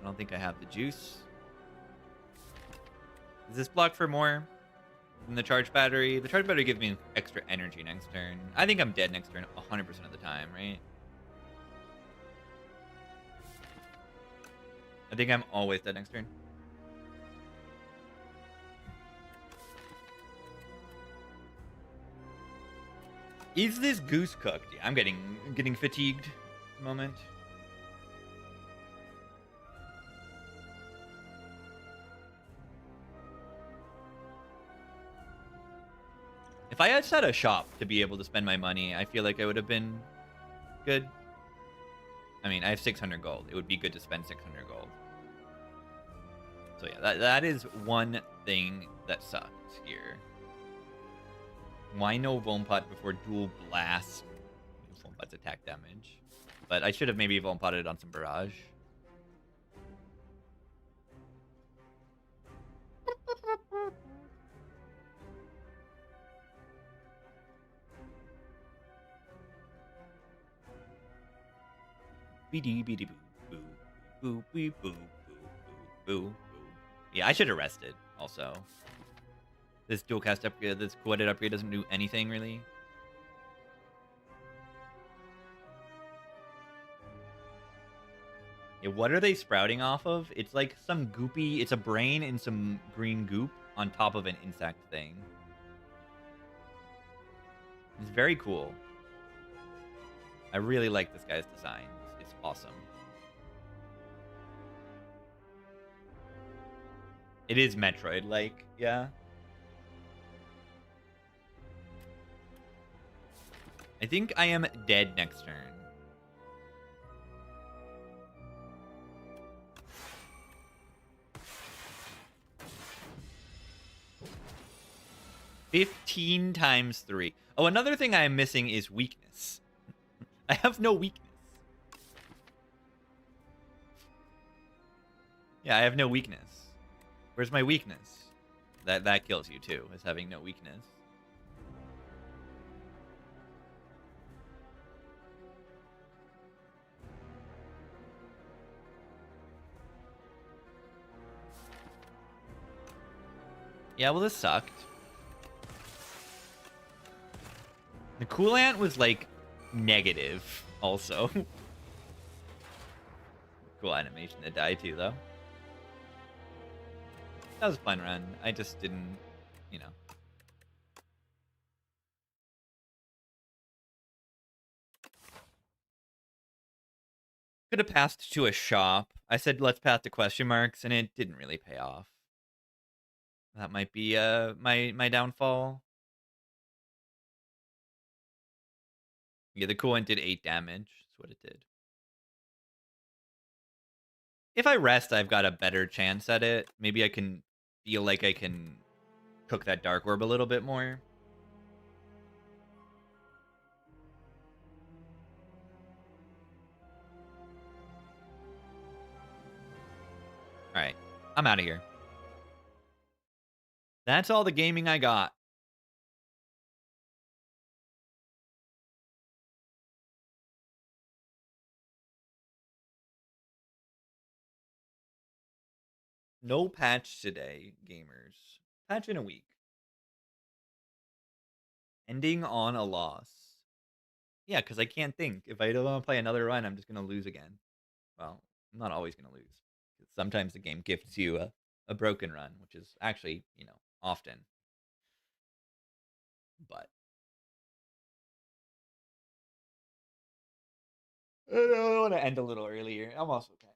I don't think I have the juice. Does this block for more than the charge battery? The charge battery gives me extra energy next turn. I think I'm dead next turn 100% of the time, right? I think I'm always dead next turn. Is this goose cooked? Yeah, I'm getting fatigued at the moment. If I had set a shop to be able to spend my money, I feel like I would have been good. I mean, I have 600 gold. It would be good to spend 600 gold. So yeah, that is one thing that sucks here. Why no Volpot before dual blast? Volpot's attack damage. But I should have maybe Volpotted on some barrage. Yeah, I should have rested also. This dual cast upgrade, this coordinated upgrade doesn't do anything really. Yeah, what are they sprouting off of? It's like some goopy, it's a brain and some green goop on top of an insect thing. It's very cool. I really like this guy's design. It's awesome. It is Metroid-like, yeah. I think I am dead next turn. $15 times 3. Oh, another thing I am missing is weakness. I have no weakness. Yeah, I have no weakness. Where's my weakness? That kills you too, is having no weakness. Yeah, well, this sucked. The coolant was like negative also. Cool animation to die too, though. That was a fun run. I just didn't, you know. Could have passed to a shop. I said let's pass to question marks, and it didn't really pay off. That might be my downfall. Yeah, the coolant did 8 damage. That's what it did. If I rest, I've got a better chance at it. Maybe I can feel like I can cook that Dark Orb a little bit more. Alright, I'm out of here. That's all the gaming I got. No patch today, gamers. Patch in a week. Ending on a loss. Yeah, because I can't think. If I don't want to play another run, I'm just going to lose again. Well, I'm not always going to lose. Sometimes the game gifts you a broken run, which is actually, you know, often. But I want to end a little earlier. I'm also kind of...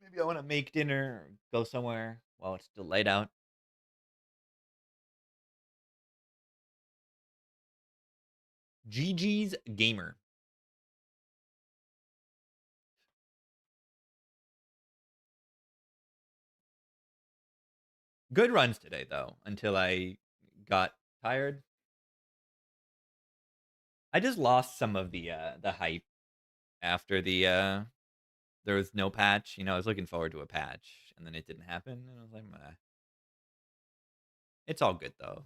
Maybe I want to make dinner or go somewhere while it's still light out. GG's Gamer. Good runs today, though, until I got tired. I just lost some of the hype after there was no patch. You know, I was looking forward to a patch, and then it didn't happen, and I was like, meh. It's all good though.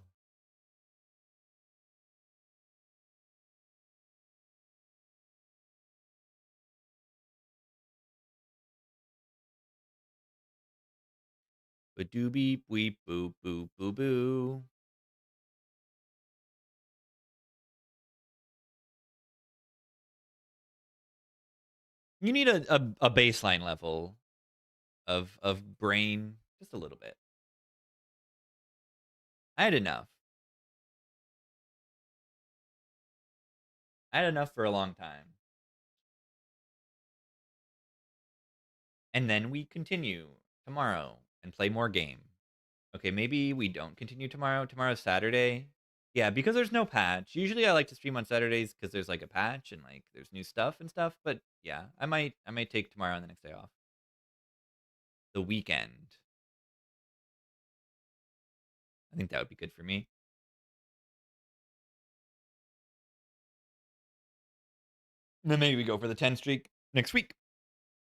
Ba doo beep weep boo boo boo boo. You need a baseline level of brain, just a little bit. I had enough. I had enough for a long time. And then we continue tomorrow and play more game. Okay, maybe we don't continue tomorrow. Tomorrow's Saturday. Yeah, because there's no patch. Usually I like to stream on Saturdays because there's like a patch and like there's new stuff and stuff. But yeah, I might take tomorrow and the next day off. The weekend. I think that would be good for me. And then maybe we go for the 10 streak next week.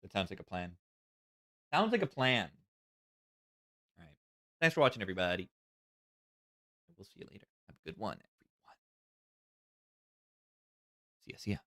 That sounds like a plan. Sounds like a plan. All right. Thanks for watching, everybody. We'll see you later. Have a good one, everyone. See ya. See ya.